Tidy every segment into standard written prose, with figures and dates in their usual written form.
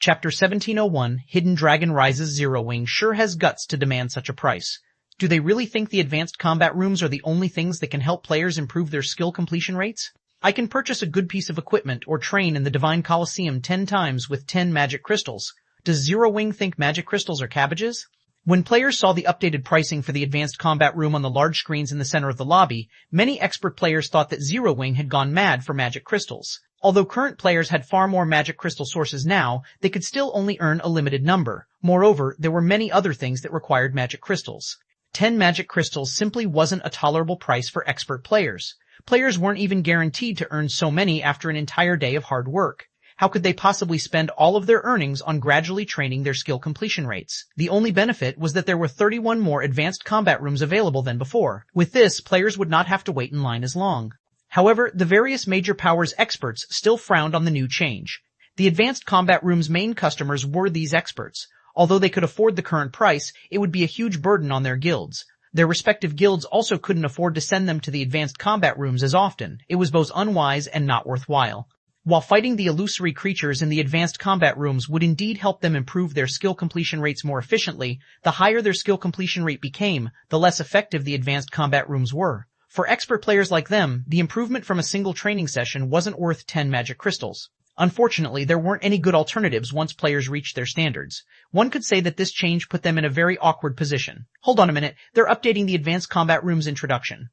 Chapter 1701, Hidden Dragon Rises. Zero Wing sure has guts to demand such a price. Do they really think the advanced combat rooms are the only things that can help players improve their skill completion rates? I can purchase a good piece of equipment or train in the Divine Colosseum 10 times with 10 magic crystals. Does Zero Wing think magic crystals are cabbages? When players saw the updated pricing for the advanced combat room on the large screens in the center of the lobby, many expert players thought that Zero Wing had gone mad for magic crystals. Although current players had far more magic crystal sources now, they could still only earn a limited number. Moreover, there were many other things that required magic crystals. 10 magic crystals simply wasn't a tolerable price for expert players. Players weren't even guaranteed to earn so many after an entire day of hard work. How could they possibly spend all of their earnings on gradually training their skill completion rates? The only benefit was that there were 31 more advanced combat rooms available than before. With this, players would not have to wait in line as long. However, the various major powers experts still frowned on the new change. The advanced combat room's main customers were these experts. Although they could afford the current price, it would be a huge burden on their guilds. Their respective guilds also couldn't afford to send them to the advanced combat rooms as often. It was both unwise and not worthwhile. While fighting the illusory creatures in the advanced combat rooms would indeed help them improve their skill completion rates more efficiently, the higher their skill completion rate became, the less effective the advanced combat rooms were. For expert players like them, the improvement from a single training session wasn't worth 10 magic crystals. Unfortunately, there weren't any good alternatives once players reached their standards. One could say that this change put them in a very awkward position. Hold on a minute, they're updating the advanced combat room's introduction.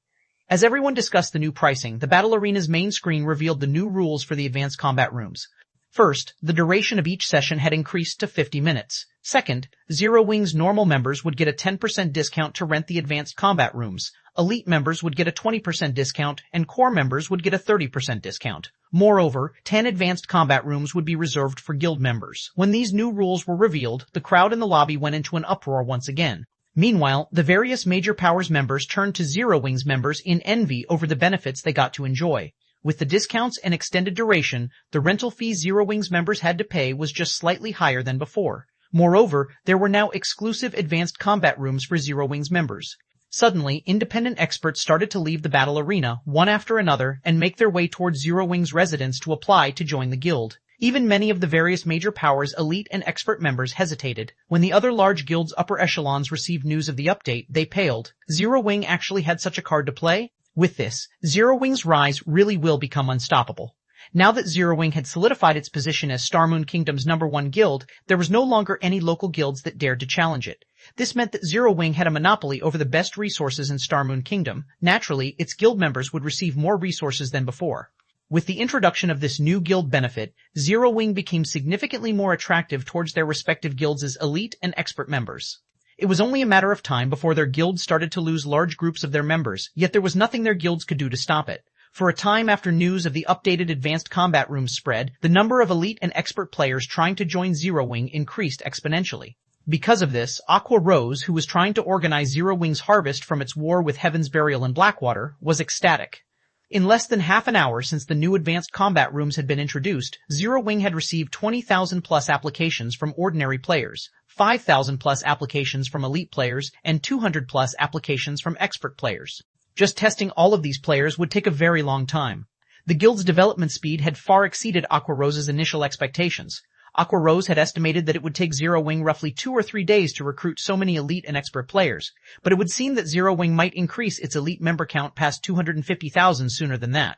As everyone discussed the new pricing, the Battle Arena's main screen revealed the new rules for the advanced combat rooms. First, the duration of each session had increased to 50 minutes. Second, Zero Wing's normal members would get a 10% discount to rent the advanced combat rooms. Elite members would get a 20% discount, and core members would get a 30% discount. Moreover, 10 advanced combat rooms would be reserved for guild members. When these new rules were revealed, the crowd in the lobby went into an uproar once again. Meanwhile, the various major powers members turned to Zero Wing's members in envy over the benefits they got to enjoy. With the discounts and extended duration, the rental fee Zero Wing's members had to pay was just slightly higher than before. Moreover, there were now exclusive advanced combat rooms for Zero Wing's members. Suddenly, independent experts started to leave the battle arena, one after another, and make their way towards Zero Wing's residence to apply to join the guild. Even many of the various major powers' elite and expert members hesitated. When the other large guilds' upper echelons received news of the update, they paled. Zero Wing actually had such a card to play? With this, Zero Wing's rise really will become unstoppable. Now that Zero Wing had solidified its position as Starmoon Kingdom's #1 guild, there was no longer any local guilds that dared to challenge it. This meant that Zero Wing had a monopoly over the best resources in Starmoon Kingdom. Naturally, its guild members would receive more resources than before. With the introduction of this new guild benefit, Zero Wing became significantly more attractive towards their respective guilds' as elite and expert members. It was only a matter of time before their guilds started to lose large groups of their members, yet there was nothing their guilds could do to stop it. For a time after news of the updated advanced combat rooms spread, the number of elite and expert players trying to join Zero Wing increased exponentially. Because of this, Aqua Rose, who was trying to organize Zero Wing's harvest from its war with Heaven's Burial and Blackwater, was ecstatic. In less than half an hour since the new advanced combat rooms had been introduced, Zero Wing had received 20,000 plus applications from ordinary players, 5,000 plus applications from elite players, and 200 plus applications from expert players. Just testing all of these players would take a very long time. The guild's development speed had far exceeded Aqua Rose's initial expectations. Aqua Rose had estimated that it would take Zero Wing roughly 2 or 3 days to recruit so many elite and expert players, but it would seem that Zero Wing might increase its elite member count past 250,000 sooner than that.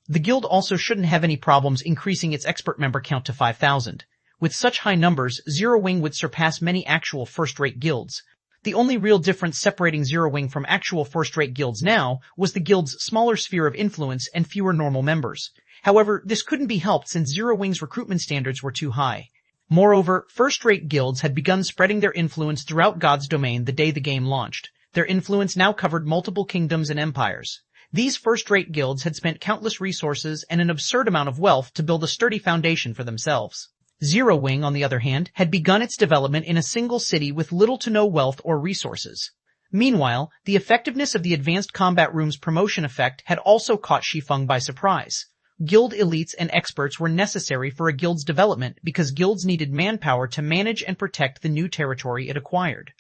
The guild also shouldn't have any problems increasing its expert member count to 5,000. With such high numbers, Zero Wing would surpass many actual first-rate guilds. The only real difference separating Zero Wing from actual first-rate guilds now was the guild's smaller sphere of influence and fewer normal members. However, this couldn't be helped since Zero Wing's recruitment standards were too high. Moreover, first-rate guilds had begun spreading their influence throughout God's domain the day the game launched. Their influence now covered multiple kingdoms and empires. These first-rate guilds had spent countless resources and an absurd amount of wealth to build a sturdy foundation for themselves. Zero Wing, on the other hand, had begun its development in a single city with little to no wealth or resources. Meanwhile, the effectiveness of the advanced combat room's promotion effect had also caught Shi Feng by surprise. Guild elites and experts were necessary for a guild's development because guilds needed manpower to manage and protect the new territory it acquired.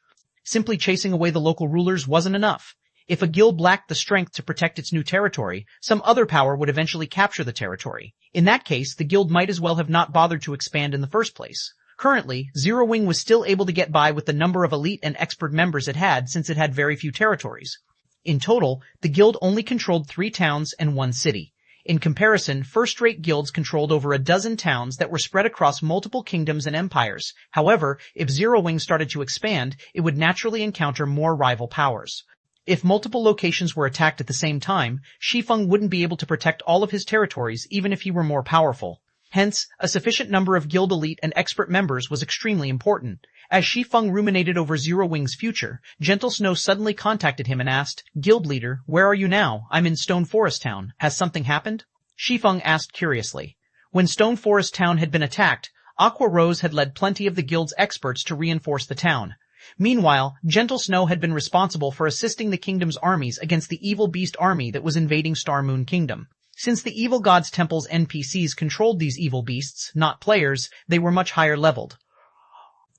Simply chasing away the local rulers wasn't enough. If a guild lacked the strength to protect its new territory, some other power would eventually capture the territory. In that case, the guild might as well have not bothered to expand in the first place. Currently, Zero Wing was still able to get by with the number of elite and expert members it had since it had very few territories. In total, the guild only controlled 3 towns and 1 city. In comparison, first-rate guilds controlled over a dozen towns that were spread across multiple kingdoms and empires. However, if Zero Wing started to expand, it would naturally encounter more rival powers. If multiple locations were attacked at the same time, Shi Feng wouldn't be able to protect all of his territories even if he were more powerful. Hence, a sufficient number of guild elite and expert members was extremely important. As Shi Feng ruminated over Zero Wing's future, Gentle Snow suddenly contacted him and asked, "Guild leader, where are you now? I'm in Stone Forest Town. Has something happened?" Shi Feng asked curiously. When Stone Forest Town had been attacked, Aqua Rose had led plenty of the guild's experts to reinforce the town. Meanwhile, Gentle Snow had been responsible for assisting the kingdom's armies against the evil beast army that was invading Star Moon Kingdom. Since the Evil God's Temple's NPCs controlled these evil beasts, not players, they were much higher leveled.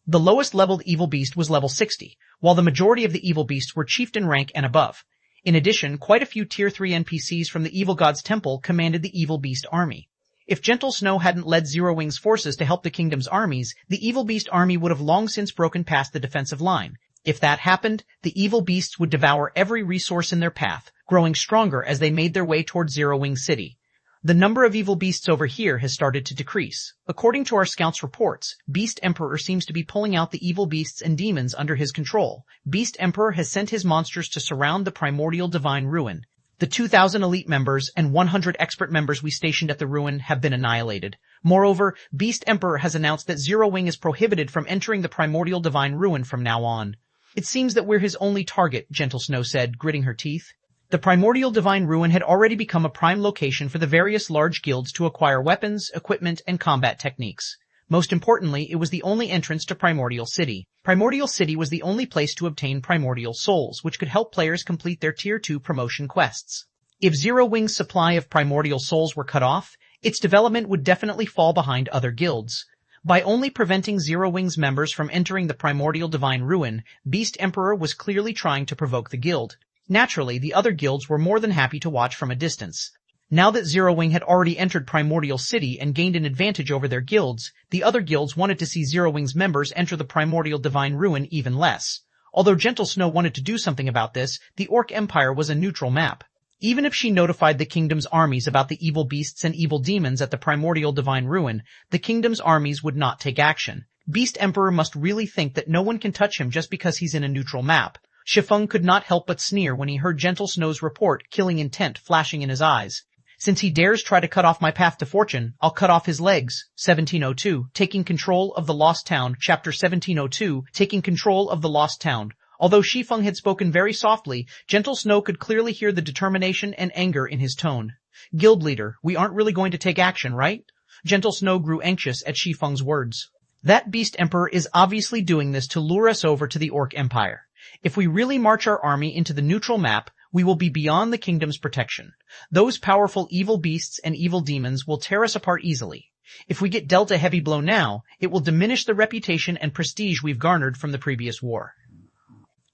The lowest leveled evil beast was level 60, while the majority of the evil beasts were chieftain rank and above. In addition, quite a few tier 3 NPCs from the Evil God's Temple commanded the evil beast army. If Gentle Snow hadn't led Zero Wing's forces to help the kingdom's armies, the evil beast army would have long since broken past the defensive line. If that happened, the evil beasts would devour every resource in their path, growing stronger as they made their way towards Zero Wing City. The number of evil beasts over here has started to decrease. According to our scouts' reports, Beast Emperor seems to be pulling out the evil beasts and demons under his control. Beast Emperor has sent his monsters to surround the primordial divine ruin. The 2,000 elite members and 100 expert members we stationed at the ruin have been annihilated. Moreover, Beast Emperor has announced that Zero Wing is prohibited from entering the primordial divine ruin from now on. It seems that we're his only target, Gentle Snow said, gritting her teeth. The primordial divine ruin had already become a prime location for the various large guilds to acquire weapons, equipment, and combat techniques. Most importantly, it was the only entrance to Primordial City. Primordial City was the only place to obtain primordial souls, which could help players complete their Tier 2 promotion quests. If Zero Wing's supply of primordial souls were cut off, its development would definitely fall behind other guilds. By only preventing Zero Wing's members from entering the primordial divine ruin, Beast Emperor was clearly trying to provoke the guild. Naturally, the other guilds were more than happy to watch from a distance. Now that Zero Wing had already entered Primordial City and gained an advantage over their guilds, the other guilds wanted to see Zero Wing's members enter the Primordial Divine Ruin even less. Although Gentle Snow wanted to do something about this, the Orc Empire was a neutral map. Even if she notified the kingdom's armies about the evil beasts and evil demons at the Primordial Divine Ruin, the kingdom's armies would not take action. Beast Emperor must really think that no one can touch him just because he's in a neutral map. Shi Feng could not help but sneer when he heard Gentle Snow's report, killing intent flashing in his eyes. Since he dares try to cut off my path to fortune, I'll cut off his legs. 1702, Taking Control of the Lost Town, Chapter 1702, Taking Control of the Lost Town. Although Shi Feng had spoken very softly, Gentle Snow could clearly hear the determination and anger in his tone. Guild leader, we aren't really going to take action, right? Gentle Snow grew anxious at Shi Feng's words. That Beast Emperor is obviously doing this to lure us over to the Orc Empire. If we really march our army into the neutral map, we will be beyond the kingdom's protection. Those powerful evil beasts and evil demons will tear us apart easily. If we get dealt a heavy blow now, it will diminish the reputation and prestige we've garnered from the previous war.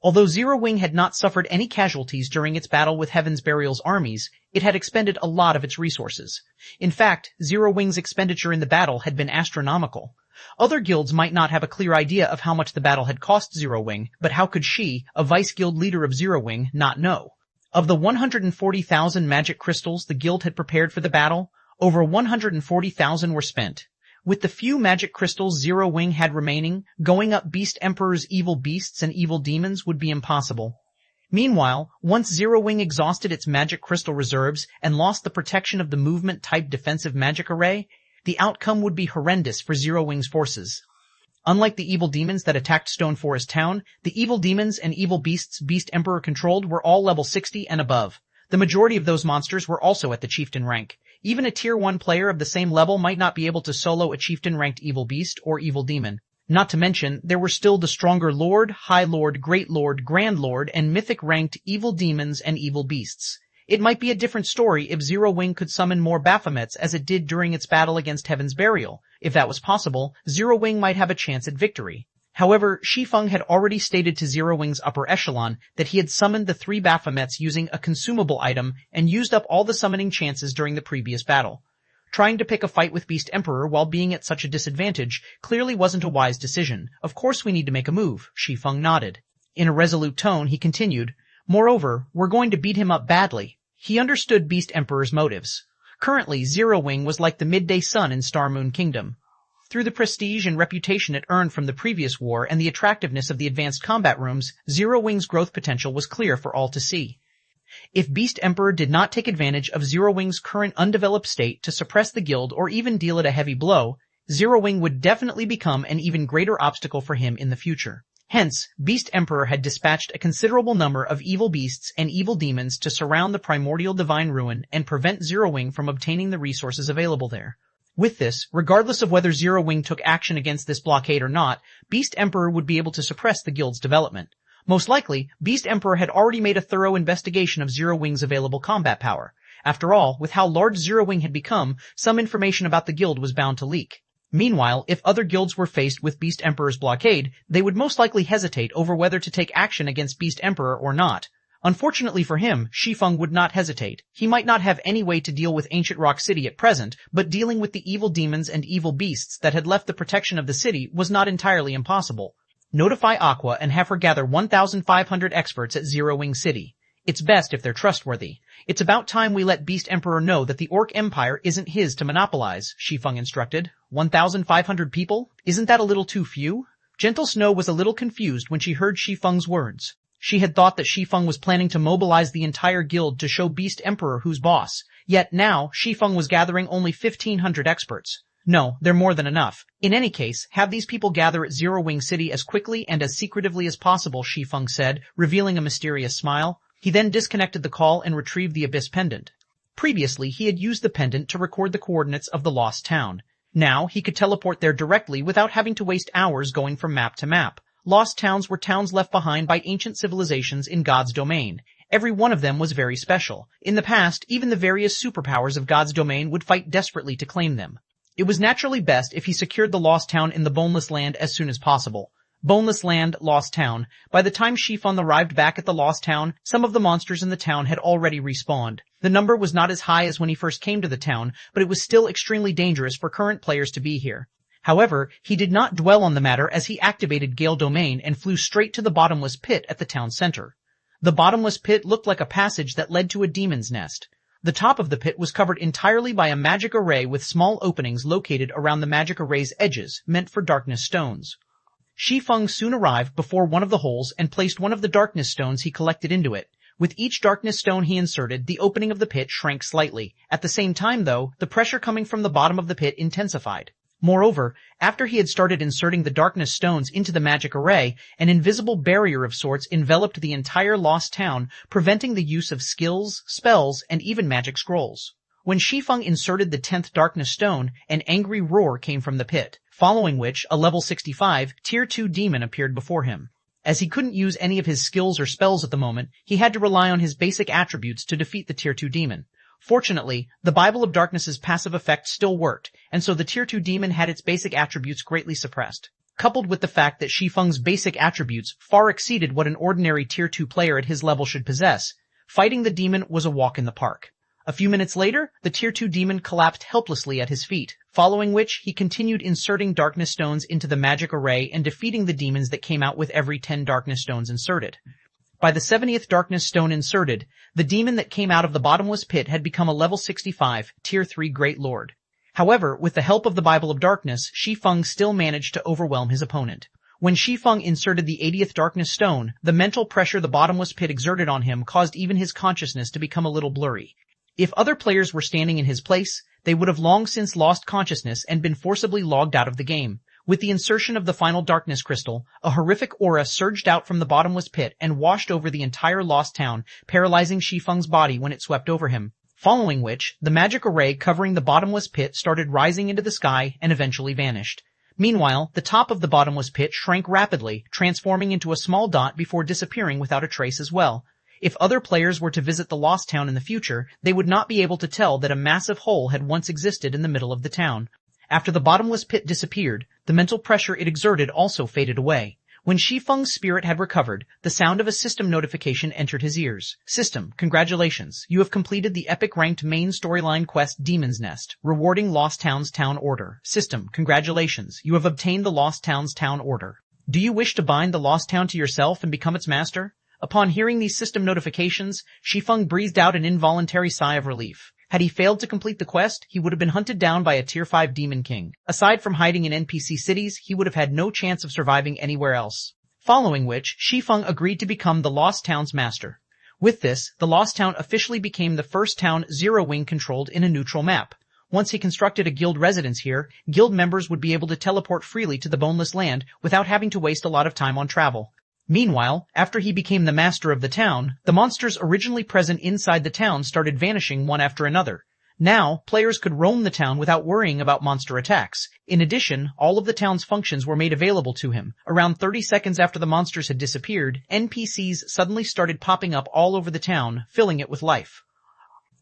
Although Zero Wing had not suffered any casualties during its battle with Heaven's Burial's armies, it had expended a lot of its resources. In fact, Zero Wing's expenditure in the battle had been astronomical. Other guilds might not have a clear idea of how much the battle had cost Zero Wing, but how could she, a vice-guild leader of Zero Wing, not know? Of the 140,000 magic crystals the guild had prepared for the battle, over 140,000 were spent. With the few magic crystals Zero Wing had remaining, going up Beast Emperor's evil beasts and evil demons would be impossible. Meanwhile, once Zero Wing exhausted its magic crystal reserves and lost the protection of the movement-type defensive magic array, the outcome would be horrendous for Zero Wing's forces. Unlike the evil demons that attacked Stone Forest Town, the evil demons and evil beasts Beast Emperor controlled were all level 60 and above. The majority of those monsters were also at the chieftain rank. Even a tier 1 player of the same level might not be able to solo a chieftain-ranked evil beast or evil demon. Not to mention, there were still the stronger Lord, High Lord, Great Lord, Grand Lord, and Mythic-ranked evil demons and evil beasts. It might be a different story if Zero Wing could summon more Baphomets as it did during its battle against Heaven's Burial. If that was possible, Zero Wing might have a chance at victory. However, Shi Feng had already stated to Zero Wing's upper echelon that he had summoned the 3 Baphomets using a consumable item and used up all the summoning chances during the previous battle. Trying to pick a fight with Beast Emperor while being at such a disadvantage clearly wasn't a wise decision. Of course we need to make a move, Shi Feng nodded. In a resolute tone, he continued, moreover, we're going to beat him up badly. He understood Beast Emperor's motives. Currently, Zero Wing was like the midday sun in Star Moon Kingdom. Through the prestige and reputation it earned from the previous war and the attractiveness of the advanced combat rooms, Zero Wing's growth potential was clear for all to see. If Beast Emperor did not take advantage of Zero Wing's current undeveloped state to suppress the guild or even deal it a heavy blow, Zero Wing would definitely become an even greater obstacle for him in the future. Hence, Beast Emperor had dispatched a considerable number of evil beasts and evil demons to surround the primordial divine ruin and prevent Zero Wing from obtaining the resources available there. With this, regardless of whether Zero Wing took action against this blockade or not, Beast Emperor would be able to suppress the guild's development. Most likely, Beast Emperor had already made a thorough investigation of Zero Wing's available combat power. After all, with how large Zero Wing had become, some information about the guild was bound to leak. Meanwhile, if other guilds were faced with Beast Emperor's blockade, they would most likely hesitate over whether to take action against Beast Emperor or not. Unfortunately for him, Shi Feng would not hesitate. He might not have any way to deal with Ancient Rock City at present, but dealing with the evil demons and evil beasts that had left the protection of the city was not entirely impossible. Notify Aqua and have her gather 1,500 experts at Zero Wing City. It's best if they're trustworthy. It's about time we let Beast Emperor know that the Orc Empire isn't his to monopolize, Shi Feng instructed. 1,500 people? Isn't that a little too few? Gentle Snow was a little confused when she heard Shi Feng's words. She had thought that Shi Feng was planning to mobilize the entire guild to show Beast Emperor who's boss. Yet now, Shi Feng was gathering only 1,500 experts. No, they're more than enough. In any case, have these people gather at Zero Wing City as quickly and as secretively as possible, Shi Feng said, revealing a mysterious smile. He then disconnected the call and retrieved the Abyss Pendant. Previously, he had used the pendant to record the coordinates of the lost town. Now, he could teleport there directly without having to waste hours going from map to map. Lost towns were towns left behind by ancient civilizations in God's domain. Every one of them was very special. In the past, even the various superpowers of God's domain would fight desperately to claim them. It was naturally best if he secured the lost town in the Boneless Land as soon as possible. Boneless Land, Lost Town. By the time Shi Feng arrived back at the Lost Town, some of the monsters in the town had already respawned. The number was not as high as when he first came to the town, but it was still extremely dangerous for current players to be here. However, he did not dwell on the matter as he activated Gale Domain and flew straight to the bottomless pit at the town center. The bottomless pit looked like a passage that led to a demon's nest. The top of the pit was covered entirely by a magic array with small openings located around the magic array's edges, meant for darkness stones. Shi Feng soon arrived before one of the holes and placed one of the darkness stones he collected into it. With each darkness stone he inserted, the opening of the pit shrank slightly. At the same time, though, the pressure coming from the bottom of the pit intensified. Moreover, after he had started inserting the darkness stones into the magic array, an invisible barrier of sorts enveloped the entire lost town, preventing the use of skills, spells, and even magic scrolls. When Shi Feng inserted the 10th darkness stone, an angry roar came from the pit, following which a level 65, tier 2 demon appeared before him. As he couldn't use any of his skills or spells at the moment, he had to rely on his basic attributes to defeat the tier 2 demon. Fortunately, the Bible of Darkness's passive effect still worked, and so the tier 2 demon had its basic attributes greatly suppressed. Coupled with the fact that Shi Feng's basic attributes far exceeded what an ordinary tier 2 player at his level should possess, fighting the demon was a walk in the park. A few minutes later, the tier 2 demon collapsed helplessly at his feet, following which he continued inserting darkness stones into the magic array and defeating the demons that came out with every 10 darkness stones inserted. By the 70th darkness stone inserted, the demon that came out of the bottomless pit had become a level 65, tier 3 Great Lord. However, with the help of the Bible of Darkness, Shi Feng still managed to overwhelm his opponent. When Shi Feng inserted the 80th darkness stone, the mental pressure the bottomless pit exerted on him caused even his consciousness to become a little blurry. If other players were standing in his place, they would have long since lost consciousness and been forcibly logged out of the game. With the insertion of the final darkness crystal, a horrific aura surged out from the bottomless pit and washed over the entire lost town, paralyzing Shi Feng's body when it swept over him. Following which, the magic array covering the bottomless pit started rising into the sky and eventually vanished. Meanwhile, the top of the bottomless pit shrank rapidly, transforming into a small dot before disappearing without a trace as well. If other players were to visit the lost town in the future, they would not be able to tell that a massive hole had once existed in the middle of the town. After the bottomless pit disappeared, the mental pressure it exerted also faded away. When Shi Feng's spirit had recovered, the sound of a system notification entered his ears. System, congratulations. You have completed the epic ranked main storyline quest Demon's Nest, rewarding Lost Town's town order. System, congratulations. You have obtained the Lost Town's town order. Do you wish to bind the Lost Town to yourself and become its master? Upon hearing these system notifications, Shi Feng breathed out an involuntary sigh of relief. Had he failed to complete the quest, he would have been hunted down by a Tier 5 Demon King. Aside from hiding in NPC cities, he would have had no chance of surviving anywhere else. Following which, Shi Feng agreed to become the Lost Town's master. With this, the Lost Town officially became the first town Zero Wing controlled in a neutral map. Once he constructed a guild residence here, guild members would be able to teleport freely to the Boneless Land without having to waste a lot of time on travel. Meanwhile, after he became the master of the town, the monsters originally present inside the town started vanishing one after another. Now, players could roam the town without worrying about monster attacks. In addition, all of the town's functions were made available to him. Around 30 seconds after the monsters had disappeared, NPCs suddenly started popping up all over the town, filling it with life.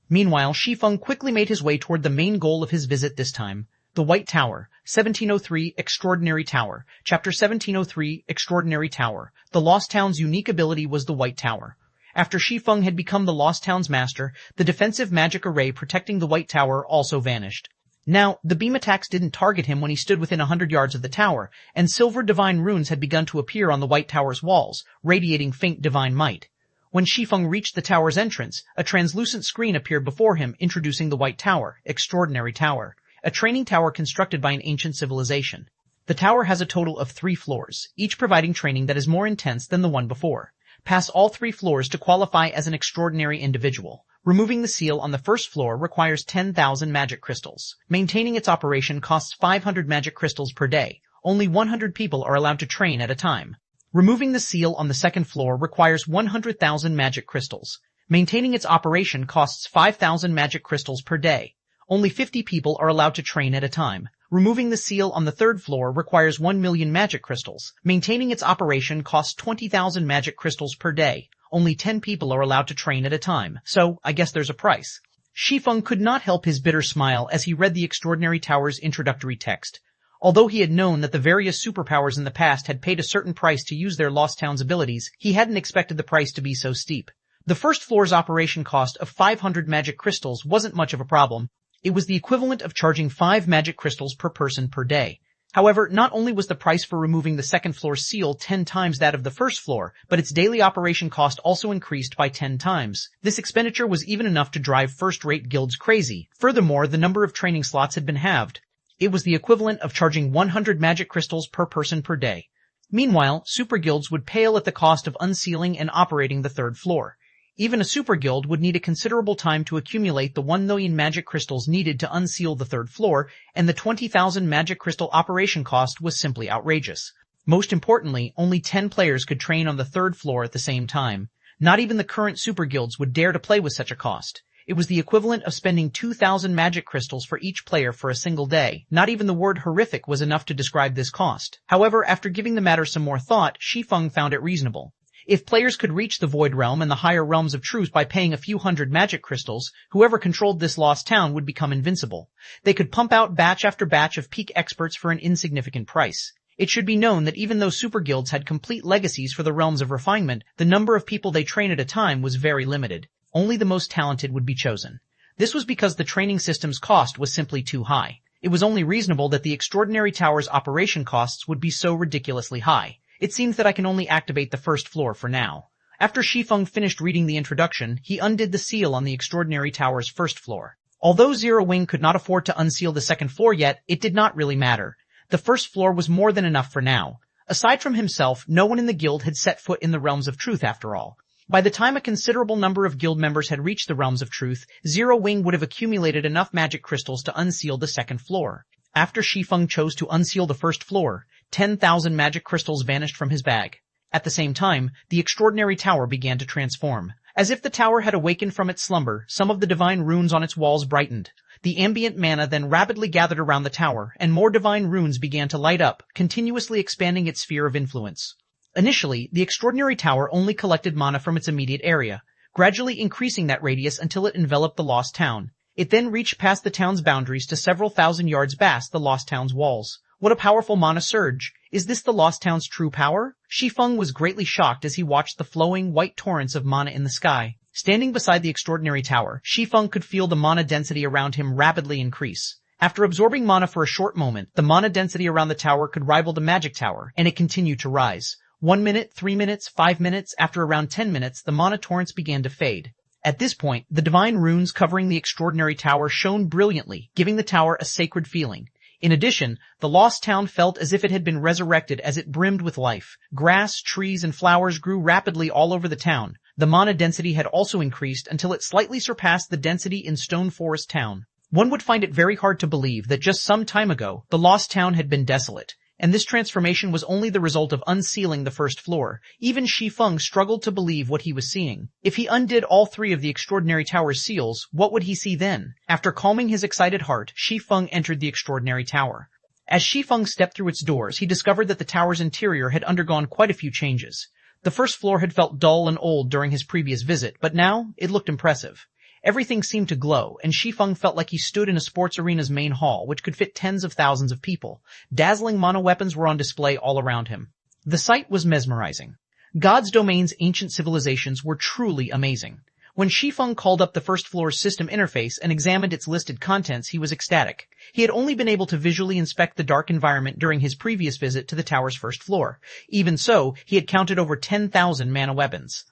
Meanwhile, Shi Feng quickly made his way toward the main goal of his visit this time. The White Tower, 1703 Extraordinary Tower, Chapter 1703 Extraordinary Tower. The Lost Town's unique ability was the White Tower. After Shi Feng had become the Lost Town's master, the defensive magic array protecting the White Tower also vanished. Now, the beam attacks didn't target him when he stood within 100 yards of the tower, and silver divine runes had begun to appear on the White Tower's walls, radiating faint divine might. When Shi Feng reached the tower's entrance, a translucent screen appeared before him introducing the White Tower, Extraordinary Tower. A training tower constructed by an ancient civilization. The tower has a total of 3 floors, each providing training that is more intense than the one before. Pass all 3 floors to qualify as an extraordinary individual. Removing the seal on the first floor requires 10,000 magic crystals. Maintaining its operation costs 500 magic crystals per day. Only 100 people are allowed to train at a time. Removing the seal on the second floor requires 100,000 magic crystals. Maintaining its operation costs 5,000 magic crystals per day. Only 50 people are allowed to train at a time. Removing the seal on the third floor requires 1 million magic crystals. Maintaining its operation costs 20,000 magic crystals per day. Only 10 people are allowed to train at a time, so I guess there's a price. Shi Feng could not help his bitter smile as he read the Extraordinary Tower's introductory text. Although he had known that the various superpowers in the past had paid a certain price to use their Lost Town's abilities, he hadn't expected the price to be so steep. The first floor's operation cost of 500 magic crystals wasn't much of a problem. It was the equivalent of charging 5 magic crystals per person per day. However, not only was the price for removing the second floor's seal 10 times that of the first floor, but its daily operation cost also increased by 10 times. This expenditure was even enough to drive first-rate guilds crazy. Furthermore, the number of training slots had been halved. It was the equivalent of charging 100 magic crystals per person per day. Meanwhile, super guilds would pale at the cost of unsealing and operating the third floor. Even a super guild would need a considerable time to accumulate the 1 million magic crystals needed to unseal the third floor, and the 20,000 magic crystal operation cost was simply outrageous. Most importantly, only 10 players could train on the third floor at the same time. Not even the current super guilds would dare to play with such a cost. It was the equivalent of spending 2,000 magic crystals for each player for a single day. Not even the word horrific was enough to describe this cost. However, after giving the matter some more thought, Shi Feng found it reasonable. If players could reach the Void Realm and the higher realms of truth by paying a few hundred magic crystals, whoever controlled this lost town would become invincible. They could pump out batch after batch of peak experts for an insignificant price. It should be known that even though super guilds had complete legacies for the realms of refinement, the number of people they train at a time was very limited. Only the most talented would be chosen. This was because the training system's cost was simply too high. It was only reasonable that the Extraordinary Tower's operation costs would be so ridiculously high. It seems that I can only activate the first floor for now. After Shi Feng finished reading the introduction, he undid the seal on the Extraordinary Tower's first floor. Although Zero Wing could not afford to unseal the second floor yet, it did not really matter. The first floor was more than enough for now. Aside from himself, no one in the guild had set foot in the Realms of Truth after all. By the time a considerable number of guild members had reached the Realms of Truth, Zero Wing would have accumulated enough magic crystals to unseal the second floor. After Shi Feng chose to unseal the first floor, 10,000 magic crystals vanished from his bag. At the same time, the Extraordinary Tower began to transform. As if the tower had awakened from its slumber, some of the divine runes on its walls brightened. The ambient mana then rapidly gathered around the tower, and more divine runes began to light up, continuously expanding its sphere of influence. Initially, the Extraordinary Tower only collected mana from its immediate area, gradually increasing that radius until it enveloped the lost town. It then reached past the town's boundaries to several thousand yards past the lost town's walls. What a powerful mana surge. Is this the Lost Town's true power? Shi Feng was greatly shocked as he watched the flowing white torrents of mana in the sky. Standing beside the extraordinary tower, Shi Feng could feel the mana density around him rapidly increase. After absorbing mana for a short moment, the mana density around the tower could rival the magic tower, and it continued to rise. 1 minute, 3 minutes, 5 minutes, after around 10 minutes, the mana torrents began to fade. At this point, the divine runes covering the extraordinary tower shone brilliantly, giving the tower a sacred feeling. In addition, the lost town felt as if it had been resurrected as it brimmed with life. Grass, trees, and flowers grew rapidly all over the town. The mana density had also increased until it slightly surpassed the density in Stone Forest Town. One would find it very hard to believe that just some time ago, the lost town had been desolate. And this transformation was only the result of unsealing the first floor. Even Shi Feng struggled to believe what he was seeing. If he undid all 3 of the extraordinary tower's seals, what would he see then? After calming his excited heart, Shi Feng entered the extraordinary tower. As Shi Feng stepped through its doors, he discovered that the tower's interior had undergone quite a few changes. The first floor had felt dull and old during his previous visit, but now it looked impressive. Everything seemed to glow, and Shi Feng felt like he stood in a sports arena's main hall, which could fit tens of thousands of people. Dazzling mana weapons were on display all around him. The sight was mesmerizing. God's Domain's ancient civilizations were truly amazing. When Shi Feng called up the first floor's system interface and examined its listed contents, he was ecstatic. He had only been able to visually inspect the dark environment during his previous visit to the tower's first floor. Even so, he had counted over 10,000 mana weapons.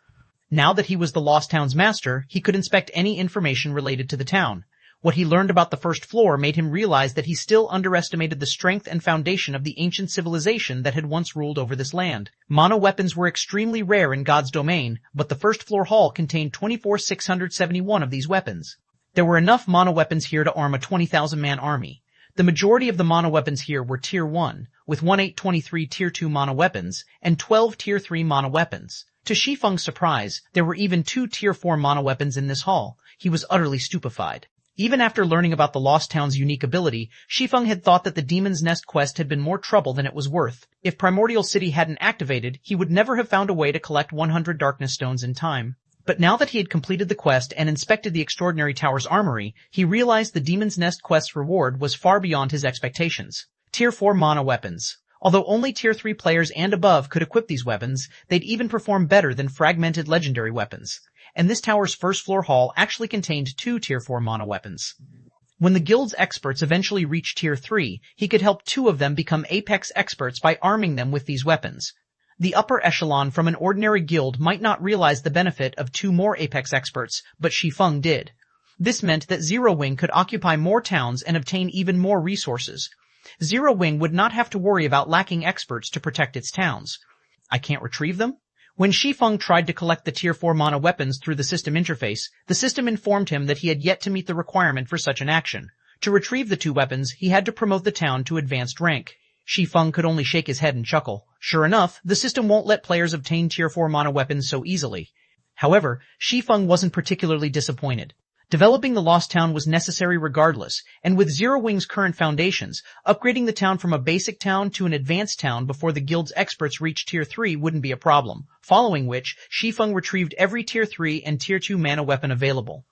Now that he was the Lost Town's master, he could inspect any information related to the town. What he learned about the first floor made him realize that he still underestimated the strength and foundation of the ancient civilization that had once ruled over this land. Mana weapons were extremely rare in God's Domain, but the first floor hall contained 24,671 of these weapons. There were enough mana weapons here to arm a 20,000-man army. The majority of the mana weapons here were Tier 1, with 1823 Tier 2 mana weapons, and 12 Tier 3 mana weapons. To Shi Feng's surprise, there were even 2 Tier 4 mana weapons in this hall. He was utterly stupefied. Even after learning about the Lost Town's unique ability, Shi Feng had thought that the Demon's Nest quest had been more trouble than it was worth. If Primordial City hadn't activated, he would never have found a way to collect 100 Darkness Stones in time. But now that he had completed the quest and inspected the Extraordinary Tower's armory, he realized the Demon's Nest quest's reward was far beyond his expectations. Tier 4 mana weapons. Although only Tier 3 players and above could equip these weapons, they'd even perform better than fragmented legendary weapons. And this tower's first floor hall actually contained 2 Tier 4 mana weapons. When the guild's experts eventually reached Tier 3, he could help 2 of them become Apex experts by arming them with these weapons. The upper echelon from an ordinary guild might not realize the benefit of 2 more Apex experts, but Shi Feng did. This meant that Zero Wing could occupy more towns and obtain even more resources. Zero Wing would not have to worry about lacking experts to protect its towns. I can't retrieve them? When Shi Feng tried to collect the Tier 4 mana weapons through the system interface, the system informed him that he had yet to meet the requirement for such an action. To retrieve the 2 weapons, he had to promote the town to advanced rank. Shi Feng could only shake his head and chuckle. Sure enough, the system won't let players obtain Tier 4 mana weapons so easily. However, Shi Feng wasn't particularly disappointed. Developing the Lost Town was necessary regardless, and with Zero Wing's current foundations, upgrading the town from a basic town to an advanced town before the guild's experts reached Tier 3 wouldn't be a problem, following which, Shi Feng retrieved every Tier 3 and Tier 2 mana weapon available.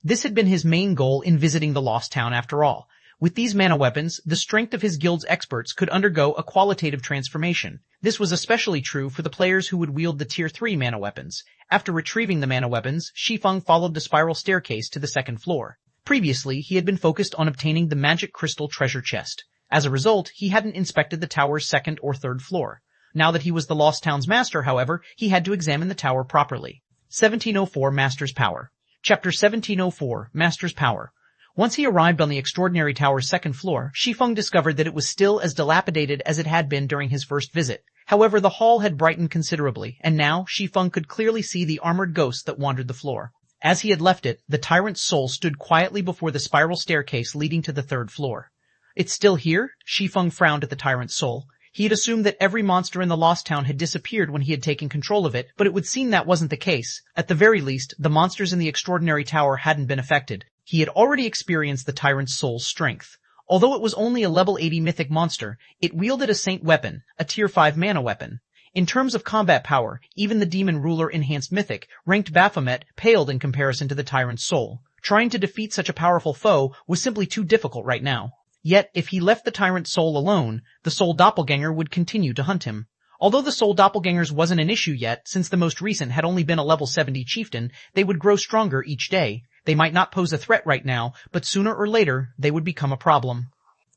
This had been his main goal in visiting the Lost Town after all. With these mana weapons, the strength of his guild's experts could undergo a qualitative transformation. This was especially true for the players who would wield the Tier 3 mana weapons. After retrieving the mana weapons, Shi Feng followed the spiral staircase to the second floor. Previously, he had been focused on obtaining the magic crystal treasure chest. As a result, he hadn't inspected the tower's second or third floor. Now that he was the Lost Town's master, however, he had to examine the tower properly. 1704 Master's Power. Chapter 1704 Master's Power. Once he arrived on the Extraordinary Tower's second floor, Shi Feng discovered that it was still as dilapidated as it had been during his first visit. However, the hall had brightened considerably, and now Shi Feng could clearly see the armored ghosts that wandered the floor. As he had left it, the tyrant's soul stood quietly before the spiral staircase leading to the third floor. It's still here? Shi Feng frowned at the tyrant's soul. He had assumed that every monster in the Lost Town had disappeared when he had taken control of it, but it would seem that wasn't the case. At the very least, the monsters in the Extraordinary Tower hadn't been affected. He had already experienced the tyrant's soul's strength. Although it was only a level 80 mythic monster, it wielded a saint weapon, a tier 5 mana weapon. In terms of combat power, even the demon ruler enhanced mythic, ranked Baphomet, paled in comparison to the tyrant's soul. Trying to defeat such a powerful foe was simply too difficult right now. Yet, if he left the Tyrant's soul alone, the soul doppelganger would continue to hunt him. Although the soul doppelgangers wasn't an issue yet, since the most recent had only been a level 70 chieftain, they would grow stronger each day. They might not pose a threat right now, but sooner or later, they would become a problem.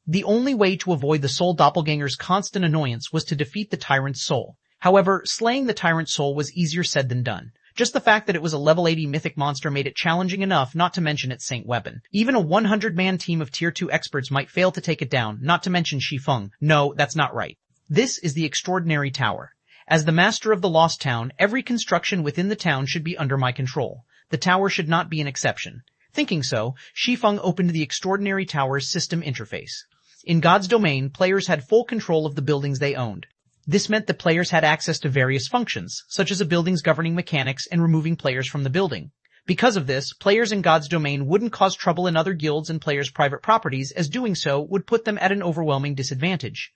The only way to avoid the soul doppelganger's constant annoyance was to defeat the Tyrant's soul. However, slaying the Tyrant's soul was easier said than done. Just the fact that it was a level 80 mythic monster made it challenging enough, not to mention its saint weapon. Even a 100-man team of tier 2 experts might fail to take it down, not to mention Shi Feng. No, that's not right. This is the Extraordinary Tower. As the master of the Lost Town, every construction within the town should be under my control. The tower should not be an exception. Thinking so, Shi Feng opened the Extraordinary Tower's system interface. In God's domain, players had full control of the buildings they owned. This meant that players had access to various functions, such as a building's governing mechanics and removing players from the building. Because of this, players in God's domain wouldn't cause trouble in other guilds and players' private properties, as doing so would put them at an overwhelming disadvantage.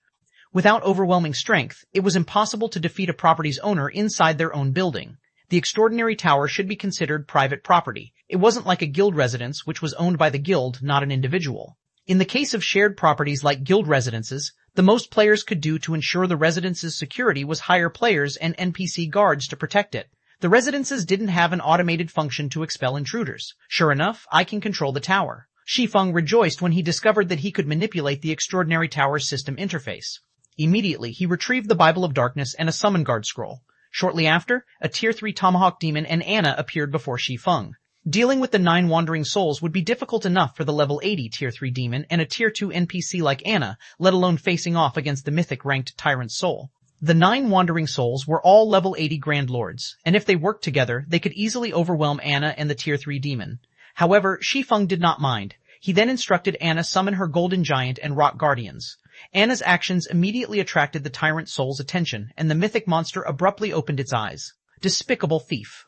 Without overwhelming strength, it was impossible to defeat a property's owner inside their own building. The Extraordinary Tower should be considered private property. It wasn't like a guild residence, which was owned by the guild, not an individual. In the case of shared properties like guild residences, the most players could do to ensure the residence's security was hire players and NPC guards to protect it. The residences didn't have an automated function to expel intruders. Sure enough, I can control the tower. Shi Feng rejoiced when he discovered that he could manipulate the Extraordinary Tower's system interface. Immediately, he retrieved the Bible of Darkness and a Summon Guard scroll. Shortly after, a Tier 3 Tomahawk Demon and Anna appeared before Shi Feng. Dealing with the 9 Wandering Souls would be difficult enough for the level 80 Tier 3 Demon and a Tier 2 NPC like Anna, let alone facing off against the mythic-ranked Tyrant's Soul. The 9 Wandering Souls were all level 80 Grand Lords, and if they worked together, they could easily overwhelm Anna and the Tier 3 Demon. However, Shi Feng did not mind. He then instructed Anna summon her Golden Giant and Rock Guardians. Anna's actions immediately attracted the Tyrant Soul's attention, and the mythic monster abruptly opened its eyes. Despicable thief!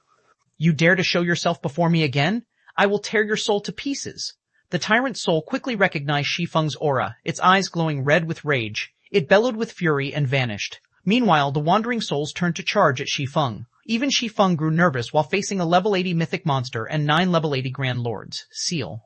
You dare to show yourself before me again? I will tear your soul to pieces. The Tyrant Soul quickly recognized Shi Feng's aura, its eyes glowing red with rage. It bellowed with fury and vanished. Meanwhile, the Wandering Souls turned to charge at Shi Feng. Even Shi Feng grew nervous while facing a level 80 mythic monster and 9 level 80 Grand Lords. Seal.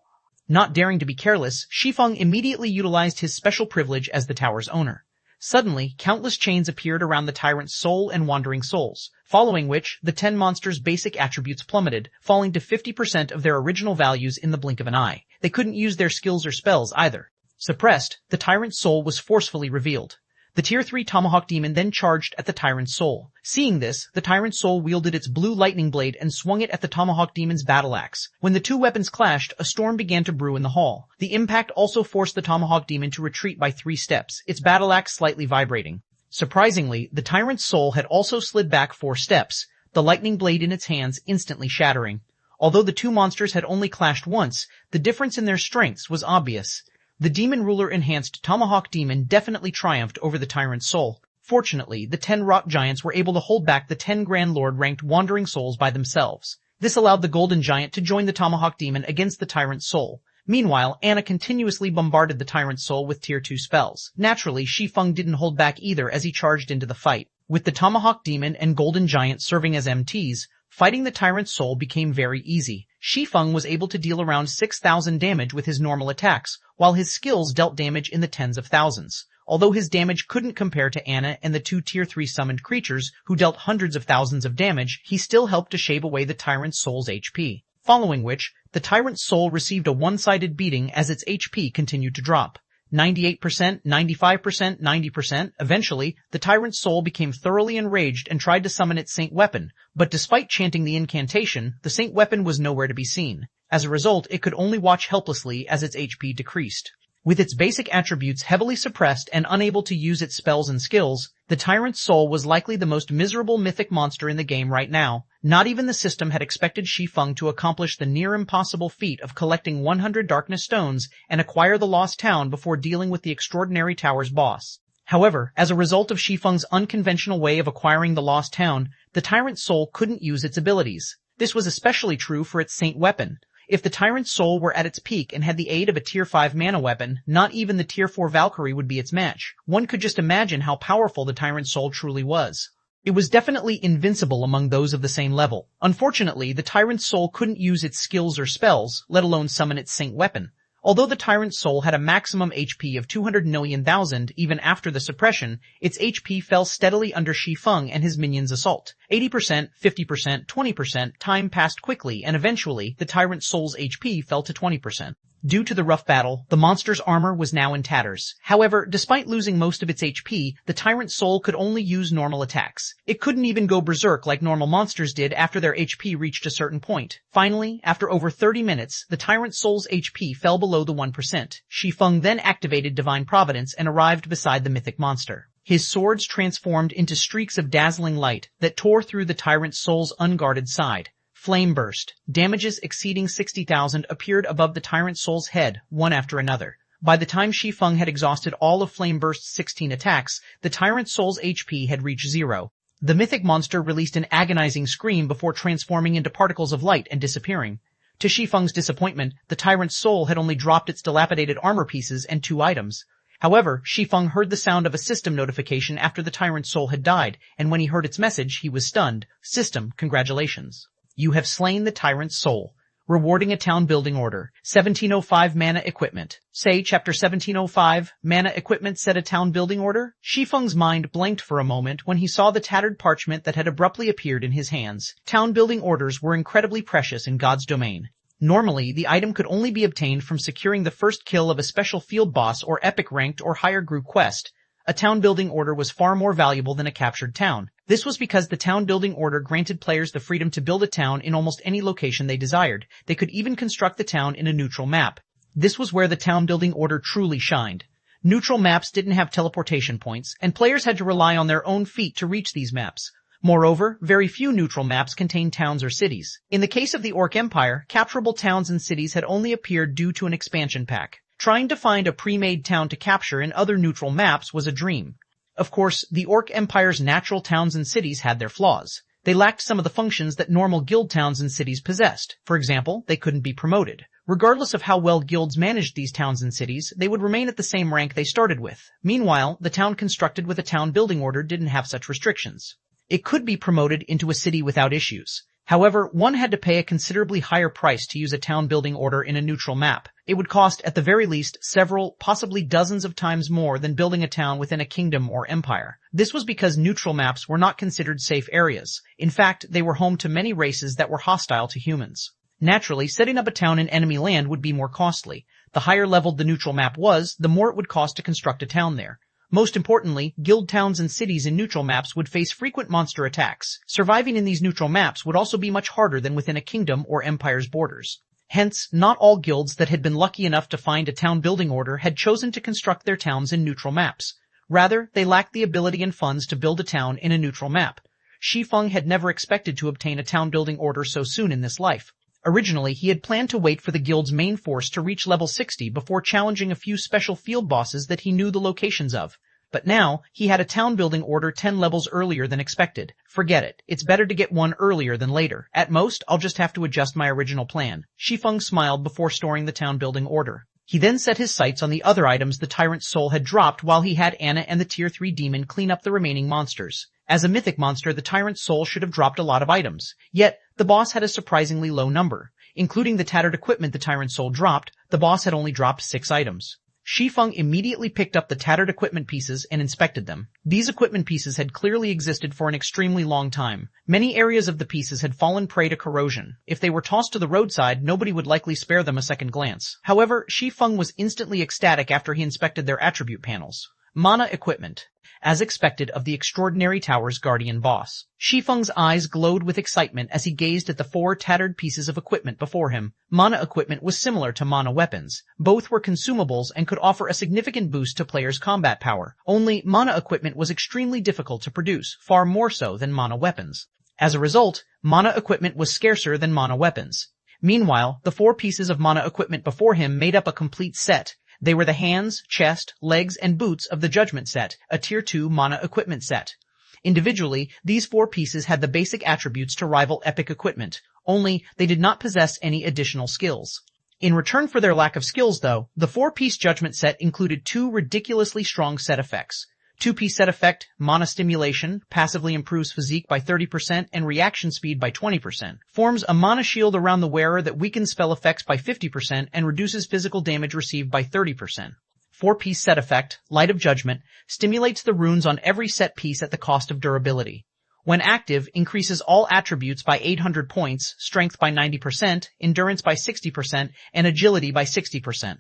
Not daring to be careless, Shi Feng immediately utilized his special privilege as the tower's owner. Suddenly, countless chains appeared around the Tyrant's Soul and Wandering Souls, following which, the 10 monsters' basic attributes plummeted, falling to 50% of their original values in the blink of an eye. They couldn't use their skills or spells either. Suppressed, the Tyrant's Soul was forcefully revealed. The Tier 3 Tomahawk Demon then charged at the Tyrant's Soul. Seeing this, the Tyrant's Soul wielded its blue lightning blade and swung it at the Tomahawk Demon's battle axe. When the two weapons clashed, a storm began to brew in the hall. The impact also forced the Tomahawk Demon to retreat by 3 steps, its battle axe slightly vibrating. Surprisingly, the Tyrant's Soul had also slid back 4 steps, the lightning blade in its hands instantly shattering. Although the two monsters had only clashed once, the difference in their strengths was obvious. The Demon Ruler enhanced Tomahawk Demon definitely triumphed over the Tyrant's Soul. Fortunately, the 10 Rock Giants were able to hold back the 10 Grand Lord ranked Wandering Souls by themselves. This allowed the Golden Giant to join the Tomahawk Demon against the Tyrant's Soul. Meanwhile, Anna continuously bombarded the Tyrant's Soul with Tier 2 spells. Naturally, Shi Feng didn't hold back either as he charged into the fight. With the Tomahawk Demon and Golden Giant serving as MTs, fighting the Tyrant's Soul became very easy. Shi Feng was able to deal around 6,000 damage with his normal attacks, while his skills dealt damage in the tens of thousands. Although his damage couldn't compare to Anna and the 2 Tier 3 summoned creatures who dealt hundreds of thousands of damage, he still helped to shave away the Tyrant's Soul's HP. Following which, the Tyrant's Soul received a one-sided beating as its HP continued to drop. 98%, 95%, 90%. Eventually, the Tyrant's Soul became thoroughly enraged and tried to summon its Saint Weapon, but despite chanting the incantation, the Saint Weapon was nowhere to be seen. As a result, it could only watch helplessly as its HP decreased. With its basic attributes heavily suppressed and unable to use its spells and skills, the Tyrant's Soul was likely the most miserable mythic monster in the game right now. Not even the system had expected Shi Feng to accomplish the near-impossible feat of collecting 100 Darkness Stones and acquire the Lost Town before dealing with the Extraordinary Tower's boss. However, as a result of Shi Feng's unconventional way of acquiring the Lost Town, the Tyrant's Soul couldn't use its abilities. This was especially true for its Saint Weapon. If the Tyrant's Soul were at its peak and had the aid of a Tier 5 mana weapon, not even the Tier 4 Valkyrie would be its match. One could just imagine how powerful the Tyrant's Soul truly was. It was definitely invincible among those of the same level. Unfortunately, the Tyrant's Soul couldn't use its skills or spells, let alone summon its Saint Weapon. Although the Tyrant's soul had a maximum HP of 200 million thousand even after the suppression, its HP fell steadily under Shi Feng and his minions' assault. 80%, 50%, 20%, time passed quickly, and eventually, the Tyrant's soul's HP fell to 20%. Due to the rough battle, the monster's armor was now in tatters. However, despite losing most of its HP, the Tyrant's soul could only use normal attacks. It couldn't even go berserk like normal monsters did after their HP reached a certain point. Finally, after over 30 minutes, the Tyrant's soul's HP fell below the 1%. Shi Feng then activated Divine Providence and arrived beside the mythic monster. His swords transformed into streaks of dazzling light that tore through the Tyrant's soul's unguarded side. Flame burst. Damages exceeding 60,000 appeared above the Tyrant Soul's head, one after another. By the time Shi Feng had exhausted all of Flame Burst's 16 attacks, the Tyrant Soul's HP had reached 0. The mythic monster released an agonizing scream before transforming into particles of light and disappearing. To Shi Feng's disappointment, the Tyrant's Soul had only dropped its dilapidated armor pieces and 2 items. However, Shi Feng heard the sound of a system notification after the Tyrant's Soul had died, and when he heard its message, he was stunned. System, congratulations. You have slain the Tyrant's Soul. Rewarding a town building order. 1705 mana equipment. Say chapter 1705, mana equipment set a town building order? Shi Feng's mind blanked for a moment when he saw the tattered parchment that had abruptly appeared in his hands. Town building orders were incredibly precious in God's domain. Normally, the item could only be obtained from securing the first kill of a special field boss or epic ranked or higher group quest. A town building order was far more valuable than a captured town. This was because the town building order granted players the freedom to build a town in almost any location they desired. They could even construct the town in a neutral map. This was where the town building order truly shined. Neutral maps didn't have teleportation points, and players had to rely on their own feet to reach these maps. Moreover, very few neutral maps contain towns or cities. In the case of the Orc Empire, capturable towns and cities had only appeared due to an expansion pack. Trying to find a pre-made town to capture in other neutral maps was a dream. Of course, the Orc Empire's natural towns and cities had their flaws. They lacked some of the functions that normal guild towns and cities possessed. For example, they couldn't be promoted. Regardless of how well guilds managed these towns and cities, they would remain at the same rank they started with. Meanwhile, the town constructed with a town building order didn't have such restrictions. It could be promoted into a city without issues. However, one had to pay a considerably higher price to use a town building order in a neutral map. It would cost at the very least several, possibly dozens of times more than building a town within a kingdom or empire. This was because neutral maps were not considered safe areas. In fact, they were home to many races that were hostile to humans. Naturally, setting up a town in enemy land would be more costly. The higher leveled the neutral map was, the more it would cost to construct a town there. Most importantly, guild towns and cities in neutral maps would face frequent monster attacks. Surviving in these neutral maps would also be much harder than within a kingdom or empire's borders. Hence, not all guilds that had been lucky enough to find a town building order had chosen to construct their towns in neutral maps. Rather, they lacked the ability and funds to build a town in a neutral map. Shi Feng had never expected to obtain a town building order so soon in this life. Originally, he had planned to wait for the guild's main force to reach level 60 before challenging a few special field bosses that he knew the locations of. But now, he had a town building order 10 levels earlier than expected. Forget it. It's better to get one earlier than later. At most, I'll just have to adjust my original plan. Shi Feng smiled before storing the town building order. He then set his sights on the other items the Tyrant's Soul had dropped while he had Anna and the Tier 3 demon clean up the remaining monsters. As a mythic monster, the Tyrant's Soul should have dropped a lot of items. Yet, the boss had a surprisingly low number. Including the tattered equipment the Tyrant's Soul dropped, the boss had only dropped 6 items. Shi Feng immediately picked up the tattered equipment pieces and inspected them. These equipment pieces had clearly existed for an extremely long time. Many areas of the pieces had fallen prey to corrosion. If they were tossed to the roadside, nobody would likely spare them a second glance. However, Shi Feng was instantly ecstatic after he inspected their attribute panels. Mana equipment. As expected of the Extraordinary Tower's guardian boss. Shi Feng's eyes glowed with excitement as he gazed at the 4 tattered pieces of equipment before him. Mana equipment was similar to mana weapons. Both were consumables and could offer a significant boost to players' combat power. Only, mana equipment was extremely difficult to produce, far more so than mana weapons. As a result, mana equipment was scarcer than mana weapons. Meanwhile, the 4 pieces of mana equipment before him made up a complete set. They were the hands, chest, legs, and boots of the Judgment set, a Tier 2 mana equipment set. Individually, these 4 pieces had the basic attributes to rival epic equipment, only they did not possess any additional skills. In return for their lack of skills, though, the 4-piece Judgment set included 2 ridiculously strong set effects. 2-piece set effect, mana stimulation, passively improves physique by 30% and reaction speed by 20%. Forms a mana shield around the wearer that weakens spell effects by 50% and reduces physical damage received by 30%. 4-piece set effect, Light of Judgment, stimulates the runes on every set piece at the cost of durability. When active, increases all attributes by 800 points, strength by 90%, endurance by 60%, and agility by 60%.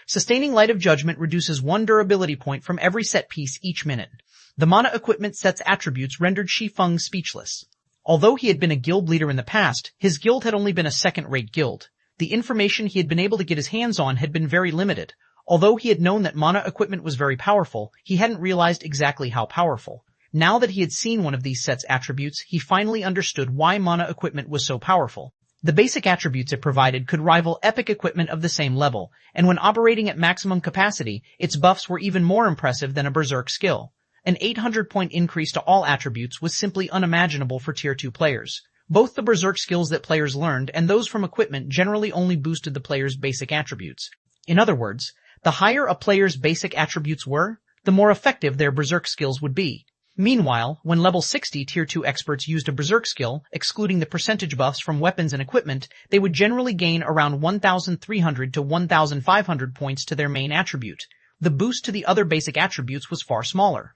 Sustaining Light of Judgment reduces 1 durability point from every set piece each minute. The mana equipment set's attributes rendered Shi Feng speechless. Although he had been a guild leader in the past, his guild had only been a second-rate guild. The information he had been able to get his hands on had been very limited. Although he had known that mana equipment was very powerful, he hadn't realized exactly how powerful. Now that he had seen one of these set's attributes, he finally understood why mana equipment was so powerful. The basic attributes it provided could rival epic equipment of the same level, and when operating at maximum capacity, its buffs were even more impressive than a berserk skill. An 800-point increase to all attributes was simply unimaginable for Tier 2 players. Both the berserk skills that players learned and those from equipment generally only boosted the player's basic attributes. In other words, the higher a player's basic attributes were, the more effective their berserk skills would be. Meanwhile, when level 60 Tier 2 experts used a berserk skill, excluding the percentage buffs from weapons and equipment, they would generally gain around 1,300 to 1,500 points to their main attribute. The boost to the other basic attributes was far smaller.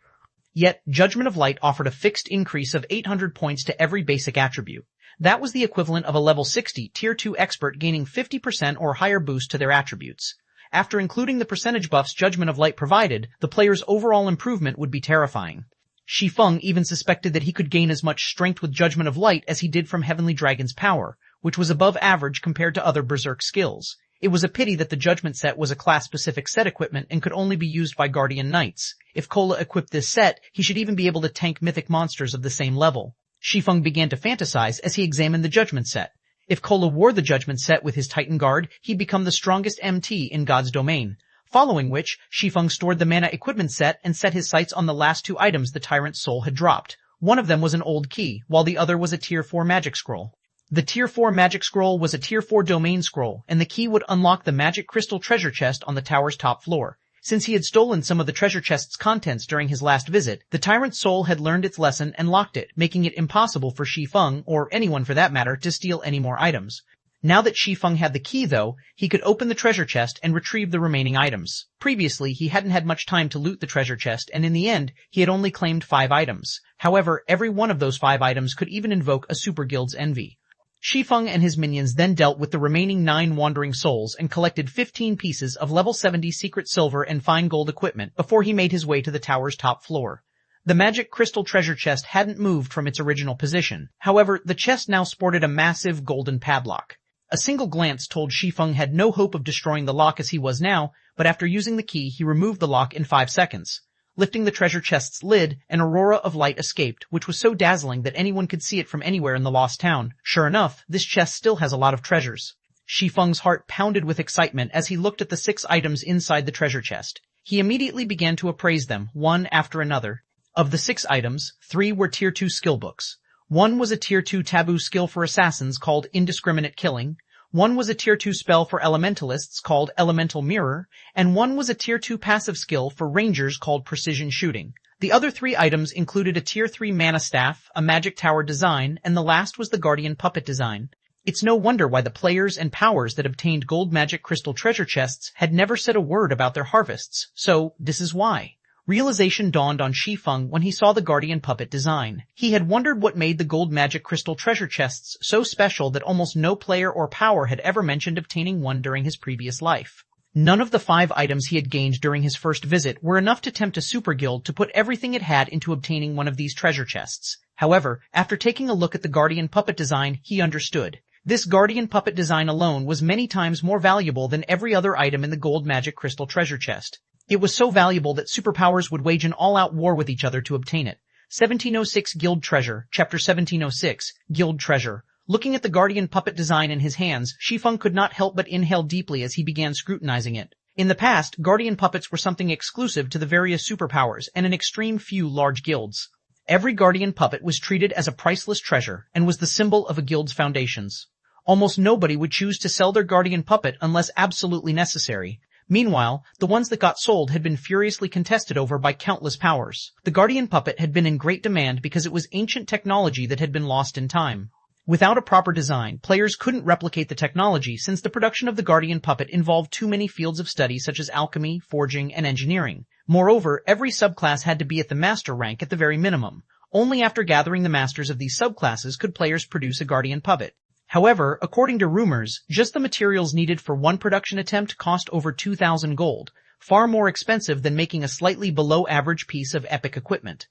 Yet, Judgment of Light offered a fixed increase of 800 points to every basic attribute. That was the equivalent of a level 60 Tier 2 expert gaining 50% or higher boost to their attributes. After including the percentage buffs Judgment of Light provided, the player's overall improvement would be terrifying. Shi Feng even suspected that he could gain as much strength with Judgment of Light as he did from Heavenly Dragon's power, which was above average compared to other berserk skills. It was a pity that the Judgment set was a class-specific set equipment and could only be used by Guardian Knights. If Kola equipped this set, he should even be able to tank mythic monsters of the same level. Shi Feng began to fantasize as he examined the Judgment set. If Kola wore the Judgment set with his Titan Guard, he'd become the strongest MT in God's domain. Following which, Shi Feng stored the mana equipment set and set his sights on the last 2 items the Tyrant's Soul had dropped. One of them was an old key, while the other was a Tier 4 magic scroll. The Tier 4 magic scroll was a Tier 4 domain scroll, and the key would unlock the magic crystal treasure chest on the tower's top floor. Since he had stolen some of the treasure chest's contents during his last visit, the Tyrant's Soul had learned its lesson and locked it, making it impossible for Shi Feng, or anyone for that matter, to steal any more items. Now that Shi Feng had the key, though, he could open the treasure chest and retrieve the remaining items. Previously, he hadn't had much time to loot the treasure chest, and in the end, he had only claimed 5 items. However, every one of those 5 items could even invoke a super guild's envy. Shi Feng and his minions then dealt with the remaining 9 wandering souls and collected 15 pieces of level 70 secret silver and fine gold equipment before he made his way to the tower's top floor. The magic crystal treasure chest hadn't moved from its original position. However, the chest now sported a massive golden padlock. A single glance told Shi Feng had no hope of destroying the lock as he was now, but after using the key he removed the lock in 5 seconds. Lifting the treasure chest's lid, an aurora of light escaped, which was so dazzling that anyone could see it from anywhere in the lost town. Sure enough, this chest still has a lot of treasures. Shi Feng's heart pounded with excitement as he looked at the 6 items inside the treasure chest. He immediately began to appraise them, one after another. Of the 6 items, 3 were Tier 2 skill books. One was a Tier 2 taboo skill for assassins called Indiscriminate Killing. One was a Tier 2 spell for elementalists called Elemental Mirror, and one was a Tier 2 passive skill for rangers called Precision Shooting. The other 3 items included a Tier 3 mana staff, a magic tower design, and the last was the Guardian puppet design. It's no wonder why the players and powers that obtained gold magic crystal treasure chests had never said a word about their harvests, so this is why. Realization dawned on Shi Feng when he saw the Guardian puppet design. He had wondered what made the gold magic crystal treasure chests so special that almost no player or power had ever mentioned obtaining one during his previous life. None of the 5 items he had gained during his first visit were enough to tempt a super guild to put everything it had into obtaining one of these treasure chests. However, after taking a look at the Guardian puppet design, he understood. This Guardian puppet design alone was many times more valuable than every other item in the gold magic crystal treasure chest. It was so valuable that superpowers would wage an all-out war with each other to obtain it. 1706 Guild Treasure, Chapter 1706, Guild Treasure. Looking at the Guardian puppet design in his hands, Shi Feng could not help but inhale deeply as he began scrutinizing it. In the past, Guardian puppets were something exclusive to the various superpowers and an extreme few large guilds. Every Guardian puppet was treated as a priceless treasure and was the symbol of a guild's foundations. Almost nobody would choose to sell their Guardian puppet unless absolutely necessary. Meanwhile, the ones that got sold had been furiously contested over by countless powers. The Guardian Puppet had been in great demand because it was ancient technology that had been lost in time. Without a proper design, players couldn't replicate the technology since the production of the Guardian Puppet involved too many fields of study such as alchemy, forging, and engineering. Moreover, every subclass had to be at the master rank at the very minimum. Only after gathering the masters of these subclasses could players produce a Guardian Puppet. However, according to rumors, just the materials needed for one production attempt cost over 2,000 gold, far more expensive than making a slightly below average piece of epic equipment.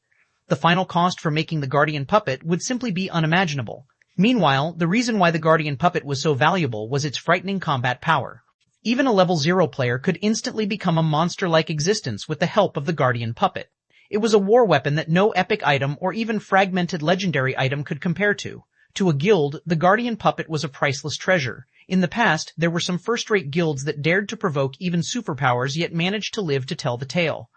The final cost for making the Guardian Puppet would simply be unimaginable. Meanwhile, the reason why the Guardian Puppet was so valuable was its frightening combat power. Even a level 0 player could instantly become a monster-like existence with the help of the Guardian Puppet. It was a war weapon that no epic item or even fragmented legendary item could compare to. To a guild, the Guardian Puppet was a priceless treasure. In the past, there were some first-rate guilds that dared to provoke even superpowers yet managed to live to tell the tale.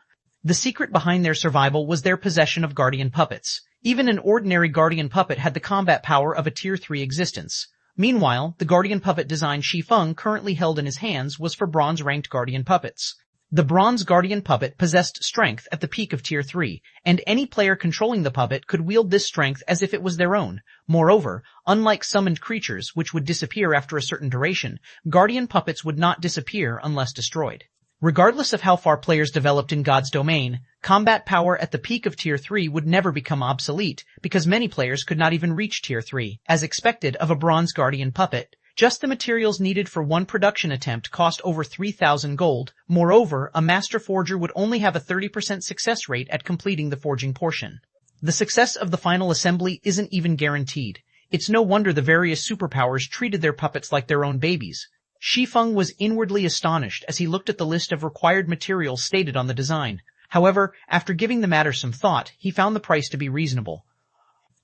The secret behind their survival was their possession of Guardian Puppets. Even an ordinary Guardian Puppet had the combat power of a Tier 3 existence. Meanwhile, the Guardian Puppet design Shi Feng currently held in his hands was for bronze-ranked Guardian Puppets. The bronze Guardian Puppet possessed strength at the peak of Tier 3, and any player controlling the puppet could wield this strength as if it was their own. Moreover, unlike summoned creatures, which would disappear after a certain duration, Guardian Puppets would not disappear unless destroyed. Regardless of how far players developed in God's domain, combat power at the peak of Tier 3 would never become obsolete, because many players could not even reach Tier 3. As expected of a bronze Guardian Puppet, just the materials needed for one production attempt cost over 3,000 gold. Moreover, a master forger would only have a 30% success rate at completing the forging portion. The success of the final assembly isn't even guaranteed. It's no wonder the various superpowers treated their puppets like their own babies. Shi Feng was inwardly astonished as he looked at the list of required materials stated on the design. However, after giving the matter some thought, he found the price to be reasonable.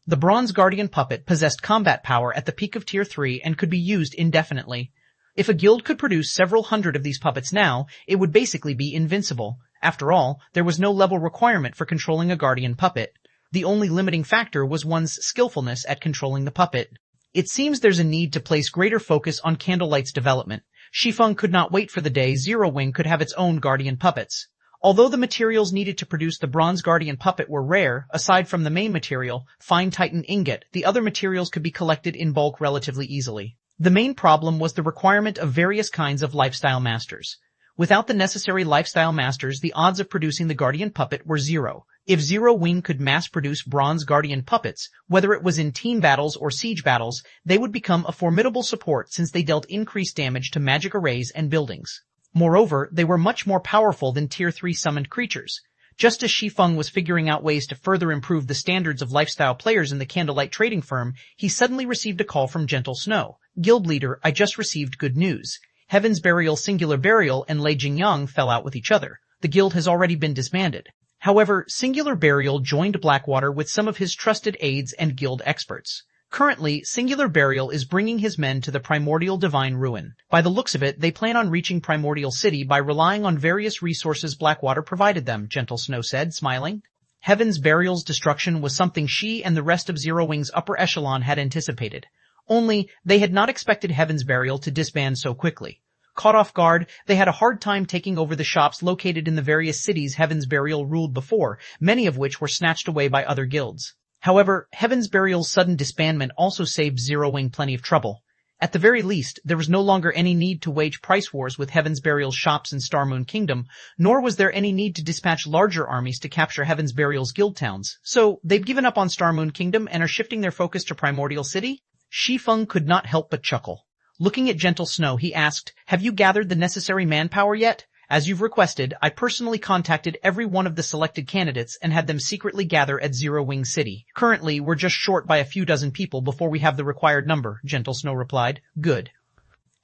The bronze Guardian Puppet possessed combat power at the peak of Tier 3 and could be used indefinitely. If a guild could produce several hundred of these puppets now, it would basically be invincible. After all, there was no level requirement for controlling a Guardian Puppet. The only limiting factor was one's skillfulness at controlling the puppet. It seems there's a need to place greater focus on Candlelight's development. Shi Feng could not wait for the day Zero Wing could have its own Guardian Puppets. Although the materials needed to produce the bronze Guardian Puppet were rare, aside from the main material, fine Titan ingot, the other materials could be collected in bulk relatively easily. The main problem was the requirement of various kinds of lifestyle masters. Without the necessary lifestyle masters, the odds of producing the Guardian Puppet were zero. If Zero Wing could mass-produce bronze Guardian Puppets, whether it was in team battles or siege battles, they would become a formidable support since they dealt increased damage to magic arrays and buildings. Moreover, they were much more powerful than Tier 3 summoned creatures. Just as Shi Feng was figuring out ways to further improve the standards of lifestyle players in the Candlelight trading firm, he suddenly received a call from Gentle Snow. Guild leader, I just received good news. Heaven's Burial, Singular Burial, and Lei Jingyang fell out with each other. The guild has already been disbanded. However, Singular Burial joined Blackwater with some of his trusted aides and guild experts. Currently, Singular Burial is bringing his men to the Primordial Divine Ruin. By the looks of it, they plan on reaching Primordial City by relying on various resources Blackwater provided them, Gentle Snow said, smiling. Heaven's Burial's destruction was something she and the rest of Zero Wing's upper echelon had anticipated. Only, they had not expected Heaven's Burial to disband so quickly. Caught off guard, they had a hard time taking over the shops located in the various cities Heaven's Burial ruled before, many of which were snatched away by other guilds. However, Heaven's Burial's sudden disbandment also saved Zero Wing plenty of trouble. At the very least, there was no longer any need to wage price wars with Heaven's Burial's shops in Starmoon Kingdom, nor was there any need to dispatch larger armies to capture Heaven's Burial's guild towns. So, they've given up on Starmoon Kingdom and are shifting their focus to Primordial City? Shi Feng could not help but chuckle. Looking at Gentle Snow, he asked, have you gathered the necessary manpower yet? As you've requested, I personally contacted every one of the selected candidates and had them secretly gather at Zero Wing City. Currently, we're just short by a few dozen people before we have the required number, Gentle Snow replied. Good.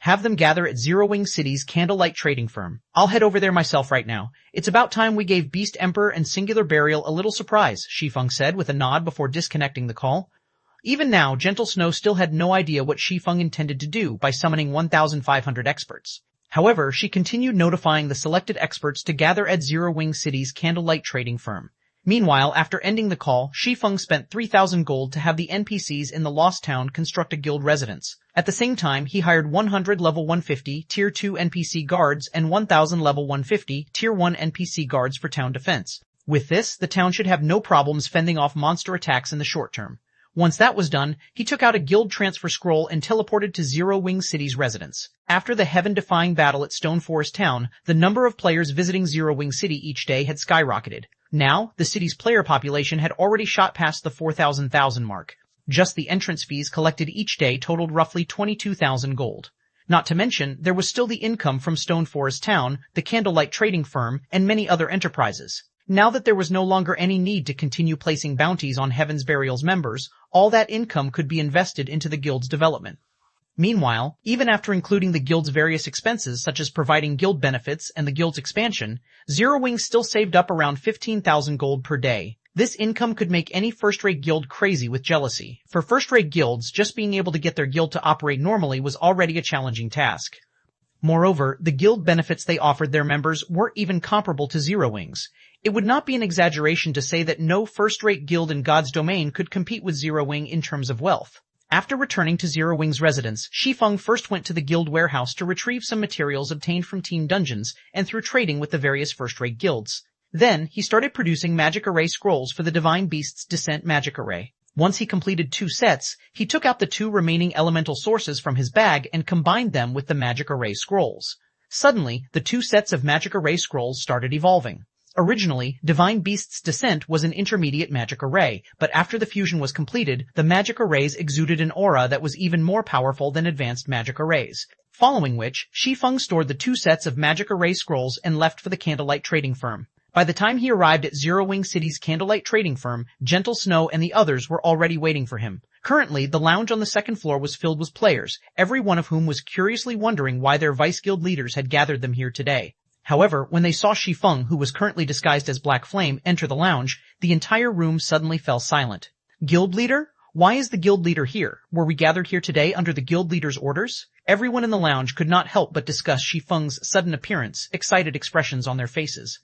Have them gather at Zero Wing City's Candlelight trading firm. I'll head over there myself right now. It's about time we gave Beast Emperor and Singular Burial a little surprise, Shi Feng said with a nod before disconnecting the call. Even now, Gentle Snow still had no idea what Shi Feng intended to do by summoning 1,500 experts. However, she continued notifying the selected experts to gather at Zero Wing City's Candlelight trading firm. Meanwhile, after ending the call, Shi Feng spent 3,000 gold to have the NPCs in the Lost Town construct a guild residence. At the same time, he hired 100 level 150 Tier 2 NPC guards and 1,000 level 150 Tier 1 NPC guards for town defense. With this, the town should have no problems fending off monster attacks in the short term. Once that was done, he took out a guild transfer scroll and teleported to Zero Wing City's residence. After the heaven-defying battle at Stone Forest Town, the number of players visiting Zero Wing City each day had skyrocketed. Now, the city's player population had already shot past the 4,000 mark. Just the entrance fees collected each day totaled roughly 22,000 gold. Not to mention, there was still the income from Stone Forest Town, the Candlelight Trading Firm, and many other enterprises. Now that there was no longer any need to continue placing bounties on Heaven's Burial's members, all that income could be invested into the guild's development. Meanwhile, even after including the guild's various expenses such as providing guild benefits and the guild's expansion, Zero Wing still saved up around 15,000 gold per day. This income could make any first-rate guild crazy with jealousy. For first-rate guilds, just being able to get their guild to operate normally was already a challenging task. Moreover, the guild benefits they offered their members weren't even comparable to Zero Wing's. It would not be an exaggeration to say that no first-rate guild in God's domain could compete with Zero Wing in terms of wealth. After returning to Zero Wing's residence, Shi Feng first went to the guild warehouse to retrieve some materials obtained from team dungeons and through trading with the various first-rate guilds. Then, he started producing magic array scrolls for the Divine Beast's Descent magic array. Once he completed 2 sets, he took out the 2 remaining elemental sources from his bag and combined them with the magic array scrolls. Suddenly, the 2 sets of magic array scrolls started evolving. Originally, Divine Beast's Descent was an intermediate magic array, but after the fusion was completed, the magic arrays exuded an aura that was even more powerful than advanced magic arrays. Following which, Shi Feng stored the 2 sets of magic array scrolls and left for the Candlelight Trading Firm. By the time he arrived at Zero Wing City's Candlelight Trading Firm, Gentle Snow and the others were already waiting for him. Currently, the lounge on the second floor was filled with players, every one of whom was curiously wondering why their vice guild leaders had gathered them here today. However, when they saw Shi Feng, who was currently disguised as Black Flame, enter the lounge, the entire room suddenly fell silent. Guild leader? Why is the guild leader here? Were we gathered here today under the guild leader's orders? Everyone in the lounge could not help but discuss Shi Feng's sudden appearance, excited expressions on their faces.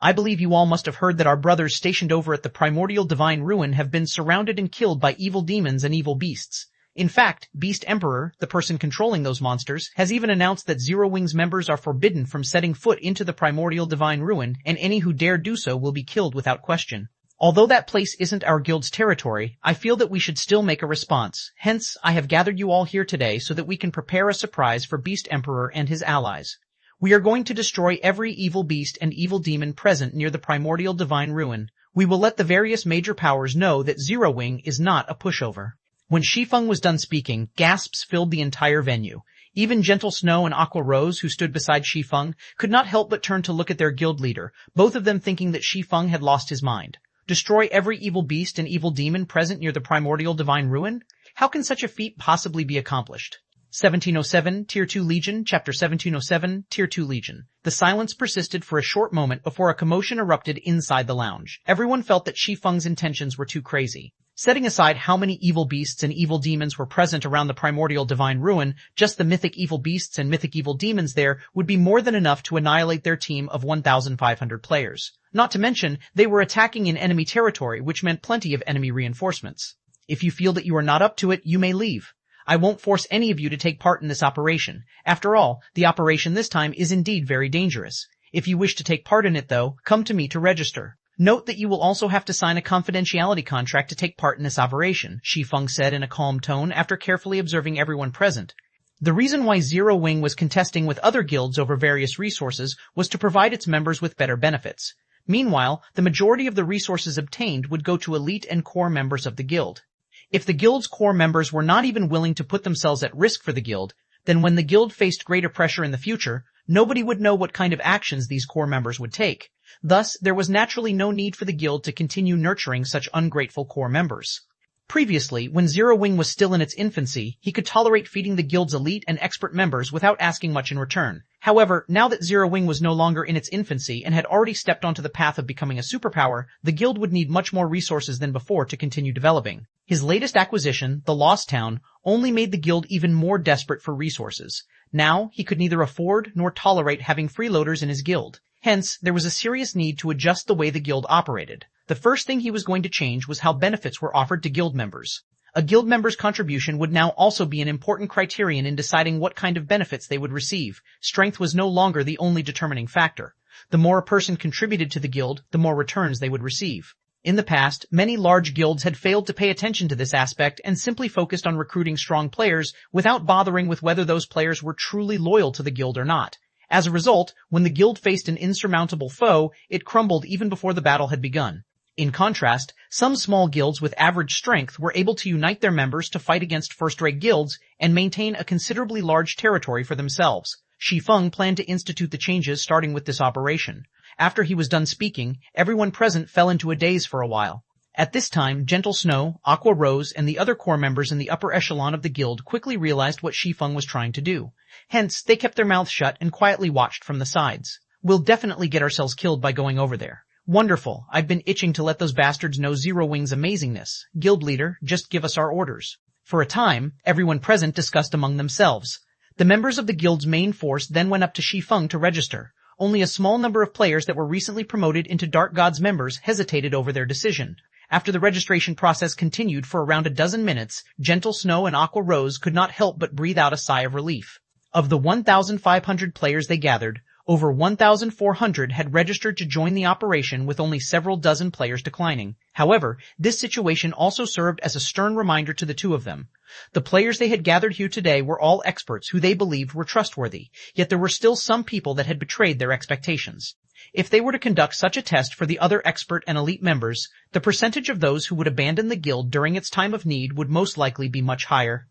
I believe you all must have heard that our brothers stationed over at the primordial divine ruin have been surrounded and killed by evil demons and evil beasts. In fact, Beast Emperor, the person controlling those monsters, has even announced that Zero Wing's members are forbidden from setting foot into the primordial divine ruin, and any who dare do so will be killed without question. Although that place isn't our guild's territory, I feel that we should still make a response. Hence, I have gathered you all here today so that we can prepare a surprise for Beast Emperor and his allies. We are going to destroy every evil beast and evil demon present near the primordial divine ruin. We will let the various major powers know that Zero Wing is not a pushover. When Shi Feng was done speaking, gasps filled the entire venue. Even Gentle Snow and Aqua Rose, who stood beside Shi Feng, could not help but turn to look at their guild leader, both of them thinking that Shi Feng had lost his mind. Destroy every evil beast and evil demon present near the primordial divine ruin? How can such a feat possibly be accomplished? 1707, Tier 2 Legion, Chapter 1707, Tier 2 Legion. The silence persisted for a short moment before a commotion erupted inside the lounge. Everyone felt that Shi Feng's intentions were too crazy. Setting aside how many evil beasts and evil demons were present around the primordial divine ruin, just the mythic evil beasts and mythic evil demons there would be more than enough to annihilate their team of 1,500 players. Not to mention, they were attacking in enemy territory, which meant plenty of enemy reinforcements. If you feel that you are not up to it, you may leave. I won't force any of you to take part in this operation. After all, the operation this time is indeed very dangerous. If you wish to take part in it though, come to me to register. Note that you will also have to sign a confidentiality contract to take part in this operation, Shi Feng said in a calm tone after carefully observing everyone present. The reason why Zero Wing was contesting with other guilds over various resources was to provide its members with better benefits. Meanwhile, the majority of the resources obtained would go to elite and core members of the guild. If the guild's core members were not even willing to put themselves at risk for the guild, then when the guild faced greater pressure in the future, nobody would know what kind of actions these core members would take. Thus, there was naturally no need for the guild to continue nurturing such ungrateful core members. Previously, when Zero Wing was still in its infancy, he could tolerate feeding the guild's elite and expert members without asking much in return. However, now that Zero Wing was no longer in its infancy and had already stepped onto the path of becoming a superpower, the guild would need much more resources than before to continue developing. His latest acquisition, the Lost Town, only made the guild even more desperate for resources. Now, he could neither afford nor tolerate having freeloaders in his guild. Hence, there was a serious need to adjust the way the guild operated. The first thing he was going to change was how benefits were offered to guild members. A guild member's contribution would now also be an important criterion in deciding what kind of benefits they would receive. Strength was no longer the only determining factor. The more a person contributed to the guild, the more returns they would receive. In the past, many large guilds had failed to pay attention to this aspect and simply focused on recruiting strong players without bothering with whether those players were truly loyal to the guild or not. As a result, when the guild faced an insurmountable foe, it crumbled even before the battle had begun. In contrast, some small guilds with average strength were able to unite their members to fight against first-rate guilds and maintain a considerably large territory for themselves. Shi Feng planned to institute the changes starting with this operation. After he was done speaking, everyone present fell into a daze for a while. At this time, Gentle Snow, Aqua Rose, and the other core members in the upper echelon of the guild quickly realized what Shi Feng was trying to do. Hence, they kept their mouths shut and quietly watched from the sides. We'll definitely get ourselves killed by going over there. Wonderful. I've been itching to let those bastards know Zero Wing's amazingness. Guild leader, just give us our orders. For a time, everyone present discussed among themselves. The members of the guild's main force then went up to Shi Feng to register. Only a small number of players that were recently promoted into Dark God's members hesitated over their decision. After the registration process continued for around a dozen minutes, Gentle Snow and Aqua Rose could not help but breathe out a sigh of relief. Of the 1,500 players they gathered, over 1,400 had registered to join the operation, with only several dozen players declining. However, this situation also served as a stern reminder to the two of them. The players they had gathered here today were all experts who they believed were trustworthy, yet there were still some people that had betrayed their expectations. If they were to conduct such a test for the other expert and elite members, the percentage of those who would abandon the guild during its time of need would most likely be much higher.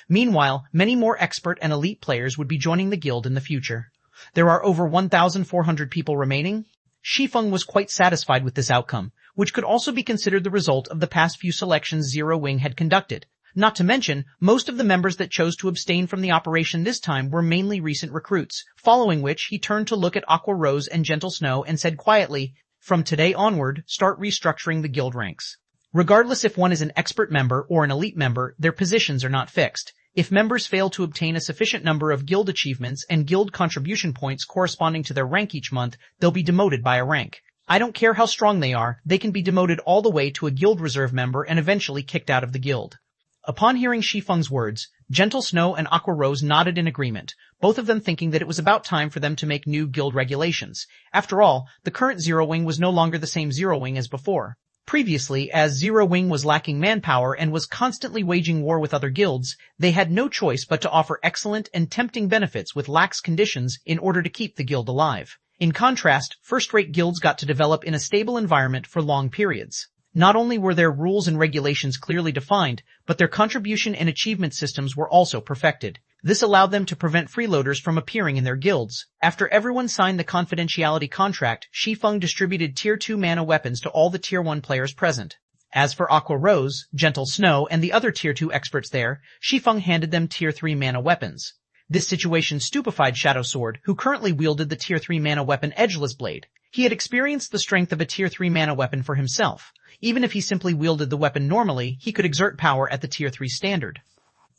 Meanwhile, many more expert and elite players would be joining the guild in the future. There are over 1,400 people remaining. Shi Feng was quite satisfied with this outcome, which could also be considered the result of the past few selections Zero Wing had conducted. Not to mention, most of the members that chose to abstain from the operation this time were mainly recent recruits, following which he turned to look at Aqua Rose and Gentle Snow and said quietly, "From today onward, start restructuring the guild ranks. Regardless if one is an expert member or an elite member, their positions are not fixed. If members fail to obtain a sufficient number of guild achievements and guild contribution points corresponding to their rank each month, they'll be demoted by a rank. I don't care how strong they are, they can be demoted all the way to a guild reserve member and eventually kicked out of the guild." Upon hearing Shi Feng's words, Gentle Snow and Aqua Rose nodded in agreement, both of them thinking that it was about time for them to make new guild regulations. After all, the current Zero Wing was no longer the same Zero Wing as before. Previously, as Zero Wing was lacking manpower and was constantly waging war with other guilds, they had no choice but to offer excellent and tempting benefits with lax conditions in order to keep the guild alive. In contrast, first-rate guilds got to develop in a stable environment for long periods. Not only were their rules and regulations clearly defined, but their contribution and achievement systems were also perfected. This allowed them to prevent freeloaders from appearing in their guilds. After everyone signed the confidentiality contract, Shi Feng distributed Tier 2 mana weapons to all the Tier 1 players present. As for Aqua Rose, Gentle Snow, and the other Tier 2 experts there, Shi Feng handed them Tier 3 mana weapons. This situation stupefied Shadow Sword, who currently wielded the Tier 3 mana weapon Edgeless Blade. He had experienced the strength of a Tier 3 mana weapon for himself. Even if he simply wielded the weapon normally, he could exert power at the Tier 3 standard.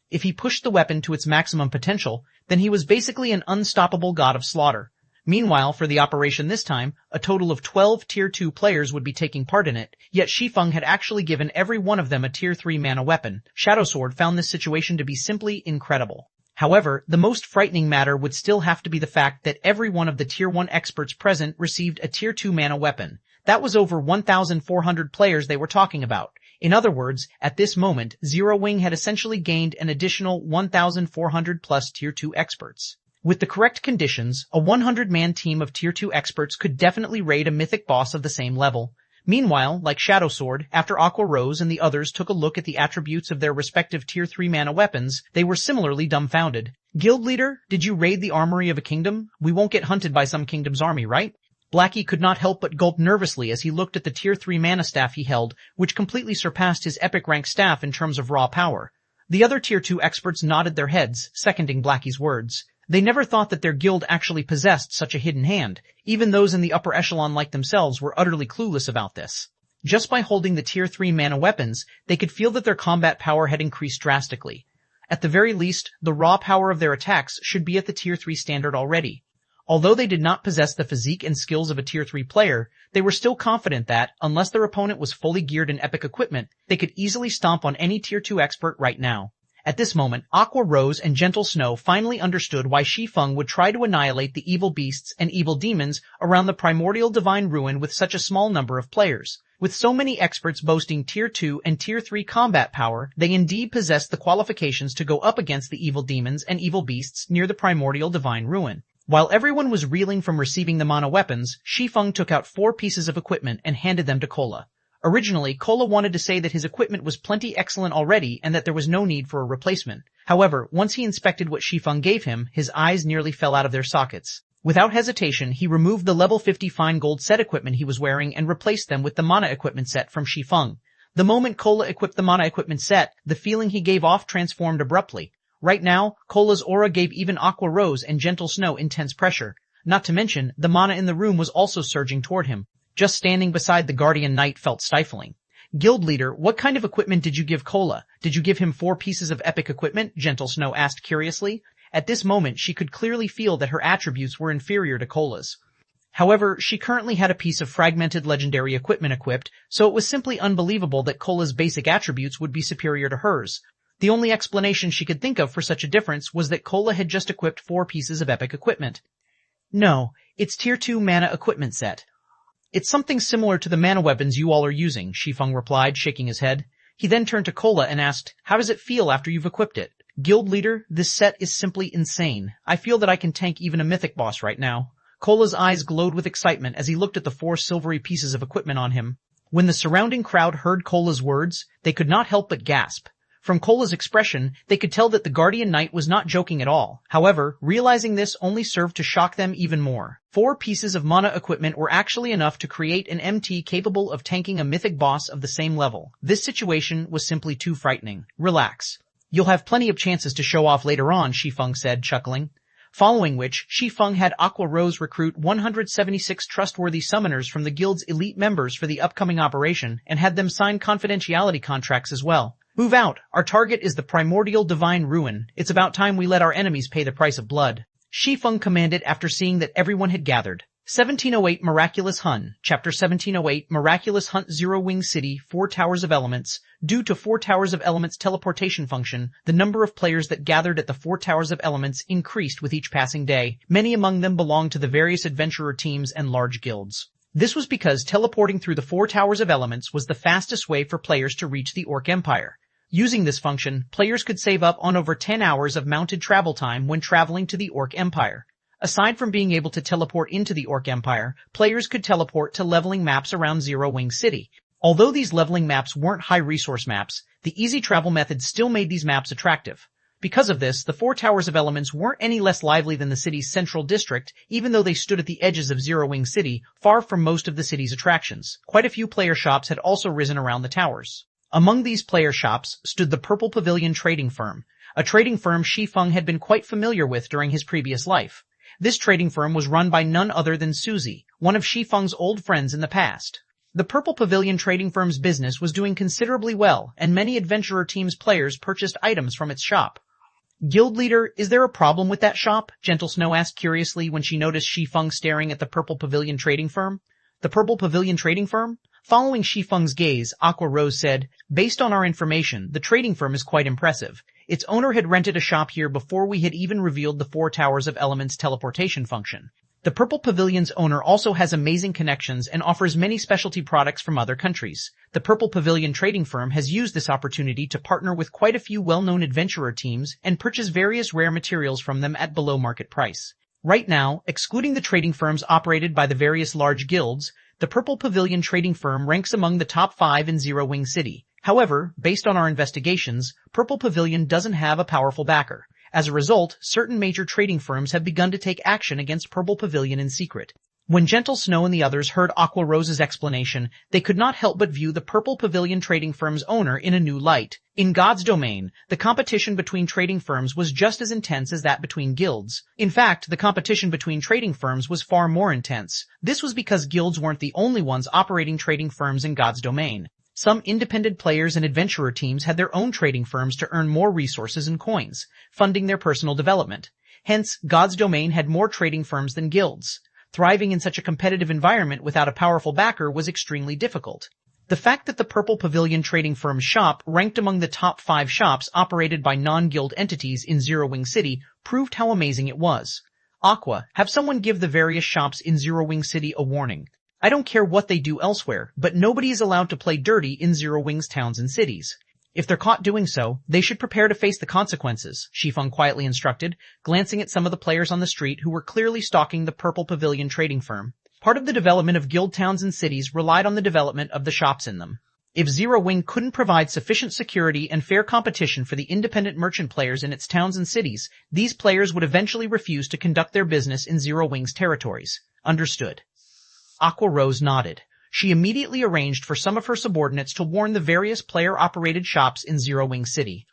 If he pushed the weapon to its maximum potential, then he was basically an unstoppable god of slaughter. Meanwhile, for the operation this time, a total of 12 Tier 2 players would be taking part in it, yet Shi Feng had actually given every one of them a Tier 3 mana weapon. Shadow Sword found this situation to be simply incredible. However, the most frightening matter would still have to be the fact that every one of the Tier 1 experts present received a Tier 2 mana weapon. That was over 1,400 players they were talking about. In other words, at this moment, Zero Wing had essentially gained an additional 1,400 plus Tier 2 experts. With the correct conditions, a 100-man team of Tier 2 experts could definitely raid a mythic boss of the same level. Meanwhile, like Shadow Sword, after Aqua Rose and the others took a look at the attributes of their respective Tier 3 mana weapons, they were similarly dumbfounded. "Guild leader, did you raid the armory of a kingdom? We won't get hunted by some kingdom's army, right?" Blackie could not help but gulp nervously as he looked at the Tier 3 mana staff he held, which completely surpassed his epic rank staff in terms of raw power. The other Tier 2 experts nodded their heads, seconding Blackie's words. They never thought that their guild actually possessed such a hidden hand. Even those in the upper echelon like themselves were utterly clueless about this. Just by holding the Tier 3 mana weapons, they could feel that their combat power had increased drastically. At the very least, the raw power of their attacks should be at the Tier 3 standard already. Although they did not possess the physique and skills of a Tier 3 player, they were still confident that, unless their opponent was fully geared in epic equipment, they could easily stomp on any Tier 2 expert right now. At this moment, Aqua Rose and Gentle Snow finally understood why Shi Feng would try to annihilate the evil beasts and evil demons around the primordial divine ruin with such a small number of players. With so many experts boasting Tier 2 and Tier 3 combat power, they indeed possessed the qualifications to go up against the evil demons and evil beasts near the primordial divine ruin. While everyone was reeling from receiving the mana weapons, Shi Feng took out 4 pieces of equipment and handed them to Cola. Originally, Cola wanted to say that his equipment was plenty excellent already and that there was no need for a replacement. However, once he inspected what Shi Feng gave him, his eyes nearly fell out of their sockets. Without hesitation, he removed the level 50 fine gold set equipment he was wearing and replaced them with the mana equipment set from Shi Feng. The moment Cola equipped the mana equipment set, the feeling he gave off transformed abruptly. Right now, Cola's aura gave even Aqua Rose and Gentle Snow intense pressure. Not to mention, the mana in the room was also surging toward him. Just standing beside the Guardian Knight felt stifling. Guild leader, what kind of equipment did you give Cola? Did you give him 4 pieces of epic equipment? Gentle Snow asked curiously. At this moment, she could clearly feel that her attributes were inferior to Cola's. However, she currently had a piece of fragmented legendary equipment equipped, so it was simply unbelievable that Cola's basic attributes would be superior to hers. The only explanation she could think of for such a difference was that Cola had just equipped 4 pieces of epic equipment. No, it's Tier 2 mana equipment set. It's something similar to the mana weapons you all are using, Shi Feng replied, shaking his head. He then turned to Cola and asked, how does it feel after you've equipped it? Guild leader, this set is simply insane. I feel that I can tank even a mythic boss right now. Cola's eyes glowed with excitement as he looked at the 4 silvery pieces of equipment on him. When the surrounding crowd heard Cola's words, they could not help but gasp. From Cola's expression, they could tell that the Guardian Knight was not joking at all. However, realizing this only served to shock them even more. 4 pieces of mana equipment were actually enough to create an MT capable of tanking a mythic boss of the same level. This situation was simply too frightening. Relax. You'll have plenty of chances to show off later on, Shi Feng said, chuckling. Following which, Shi Feng had Aqua Rose recruit 176 trustworthy summoners from the guild's elite members for the upcoming operation and had them sign confidentiality contracts as well. Move out. Our target is the primordial divine ruin. It's about time we let our enemies pay the price of blood. Shi Feng commanded after seeing that everyone had gathered. 1708 Miraculous Hun. Chapter 1708 Miraculous Hunt Zero Wing City 4 Towers of Elements. Due to 4 Towers of Elements teleportation function, the number of players that gathered at the 4 Towers of Elements increased with each passing day. Many among them belonged to the various adventurer teams and large guilds. This was because teleporting through the 4 Towers of Elements was the fastest way for players to reach the Orc Empire. Using this function, players could save up on over 10 hours of mounted travel time when traveling to the Orc Empire. Aside from being able to teleport into the Orc Empire, players could teleport to leveling maps around Zero Wing City. Although these leveling maps weren't high-resource maps, the easy travel method still made these maps attractive. Because of this, the 4 Towers of Elements weren't any less lively than the city's central district, even though they stood at the edges of Zero Wing City, far from most of the city's attractions. Quite a few player shops had also risen around the towers. Among these player shops stood the Purple Pavilion Trading Firm, a trading firm Shi Feng had been quite familiar with during his previous life. This trading firm was run by none other than Suzy, one of Shi Feng's old friends in the past. The Purple Pavilion Trading Firm's business was doing considerably well, and many Adventurer Team's players purchased items from its shop. Guild leader, is there a problem with that shop? Gentle Snow asked curiously when she noticed Shi Feng staring at the Purple Pavilion Trading Firm. The Purple Pavilion Trading Firm? Following Shi Feng's gaze, Aqua Rose said, based on our information, the trading firm is quite impressive. Its owner had rented a shop here before we had even revealed the 4 Towers of Elements teleportation function. The Purple Pavilion's owner also has amazing connections and offers many specialty products from other countries. The Purple Pavilion trading firm has used this opportunity to partner with quite a few well-known adventurer teams and purchase various rare materials from them at below market price. Right now, excluding the trading firms operated by the various large guilds, the Purple Pavilion trading firm ranks among the top 5 in Zero Wing City. However, based on our investigations, Purple Pavilion doesn't have a powerful backer. As a result, certain major trading firms have begun to take action against Purple Pavilion in secret. When Gentle Snow and the others heard Aqua Rose's explanation, they could not help but view the Purple Pavilion trading firm's owner in a new light. In God's domain, the competition between trading firms was just as intense as that between guilds. In fact, the competition between trading firms was far more intense. This was because guilds weren't the only ones operating trading firms in God's domain. Some independent players and adventurer teams had their own trading firms to earn more resources and coins, funding their personal development. Hence, God's domain had more trading firms than guilds. Thriving in such a competitive environment without a powerful backer was extremely difficult. The fact that the Purple Pavilion trading firm's shop ranked among the top 5 shops operated by non-guild entities in Zero Wing City proved how amazing it was. Aqua, have someone give the various shops in Zero Wing City a warning. I don't care what they do elsewhere, but nobody is allowed to play dirty in Zero Wing's towns and cities. If they're caught doing so, they should prepare to face the consequences, Shi Feng quietly instructed, glancing at some of the players on the street who were clearly stalking the Purple Pavilion trading firm. Part of the development of guild towns and cities relied on the development of the shops in them. If Zero Wing couldn't provide sufficient security and fair competition for the independent merchant players in its towns and cities, these players would eventually refuse to conduct their business in Zero Wing's territories. Understood. Aqua Rose nodded. She immediately arranged for some of her subordinates to warn the various player-operated shops in Zero Wing City.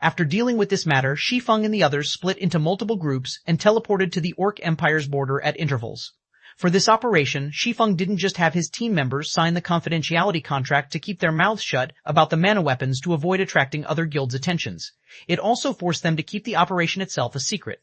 After dealing with this matter, Shi Feng and the others split into multiple groups and teleported to the Orc Empire's border at intervals. For this operation, Shi Feng didn't just have his team members sign the confidentiality contract to keep their mouths shut about the mana weapons to avoid attracting other guilds' attentions. It also forced them to keep the operation itself a secret.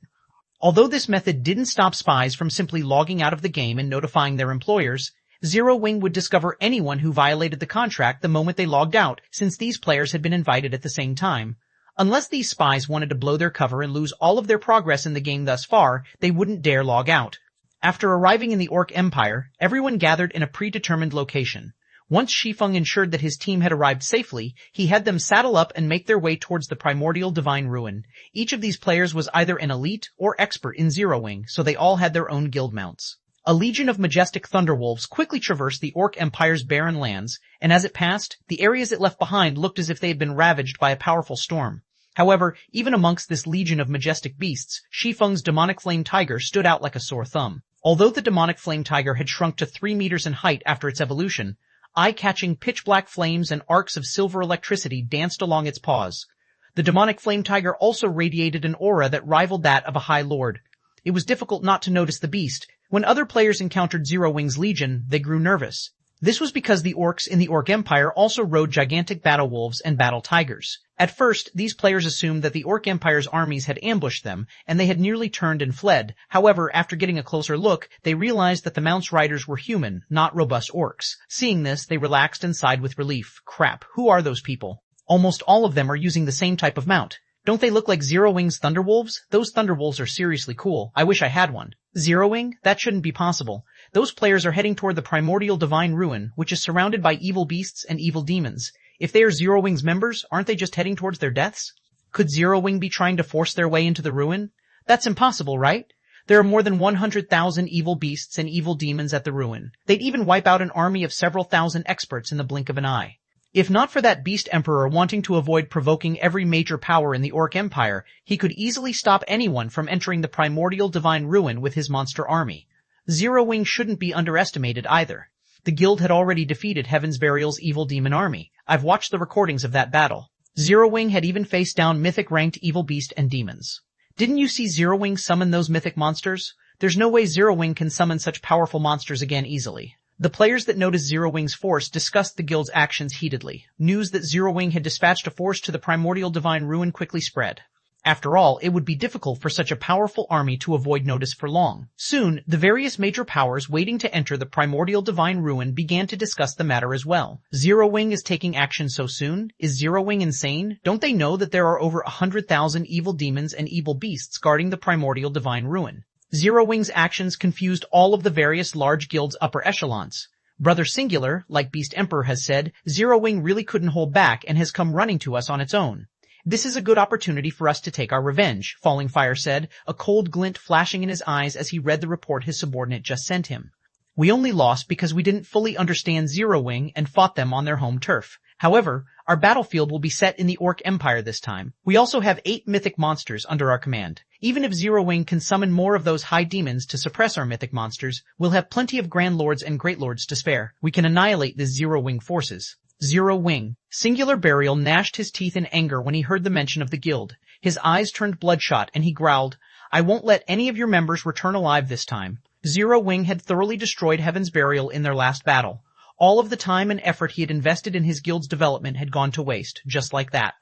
Although this method didn't stop spies from simply logging out of the game and notifying their employers, Zero Wing would discover anyone who violated the contract the moment they logged out, since these players had been invited at the same time. Unless these spies wanted to blow their cover and lose all of their progress in the game thus far, they wouldn't dare log out. After arriving in the Orc Empire, everyone gathered in a predetermined location. Once Shi Feng ensured that his team had arrived safely, he had them saddle up and make their way towards the primordial divine ruin. Each of these players was either an elite or expert in Zero Wing, so they all had their own guild mounts. A legion of majestic thunderwolves quickly traversed the Orc Empire's barren lands, and as it passed, the areas it left behind looked as if they had been ravaged by a powerful storm. However, even amongst this legion of majestic beasts, Shi Feng's demonic flame tiger stood out like a sore thumb. Although the demonic flame tiger had shrunk to 3 meters in height after its evolution, eye-catching pitch-black flames and arcs of silver electricity danced along its paws. The demonic flame tiger also radiated an aura that rivaled that of a high lord. It was difficult not to notice the beast. When other players encountered Zero Wing's legion, they grew nervous. This was because the orcs in the Orc Empire also rode gigantic battle wolves and battle tigers. At first, these players assumed that the Orc Empire's armies had ambushed them, and they had nearly turned and fled. However, after getting a closer look, they realized that the mount's riders were human, not robust orcs. Seeing this, they relaxed and sighed with relief. Crap, who are those people? Almost all of them are using the same type of mount. Don't they look like Zero Wing's Thunderwolves? Those Thunderwolves are seriously cool. I wish I had one. Zero Wing? That shouldn't be possible. Those players are heading toward the primordial divine ruin, which is surrounded by evil beasts and evil demons. If they are Zero Wing's members, aren't they just heading towards their deaths? Could Zero Wing be trying to force their way into the ruin? That's impossible, right? There are more than 100,000 evil beasts and evil demons at the ruin. They'd even wipe out an army of several thousand experts in the blink of an eye. If not for that beast emperor wanting to avoid provoking every major power in the Orc Empire, he could easily stop anyone from entering the primordial divine ruin with his monster army. Zero Wing shouldn't be underestimated either. The guild had already defeated Heaven's Burial's evil demon army. I've watched the recordings of that battle. Zero Wing had even faced down mythic-ranked evil beast and demons. Didn't you see Zero Wing summon those mythic monsters? There's no way Zero Wing can summon such powerful monsters again easily. The players that noticed Zero Wing's force discussed the guild's actions heatedly. News that Zero Wing had dispatched a force to the primordial divine ruin quickly spread. After all, it would be difficult for such a powerful army to avoid notice for long. Soon, the various major powers waiting to enter the primordial divine ruin began to discuss the matter as well. Zero Wing is taking action so soon? Is Zero Wing insane? Don't they know that there are over 100,000 evil demons and evil beasts guarding the primordial divine ruin? Zero Wing's actions confused all of the various large guilds' upper echelons. Brother Singular, like Beast Emperor has said, Zero Wing really couldn't hold back and has come running to us on its own. This is a good opportunity for us to take our revenge, Falling Fire said, a cold glint flashing in his eyes as he read the report his subordinate just sent him. We only lost because we didn't fully understand Zero Wing and fought them on their home turf. However, our battlefield will be set in the Orc Empire this time. We also have 8 mythic monsters under our command. Even if Zero Wing can summon more of those high demons to suppress our mythic monsters, we'll have plenty of Grand Lords and Great Lords to spare. We can annihilate the Zero Wing forces. Zero Wing. Singular Burial gnashed his teeth in anger when he heard the mention of the guild. His eyes turned bloodshot and he growled, I won't let any of your members return alive this time. Zero Wing had thoroughly destroyed Heaven's Burial in their last battle. All of the time and effort he had invested in his guild's development had gone to waste, just like that.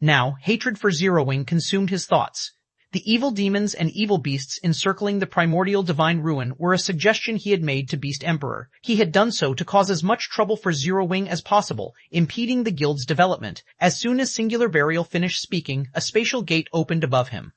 Now, hatred for Zero Wing consumed his thoughts. The evil demons and evil beasts encircling the primordial divine ruin were a suggestion he had made to Beast Emperor. He had done so to cause as much trouble for Zero Wing as possible, impeding the guild's development. As soon as Singular Burial finished speaking, a spatial gate opened above him.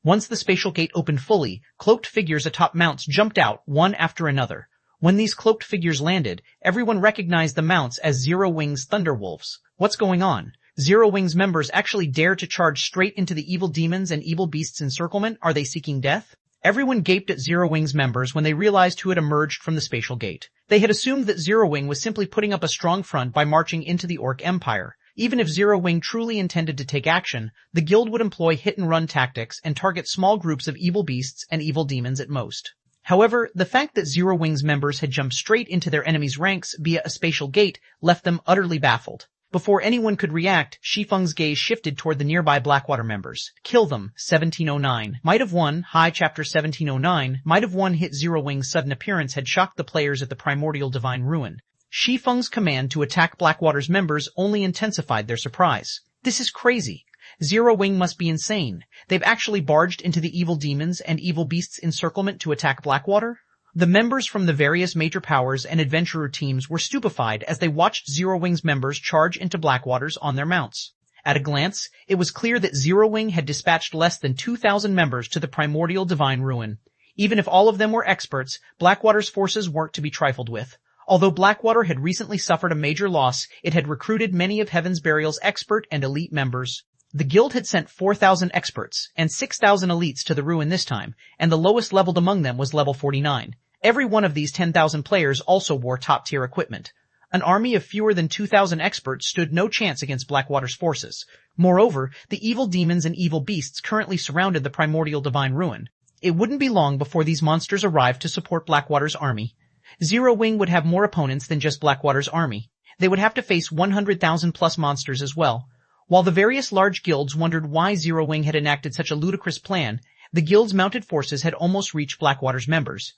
Once the spatial gate opened fully, cloaked figures atop mounts jumped out, one after another. When these cloaked figures landed, everyone recognized the mounts as Zero Wing's Thunderwolves. What's going on? Zero Wing's members actually dare to charge straight into the evil demons and evil beasts' encirclement? Are they seeking death? Everyone gaped at Zero Wing's members when they realized who had emerged from the spatial gate. They had assumed that Zero Wing was simply putting up a strong front by marching into the Orc Empire. Even if Zero Wing truly intended to take action, the guild would employ hit-and-run tactics and target small groups of evil beasts and evil demons at most. However, the fact that Zero Wing's members had jumped straight into their enemies' ranks via a spatial gate left them utterly baffled. Before anyone could react, Shi Feng's gaze shifted toward the nearby Blackwater members. Kill them, 1709. Might have won, High Chapter 1709, might have won hit Zero Wing's sudden appearance had shocked the players at the primordial divine ruin. Shi Feng's command to attack Blackwater's members only intensified their surprise. This is crazy. Zero Wing must be insane. They've actually barged into the evil demons and evil beasts' encirclement to attack Blackwater? The members from the various major powers and adventurer teams were stupefied as they watched Zero Wing's members charge into Blackwater's on their mounts. At a glance, it was clear that Zero Wing had dispatched less than 2,000 members to the primordial divine ruin. Even if all of them were experts, Blackwater's forces weren't to be trifled with. Although Blackwater had recently suffered a major loss, it had recruited many of Heaven's Burial's expert and elite members. The guild had sent 4,000 experts and 6,000 elites to the ruin this time, and the lowest leveled among them was level 49. Every one of these 10,000 players also wore top-tier equipment. An army of fewer than 2,000 experts stood no chance against Blackwater's forces. Moreover, the evil demons and evil beasts currently surrounded the primordial divine ruin. It wouldn't be long before these monsters arrived to support Blackwater's army. Zero Wing would have more opponents than just Blackwater's army. They would have to face 100,000 plus monsters as well. While the various large guilds wondered why Zero Wing had enacted such a ludicrous plan, the guild's mounted forces had almost reached Blackwater's members.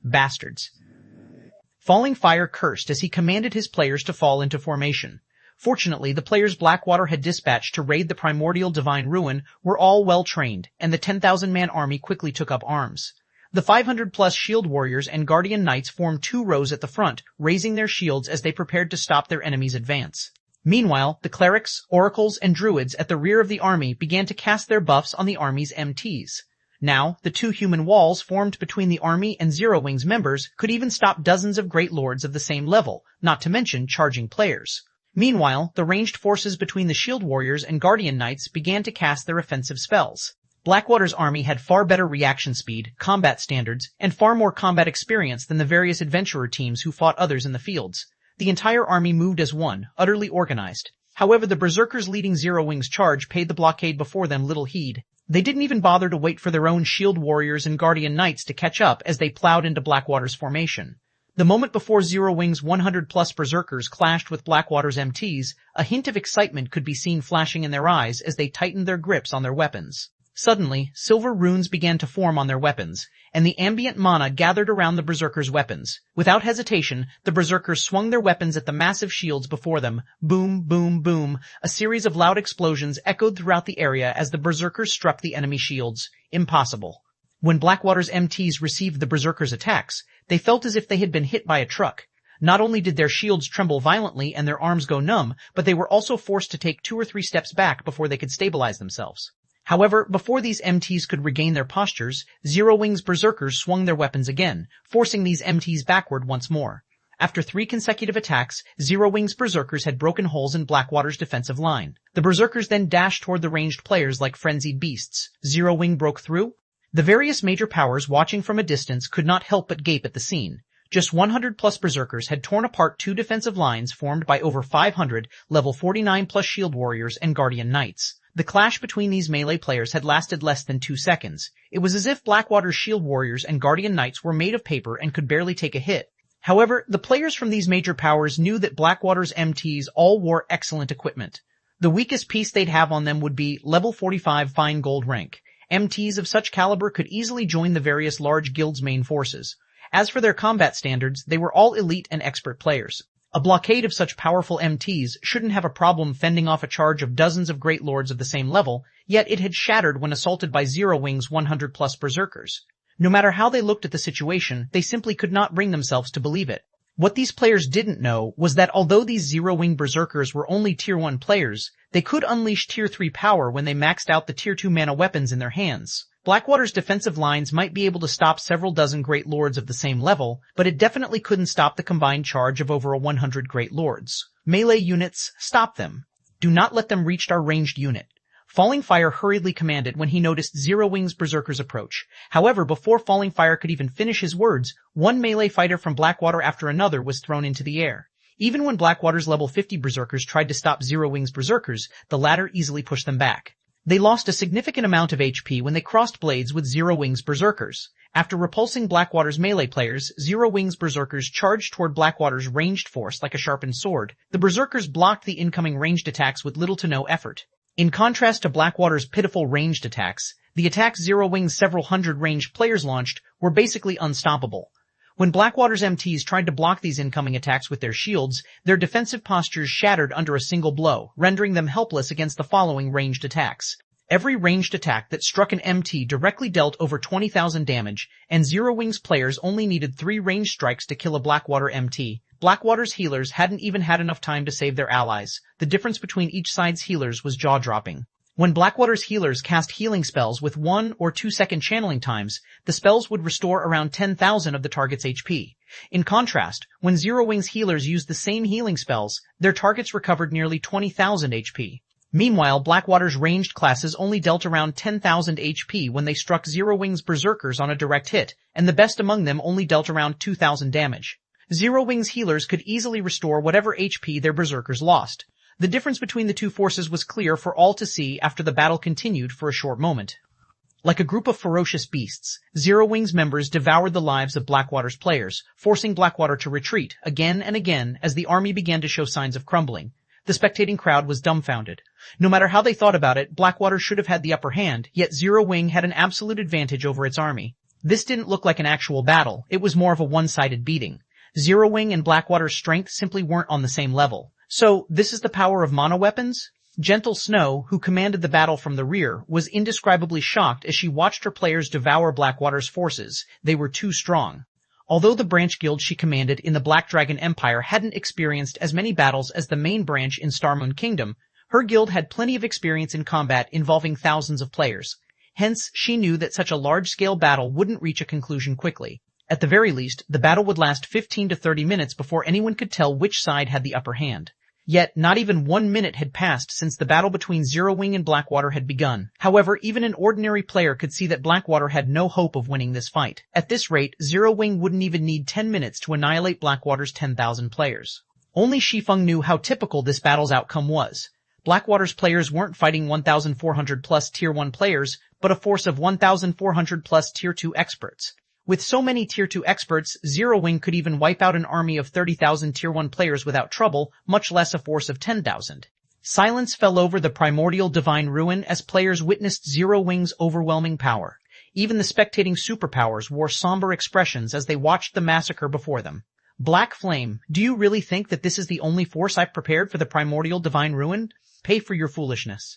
Bastards. Falling Fire cursed as he commanded his players to fall into formation. Fortunately, the players Blackwater had dispatched to raid the primordial divine ruin were all well trained, and the 10,000-man army quickly took up arms. The 500-plus shield warriors and guardian knights formed two rows at the front, raising their shields as they prepared to stop their enemies' advance. Meanwhile, the clerics, oracles, and druids at the rear of the army began to cast their buffs on the army's MTs. Now, the two human walls formed between the army and Zero Wing's members could even stop dozens of great lords of the same level, not to mention charging players. Meanwhile, the ranged forces between the shield warriors and guardian knights began to cast their offensive spells. Blackwater's army had far better reaction speed, combat standards, and far more combat experience than the various adventurer teams who fought others in the fields. The entire army moved as one, utterly organized. However, the berserkers leading Zero Wing's charge paid the blockade before them little heed. They didn't even bother to wait for their own shield warriors and guardian knights to catch up as they plowed into Blackwater's formation. The moment before Zero Wing's 100-plus berserkers clashed with Blackwater's MTs, a hint of excitement could be seen flashing in their eyes as they tightened their grips on their weapons. Suddenly, silver runes began to form on their weapons, and the ambient mana gathered around the berserkers' weapons. Without hesitation, the berserkers swung their weapons at the massive shields before them. Boom, boom, boom. A series of loud explosions echoed throughout the area as the berserkers struck the enemy shields. Impossible. When Blackwater's MTs received the berserkers' attacks, they felt as if they had been hit by a truck. Not only did their shields tremble violently and their arms go numb, but they were also forced to take 2 or 3 steps back before they could stabilize themselves. However, before these MTs could regain their postures, Zero Wing's berserkers swung their weapons again, forcing these MTs backward once more. After 3 consecutive attacks, Zero Wing's berserkers had broken holes in Blackwater's defensive line. The berserkers then dashed toward the ranged players like frenzied beasts. Zero Wing broke through? The various major powers watching from a distance could not help but gape at the scene. Just 100-plus berserkers had torn apart 2 defensive lines formed by over 500 level 49-plus shield warriors and guardian knights. The clash between these melee players had lasted less than 2 seconds. It was as if Blackwater's shield warriors and guardian knights were made of paper and could barely take a hit. However, the players from these major powers knew that Blackwater's MTs all wore excellent equipment. The weakest piece they'd have on them would be level 45 fine gold rank. MTs of such caliber could easily join the various large guilds' main forces. As for their combat standards, they were all elite and expert players. A blockade of such powerful MTs shouldn't have a problem fending off a charge of dozens of great lords of the same level, yet it had shattered when assaulted by Zero Wing's 100+ berserkers. No matter how they looked at the situation, they simply could not bring themselves to believe it. What these players didn't know was that although these Zero Wing berserkers were only Tier 1 players, they could unleash Tier 3 power when they maxed out the Tier 2 mana weapons in their hands. Blackwater's defensive lines might be able to stop several dozen Great Lords of the same level, but it definitely couldn't stop the combined charge of over 100 Great Lords. Melee units, stop them. Do not let them reach our ranged unit. Falling Fire hurriedly commanded when he noticed Zero Wing's berserkers approach. However, before Falling Fire could even finish his words, one melee fighter from Blackwater after another was thrown into the air. Even when Blackwater's level 50 berserkers tried to stop Zero Wing's berserkers, the latter easily pushed them back. They lost a significant amount of HP when they crossed blades with Zero Wing's berserkers. After repulsing Blackwater's melee players, Zero Wing's berserkers charged toward Blackwater's ranged force like a sharpened sword. The berserkers blocked the incoming ranged attacks with little to no effort. In contrast to Blackwater's pitiful ranged attacks, the attacks Zero Wing's several hundred ranged players launched were basically unstoppable. When Blackwater's MTs tried to block these incoming attacks with their shields, their defensive postures shattered under a single blow, rendering them helpless against the following ranged attacks. Every ranged attack that struck an MT directly dealt over 20,000 damage, and Zero Wing's players only needed 3 ranged strikes to kill a Blackwater MT. Blackwater's healers hadn't even had enough time to save their allies. The difference between each side's healers was jaw-dropping. When Blackwater's healers cast healing spells with 1 or 2 second channeling times, the spells would restore around 10,000 of the target's HP. In contrast, when Zero Wing's healers used the same healing spells, their targets recovered nearly 20,000 HP. Meanwhile, Blackwater's ranged classes only dealt around 10,000 HP when they struck Zero Wing's berserkers on a direct hit, and the best among them only dealt around 2,000 damage. Zero Wing's healers could easily restore whatever HP their berserkers lost. The difference between the two forces was clear for all to see after the battle continued for a short moment. Like a group of ferocious beasts, Zero Wing's members devoured the lives of Blackwater's players, forcing Blackwater to retreat again and again as the army began to show signs of crumbling. The spectating crowd was dumbfounded. No matter how they thought about it, Blackwater should have had the upper hand, yet Zero Wing had an absolute advantage over its army. This didn't look like an actual battle, it was more of a one-sided beating. Zero Wing and Blackwater's strength simply weren't on the same level. So, this is the power of mono weapons? Gentle Snow, who commanded the battle from the rear, was indescribably shocked as she watched her players devour Blackwater's forces. They were too strong. Although the branch guild she commanded in the Black Dragon Empire hadn't experienced as many battles as the main branch in Starmoon Kingdom, her guild had plenty of experience in combat involving thousands of players. Hence, she knew that such a large-scale battle wouldn't reach a conclusion quickly. At the very least, the battle would last 15 to 30 minutes before anyone could tell which side had the upper hand. Yet, not even 1 minute had passed since the battle between Zero Wing and Blackwater had begun. However, even an ordinary player could see that Blackwater had no hope of winning this fight. At this rate, Zero Wing wouldn't even need 10 minutes to annihilate Blackwater's 10,000 players. Only Shi Feng knew how typical this battle's outcome was. Blackwater's players weren't fighting 1,400 plus Tier 1 players, but a force of 1,400 plus Tier 2 experts. With so many Tier 2 experts, Zero Wing could even wipe out an army of 30,000 Tier 1 players without trouble, much less a force of 10,000. Silence fell over the primordial divine ruin as players witnessed Zero Wing's overwhelming power. Even the spectating superpowers wore somber expressions as they watched the massacre before them. Black Flame, do you really think that this is the only force I've prepared for the primordial divine ruin? Pay for your foolishness.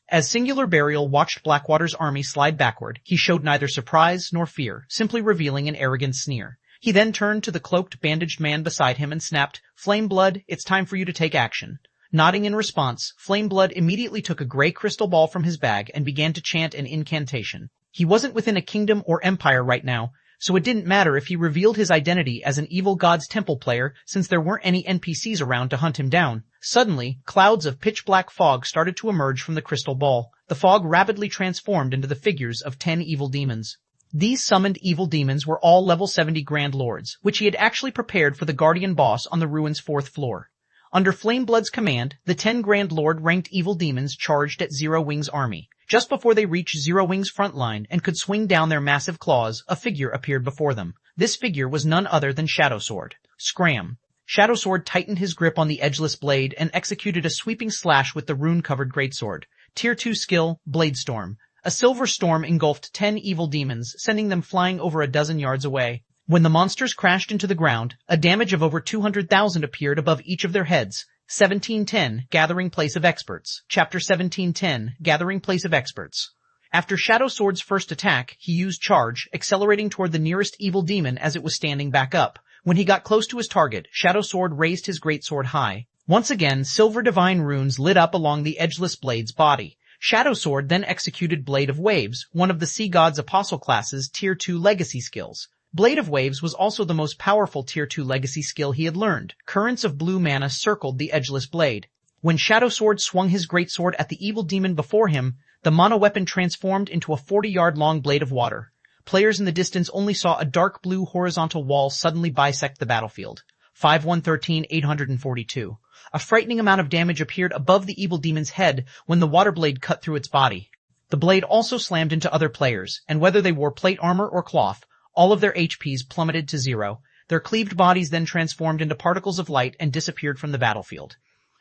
As Singular Burial watched Blackwater's army slide backward, he showed neither surprise nor fear, simply revealing an arrogant sneer. He then turned to the cloaked, bandaged man beside him and snapped, "Flameblood, it's time for you to take action." Nodding in response, Flameblood immediately took a gray crystal ball from his bag and began to chant an incantation. He wasn't within a kingdom or empire right now, so it didn't matter if he revealed his identity as an evil god's temple player since there weren't any NPCs around to hunt him down. Suddenly, clouds of pitch-black fog started to emerge from the crystal ball. The fog rapidly transformed into the figures of 10 evil demons. These summoned evil demons were all level 70 Grand Lords, which he had actually prepared for the Guardian boss on the ruin's 4th floor. Under Flameblood's command, the 10 Grand Lord-ranked evil demons charged at Zero Wing's army. Just before they reached Zero Wing's front line and could swing down their massive claws, a figure appeared before them. This figure was none other than Shadow Sword. Scram! Shadow Sword tightened his grip on the edgeless blade and executed a sweeping slash with the rune-covered greatsword. Tier 2 skill, Blade Storm. A silver storm engulfed 10 evil demons, sending them flying over a dozen yards away. When the monsters crashed into the ground, a damage of over 200,000 appeared above each of their heads. 1710, Gathering Place of Experts. Chapter 1710, Gathering Place of Experts. After Shadow Sword's first attack, he used Charge, accelerating toward the nearest evil demon as it was standing back up. When he got close to his target, Shadow Sword raised his greatsword high. Once again, silver divine runes lit up along the edgeless blade's body. Shadow Sword then executed Blade of Waves, one of the Sea God's Apostle class's Tier 2 legacy skills. Blade of Waves was also the most powerful Tier 2 legacy skill he had learned. Currents of blue mana circled the edgeless blade. When Shadow Sword swung his greatsword at the evil demon before him, the mono weapon transformed into a 40-yard-long blade of water. Players in the distance only saw a dark blue horizontal wall suddenly bisect the battlefield. 5113-842. A frightening amount of damage appeared above the evil demon's head when the water blade cut through its body. The blade also slammed into other players, and whether they wore plate armor or cloth, all of their HPs plummeted to 0. Their cleaved bodies then transformed into particles of light and disappeared from the battlefield.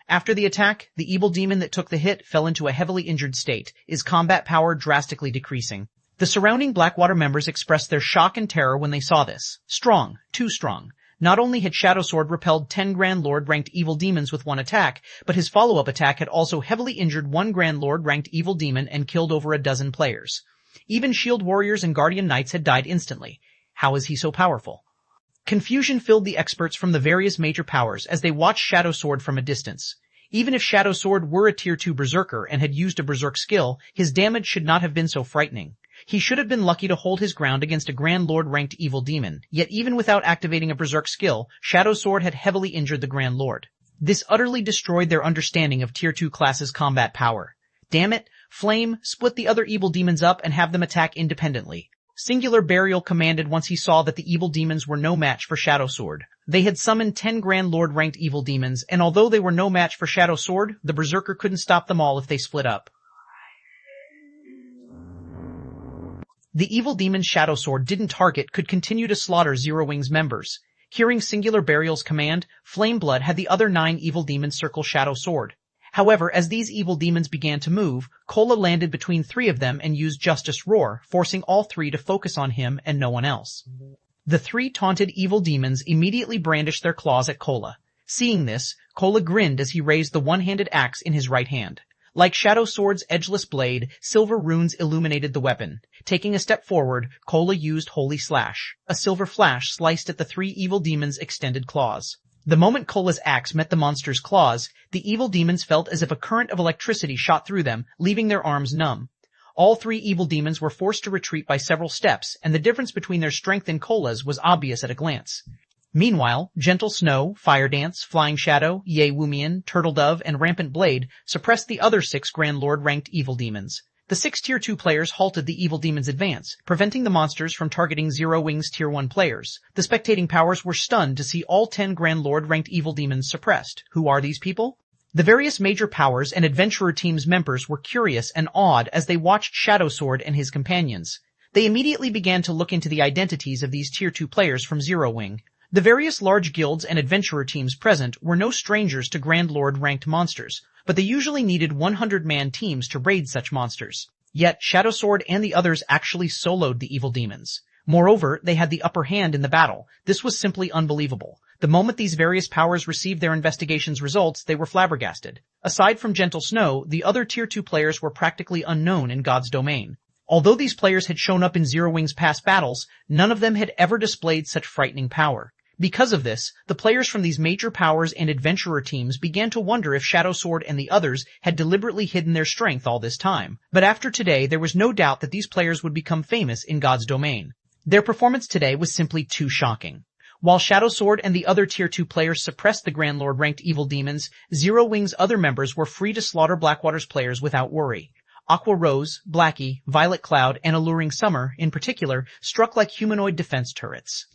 After the attack, the evil demon that took the hit fell into a heavily injured state, his combat power drastically decreasing. The surrounding Blackwater members expressed their shock and terror when they saw this. Strong. Too strong. Not only had Shadow Sword repelled 10 Grand Lord-ranked evil demons with one attack, but his follow-up attack had also heavily injured one Grand Lord-ranked evil demon and killed over a dozen players. Even Shield Warriors and Guardian Knights had died instantly. How is he so powerful? Confusion filled the experts from the various major powers as they watched Shadow Sword from a distance. Even if Shadow Sword were a Tier 2 Berserker and had used a Berserk skill, his damage should not have been so frightening. He should have been lucky to hold his ground against a Grand Lord-ranked evil demon, yet even without activating a Berserk skill, Shadow Sword had heavily injured the Grand Lord. This utterly destroyed their understanding of Tier 2 classes' combat power. Damn it, Flame, split the other evil demons up and have them attack independently. Singular Burial commanded once he saw that the evil demons were no match for Shadow Sword. They had summoned 10 Grand Lord-ranked evil demons, and although they were no match for Shadow Sword, the Berserker couldn't stop them all if they split up. The evil demon's Shadow Sword didn't target could continue to slaughter Zero Wing's members. Hearing Singular Burial's command, Flameblood had the other 9 evil demons circle Shadow Sword. However, as these evil demons began to move, Kola landed between 3 of them and used Justice Roar, forcing all 3 to focus on him and no one else. The 3 taunted evil demons immediately brandished their claws at Kola. Seeing this, Kola grinned as he raised the one-handed axe in his right hand. Like Shadow Sword's edgeless blade, silver runes illuminated the weapon. Taking a step forward, Kola used Holy Slash. A silver flash sliced at the 3 evil demons' extended claws. The moment Kola's axe met the monster's claws, the evil demons felt as if a current of electricity shot through them, leaving their arms numb. All 3 evil demons were forced to retreat by several steps, and the difference between their strength and Kola's was obvious at a glance. Meanwhile, Gentle Snow, Fire Dance, Flying Shadow, Ye Wumian, Turtle Dove, and Rampant Blade suppressed the other 6 Grand Lord-ranked evil demons. The 6 Tier 2 players halted the evil demon's advance, preventing the monsters from targeting Zero Wing's Tier 1 players. The spectating powers were stunned to see all 10 Grand Lord-ranked evil demons suppressed. Who are these people? The various major powers and adventurer team's members were curious and awed as they watched Shadow Sword and his companions. They immediately began to look into the identities of these Tier 2 players from Zero Wing. The various large guilds and adventurer teams present were no strangers to Grand Lord-ranked monsters, but they usually needed 100-man teams to raid such monsters. Yet, Shadow Sword and the others actually soloed the evil demons. Moreover, they had the upper hand in the battle. This was simply unbelievable. The moment these various powers received their investigation's results, they were flabbergasted. Aside from Gentle Snow, the other Tier 2 players were practically unknown in God's domain. Although these players had shown up in Zero Wing's past battles, none of them had ever displayed such frightening power. Because of this, the players from these major powers and adventurer teams began to wonder if Shadow Sword and the others had deliberately hidden their strength all this time. But after today, there was no doubt that these players would become famous in God's domain. Their performance today was simply too shocking. While Shadow Sword and the other Tier 2 players suppressed the Grand Lord-ranked evil demons, Zero Wing's other members were free to slaughter Blackwater's players without worry. Aqua Rose, Blackie, Violet Cloud, and Alluring Summer, in particular, struck like humanoid defense turrets.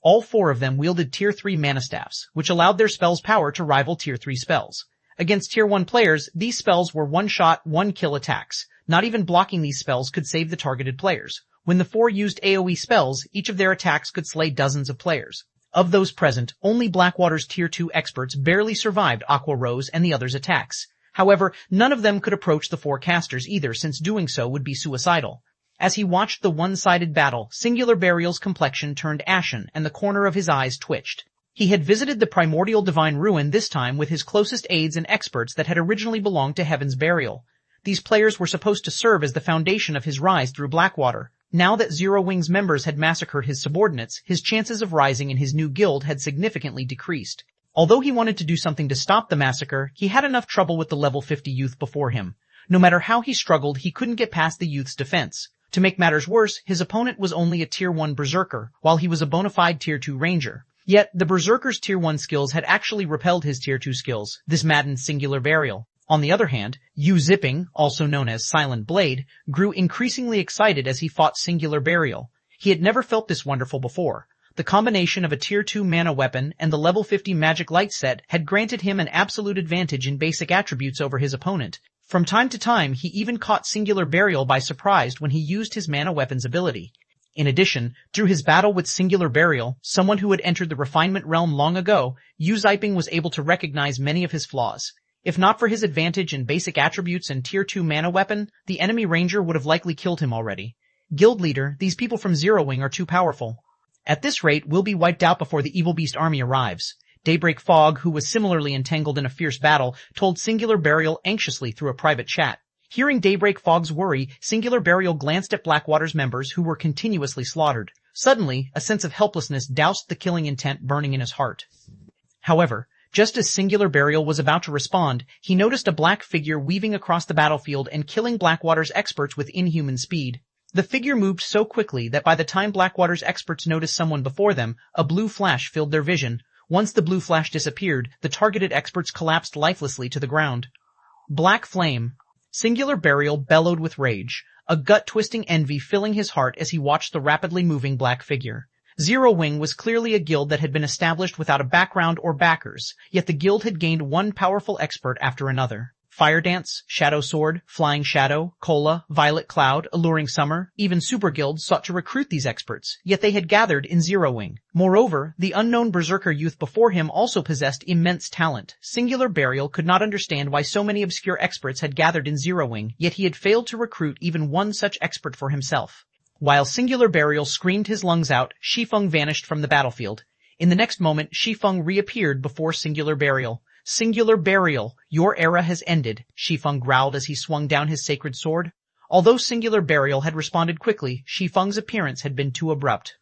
All 4 of them wielded Tier 3 mana staffs, which allowed their spells' power to rival Tier 3 spells. Against Tier 1 players, these spells were one-shot, one-kill attacks. Not even blocking these spells could save the targeted players. When the 4 used AoE spells, each of their attacks could slay dozens of players. Of those present, only Blackwater's Tier 2 experts barely survived Aqua Rose and the others' attacks. However, none of them could approach the 4 casters either, since doing so would be suicidal. As he watched the one-sided battle, Singular Burial's complexion turned ashen and the corner of his eyes twitched. He had visited the primordial divine ruin this time with his closest aides and experts that had originally belonged to Heaven's Burial. These players were supposed to serve as the foundation of his rise through Blackwater. Now that Zero Wing's members had massacred his subordinates, his chances of rising in his new guild had significantly decreased. Although he wanted to do something to stop the massacre, he had enough trouble with the level 50 youth before him. No matter how he struggled, he couldn't get past the youth's defense. To make matters worse, his opponent was only a Tier 1 Berserker, while he was a bona fide Tier 2 Ranger. Yet, the Berserker's Tier 1 skills had actually repelled his Tier 2 skills. This maddened Singular Burial. On the other hand, Yu Zipping, also known as Silent Blade, grew increasingly excited as he fought Singular Burial. He had never felt this wonderful before. The combination of a Tier 2 mana weapon and the level 50 magic light set had granted him an absolute advantage in basic attributes over his opponent. From time to time, he even caught Singular Burial by surprise when he used his mana weapon's ability. In addition, through his battle with Singular Burial, someone who had entered the refinement realm long ago, Yu Ziping was able to recognize many of his flaws. If not for his advantage in basic attributes and Tier 2 mana weapon, the enemy ranger would have likely killed him already. Guild leader, these people from Zero Wing are too powerful. At this rate, we'll be wiped out before the Evil Beast army arrives. Daybreak Fog, who was similarly entangled in a fierce battle, told Singular Burial anxiously through a private chat. Hearing Daybreak Fog's worry, Singular Burial glanced at Blackwater's members who were continuously slaughtered. Suddenly, a sense of helplessness doused the killing intent burning in his heart. However, just as Singular Burial was about to respond, he noticed a black figure weaving across the battlefield and killing Blackwater's experts with inhuman speed. The figure moved so quickly that by the time Blackwater's experts noticed someone before them, a blue flash filled their vision. Once the blue flash disappeared, the targeted experts collapsed lifelessly to the ground. Black Flame. Singular Burial bellowed with rage, a gut-twisting envy filling his heart as he watched the rapidly moving black figure. Zero Wing was clearly a guild that had been established without a background or backers, yet the guild had gained one powerful expert after another. Fire Dance, Shadow Sword, Flying Shadow, Cola, Violet Cloud, Alluring Summer, even super guilds sought to recruit these experts, yet they had gathered in Zero Wing. Moreover, the unknown Berserker youth before him also possessed immense talent. Singular Burial could not understand why so many obscure experts had gathered in Zero Wing, yet he had failed to recruit even one such expert for himself. While Singular Burial screamed his lungs out, Shi Feng vanished from the battlefield. In the next moment, Shi Feng reappeared before Singular Burial. Singular Burial, your era has ended, Shi Feng growled as he swung down his sacred sword. Although Singular Burial had responded quickly, Shi Feng's appearance had been too abrupt.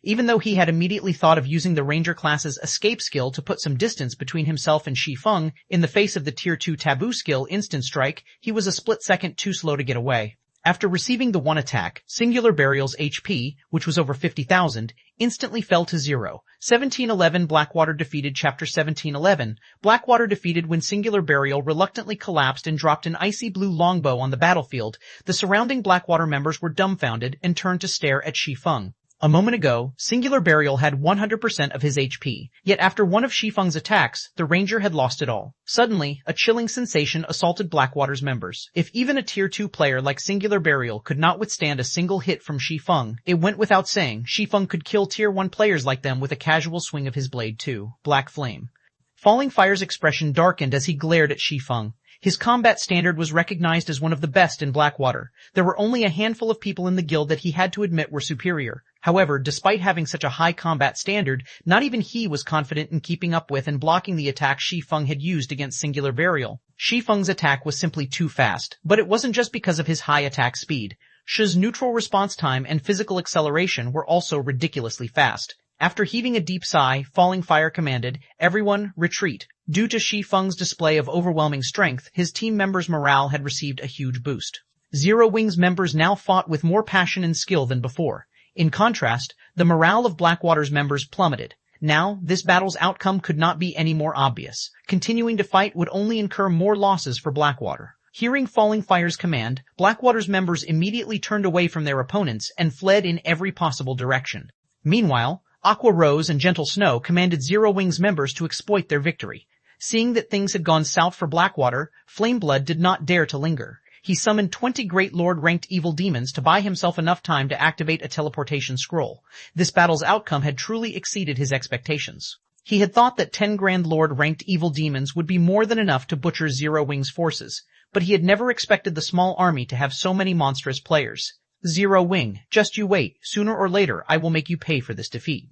Even though he had immediately thought of using the Ranger class's escape skill to put some distance between himself and Shi Feng, in the face of the Tier 2 taboo skill Instant Strike, he was a split second too slow to get away. After receiving the one attack, Singular Burial's HP, which was over 50,000, instantly fell to 0. 1711 Blackwater defeated Chapter 1711. Blackwater defeated when Singular Burial reluctantly collapsed and dropped an icy blue longbow on the battlefield. The surrounding Blackwater members were dumbfounded and turned to stare at Shi Feng. A moment ago, Singular Burial had 100% of his HP, yet after one of Shi Feng's attacks, the Ranger had lost it all. Suddenly, a chilling sensation assaulted Blackwater's members. If even a Tier 2 player like Singular Burial could not withstand a single hit from Shi Feng, it went without saying Shi Feng could kill Tier 1 players like them with a casual swing of his blade too. Black Flame. Falling Fire's expression darkened as he glared at Shi Feng. His combat standard was recognized as one of the best in Blackwater. There were only a handful of people in the guild that he had to admit were superior. However, despite having such a high combat standard, not even he was confident in keeping up with and blocking the attack Shi Feng had used against Singular Burial. Shi Feng's attack was simply too fast, but it wasn't just because of his high attack speed. Shi's neutral response time and physical acceleration were also ridiculously fast. After heaving a deep sigh, Falling Fire commanded, "Everyone, retreat." Due to Shi Feng's display of overwhelming strength, his team members' morale had received a huge boost. Zero Wing's members now fought with more passion and skill than before. In contrast, the morale of Blackwater's members plummeted. Now, this battle's outcome could not be any more obvious. Continuing to fight would only incur more losses for Blackwater. Hearing Falling Fire's command, Blackwater's members immediately turned away from their opponents and fled in every possible direction. Meanwhile, Aqua Rose and Gentle Snow commanded Zero Wing's members to exploit their victory. Seeing that things had gone south for Blackwater, Flameblood did not dare to linger. He summoned 20 Great Lord-ranked evil demons to buy himself enough time to activate a teleportation scroll. This battle's outcome had truly exceeded his expectations. He had thought that 10 Grand Lord-ranked evil demons would be more than enough to butcher Zero Wing's forces, but he had never expected the small army to have so many monstrous players. Zero Wing, just you wait, sooner or later I will make you pay for this defeat.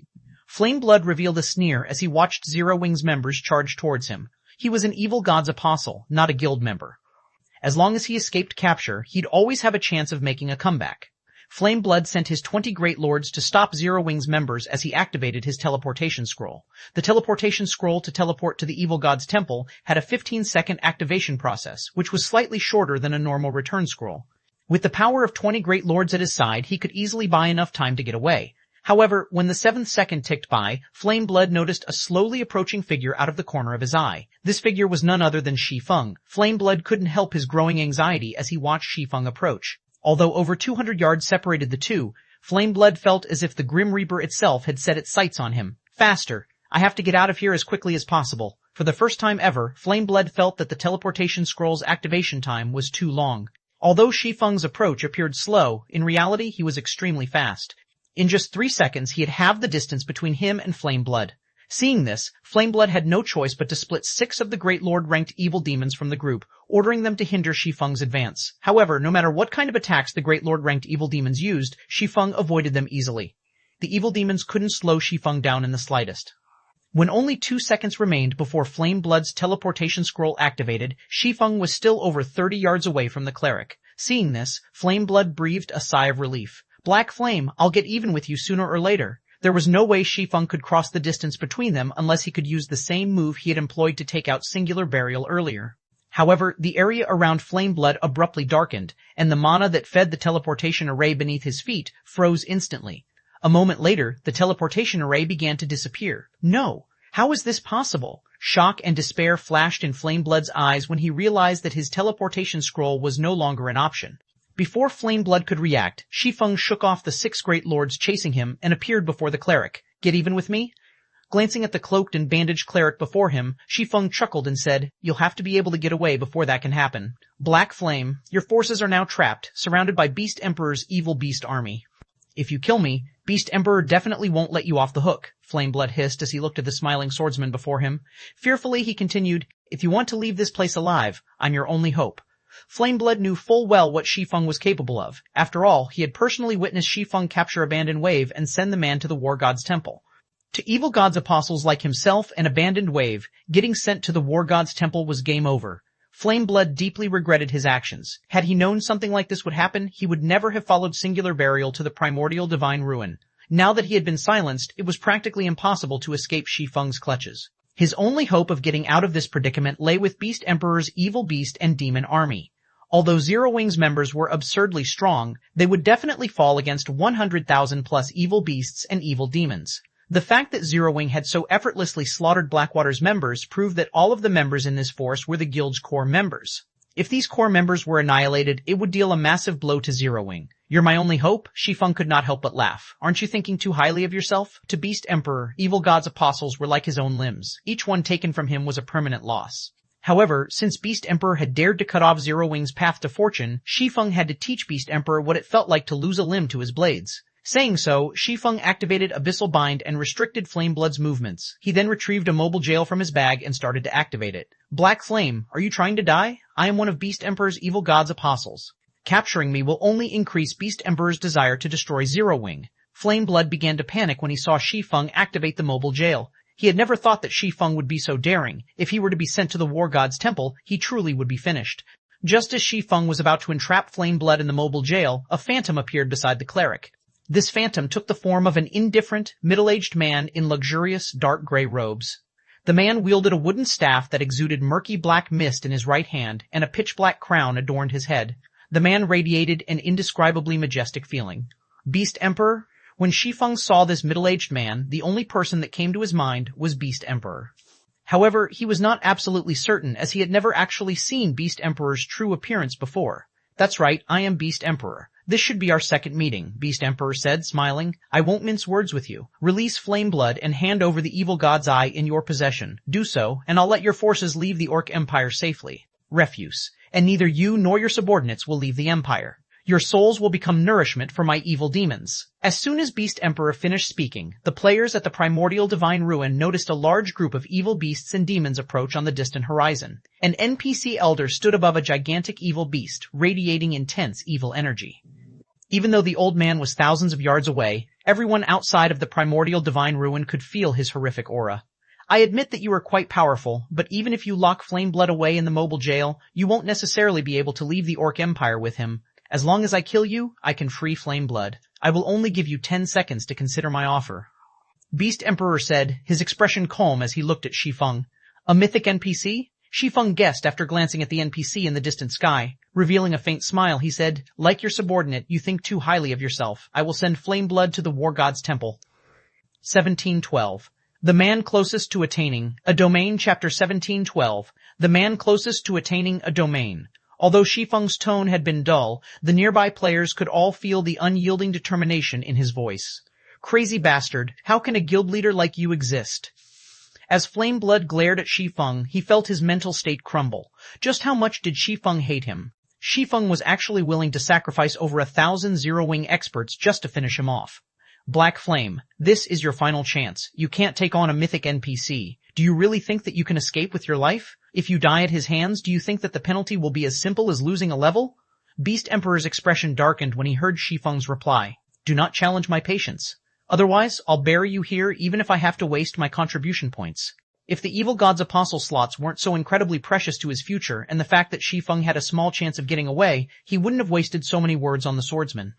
Flameblood revealed a sneer as he watched Zero Wing's members charge towards him. He was an evil god's apostle, not a guild member. As long as he escaped capture, he'd always have a chance of making a comeback. Flameblood sent his 20 Great Lords to stop Zero Wing's members as he activated his teleportation scroll. The teleportation scroll to teleport to the evil god's temple had a 15-second activation process, which was slightly shorter than a normal return scroll. With the power of 20 Great Lords at his side, he could easily buy enough time to get away. However, when the 7th second ticked by, Flameblood noticed a slowly approaching figure out of the corner of his eye. This figure was none other than Shi Feng. Flameblood couldn't help his growing anxiety as he watched Shi Feng approach. Although over 200 yards separated the two, Flameblood felt as if the Grim Reaper itself had set its sights on him. Faster! I have to get out of here as quickly as possible. For the first time ever, Flameblood felt that the teleportation scroll's activation time was too long. Although Shi Feng's approach appeared slow, in reality he was extremely fast. In just 3 seconds he had halved the distance between him and Flameblood. Seeing this, Flameblood had no choice but to split 6 of the Great Lord-ranked evil demons from the group, ordering them to hinder Shi Feng's advance. However, no matter what kind of attacks the Great Lord-ranked evil demons used, Shi Feng avoided them easily. The evil demons couldn't slow Shi Feng down in the slightest. When only 2 seconds remained before Flameblood's teleportation scroll activated, Shi Feng was still over 30 yards away from the cleric. Seeing this, Flameblood breathed a sigh of relief. Black Flame, I'll get even with you sooner or later. There was no way Shi Feng could cross the distance between them unless he could use the same move he had employed to take out Singular Burial earlier. However, the area around Flameblood abruptly darkened, and the mana that fed the teleportation array beneath his feet froze instantly. A moment later, the teleportation array began to disappear. No! How is this possible? Shock and despair flashed in Flameblood's eyes when he realized that his teleportation scroll was no longer an option. Before Flameblood could react, Shi Feng shook off the 6 Great Lords chasing him and appeared before the cleric. Get even with me? Glancing at the cloaked and bandaged cleric before him, Shi Feng chuckled and said, You'll have to be able to get away before that can happen. Black Flame, your forces are now trapped, surrounded by Beast Emperor's evil beast army. If you kill me, Beast Emperor definitely won't let you off the hook, Flameblood hissed as he looked at the smiling swordsman before him. Fearfully he continued, If you want to leave this place alive, I'm your only hope. Flameblood knew full well what Shi Feng was capable of. After all, he had personally witnessed Shi Feng capture Abandoned Wave and send the man to the War God's temple. To evil gods apostles like himself and Abandoned Wave, getting sent to the War God's temple was game over. Flameblood deeply regretted his actions. Had he known something like this would happen, he would never have followed Singular Burial to the primordial divine ruin. Now that he had been silenced, it was practically impossible to escape Shi Feng's clutches. His only hope of getting out of this predicament lay with Beast Emperor's evil beast and demon army. Although Zero Wing's members were absurdly strong, they would definitely fall against 100,000 plus evil beasts and evil demons. The fact that Zero Wing had so effortlessly slaughtered Blackwater's members proved that all of the members in this force were the guild's core members. If these core members were annihilated, it would deal a massive blow to Zero Wing. You're my only hope? Shi Feng could not help but laugh. Aren't you thinking too highly of yourself? To Beast Emperor, evil god's apostles were like his own limbs. Each one taken from him was a permanent loss. However, since Beast Emperor had dared to cut off Zero Wing's path to fortune, Shi Feng had to teach Beast Emperor what it felt like to lose a limb to his blades. Saying so, Shi Feng activated Abyssal Bind and restricted Flameblood's movements. He then retrieved a mobile jail from his bag and started to activate it. Black Flame, are you trying to die? I am one of Beast Emperor's evil god's apostles. Capturing me will only increase Beast Emperor's desire to destroy Zero Wing. Flameblood began to panic when he saw Shi Feng activate the mobile jail. He had never thought that Shi Feng would be so daring. If he were to be sent to the War God's temple, he truly would be finished. Just as Shi Feng was about to entrap Flameblood in the mobile jail, a phantom appeared beside the cleric. This phantom took the form of an indifferent, middle-aged man in luxurious, dark gray robes. The man wielded a wooden staff that exuded murky black mist in his right hand, and a pitch-black crown adorned his head. The man radiated an indescribably majestic feeling. Beast Emperor? When Shi Feng saw this middle-aged man, the only person that came to his mind was Beast Emperor. However, he was not absolutely certain, as he had never actually seen Beast Emperor's true appearance before. That's right, I am Beast Emperor. This should be our second meeting, Beast Emperor said, smiling. I won't mince words with you. Release Flameblood and hand over the evil god's eye in your possession. Do so, and I'll let your forces leave the Orc Empire safely. Refuse. And neither you nor your subordinates will leave the Empire. Your souls will become nourishment for my evil demons. As soon as Beast Emperor finished speaking, the players at the primordial divine ruin noticed a large group of evil beasts and demons approach on the distant horizon. An NPC elder stood above a gigantic evil beast, radiating intense evil energy. Even though the old man was thousands of yards away, everyone outside of the primordial divine ruin could feel his horrific aura. I admit that you are quite powerful, but even if you lock Flameblood away in the mobile jail, you won't necessarily be able to leave the Orc Empire with him. As long as I kill you, I can free Flameblood. I will only give you 10 seconds to consider my offer. Beast Emperor said, his expression calm as he looked at Shi Feng. A mythic NPC? Shi Feng guessed after glancing at the NPC in the distant sky. Revealing a faint smile, he said, like your subordinate, you think too highly of yourself. I will send Flameblood to the War God's temple. 1712. The man closest to attaining a domain. Chapter 1712. The man closest to attaining a domain. Although Shi Feng's tone had been dull, the nearby players could all feel the unyielding determination in his voice. Crazy bastard, how can a guild leader like you exist? As Flameblood glared at Shi Feng, he felt his mental state crumble. Just how much did Shi Feng hate him? Shi Feng was actually willing to sacrifice over 1,000 Zero-Wing experts just to finish him off. Black Flame, this is your final chance. You can't take on a mythic NPC. Do you really think that you can escape with your life? If you die at his hands, do you think that the penalty will be as simple as losing a level? Beast Emperor's expression darkened when he heard Shi Feng's reply. Do not challenge my patience. Otherwise, I'll bury you here even if I have to waste my contribution points. If the evil god's apostle slots weren't so incredibly precious to his future and the fact that Shi Feng had a small chance of getting away, he wouldn't have wasted so many words on the swordsman.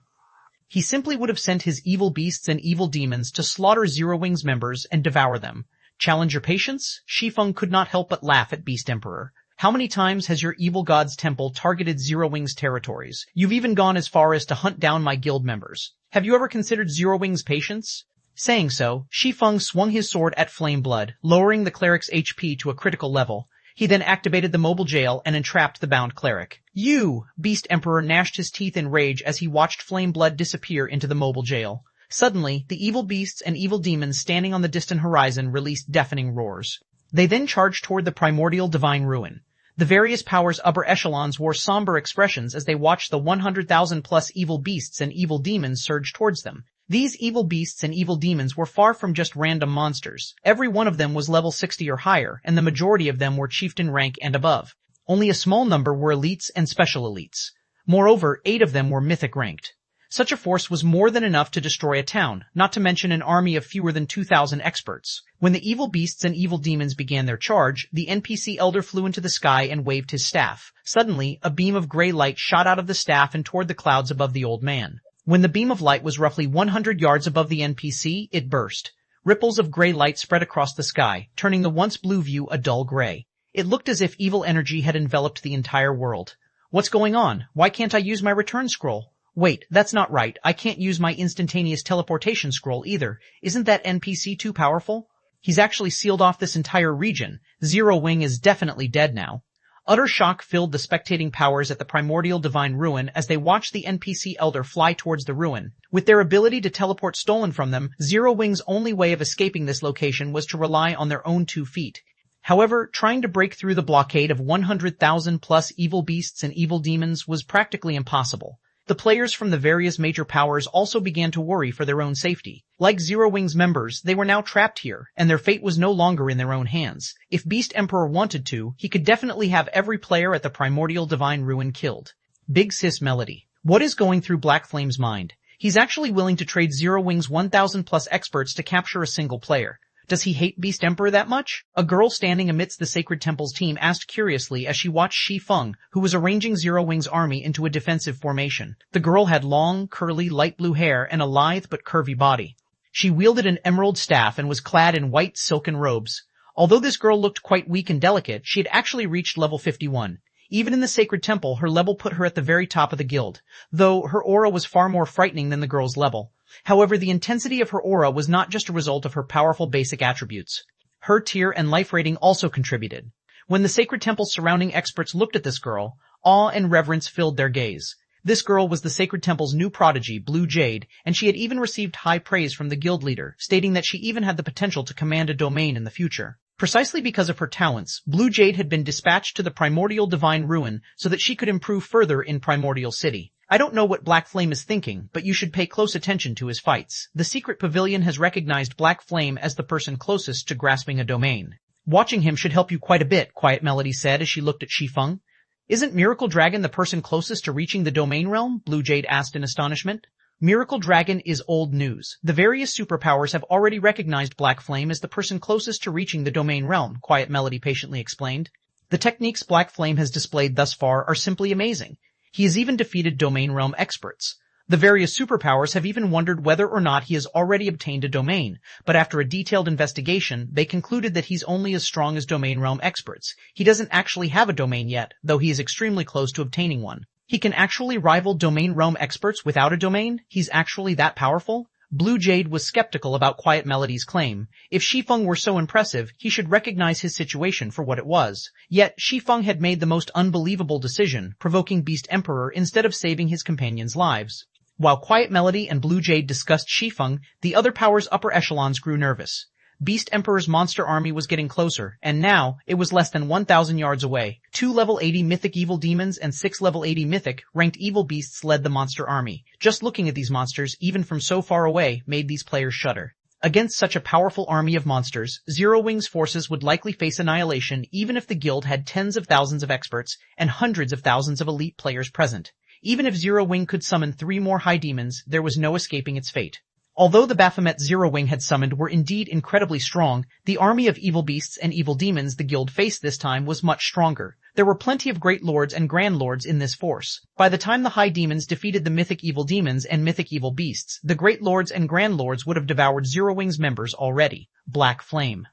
He simply would have sent his evil beasts and evil demons to slaughter Zero-Wing's members and devour them. Challenge your patience? Shi Feng could not help but laugh at Beast Emperor. How many times has your evil god's temple targeted Zero-Wing's territories? You've even gone as far as to hunt down my guild members. Have you ever considered Zero-Wing's patience? Saying so, Shi Feng swung his sword at Flameblood, lowering the cleric's HP to a critical level. He then activated the mobile jail and entrapped the bound cleric. You! Beast Emperor gnashed his teeth in rage as he watched Flameblood disappear into the mobile jail. Suddenly, the evil beasts and evil demons standing on the distant horizon released deafening roars. They then charged toward the primordial divine ruin. The various powers' upper echelons wore somber expressions as they watched the 100,000-plus evil beasts and evil demons surge towards them. These evil beasts and evil demons were far from just random monsters. Every one of them was level 60 or higher, and the majority of them were chieftain rank and above. Only a small number were elites and special elites. Moreover, 8 of them were mythic ranked. Such a force was more than enough to destroy a town, not to mention an army of fewer than 2,000 experts. When the evil beasts and evil demons began their charge, the NPC elder flew into the sky and waved his staff. Suddenly, a beam of gray light shot out of the staff and toward the clouds above the old man. When the beam of light was roughly 100 yards above the NPC, it burst. Ripples of gray light spread across the sky, turning the once blue view a dull gray. It looked as if evil energy had enveloped the entire world. What's going on? Why can't I use my return scroll? Wait, that's not right. I can't use my instantaneous teleportation scroll either. Isn't that NPC too powerful? He's actually sealed off this entire region. Zero-Wing is definitely dead now. Utter shock filled the spectating powers at the primordial divine ruin as they watched the NPC elder fly towards the ruin. With their ability to teleport stolen from them, Zero-Wing's only way of escaping this location was to rely on their own 2 feet. However, trying to break through the blockade of 100,000 plus evil beasts and evil demons was practically impossible. The players from the various major powers also began to worry for their own safety. Like Zero-Wing's members, they were now trapped here, and their fate was no longer in their own hands. If Beast Emperor wanted to, he could definitely have every player at the primordial divine ruin killed. Big Sis Melody. What is going through Black Flame's mind? He's actually willing to trade Zero-Wing's 1,000 plus experts to capture a single player. Does he hate Beast Emperor that much? A girl standing amidst the Sacred Temple's team asked curiously as she watched Shi Feng, who was arranging Zero-Wing's army into a defensive formation. The girl had long, curly, light blue hair and a lithe but curvy body. She wielded an emerald staff and was clad in white silken robes. Although this girl looked quite weak and delicate, she had actually reached level 51. Even in the Sacred Temple, her level put her at the very top of the guild, though her aura was far more frightening than the girl's level. However, the intensity of her aura was not just a result of her powerful basic attributes. Her tier and life rating also contributed. When the Sacred Temple's surrounding experts looked at this girl, awe and reverence filled their gaze. This girl was the Sacred Temple's new prodigy, Blue Jade, and she had even received high praise from the guild leader, stating that she even had the potential to command a domain in the future. Precisely because of her talents, Blue Jade had been dispatched to the primordial divine ruin so that she could improve further in Primordial City. I don't know what Black Flame is thinking, but you should pay close attention to his fights. The Secret Pavilion has recognized Black Flame as the person closest to grasping a domain. Watching him should help you quite a bit, Quiet Melody said as she looked at Shi Feng. Isn't Miracle Dragon the person closest to reaching the domain realm? Blue Jade asked in astonishment. Miracle Dragon is old news. The various superpowers have already recognized Black Flame as the person closest to reaching the domain realm, Quiet Melody patiently explained. The techniques Black Flame has displayed thus far are simply amazing. He has even defeated domain realm experts. The various superpowers have even wondered whether or not he has already obtained a domain, but after a detailed investigation, they concluded that he's only as strong as domain realm experts. He doesn't actually have a domain yet, though he is extremely close to obtaining one. He can actually rival domain realm experts without a domain? He's actually that powerful? Blue Jade was skeptical about Quiet Melody's claim. If Shi Feng were so impressive, he should recognize his situation for what it was. Yet, Shi Feng had made the most unbelievable decision, provoking Beast Emperor instead of saving his companions' lives. While Quiet Melody and Blue Jade discussed Shi Feng, the other power's upper echelons grew nervous. Beast Emperor's monster army was getting closer, and now, it was less than 1,000 yards away. 2 level 80 mythic evil demons and 6 level 80 mythic, ranked evil beasts led the monster army. Just looking at these monsters, even from so far away, made these players shudder. Against such a powerful army of monsters, Zero Wing's forces would likely face annihilation even if the guild had tens of thousands of experts and hundreds of thousands of elite players present. Even if Zero Wing could summon 3 more high demons, there was no escaping its fate. Although the Baphomet Zero Wing had summoned were indeed incredibly strong, the army of evil beasts and evil demons the guild faced this time was much stronger. There were plenty of great lords and grand lords in this force. By the time the high demons defeated the mythic evil demons and mythic evil beasts, the great lords and grand lords would have devoured Zero Wing's members already. Black Flame.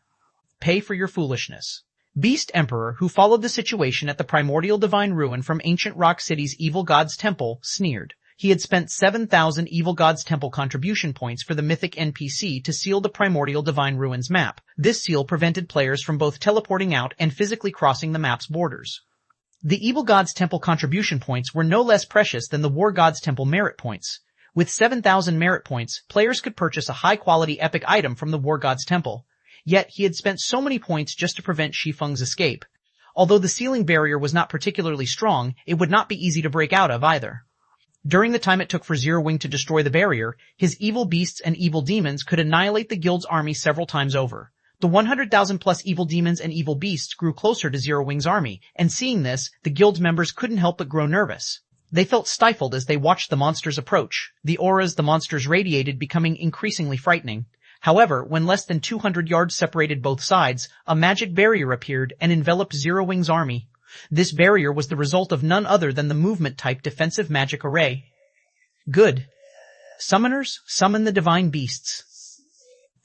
Pay for your foolishness. Beast Emperor, who followed the situation at the primordial divine ruin from ancient Rock City's Evil God's Temple, sneered. He had spent 7,000 Evil God's Temple contribution points for the mythic NPC to seal the primordial divine ruins map. This seal prevented players from both teleporting out and physically crossing the map's borders. The Evil God's Temple contribution points were no less precious than the War God's Temple merit points. With 7,000 merit points, players could purchase a high-quality epic item from the War God's Temple. Yet he had spent so many points just to prevent Shi Feng's escape. Although the ceiling barrier was not particularly strong, it would not be easy to break out of either. During the time it took for Zero Wing to destroy the barrier, his evil beasts and evil demons could annihilate the guild's army several times over. The 100,000 plus evil demons and evil beasts grew closer to Zero Wing's army, and seeing this, the guild's members couldn't help but grow nervous. They felt stifled as they watched the monsters approach, the auras the monsters radiated becoming increasingly frightening. However, when less than 200 yards separated both sides, a magic barrier appeared and enveloped Zero Wing's army. This barrier was the result of none other than the movement-type defensive magic array. Good. Summoners, summon the divine beasts.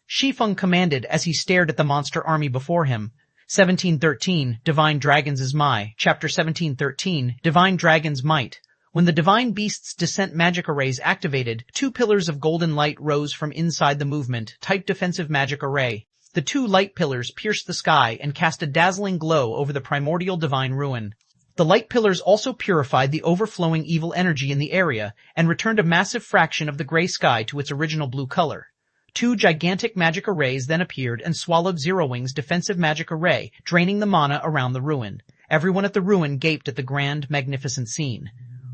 Shi Feng commanded as he stared at the monster army before him. 1713, Divine Dragons is my. Chapter 1713, Divine Dragons Might. When the Divine Beast's Descent magic arrays activated, 2 pillars of golden light rose from inside the movement-type defensive magic array. The 2 light pillars pierced the sky and cast a dazzling glow over the primordial divine ruin. The light pillars also purified the overflowing evil energy in the area and returned a massive fraction of the gray sky to its original blue color. 2 gigantic magic arrays then appeared and swallowed Zero Wing's defensive magic array, draining the mana around the ruin. Everyone at the ruin gaped at the grand, magnificent scene.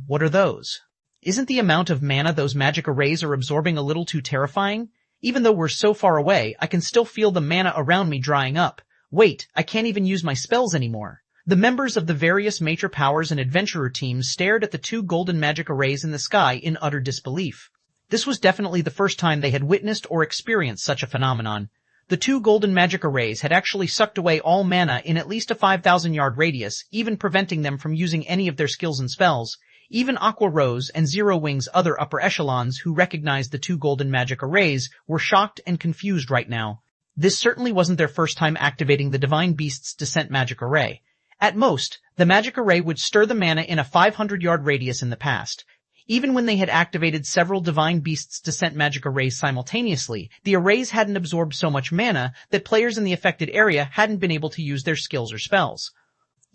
What are those? Isn't the amount of mana those magic arrays are absorbing a little too terrifying? Even though we're so far away, I can still feel the mana around me drying up. Wait, I can't even use my spells anymore. The members of the various major powers and adventurer teams stared at the 2 golden magic arrays in the sky in utter disbelief. This was definitely the first time they had witnessed or experienced such a phenomenon. The 2 golden magic arrays had actually sucked away all mana in at least a 5,000-yard radius, even preventing them from using any of their skills and spells. Even Aqua Rose and Zero Wing's other upper echelons who recognized the 2 golden magic arrays were shocked and confused right now. This certainly wasn't their first time activating the Divine Beast's Descent magic array. At most, the magic array would stir the mana in a 500-yard radius in the past. Even when they had activated several Divine Beast's Descent magic arrays simultaneously, the arrays hadn't absorbed so much mana that players in the affected area hadn't been able to use their skills or spells.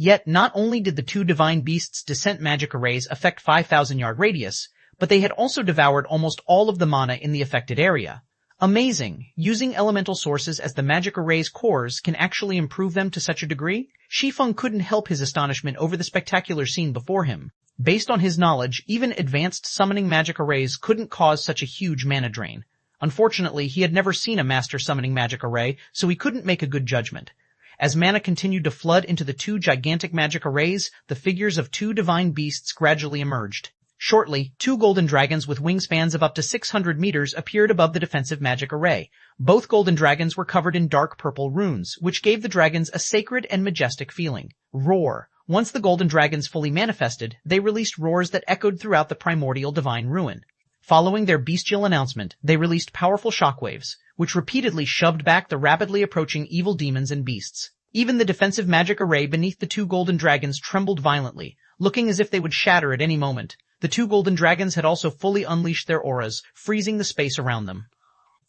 Yet, not only did the 2 Divine Beasts' Descent magic arrays affect 5,000-yard radius, but they had also devoured almost all of the mana in the affected area. Amazing! Using elemental sources as the magic array's cores can actually improve them to such a degree? Shi Feng couldn't help his astonishment over the spectacular scene before him. Based on his knowledge, even advanced summoning magic arrays couldn't cause such a huge mana drain. Unfortunately, he had never seen a master summoning magic array, so he couldn't make a good judgment. As mana continued to flood into the two gigantic magic arrays, the figures of two divine beasts gradually emerged. Shortly, two golden dragons with wingspans of up to 600 meters appeared above the defensive magic array. Both golden dragons were covered in dark purple runes, which gave the dragons a sacred and majestic feeling. Roar. Once the golden dragons fully manifested, they released roars that echoed throughout the primordial divine ruin. Following their bestial announcement, they released powerful shockwaves, which repeatedly shoved back the rapidly approaching evil demons and beasts. Even the defensive magic array beneath the two golden dragons trembled violently, looking as if they would shatter at any moment. The two golden dragons had also fully unleashed their auras, freezing the space around them.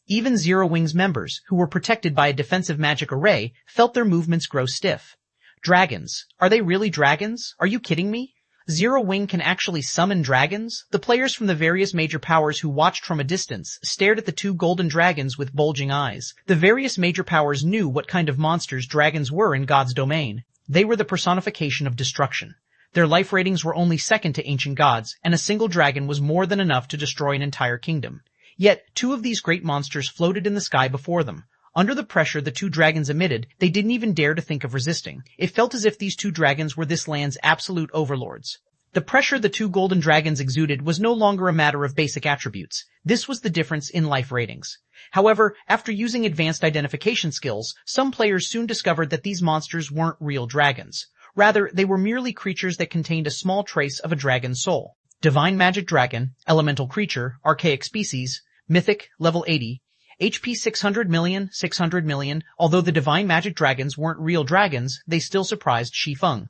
Even Zero Wing's members, who were protected by a defensive magic array, felt their movements grow stiff. Dragons. Are they really dragons? Are you kidding me? Zero Wing can actually summon dragons? The players from the various major powers who watched from a distance stared at the two golden dragons with bulging eyes. The various major powers knew what kind of monsters dragons were in God's domain. They were the personification of destruction. Their life ratings were only second to ancient gods, and a single dragon was more than enough to destroy an entire kingdom. Yet, two of these great monsters floated in the sky before them. Under the pressure the two dragons emitted, they didn't even dare to think of resisting. It felt as if these two dragons were this land's absolute overlords. The pressure the two golden dragons exuded was no longer a matter of basic attributes. This was the difference in life ratings. However, after using advanced identification skills, some players soon discovered that these monsters weren't real dragons. Rather, they were merely creatures that contained a small trace of a dragon's soul. Divine Magic Dragon, Elemental Creature, Archaic Species, Mythic, Level 80, HP 600 million. Although the Divine Magic Dragons weren't real dragons, they still surprised Shi Feng.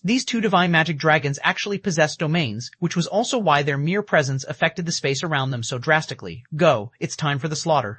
These two Divine Magic Dragons actually possessed domains, which was also why their mere presence affected the space around them so drastically. Go, it's time for the slaughter.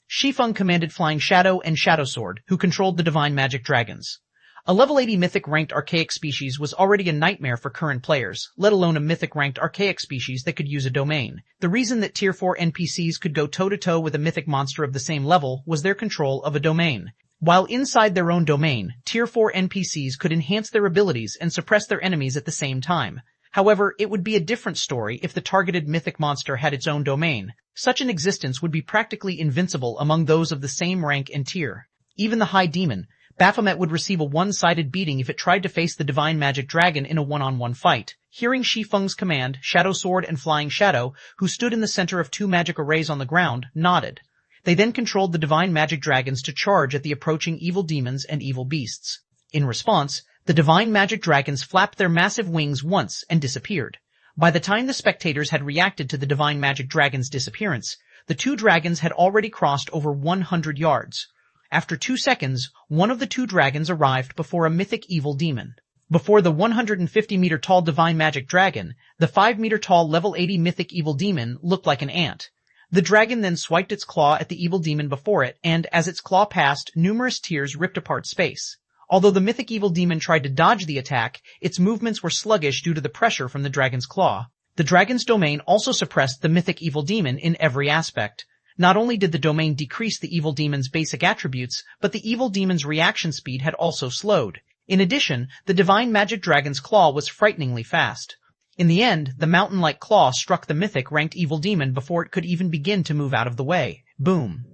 Shi Feng commanded Flying Shadow and Shadow Sword, who controlled the Divine Magic Dragons. A level 80 mythic-ranked archaic species was already a nightmare for current players, let alone a mythic-ranked archaic species that could use a domain. The reason that Tier 4 NPCs could go toe-to-toe with a mythic monster of the same level was their control of a domain. While inside their own domain, Tier 4 NPCs could enhance their abilities and suppress their enemies at the same time. However, it would be a different story if the targeted mythic monster had its own domain. Such an existence would be practically invincible among those of the same rank and tier. Even the High Demon, Baphomet, would receive a one-sided beating if it tried to face the Divine Magic Dragon in a one-on-one fight. Hearing Shi Feng's command, Shadow Sword and Flying Shadow, who stood in the center of two magic arrays on the ground, nodded. They then controlled the Divine Magic Dragons to charge at the approaching evil demons and evil beasts. In response, the Divine Magic Dragons flapped their massive wings once and disappeared. By the time the spectators had reacted to the Divine Magic Dragon's disappearance, the two dragons had already crossed over 100 yards. After 2 seconds, one of the two dragons arrived before a mythic evil demon. Before the 150-meter-tall Divine Magic Dragon, the 5-meter-tall level 80 mythic evil demon looked like an ant. The dragon then swiped its claw at the evil demon before it, and as its claw passed, numerous tears ripped apart space. Although the mythic evil demon tried to dodge the attack, its movements were sluggish due to the pressure from the dragon's claw. The dragon's domain also suppressed the mythic evil demon in every aspect. Not only did the domain decrease the evil demon's basic attributes, but the evil demon's reaction speed had also slowed. In addition, the Divine Magic Dragon's claw was frighteningly fast. In the end, the mountain-like claw struck the mythic-ranked evil demon before it could even begin to move out of the way. Boom.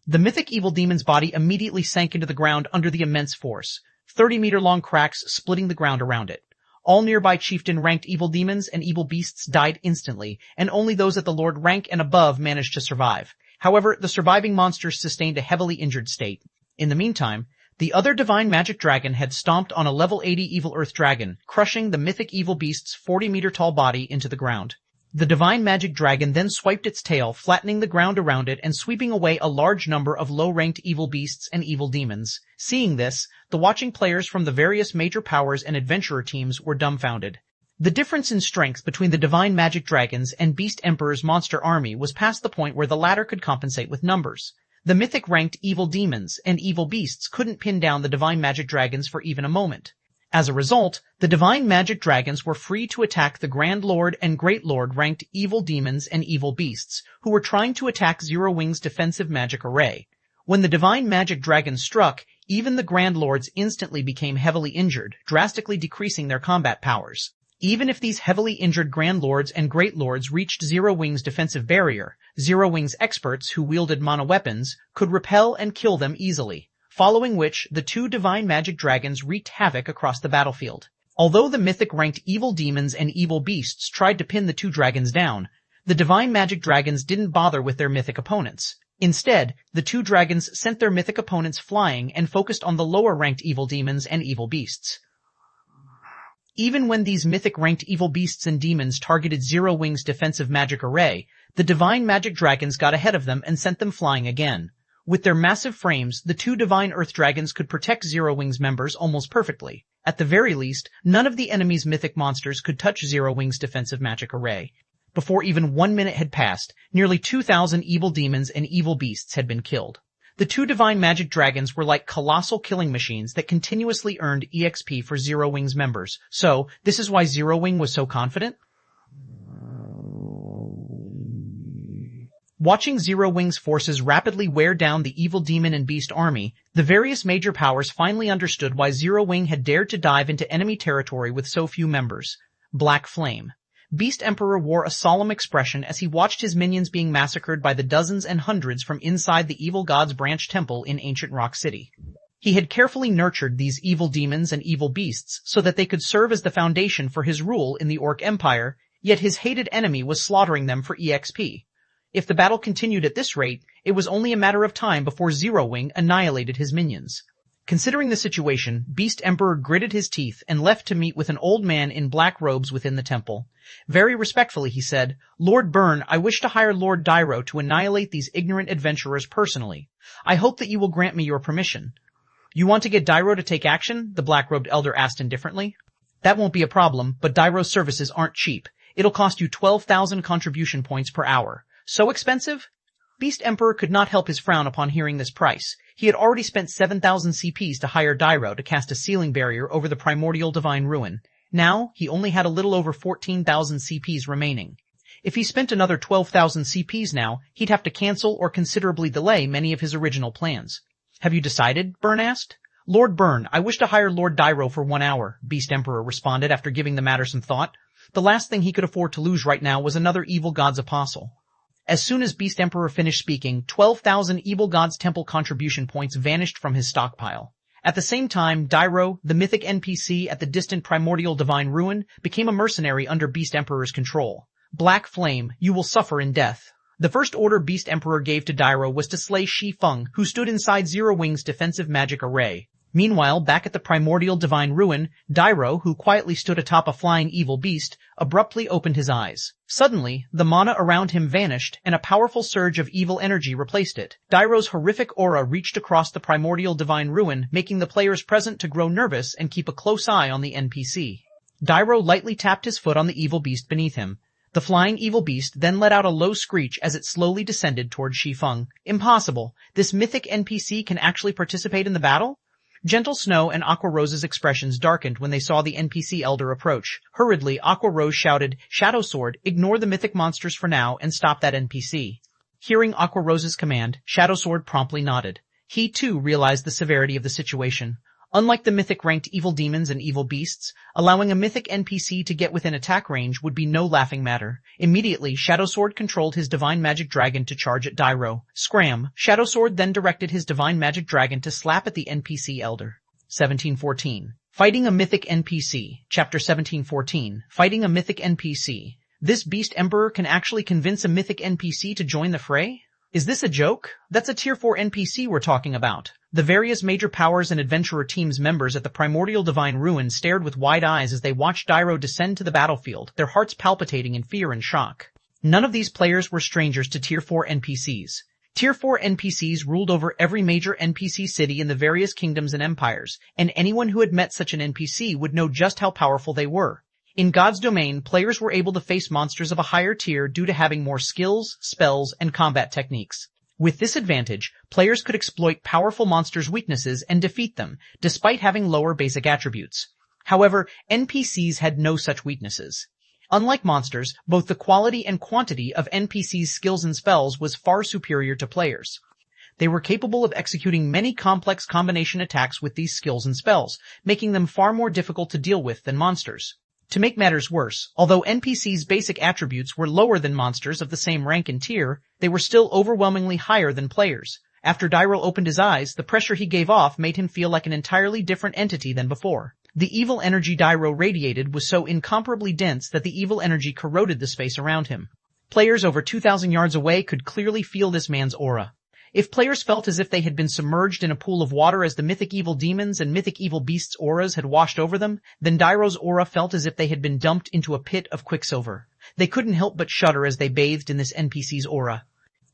The mythic evil demon's body immediately sank into the ground under the immense force, 30-meter-long cracks splitting the ground around it. All nearby chieftain-ranked evil demons and evil beasts died instantly, and only those at the lord rank and above managed to survive. However, the surviving monsters sustained a heavily injured state. In the meantime, the other Divine Magic Dragon had stomped on a level 80 Evil Earth Dragon, crushing the mythic evil beast's 40-meter-tall body into the ground. The Divine Magic Dragon then swiped its tail, flattening the ground around it and sweeping away a large number of low-ranked evil beasts and evil demons. Seeing this, the watching players from the various major powers and adventurer teams were dumbfounded. The difference in strength between the Divine Magic Dragons and Beast Emperor's monster army was past the point where the latter could compensate with numbers. The mythic-ranked evil demons and evil beasts couldn't pin down the Divine Magic Dragons for even a moment. As a result, the Divine Magic Dragons were free to attack the Grand Lord and Great Lord ranked evil demons and evil beasts, who were trying to attack Zero Wing's defensive magic array. When the Divine Magic Dragon struck, even the Grand Lords instantly became heavily injured, drastically decreasing their combat powers. Even if these heavily injured Grand Lords and Great Lords reached Zero Wing's defensive barrier, Zero Wing's experts, who wielded mono weapons, could repel and kill them easily. following which the two divine magic dragons wreaked havoc across the battlefield. Although the mythic-ranked evil demons and evil beasts tried to pin the two dragons down, the divine magic dragons didn't bother with their mythic opponents. Instead, the two dragons sent their mythic opponents flying and focused on the lower-ranked evil demons and evil beasts. Even when these mythic-ranked evil beasts and demons targeted Zero Wing's defensive magic array, the divine magic dragons got ahead of them and sent them flying again. With their massive frames, the two divine earth dragons could protect Zero Wing's members almost perfectly. At the very least, none of the enemy's mythic monsters could touch Zero Wing's defensive magic array. Before even 1 minute had passed, nearly 2,000 evil demons and evil beasts had been killed. The two divine magic dragons were like colossal killing machines that continuously earned EXP for Zero Wing's members. So, this is why Zero Wing was so confident? Watching Zero Wing's forces rapidly wear down the evil demon and beast army, the various major powers finally understood why Zero Wing had dared to dive into enemy territory with so few members. Black Flame. Beast Emperor wore a solemn expression as he watched his minions being massacred by the dozens and hundreds from inside the evil god's branch temple in ancient Rock City. He had carefully nurtured these evil demons and evil beasts so that they could serve as the foundation for his rule in the Orc Empire, yet his hated enemy was slaughtering them for EXP. If the battle continued at this rate, it was only a matter of time before Zero Wing annihilated his minions. Considering the situation, Beast Emperor gritted his teeth and left to meet with an old man in black robes within the temple. Very respectfully he said, "Lord Byrne, I wish to hire Lord Dyro to annihilate these ignorant adventurers personally. I hope that you will grant me your permission." "You want to get Dyro to take action?" the black-robed elder asked indifferently. "That won't be a problem, but Dyro's services aren't cheap. It'll cost you 12,000 contribution points per hour. So expensive?" Beast Emperor could not help his frown upon hearing this price. He had already spent 7,000 CPs to hire Dyro to cast a sealing barrier over the primordial divine ruin. Now, he only had a little over 14,000 CPs remaining. If he spent another 12,000 CPs now, he'd have to cancel or considerably delay many of his original plans. "Have you decided?" Byrne asked. "Lord Byrne, I wish to hire Lord Dyro for 1 hour, Beast Emperor responded after giving the matter some thought. The last thing he could afford to lose right now was another evil god's apostle. As soon as Beast Emperor finished speaking, 12,000 Evil God's Temple contribution points vanished from his stockpile. At the same time, Dyro, the mythic NPC at the distant primordial divine ruin, became a mercenary under Beast Emperor's control. "Black Flame, you will suffer in death." The first order Beast Emperor gave to Dyro was to slay Shi Feng, who stood inside Zero Wing's defensive magic array. Meanwhile, back at the primordial divine ruin, Dyro, who quietly stood atop a flying evil beast, abruptly opened his eyes. Suddenly, the mana around him vanished, and a powerful surge of evil energy replaced it. Dyro's horrific aura reached across the primordial divine ruin, making the players present to grow nervous and keep a close eye on the NPC. Dyro lightly tapped his foot on the evil beast beneath him. The flying evil beast then let out a low screech as it slowly descended toward Shi Feng. "Impossible! This mythic NPC can actually participate in the battle?" Gentle Snow and Aqua Rose's expressions darkened when they saw the NPC elder approach. Hurriedly, Aqua Rose shouted, "Shadow Sword, ignore the mythic monsters for now and stop that NPC." Hearing Aqua Rose's command, Shadow Sword promptly nodded. He, too, realized the severity of the situation. Unlike the mythic-ranked evil demons and evil beasts, allowing a mythic NPC to get within attack range would be no laughing matter. Immediately, Shadow Sword controlled his divine magic dragon to charge at Dyro. Scram! Shadow Sword then directed his divine magic dragon to slap at the NPC elder. 1714. Fighting a mythic NPC. Chapter 1714. Fighting a mythic NPC. This Beast Emperor can actually convince a mythic NPC to join the fray? Is this a joke? That's a Tier 4 NPC we're talking about. The various major powers and adventurer teams members at the primordial divine ruin stared with wide eyes as they watched Dyro descend to the battlefield, their hearts palpitating in fear and shock. None of these players were strangers to Tier 4 NPCs. Tier 4 NPCs ruled over every major NPC city in the various kingdoms and empires, and anyone who had met such an NPC would know just how powerful they were. In God's domain, players were able to face monsters of a higher tier due to having more skills, spells, and combat techniques. With this advantage, players could exploit powerful monsters' weaknesses and defeat them, despite having lower basic attributes. However, NPCs had no such weaknesses. Unlike monsters, both the quality and quantity of NPCs' skills and spells was far superior to players. They were capable of executing many complex combination attacks with these skills and spells, making them far more difficult to deal with than monsters. To make matters worse, although NPCs' basic attributes were lower than monsters of the same rank and tier, they were still overwhelmingly higher than players. After Dairo opened his eyes, the pressure he gave off made him feel like an entirely different entity than before. The evil energy Dairo radiated was so incomparably dense that the evil energy corroded the space around him. Players over 2,000 yards away could clearly feel this man's aura. If players felt as if they had been submerged in a pool of water as the mythic evil demons and mythic evil beasts' auras had washed over them, then Dairo's aura felt as if they had been dumped into a pit of quicksilver. They couldn't help but shudder as they bathed in this NPC's aura.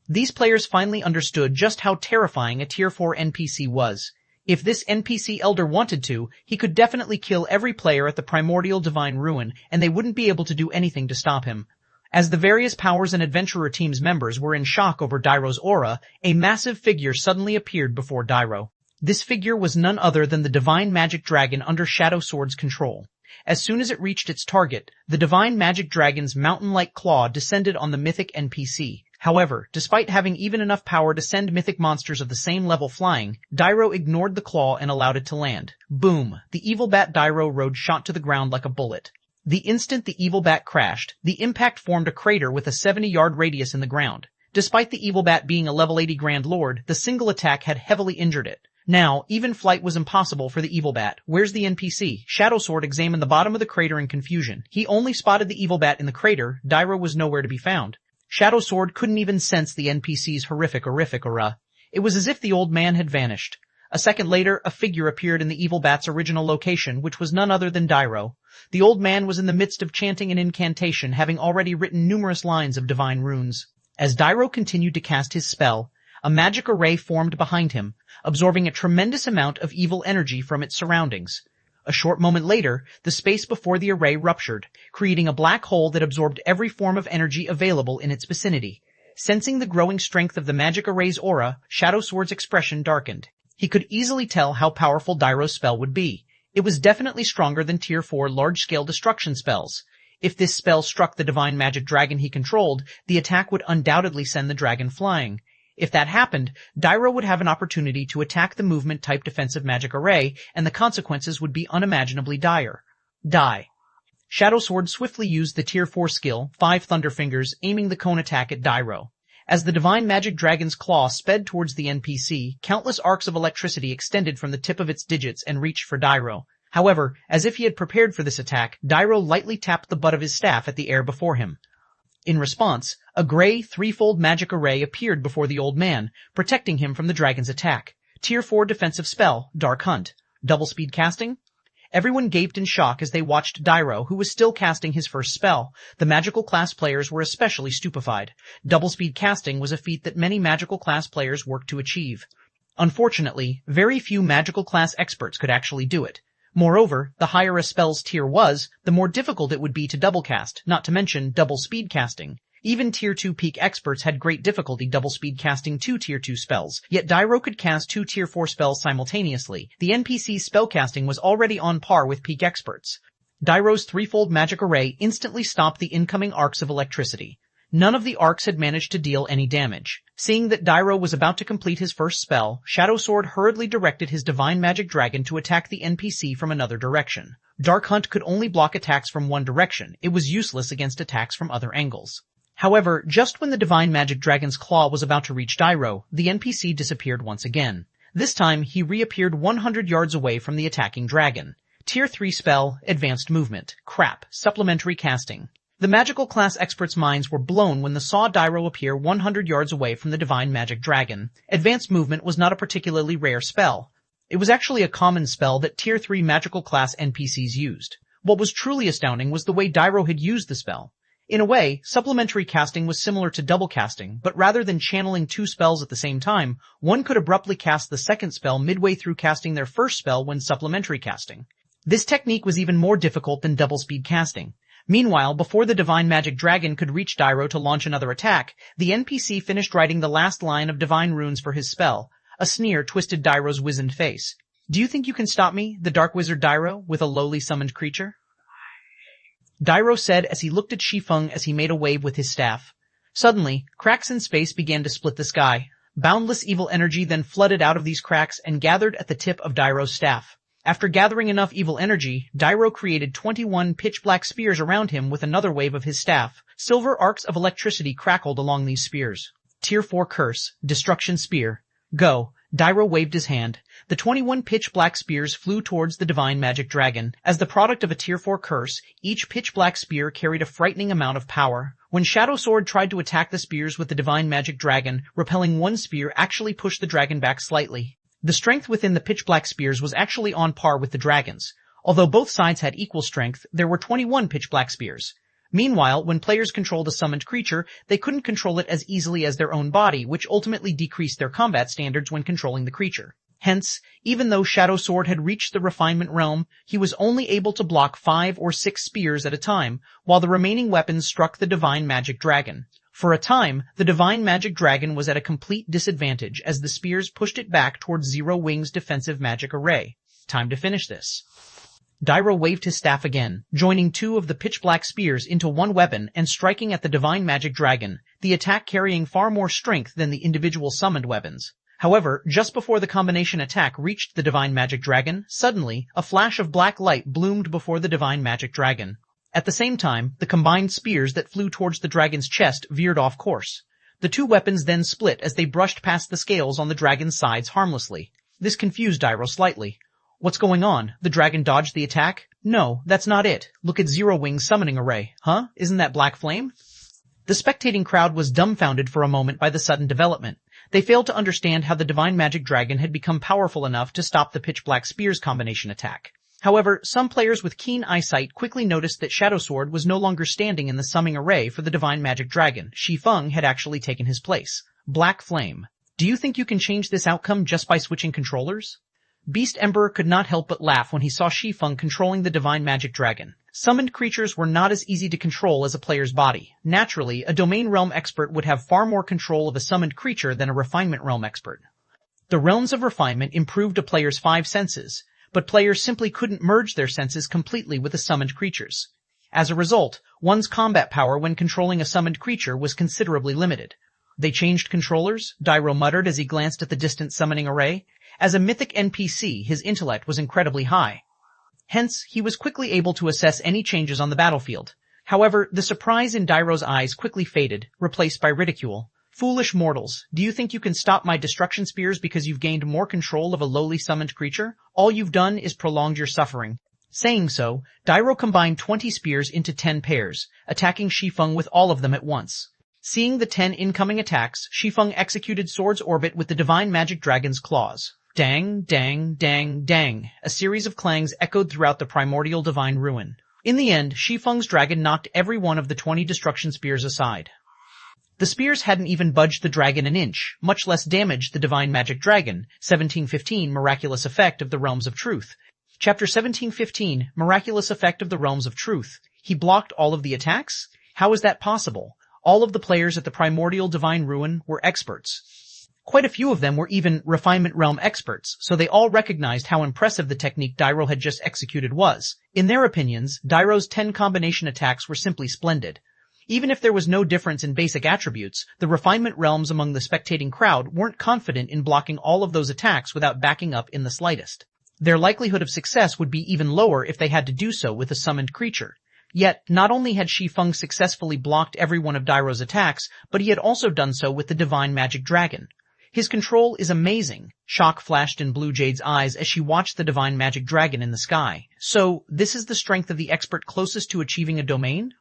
These players finally understood just how terrifying a Tier 4 NPC was. If this NPC Elder wanted to, he could definitely kill every player at the primordial divine ruin, and they wouldn't be able to do anything to stop him. As the various Powers and Adventurer Team's members were in shock over Dairo's aura, a massive figure suddenly appeared before Dairo. This figure was none other than the Divine Magic Dragon under Shadow Sword's control. As soon as it reached its target, the Divine Magic Dragon's mountain-like claw descended on the mythic NPC. However, despite having even enough power to send mythic monsters of the same level flying, Dairo ignored the claw and allowed it to land. Boom! The evil bat Dairo rode shot to the ground like a bullet. The instant the evil bat crashed, the impact formed a crater with a 70-yard radius in the ground. Despite the evil bat being a level 80 Grand Lord, the single attack had heavily injured it. Now, even flight was impossible for the evil bat. Where's the NPC? Shadow Sword examined the bottom of the crater in confusion. He only spotted the evil bat in the crater. Dairo was nowhere to be found. Shadow Sword couldn't even sense the NPC's horrific aura. It was as if the old man had vanished. A second later, a figure appeared in the evil bat's original location, which was none other than Dairo. The old man was in the midst of chanting an incantation, having already written numerous lines of divine runes. As Dairo continued to cast his spell, a magic array formed behind him, absorbing a tremendous amount of evil energy from its surroundings. A short moment later, the space before the array ruptured, creating a black hole that absorbed every form of energy available in its vicinity. Sensing the growing strength of the magic array's aura, Shadow Sword's expression darkened. He could easily tell how powerful Dairo's spell would be. It was definitely stronger than Tier 4 large-scale destruction spells. If this spell struck the divine magic dragon he controlled, the attack would undoubtedly send the dragon flying. If that happened, Dairo would have an opportunity to attack the movement-type defensive magic array, and the consequences would be unimaginably dire. Die. Shadow Sword swiftly used the Tier 4 skill, 5 Thunder Fingers, aiming the cone attack at Dairo. As the divine magic dragon's claw sped towards the NPC, countless arcs of electricity extended from the tip of its digits and reached for Dairo. However, as if he had prepared for this attack, Dairo lightly tapped the butt of his staff at the air before him. In response, a gray, threefold magic array appeared before the old man, protecting him from the dragon's attack. Tier 4 defensive spell, Dark Hunt. Double speed casting? Everyone gaped in shock as they watched Dairo, who was still casting his first spell. The magical class players were especially stupefied. Double speed casting was a feat that many magical class players worked to achieve. Unfortunately, very few magical class experts could actually do it. Moreover, the higher a spell's tier was, the more difficult it would be to double cast, not to mention double speed casting. Even Tier 2 peak experts had great difficulty double speed casting 2 Tier 2 spells, yet Dairo could cast 2 Tier 4 spells simultaneously. The NPC's spellcasting was already on par with peak experts. Dairo's threefold magic array instantly stopped the incoming arcs of electricity. None of the arcs had managed to deal any damage. Seeing that Dairo was about to complete his first spell, Shadow Sword hurriedly directed his divine magic dragon to attack the NPC from another direction. Dark Hunt could only block attacks from one direction. It was useless against attacks from other angles. However, just when the divine magic dragon's claw was about to reach Dairo, the NPC disappeared once again. This time, he reappeared 100 yards away from the attacking dragon. Tier 3 spell, Advanced Movement. Crap. Supplementary casting. The magical class experts' minds were blown when they saw Dairo appear 100 yards away from the divine magic dragon. Advanced Movement was not a particularly rare spell. It was actually a common spell that Tier 3 magical class NPCs used. What was truly astounding was the way Dairo had used the spell. In a way, supplementary casting was similar to double casting, but rather than channeling 2 spells at the same time, one could abruptly cast the second spell midway through casting their first spell when supplementary casting. This technique was even more difficult than double speed casting. Meanwhile, before the divine magic dragon could reach Dairo to launch another attack, the NPC finished writing the last line of divine runes for his spell. A sneer twisted Dairo's wizened face. "Do you think you can stop me, the dark wizard Dairo, with a lowly summoned creature?" Dairo said as he looked at Shi Feng as he made a wave with his staff. Suddenly, cracks in space began to split the sky. Boundless evil energy then flooded out of these cracks and gathered at the tip of Dairo's staff. After gathering enough evil energy, Dairo created 21 pitch-black spears around him with another wave of his staff. Silver arcs of electricity crackled along these spears. Tier 4 Curse, Destruction Spear. Go. Dairo waved his hand. The 21 pitch-black spears flew towards the divine magic dragon. As the product of a tier 4 curse, each pitch-black spear carried a frightening amount of power. When Shadow Sword tried to attack the spears with the divine magic dragon, repelling one spear actually pushed the dragon back slightly. The strength within the pitch-black spears was actually on par with the dragon's. Although both sides had equal strength, there were 21 pitch-black spears. Meanwhile, when players controlled a summoned creature, they couldn't control it as easily as their own body, which ultimately decreased their combat standards when controlling the creature. Hence, even though Shadow Sword had reached the refinement realm, he was only able to block 5 or 6 spears at a time, while the remaining weapons struck the divine magic dragon. For a time, the divine magic dragon was at a complete disadvantage as the spears pushed it back towards Zero Wing's defensive magic array. Time to finish this. Dairo waved his staff again, joining 2 of the pitch-black spears into one weapon and striking at the divine magic dragon, the attack carrying far more strength than the individual summoned weapons. However, just before the combination attack reached the divine magic dragon, suddenly, a flash of black light bloomed before the divine magic dragon. At the same time, the combined spears that flew towards the dragon's chest veered off course. The 2 weapons then split as they brushed past the scales on the dragon's sides harmlessly. This confused Dairo slightly. What's going on? The dragon dodged the attack? No, that's not it. Look at Zero Wing's summoning array. Huh? Isn't that black flame? The spectating crowd was dumbfounded for a moment by the sudden development. They failed to understand how the divine magic dragon had become powerful enough to stop the pitch-black spears combination attack. However, some players with keen eyesight quickly noticed that Shadow Sword was no longer standing in the summoning array for the divine magic dragon. Shi Feng had actually taken his place. Black flame. Do you think you can change this outcome just by switching controllers? Beast Emperor could not help but laugh when he saw Shi Feng controlling the divine magic dragon. Summoned creatures were not as easy to control as a player's body. Naturally, a domain realm expert would have far more control of a summoned creature than a refinement realm expert. The realms of refinement improved a player's 5 senses, but players simply couldn't merge their senses completely with the summoned creatures. As a result, one's combat power when controlling a summoned creature was considerably limited. They changed controllers, Dairo muttered as he glanced at the distant summoning array. As a mythic NPC, his intellect was incredibly high. Hence, he was quickly able to assess any changes on the battlefield. However, the surprise in Dairo's eyes quickly faded, replaced by ridicule. Foolish mortals, do you think you can stop my destruction spears because you've gained more control of a lowly summoned creature? All you've done is prolonged your suffering. Saying so, Dairo combined 20 spears into 10 pairs, attacking Shi Feng with all of them at once. Seeing the 10 incoming attacks, Shi Feng executed Sword's Orbit with the divine magic dragon's claws. Dang, dang, dang, dang. A series of clangs echoed throughout the primordial divine ruin. In the end, Shi Feng's dragon knocked every one of the 20 destruction spears aside. The spears hadn't even budged the dragon an inch, much less damaged the divine magic dragon. 1715 Miraculous Effect of the Realms of Truth. Chapter 1715 Miraculous Effect of the Realms of Truth. He blocked all of the attacks? How is that possible? All of the players at the primordial divine ruin were experts. Quite a few of them were even refinement realm experts, so they all recognized how impressive the technique Dairo had just executed was. In their opinions, Dairo's 10 combination attacks were simply splendid. Even if there was no difference in basic attributes, the refinement realms among the spectating crowd weren't confident in blocking all of those attacks without backing up in the slightest. Their likelihood of success would be even lower if they had to do so with a summoned creature. Yet, not only had Shi Feng successfully blocked every one of Dairo's attacks, but he had also done so with the divine magic dragon. His control is amazing. Shock flashed in Blue Jade's eyes as she watched the divine magic dragon in the sky. So, this is the strength of the expert closest to achieving a domain?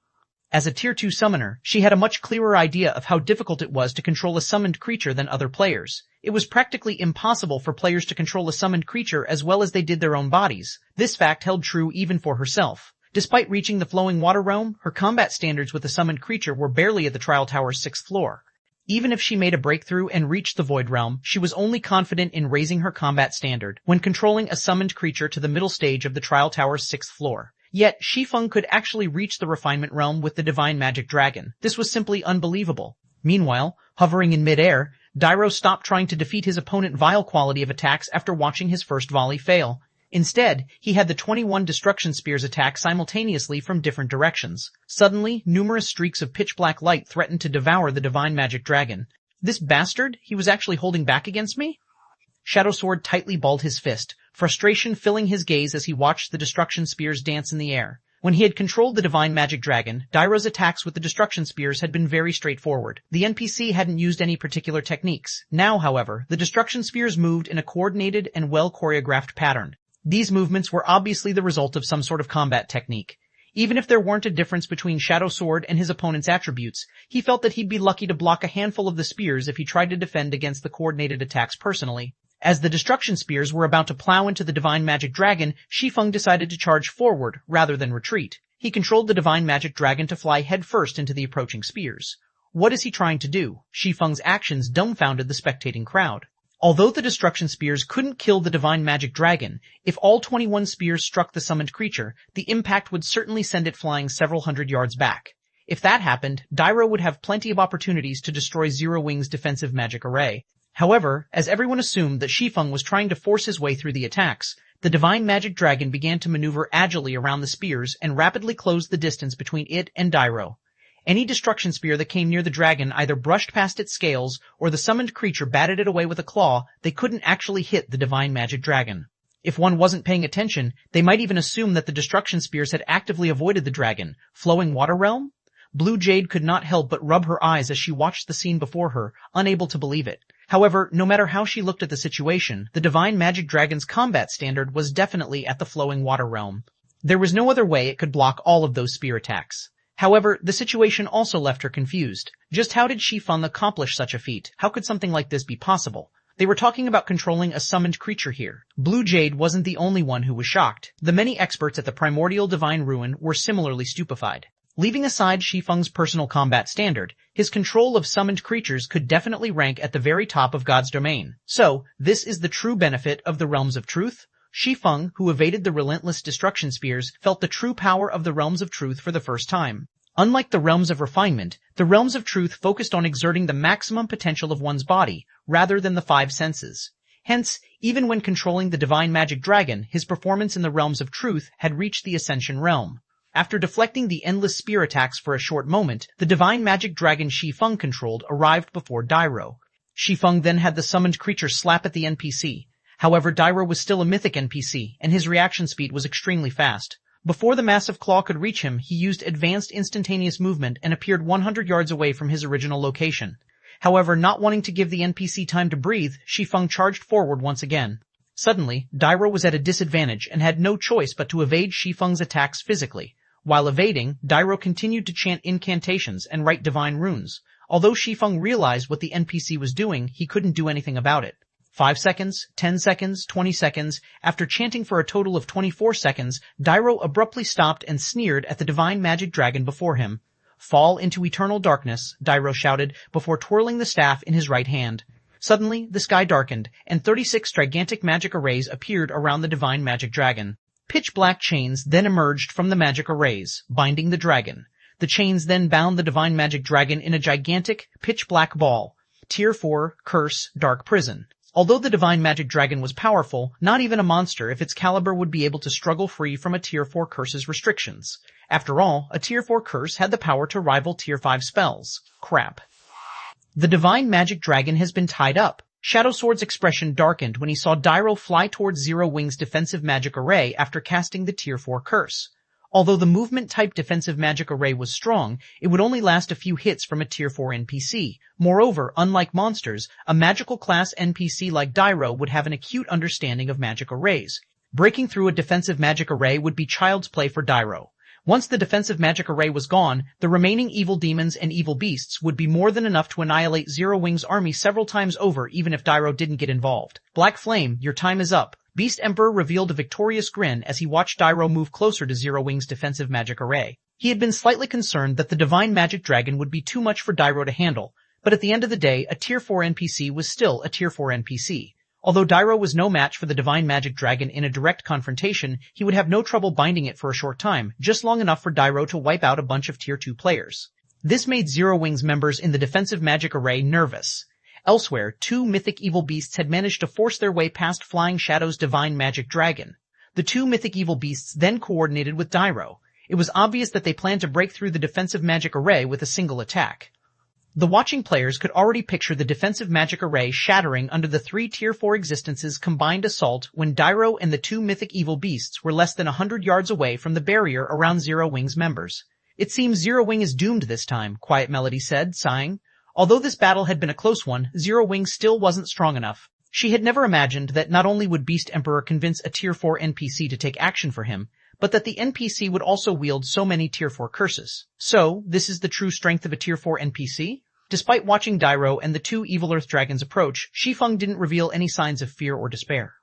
As a Tier 2 summoner, she had a much clearer idea of how difficult it was to control a summoned creature than other players. It was practically impossible for players to control a summoned creature as well as they did their own bodies. This fact held true even for herself. Despite reaching the flowing water realm, her combat standards with the summoned creature were barely at the Trial Tower's 6th floor. Even if she made a breakthrough and reached the Void Realm, she was only confident in raising her combat standard when controlling a summoned creature to the middle stage of the Trial Tower's 6th floor. Yet, Shi Feng could actually reach the Refinement Realm with the Divine Magic Dragon. This was simply unbelievable. Meanwhile, hovering in mid-air, Dairo stopped trying to defeat his opponent's vile quality of attacks after watching his first volley fail. Instead, he had the 21 destruction spears attack simultaneously from different directions. Suddenly, numerous streaks of pitch-black light threatened to devour the divine magic dragon. This bastard? He was actually holding back against me? Shadow Sword tightly balled his fist, frustration filling his gaze as he watched the destruction spears dance in the air. When he had controlled the Divine Magic Dragon, Dairo's attacks with the Destruction Spears had been very straightforward. The NPC hadn't used any particular techniques. Now, however, the Destruction Spears moved in a coordinated and well-choreographed pattern. These movements were obviously the result of some sort of combat technique. Even if there weren't a difference between Shadow Sword and his opponent's attributes, he felt that he'd be lucky to block a handful of the spears if he tried to defend against the coordinated attacks personally. As the Destruction Spears were about to plow into the Divine Magic Dragon, Shi Feng decided to charge forward rather than retreat. He controlled the Divine Magic Dragon to fly headfirst into the approaching spears. What is he trying to do? Shi Feng's actions dumbfounded the spectating crowd. Although the Destruction Spears couldn't kill the Divine Magic Dragon, if all 21 spears struck the summoned creature, the impact would certainly send it flying several hundred yards back. If that happened, Dairo would have plenty of opportunities to destroy Zero Wing's defensive magic array. However, as everyone assumed that Shi Feng was trying to force his way through the attacks, the Divine Magic Dragon began to maneuver agilely around the spears and rapidly closed the distance between it and Dairo. Any destruction spear that came near the dragon either brushed past its scales or the summoned creature batted it away with a claw. They couldn't actually hit the Divine Magic Dragon. If one wasn't paying attention, they might even assume that the destruction spears had actively avoided the dragon. Flowing Water Realm? Blue Jade could not help but rub her eyes as she watched the scene before her, unable to believe it. However, no matter how she looked at the situation, the Divine Magic Dragon's combat standard was definitely at the Flowing Water Realm. There was no other way it could block all of those spear attacks. However, the situation also left her confused. Just how did Shi Feng accomplish such a feat? How could something like this be possible? They were talking about controlling a summoned creature here. Blue Jade wasn't the only one who was shocked. The many experts at the Primordial Divine Ruin were similarly stupefied. Leaving aside Shi Feng's personal combat standard, his control of summoned creatures could definitely rank at the very top of God's domain. So, this is the true benefit of the Realms of Truth? Shi Feng, who evaded the relentless destruction spears, felt the true power of the Realms of Truth for the first time. Unlike the Realms of Refinement, the Realms of Truth focused on exerting the maximum potential of one's body, rather than the five senses. Hence, even when controlling the Divine Magic Dragon, his performance in the Realms of Truth had reached the Ascension Realm. After deflecting the endless spear attacks for a short moment, the Divine Magic Dragon Shi Feng controlled arrived before Dairo. Shi Feng then had the summoned creature slap at the NPC. However, Dairo was still a mythic NPC, and his reaction speed was extremely fast. Before the massive claw could reach him, he used advanced instantaneous movement and appeared 100 yards away from his original location. However, not wanting to give the NPC time to breathe, Shi Feng charged forward once again. Suddenly, Dairo was at a disadvantage and had no choice but to evade Shi Feng's attacks physically. While evading, Dairo continued to chant incantations and write divine runes. Although Shi Feng realized what the NPC was doing, he couldn't do anything about it. 5 seconds, 10 seconds, 20 seconds. After chanting for a total of 24 seconds, Dairo abruptly stopped and sneered at the Divine Magic Dragon before him. "Fall into eternal darkness," Dairo shouted before twirling the staff in his right hand. Suddenly, the sky darkened, and 36 gigantic magic arrays appeared around the Divine Magic Dragon. Pitch-black chains then emerged from the magic arrays, binding the dragon. The chains then bound the Divine Magic Dragon in a gigantic, pitch-black ball. Tier 4, Curse, Dark Prison. Although the Divine Magic Dragon was powerful, not even a monster if its caliber would be able to struggle free from a Tier 4 Curse's restrictions. After all, a Tier 4 Curse had the power to rival Tier 5 spells. Crap. The Divine Magic Dragon has been tied up. Shadow Sword's expression darkened when he saw Dairo fly towards Zero Wing's defensive magic array after casting the Tier 4 Curse. Although the movement-type defensive magic array was strong, it would only last a few hits from a Tier 4 NPC. Moreover, unlike monsters, a magical class NPC like Dairo would have an acute understanding of magic arrays. Breaking through a defensive magic array would be child's play for Dairo. Once the defensive magic array was gone, the remaining evil demons and evil beasts would be more than enough to annihilate Zero Wing's army several times over even if Dairo didn't get involved. Black Flame, your time is up. Beast Emperor revealed a victorious grin as he watched Dairo move closer to Zero Wing's defensive magic array. He had been slightly concerned that the Divine Magic Dragon would be too much for Dairo to handle, but at the end of the day, a Tier 4 NPC was still a Tier 4 NPC. Although Dairo was no match for the Divine Magic Dragon in a direct confrontation, he would have no trouble binding it for a short time, just long enough for Dairo to wipe out a bunch of Tier 2 players. This made Zero Wing's members in the defensive magic array nervous. Elsewhere, 2 mythic evil beasts had managed to force their way past Flying Shadow's Divine Magic Dragon. The 2 mythic evil beasts then coordinated with Dairo. It was obvious that they planned to break through the defensive magic array with a single attack. The watching players could already picture the defensive magic array shattering under the 3 Tier 4 existences' combined assault when Dairo and the 2 mythic evil beasts were less than 100 yards away from the barrier around Zero Wing's members. It seems Zero Wing is doomed this time, Quiet Melody said, sighing. Although this battle had been a close one, Zero Wing still wasn't strong enough. She had never imagined that not only would Beast Emperor convince a Tier 4 NPC to take action for him, but that the NPC would also wield so many Tier 4 curses. So, this is the true strength of a Tier 4 NPC? Despite watching Dairo and the 2 Evil Earth Dragons approach, Shi Feng didn't reveal any signs of fear or despair.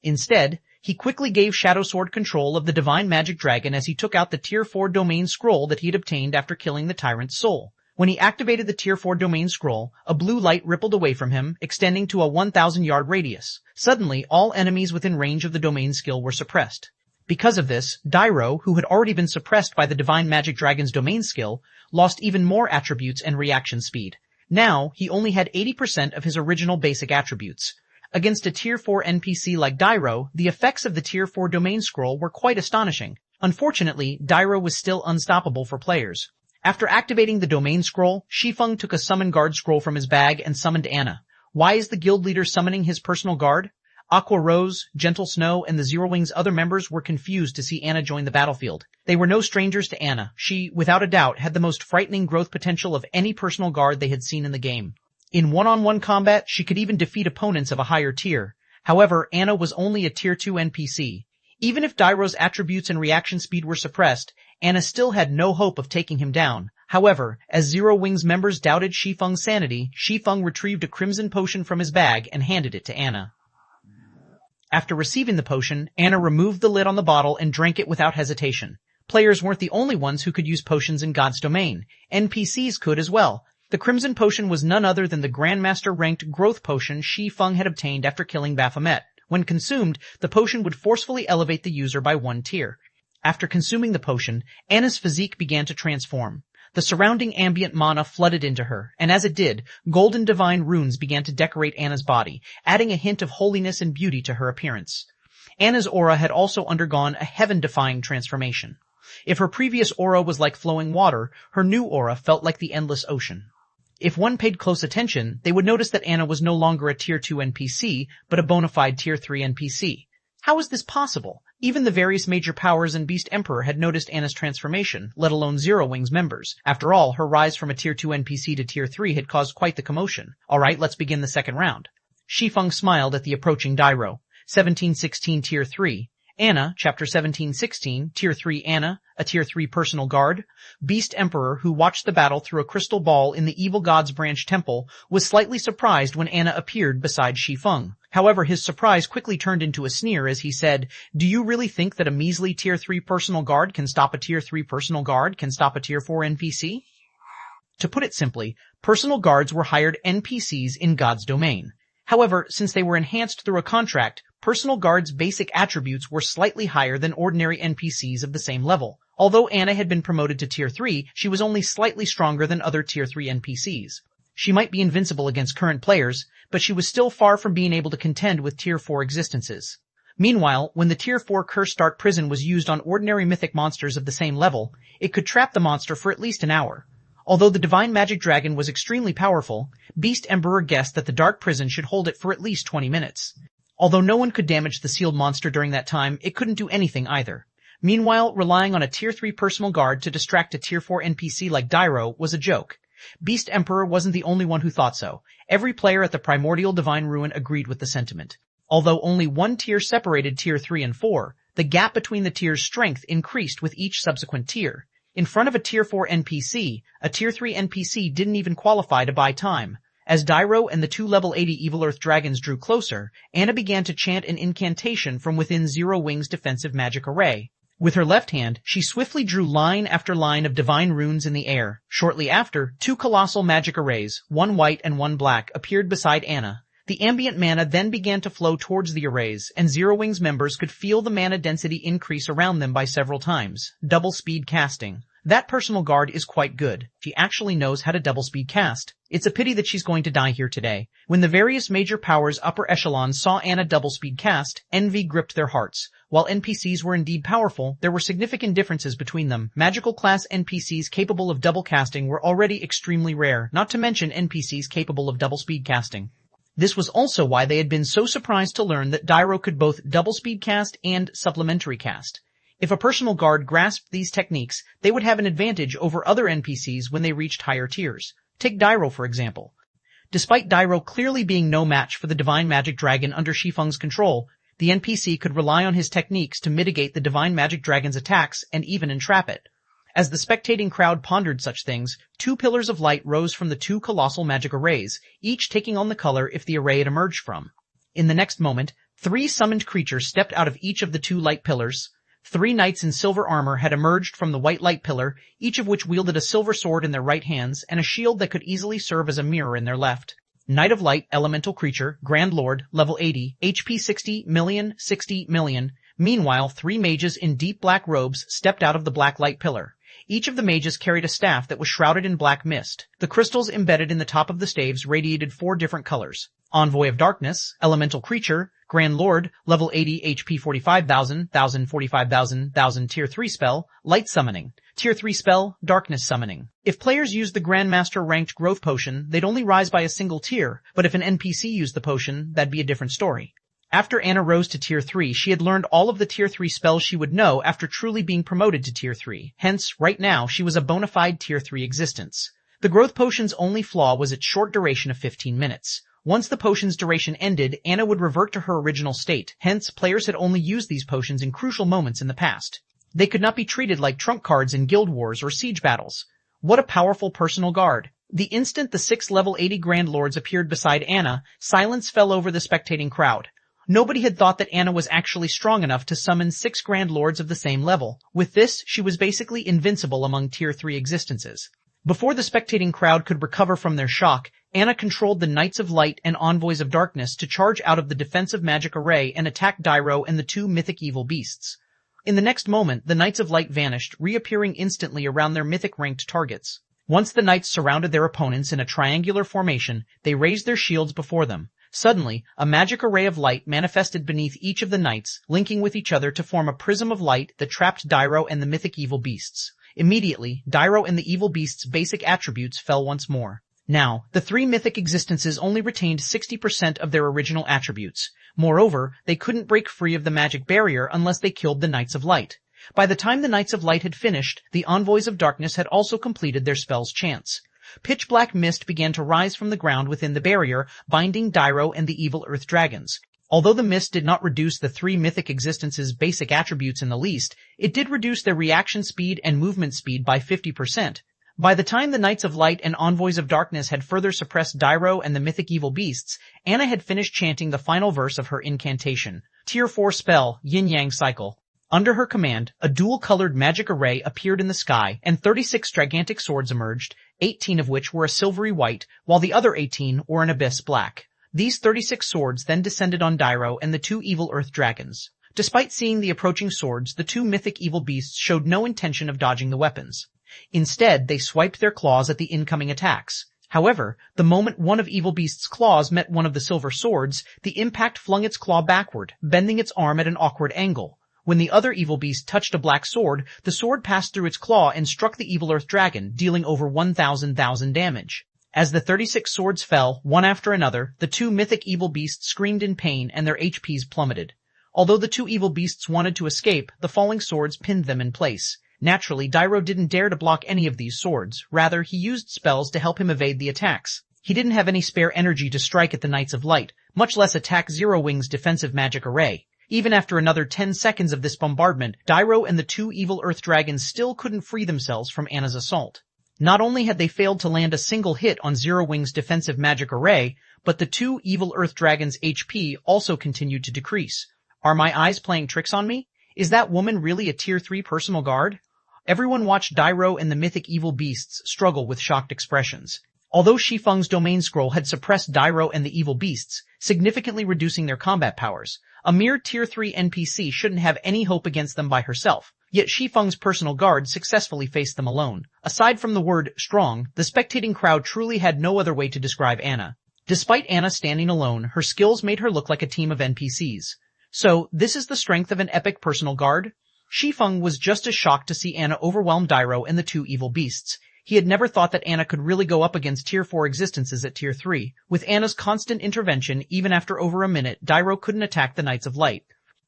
Instead, he quickly gave Shadow Sword control of the Divine Magic Dragon as he took out the Tier 4 Domain Scroll that he had obtained after killing the Tyrant's soul. When he activated the Tier 4 Domain Scroll, a blue light rippled away from him, extending to a 1,000-yard radius. Suddenly, all enemies within range of the Domain skill were suppressed. Because of this, Dairo, who had already been suppressed by the Divine Magic Dragon's Domain skill, lost even more attributes and reaction speed. Now, he only had 80% of his original basic attributes. Against a Tier 4 NPC like Dairo, the effects of the Tier 4 Domain Scroll were quite astonishing. Unfortunately, Dairo was still unstoppable for players. After activating the Domain Scroll, Shi Feng took a Summon Guard scroll from his bag and summoned Anna. Why is the guild leader summoning his personal guard? Aqua Rose, Gentle Snow, and the Zero Wing's other members were confused to see Anna join the battlefield. They were no strangers to Anna. She, without a doubt, had the most frightening growth potential of any personal guard they had seen in the game. In one-on-one combat, she could even defeat opponents of a higher tier. However, Anna was only a Tier 2 NPC. Even if Dairo's attributes and reaction speed were suppressed, Anna still had no hope of taking him down. However, as Zero Wing's members doubted Shi Feng's sanity, Shi Feng retrieved a crimson potion from his bag and handed it to Anna. After receiving the potion, Anna removed the lid on the bottle and drank it without hesitation. Players weren't the only ones who could use potions in God's domain. NPCs could as well. The Crimson Potion was none other than the Grandmaster-ranked Growth Potion Shi Feng had obtained after killing Baphomet. When consumed, the potion would forcefully elevate the user by 1 tier. After consuming the potion, Anna's physique began to transform. The surrounding ambient mana flooded into her, and as it did, golden divine runes began to decorate Anna's body, adding a hint of holiness and beauty to her appearance. Anna's aura had also undergone a heaven-defying transformation. If her previous aura was like flowing water, her new aura felt like the endless ocean. If one paid close attention, they would notice that Anna was no longer a Tier 2 NPC, but a bona fide Tier 3 NPC. How is this possible? Even the various major powers and Beast Emperor had noticed Anna's transformation, let alone Zero Wing's members. After all, her rise from a Tier 2 NPC to Tier 3 had caused quite the commotion. Alright, let's begin the second round. Shi Feng smiled at the approaching Dairo. 1716 Tier 3. Anna, Chapter 1716, Tier 3 Anna, a Tier 3 personal guard. Beast Emperor, who watched the battle through a crystal ball in the Evil God's Branch Temple, was slightly surprised when Anna appeared beside Shi Feng. However, his surprise quickly turned into a sneer as he said, "Do you really think that a measly Tier 3 personal guard can stop a Tier 3 personal guard can stop a Tier 4 NPC?" To put it simply, personal guards were hired NPCs in God's domain. However, since they were enhanced through a contract, personal guards' basic attributes were slightly higher than ordinary NPCs of the same level. Although Anna had been promoted to Tier 3, she was only slightly stronger than other Tier 3 NPCs. She might be invincible against current players, but she was still far from being able to contend with Tier 4 existences. Meanwhile, when the Tier 4 Cursed Dark Prison was used on ordinary mythic monsters of the same level, it could trap the monster for at least an hour. Although the Divine Magic Dragon was extremely powerful, Beast Emperor guessed that the Dark Prison should hold it for at least 20 minutes. Although no one could damage the sealed monster during that time, it couldn't do anything either. Meanwhile, relying on a Tier 3 personal guard to distract a Tier 4 NPC like Dairo was a joke. Beast Emperor wasn't the only one who thought so. Every player at the Primordial Divine Ruin agreed with the sentiment. Although only one tier separated Tier 3 and 4, the gap between the tiers' strength increased with each subsequent tier. In front of a Tier 4 NPC, a Tier 3 NPC didn't even qualify to buy time. As Dairo and the 2 level 80 Evil Earth Dragons drew closer, Anna began to chant an incantation from within Zero Wing's defensive magic array. With her left hand, she swiftly drew line after line of divine runes in the air. Shortly after, 2 colossal magic arrays, one white and one black, appeared beside Anna. The ambient mana then began to flow towards the arrays, and Zero Wing's members could feel the mana density increase around them by several times. Double speed casting. That personal guard is quite good. She actually knows how to double speed cast. It's a pity that she's going to die here today. When the various major powers upper echelons saw Anna double speed cast, envy gripped their hearts. While NPCs were indeed powerful, there were significant differences between them. Magical class NPCs capable of double casting were already extremely rare, not to mention NPCs capable of double speed casting. This was also why they had been so surprised to learn that Dairo could both double speed cast and supplementary cast. If a personal guard grasped these techniques, they would have an advantage over other NPCs when they reached higher tiers. Take Dairo, for example. Despite Dairo clearly being no match for the divine magic dragon under Shi Feng's control, the NPC could rely on his techniques to mitigate the divine magic dragon's attacks and even entrap it. As the spectating crowd pondered such things, two pillars of light rose from the two colossal magic arrays, each taking on the color if the array it emerged from. In the next moment, 3 summoned creatures stepped out of each of the 2 light pillars. 3 knights in silver armor had emerged from the white light pillar, each of which wielded a silver sword in their right hands and a shield that could easily serve as a mirror in their left. Knight of Light, elemental creature, Grand Lord, level 80, HP 60 million. Meanwhile, 3 mages in deep black robes stepped out of the black light pillar. Each of the mages carried a staff that was shrouded in black mist. The crystals embedded in the top of the staves radiated 4 different colors. Envoy of Darkness, elemental creature, Grand Lord, level 80, HP 45,000, 45,000, Tier 3 spell, Light Summoning. Tier 3 spell, Darkness Summoning. If players used the Grandmaster ranked growth potion, they'd only rise by a single tier, but if an NPC used the potion, that'd be a different story. After Anna rose to Tier 3, she had learned all of the Tier 3 spells she would know after truly being promoted to Tier 3. Hence, right now, she was a bona fide Tier 3 existence. The growth potion's only flaw was its short duration of 15 minutes. Once the potion's duration ended, Anna would revert to her original state. Hence, players had only used these potions in crucial moments in the past. They could not be treated like trump cards in guild wars or siege battles. What a powerful personal guard. The instant the 6 level 80 Grand Lords appeared beside Anna, silence fell over the spectating crowd. Nobody had thought that Anna was actually strong enough to summon 6 Grand Lords of the same level. With this, she was basically invincible among Tier 3 existences. Before the spectating crowd could recover from their shock, Anna controlled the Knights of Light and Envoys of Darkness to charge out of the defensive magic array and attack Dairo and the 2 mythic evil beasts. In the next moment, the Knights of Light vanished, reappearing instantly around their mythic-ranked targets. Once the Knights surrounded their opponents in a triangular formation, they raised their shields before them. Suddenly, a magic array of light manifested beneath each of the knights, linking with each other to form a prism of light that trapped Dairo and the mythic evil beasts. Immediately, Dairo and the evil beasts' basic attributes fell once more. Now, the 3 mythic existences only retained 60% of their original attributes. Moreover, they couldn't break free of the magic barrier unless they killed the Knights of Light. By the time the Knights of Light had finished, the Envoys of Darkness had also completed their spell's chance. Pitch-black mist began to rise from the ground within the barrier, binding Dairo and the evil earth dragons. Although the mist did not reduce the 3 mythic existences' basic attributes in the least, it did reduce their reaction speed and movement speed by 50%. By the time the Knights of Light and Envoys of Darkness had further suppressed Dairo and the mythic evil beasts, Anna had finished chanting the final verse of her incantation. Tier 4 spell, Yin-Yang Cycle. Under her command, a dual-colored magic array appeared in the sky, and 36 gigantic swords emerged, 18 of which were a silvery white, while the other 18 were an abyss black. These 36 swords then descended on Dairo and the 2 evil earth dragons. Despite seeing the approaching swords, the 2 mythic evil beasts showed no intention of dodging the weapons. Instead, they swiped their claws at the incoming attacks. However, the moment one of Evil Beast's claws met one of the silver swords, the impact flung its claw backward, bending its arm at an awkward angle. When the other Evil Beast touched a black sword, the sword passed through its claw and struck the Evil Earth Dragon, dealing over 1,000 damage. As the 36 swords fell, one after another, the 2 mythic Evil Beasts screamed in pain and their HPs plummeted. Although the 2 Evil Beasts wanted to escape, the falling swords pinned them in place. Naturally, Dairo didn't dare to block any of these swords. Rather, he used spells to help him evade the attacks. He didn't have any spare energy to strike at the Knights of Light, much less attack Zero Wing's defensive magic array. Even after another 10 seconds of this bombardment, Dairo and the 2 evil earth dragons still couldn't free themselves from Anna's assault. Not only had they failed to land a single hit on Zero Wing's defensive magic array, but the 2 evil earth dragons' HP also continued to decrease. Are my eyes playing tricks on me? Is that woman really a Tier 3 personal guard? Everyone watched Dairo and the mythic evil beasts struggle with shocked expressions. Although Shi Feng's domain scroll had suppressed Dairo and the evil beasts, significantly reducing their combat powers, a mere Tier 3 NPC shouldn't have any hope against them by herself. Yet Shi Feng's personal guard successfully faced them alone. Aside from the word strong, the spectating crowd truly had no other way to describe Anna. Despite Anna standing alone, her skills made her look like a team of NPCs. So, this is the strength of an epic personal guard? Shi Feng was just as shocked to see Anna overwhelm Dairo and the two evil beasts. He had never thought that Anna could really go up against Tier 4 existences at Tier 3. With Anna's constant intervention, even after over a minute, Dairo couldn't attack the Knights of Light.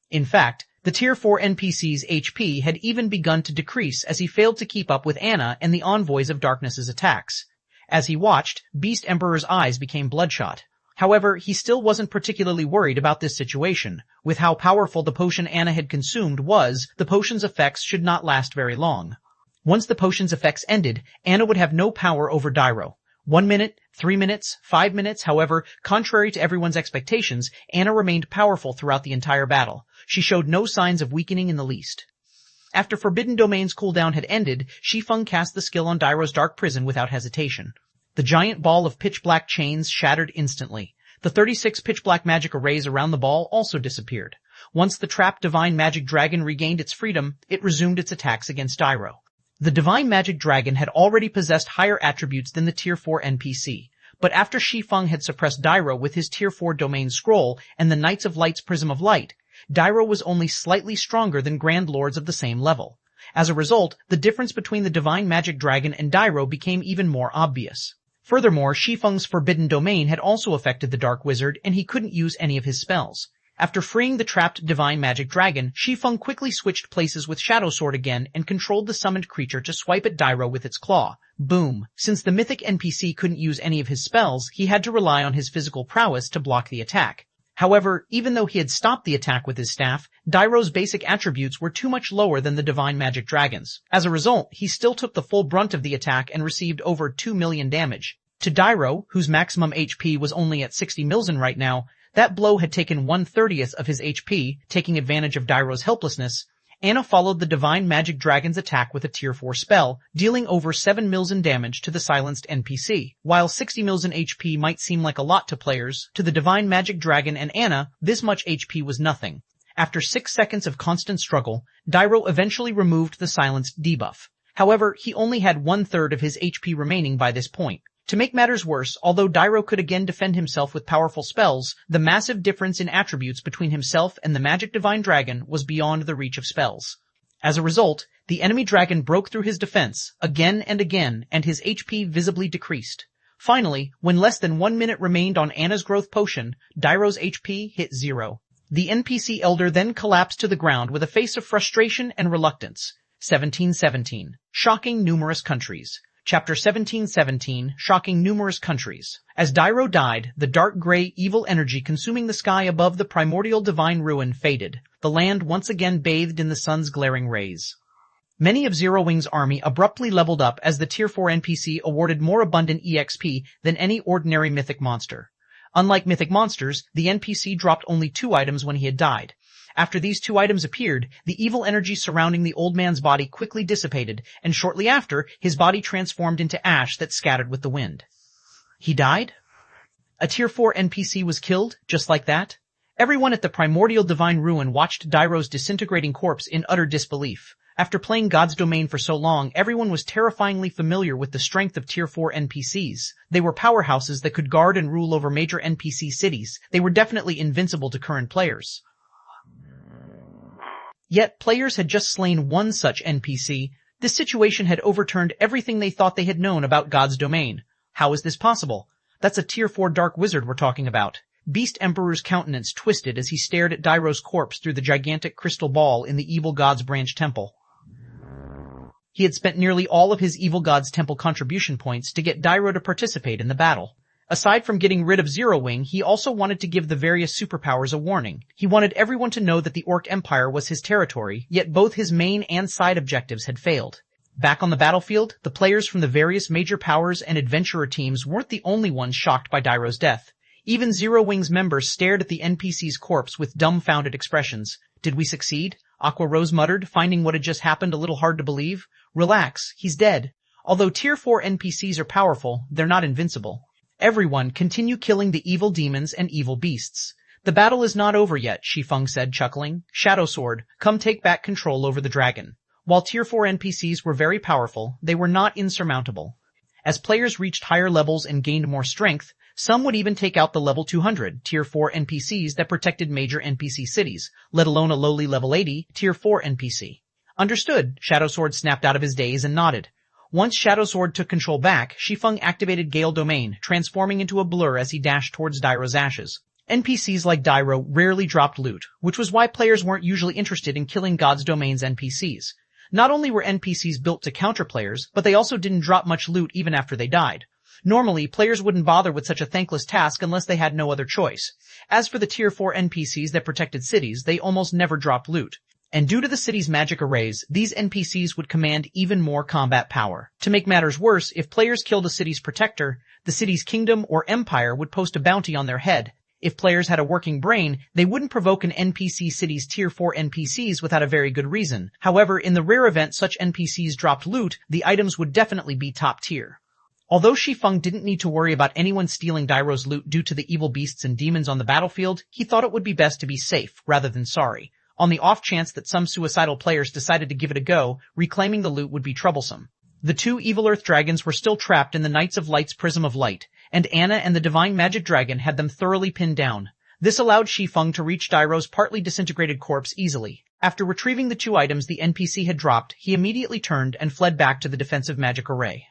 In fact, the Tier 4 NPC's HP had even begun to decrease as he failed to keep up with Anna and the Envoys of Darkness's attacks. As he watched, Beast Emperor's eyes became bloodshot. However, he still wasn't particularly worried about this situation. With how powerful the potion Anna had consumed was, the potion's effects should not last very long. Once the potion's effects ended, Anna would have no power over Dairo. 1 minute, 3 minutes, 5 minutes, however, contrary to everyone's expectations, Anna remained powerful throughout the entire battle. She showed no signs of weakening in the least. After Forbidden Domain's cooldown had ended, Shi Feng cast the skill on Dairo's dark prison without hesitation. The giant ball of pitch-black chains shattered instantly. The 36 pitch-black magic arrays around the ball also disappeared. Once the trapped Divine Magic Dragon regained its freedom, it resumed its attacks against Dairo. The Divine Magic Dragon had already possessed higher attributes than the Tier 4 NPC, but after Shi Feng had suppressed Dairo with his Tier 4 Domain Scroll and the Knights of Light's Prism of Light, Dairo was only slightly stronger than Grand Lords of the same level. As a result, the difference between the Divine Magic Dragon and Dairo became even more obvious. Furthermore, Shi Feng's Forbidden Domain had also affected the Dark Wizard, and he couldn't use any of his spells. After freeing the trapped Divine Magic Dragon, Shi Feng quickly switched places with Shadow Sword again and controlled the summoned creature to swipe at Dairo with its claw. Boom. Since the mythic NPC couldn't use any of his spells, he had to rely on his physical prowess to block the attack. However, even though he had stopped the attack with his staff, Dairo's basic attributes were too much lower than the Divine Magic Dragon's. As a result, he still took the full brunt of the attack and received over 2 million damage. To Dairo, whose maximum HP was only at 60 million right now, that blow had taken 1/30th of his HP, taking advantage of Dairo's helplessness. Anna followed the Divine Magic Dragon's attack with a Tier 4 spell, dealing over 7 million damage to the silenced NPC. While 60 million HP might seem like a lot to players, to the Divine Magic Dragon and Anna, this much HP was nothing. After 6 seconds of constant struggle, Dairo eventually removed the silenced debuff. However, he only had 1/3 of his HP remaining by this point. To make matters worse, although Dairo could again defend himself with powerful spells, the massive difference in attributes between himself and the Magic Divine Dragon was beyond the reach of spells. As a result, the enemy dragon broke through his defense, again and again, and his HP visibly decreased. Finally, when less than 1 minute remained on Anna's growth potion, Dairo's HP hit 0. The NPC Elder then collapsed to the ground with a face of frustration and reluctance. 1717. Shocking numerous countries. Chapter 1717, Shocking Numerous Countries. As Dairo died, the dark gray evil energy consuming the sky above the primordial divine ruin faded. The land once again bathed in the sun's glaring rays. Many of Zero Wing's army abruptly leveled up as the Tier 4 NPC awarded more abundant EXP than any ordinary mythic monster. Unlike mythic monsters, the NPC dropped only 2 items when he had died. After these 2 items appeared, the evil energy surrounding the old man's body quickly dissipated, and shortly after, his body transformed into ash that scattered with the wind. He died? A Tier 4 NPC was killed, just like that? Everyone at the primordial divine ruin watched Dairo's disintegrating corpse in utter disbelief. After playing God's Domain for so long, everyone was terrifyingly familiar with the strength of Tier 4 NPCs. They were powerhouses that could guard and rule over major NPC cities. They were definitely invincible to current players. Yet, players had just slain one such NPC. This situation had overturned everything they thought they had known about God's Domain. How is this possible? That's a Tier 4 Dark Wizard we're talking about. Beast Emperor's countenance twisted as he stared at Dairo's corpse through the gigantic crystal ball in the Evil God's branch temple. He had spent nearly all of his Evil God's temple contribution points to get Dairo to participate in the battle. Aside from getting rid of Zero Wing, he also wanted to give the various superpowers a warning. He wanted everyone to know that the Orc Empire was his territory, yet both his main and side objectives had failed. Back on the battlefield, the players from the various major powers and adventurer teams weren't the only ones shocked by Dairo's death. Even Zero Wing's members stared at the NPC's corpse with dumbfounded expressions. Did we succeed? Aqua Rose muttered, finding what had just happened a little hard to believe. Relax, he's dead. Although Tier 4 NPCs are powerful, they're not invincible. Everyone continue killing the evil demons and evil beasts. The battle is not over yet, Shi Feng said, chuckling. Shadow Sword, come take back control over the dragon. While Tier 4 NPCs were very powerful, they were not insurmountable. As players reached higher levels and gained more strength, some would even take out the level 200 Tier 4 NPCs that protected major NPC cities, let alone a lowly level 80 Tier 4 NPC. Understood, Shadowsword snapped out of his daze and nodded. Once Shadowsword took control back, Shi Feng activated Gale Domain, transforming into a blur as he dashed towards Dairo's ashes. NPCs like Dairo rarely dropped loot, which was why players weren't usually interested in killing God's Domain's NPCs. Not only were NPCs built to counter players, but they also didn't drop much loot even after they died. Normally, players wouldn't bother with such a thankless task unless they had no other choice. As for the Tier 4 NPCs that protected cities, they almost never dropped loot. And due to the city's magic arrays, these NPCs would command even more combat power. To make matters worse, if players killed a city's protector, the city's kingdom or empire would post a bounty on their head. If players had a working brain, they wouldn't provoke an NPC city's Tier 4 NPCs without a very good reason. However, in the rare event such NPCs dropped loot, the items would definitely be top tier. Although Shi Feng didn't need to worry about anyone stealing Dairo's loot due to the evil beasts and demons on the battlefield, he thought it would be best to be safe rather than sorry. On the off chance that some suicidal players decided to give it a go, reclaiming the loot would be troublesome. The two evil earth dragons were still trapped in the Knights of Light's Prism of Light, and Anna and the Divine Magic Dragon had them thoroughly pinned down. This allowed Shi Feng to reach Dairo's partly disintegrated corpse easily. After retrieving the two items the NPC had dropped, he immediately turned and fled back to the defensive magic array.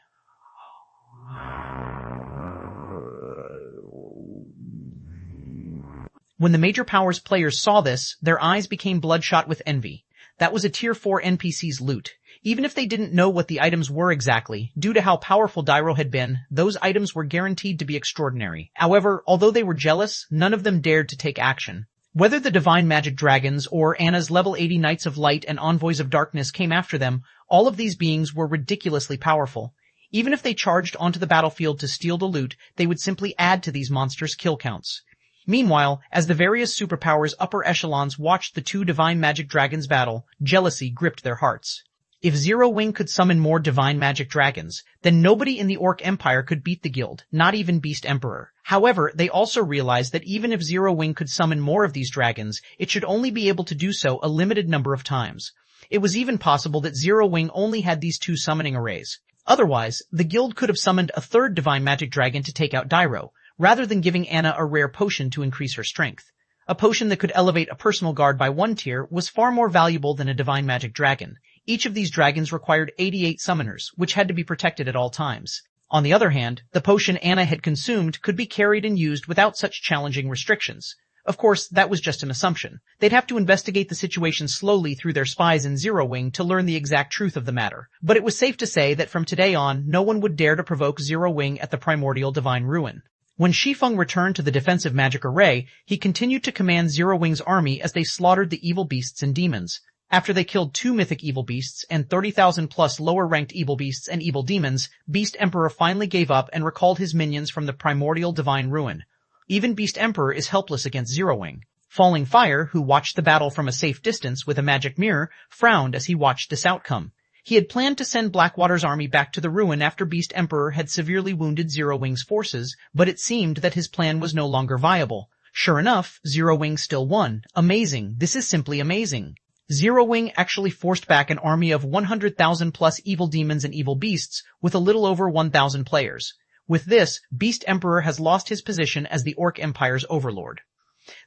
When the major powers players saw this, their eyes became bloodshot with envy. That was a Tier 4 NPC's loot. Even if they didn't know what the items were exactly, due to how powerful Dairo had been, those items were guaranteed to be extraordinary. However, although they were jealous, none of them dared to take action. Whether the Divine Magic Dragons or Anna's level 80 Knights of Light and Envoys of Darkness came after them, all of these beings were ridiculously powerful. Even if they charged onto the battlefield to steal the loot, they would simply add to these monsters' kill counts. Meanwhile, as the various superpowers' upper echelons watched the two Divine Magic Dragons battle, jealousy gripped their hearts. If Zero Wing could summon more Divine Magic Dragons, then nobody in the Orc Empire could beat the guild, not even Beast Emperor. However, they also realized that even if Zero Wing could summon more of these dragons, it should only be able to do so a limited number of times. It was even possible that Zero Wing only had these two summoning arrays. Otherwise, the guild could have summoned a third Divine Magic Dragon to take out Dairo, rather than giving Anna a rare potion to increase her strength. A potion that could elevate a personal guard by 1 tier was far more valuable than a Divine Magic Dragon. Each of these dragons required 88 summoners, which had to be protected at all times. On the other hand, the potion Anna had consumed could be carried and used without such challenging restrictions. Of course, that was just an assumption. They'd have to investigate the situation slowly through their spies in Zero Wing to learn the exact truth of the matter. But it was safe to say that from today on, no one would dare to provoke Zero Wing at the primordial Divine Ruin. When Shi Feng returned to the defensive magic array, he continued to command Zero Wing's army as they slaughtered the evil beasts and demons. After they killed 2 mythic evil beasts and 30,000 plus lower-ranked evil beasts and evil demons, Beast Emperor finally gave up and recalled his minions from the primordial Divine Ruin. Even Beast Emperor is helpless against Zero Wing. Falling Fire, who watched the battle from a safe distance with a magic mirror, frowned as he watched this outcome. He had planned to send Blackwater's army back to the ruin after Beast Emperor had severely wounded Zero Wing's forces, but it seemed that his plan was no longer viable. Sure enough, Zero Wing still won. Amazing. This is simply amazing. Zero Wing actually forced back an army of 100,000 plus evil demons and evil beasts with a little over 1,000 players. With this, Beast Emperor has lost his position as the Orc Empire's overlord.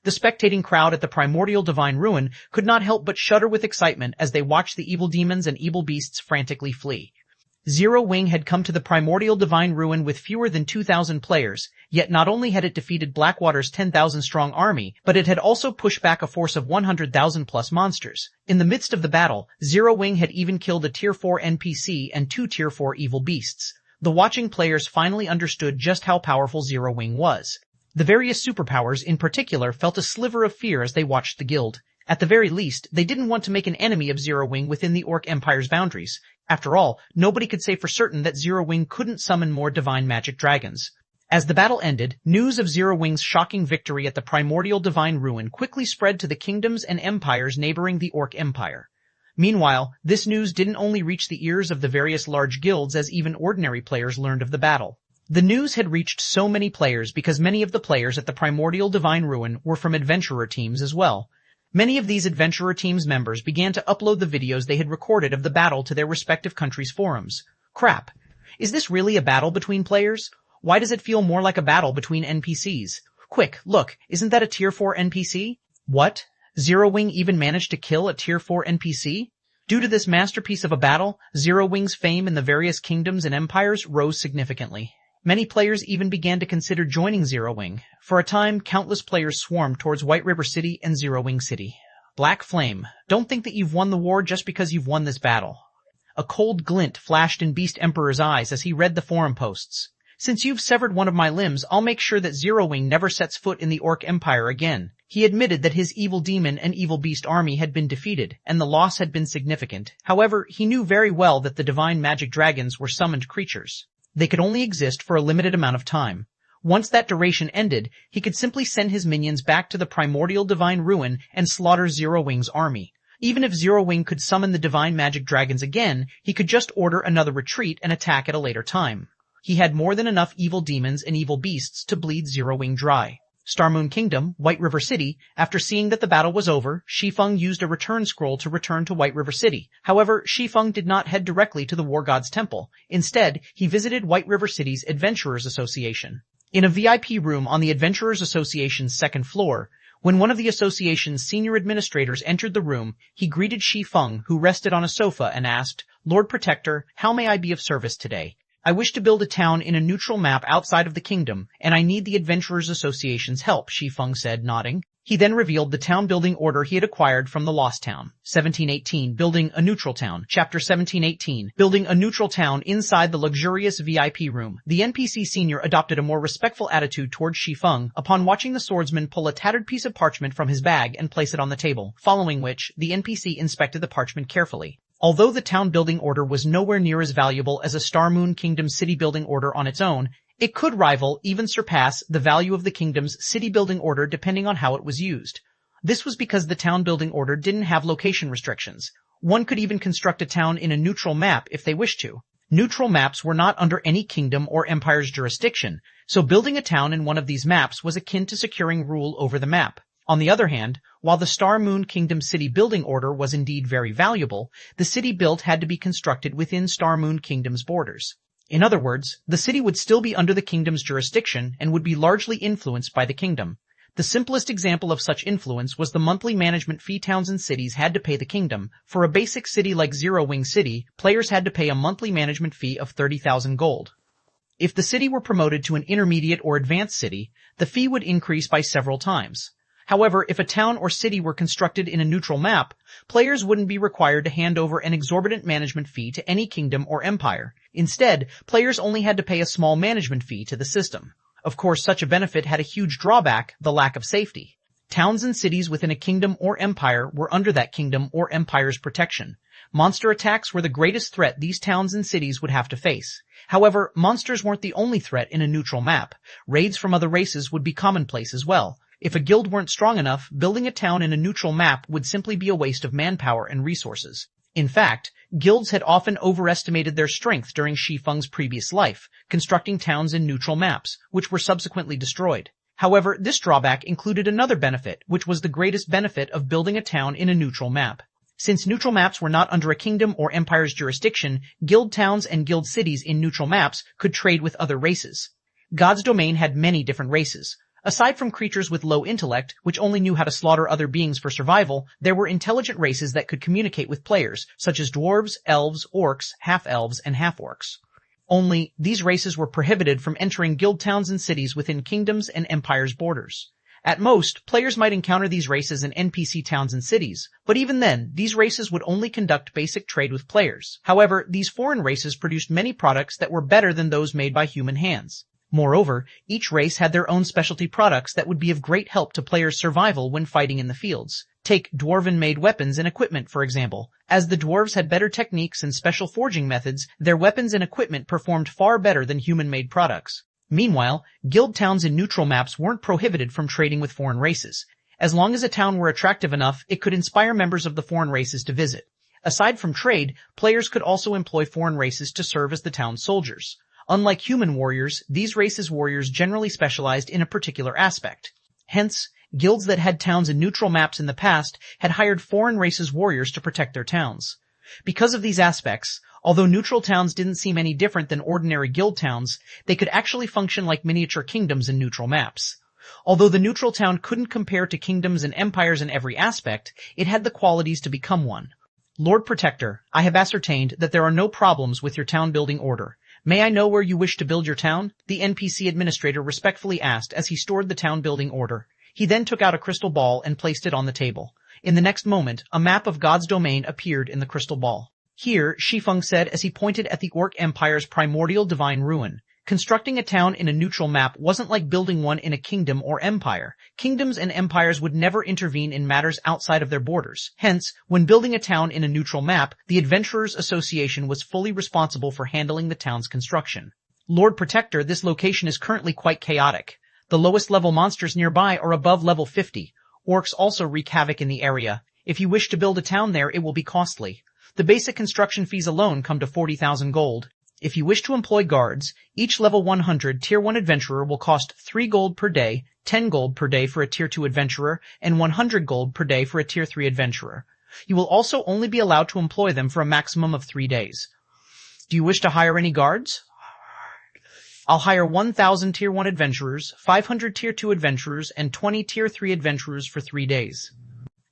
The spectating crowd at the primordial Divine Ruin could not help but shudder with excitement as they watched the evil demons and evil beasts frantically flee. Zero Wing had come to the primordial Divine Ruin with fewer than 2,000 players, yet not only had it defeated Blackwater's 10,000-strong army, but it had also pushed back a force of 100,000 plus monsters. In the midst of the battle, Zero Wing had even killed a Tier 4 NPC and 2 Tier 4 evil beasts. The watching players finally understood just how powerful Zero Wing was. The various superpowers in particular felt a sliver of fear as they watched the guild. At the very least, they didn't want to make an enemy of Zero Wing within the Orc Empire's boundaries. After all, nobody could say for certain that Zero Wing couldn't summon more Divine Magic Dragons. As the battle ended, news of Zero Wing's shocking victory at the primordial Divine Ruin quickly spread to the kingdoms and empires neighboring the Orc Empire. Meanwhile, this news didn't only reach the ears of the various large guilds as even ordinary players learned of the battle. The news had reached so many players because many of the players at the primordial Divine Ruin were from adventurer teams as well. Many of these adventurer team's members began to upload the videos they had recorded of the battle to their respective countries' forums. Crap. Is this really a battle between players? Why does it feel more like a battle between NPCs? Quick, look, isn't that a Tier 4 NPC? What? Zero Wing even managed to kill a Tier 4 NPC? Due to this masterpiece of a battle, Zero Wing's fame in the various kingdoms and empires rose significantly. Many players even began to consider joining Zero Wing. For a time, countless players swarmed towards White River City and Zero Wing City. Black Flame, don't think that you've won the war just because you've won this battle. A cold glint flashed in Beast Emperor's eyes as he read the forum posts. Since you've severed one of my limbs, I'll make sure that Zero Wing never sets foot in the Orc Empire again. He admitted that his evil demon and evil beast army had been defeated, and the loss had been significant. However, he knew very well that the divine magic dragons were summoned creatures. They could only exist for a limited amount of time. Once that duration ended, he could simply send his minions back to the primordial divine ruin and slaughter Zero Wing's army. Even if Zero Wing could summon the divine magic dragons again, he could just order another retreat and attack at a later time. He had more than enough evil demons and evil beasts to bleed Zero Wing dry. Star Moon Kingdom, White River City. After seeing that the battle was over, Shi Feng used a return scroll to return to White River City. However, Shi Feng did not head directly to the War God's Temple. Instead, he visited White River City's Adventurers Association. In a VIP room on the Adventurers Association's second floor, when one of the association's senior administrators entered the room, he greeted Shi Feng, who rested on a sofa, and asked, "Lord Protector, how may I be of service today? I wish to build a town in a neutral map outside of the kingdom, and I need the Adventurers Association's help," Shi Feng said, nodding. He then revealed the town-building order he had acquired from the Lost Town. 1718, Building a Neutral Town. Chapter 1718, Building a Neutral Town inside the luxurious VIP room. The NPC senior adopted a more respectful attitude towards Shi Feng upon watching the swordsman pull a tattered piece of parchment from his bag and place it on the table, following which, the NPC inspected the parchment carefully. Although the town-building order was nowhere near as valuable as a Star Moon Kingdom city-building order on its own, it could rival, even surpass, the value of the kingdom's city-building order depending on how it was used. This was because the town-building order didn't have location restrictions. One could even construct a town in a neutral map if they wished to. Neutral maps were not under any kingdom or empire's jurisdiction, so building a town in one of these maps was akin to securing rule over the map. On the other hand, while the Star Moon Kingdom city building order was indeed very valuable, the city built had to be constructed within Star Moon Kingdom's borders. In other words, the city would still be under the kingdom's jurisdiction and would be largely influenced by the kingdom. The simplest example of such influence was the monthly management fee towns and cities had to pay the kingdom. For a basic city like Zero Wing City, players had to pay a monthly management fee of 30,000 gold. If the city were promoted to an intermediate or advanced city, the fee would increase by several times. However, if a town or city were constructed in a neutral map, players wouldn't be required to hand over an exorbitant management fee to any kingdom or empire. Instead, players only had to pay a small management fee to the system. Of course, such a benefit had a huge drawback, the lack of safety. Towns and cities within a kingdom or empire were under that kingdom or empire's protection. Monster attacks were the greatest threat these towns and cities would have to face. However, monsters weren't the only threat in a neutral map. Raids from other races would be commonplace as well. If a guild weren't strong enough, building a town in a neutral map would simply be a waste of manpower and resources. In fact, guilds had often overestimated their strength during Shi Feng's previous life, constructing towns in neutral maps, which were subsequently destroyed. However, this drawback included another benefit, which was the greatest benefit of building a town in a neutral map. Since neutral maps were not under a kingdom or empire's jurisdiction, guild towns and guild cities in neutral maps could trade with other races. God's domain had many different races. Aside from creatures with low intellect, which only knew how to slaughter other beings for survival, there were intelligent races that could communicate with players, such as dwarves, elves, orcs, half-elves, and half-orcs. Only, these races were prohibited from entering guild towns and cities within kingdoms and empires' borders. At most, players might encounter these races in NPC towns and cities, but even then, these races would only conduct basic trade with players. However, these foreign races produced many products that were better than those made by human hands. Moreover, each race had their own specialty products that would be of great help to players' survival when fighting in the fields. Take dwarven-made weapons and equipment, for example. As the dwarves had better techniques and special forging methods, their weapons and equipment performed far better than human-made products. Meanwhile, guild towns in neutral maps weren't prohibited from trading with foreign races. As long as a town were attractive enough, it could inspire members of the foreign races to visit. Aside from trade, players could also employ foreign races to serve as the town's soldiers. Unlike human warriors, these races' warriors generally specialized in a particular aspect. Hence, Guilds that had towns in neutral maps in the past had hired foreign races warriors to protect their towns. Because of these aspects, although neutral towns didn't seem any different than ordinary guild towns, they could actually function like miniature kingdoms in neutral maps. Although the neutral town couldn't compare to kingdoms and empires in every aspect, it had the qualities to become one. Lord Protector, I have ascertained that there are no problems with your town building order. May I know where you wish to build your town? The NPC administrator respectfully asked as he stored the town building order. He then took out a crystal ball and placed it on the table. In the next moment, a map of God's domain appeared in the crystal ball. Here, Shi Feng said as he pointed at the Orc Empire's primordial divine ruin. Constructing a town in a neutral map wasn't like building one in a kingdom or empire. Kingdoms and empires would never intervene in matters outside of their borders. Hence, when building a town in a neutral map, the Adventurers Association was fully responsible for handling the town's construction. Lord Protector, this location is currently quite chaotic. The lowest level monsters nearby are above level 50. Orcs also wreak havoc in the area. If you wish to build a town there, it will be costly. The basic construction fees alone come to 40,000 gold. If you wish to employ guards, each level 100 Tier 1 adventurer will cost 3 gold per day, 10 gold per day for a Tier 2 adventurer, and 100 gold per day for a Tier 3 adventurer. You will also only be allowed to employ them for a maximum of 3 days. Do you wish to hire any guards? I'll hire 1,000 Tier 1 adventurers, 500 Tier 2 adventurers, and 20 Tier 3 adventurers for 3 days.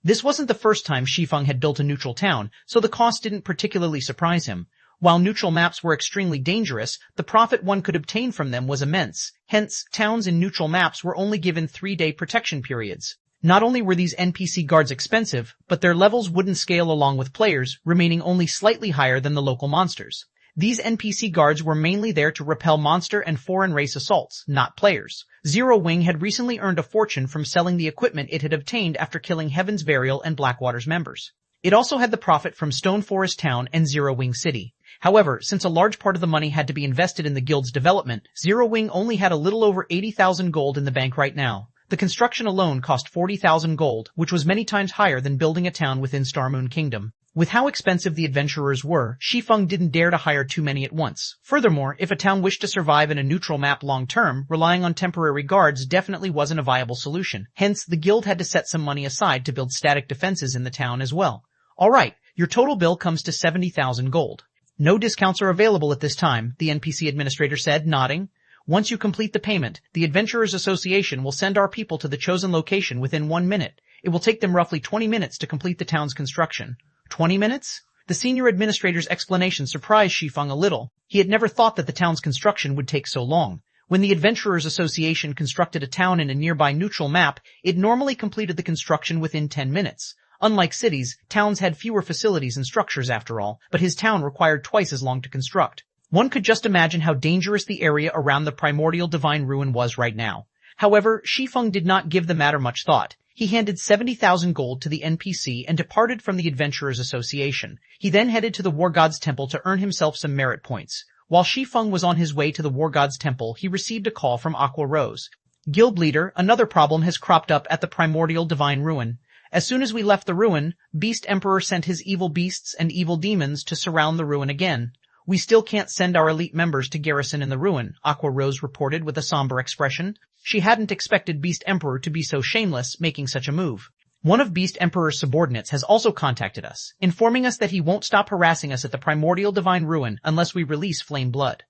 This wasn't the first time Shi Feng had built a neutral town, so the cost didn't particularly surprise him. While neutral maps were extremely dangerous, the profit one could obtain from them was immense. Hence, towns in neutral maps were only given 3-day protection periods. Not only were these NPC guards expensive, but their levels wouldn't scale along with players, remaining only slightly higher than the local monsters. These NPC guards were mainly there to repel monster and foreign race assaults, not players. Zero Wing had recently earned a fortune from selling the equipment it had obtained after killing Heaven's Burial and Blackwater's members. It also had the profit from Stone Forest Town and Zero Wing City. However, since a large part of the money had to be invested in the guild's development, Zero Wing only had a little over 80,000 gold in the bank right now. The construction alone cost 40,000 gold, which was many times higher than building a town within Starmoon Kingdom. With how expensive the adventurers were, Shi Feng didn't dare to hire too many at once. Furthermore, if a town wished to survive in a neutral map long-term, relying on temporary guards definitely wasn't a viable solution. Hence, the guild had to set some money aside to build static defenses in the town as well. Alright, your total bill comes to 70,000 gold. No discounts are available at this time, the NPC administrator said, nodding. Once you complete the payment, the Adventurers Association will send our people to the chosen location within 1 minute. It will take them roughly 20 minutes to complete the town's construction. 20 minutes? The senior administrator's explanation surprised Shi Feng a little. He had never thought that the town's construction would take so long. When the Adventurers Association constructed a town in a nearby neutral map, it normally completed the construction within 10 minutes. Unlike cities, towns had fewer facilities and structures after all, but his town required twice as long to construct. One could just imagine how dangerous the area around the primordial divine ruin was right now. However, Shi Feng did not give the matter much thought. He handed 70,000 gold to the NPC and departed from the Adventurers Association. He then headed to the War God's Temple to earn himself some merit points. While Shi Feng was on his way to the War God's Temple, he received a call from Aqua Rose. Guild leader, another problem has cropped up at the primordial divine ruin. As soon as we left the ruin, Beast Emperor sent his evil beasts and evil demons to surround the ruin again. We still can't send our elite members to garrison in the ruin, Aqua Rose reported with a somber expression. She hadn't expected Beast Emperor to be so shameless, making such a move. One of Beast Emperor's subordinates has also contacted us, informing us that he won't stop harassing us at the primordial divine ruin unless we release Flame Blood.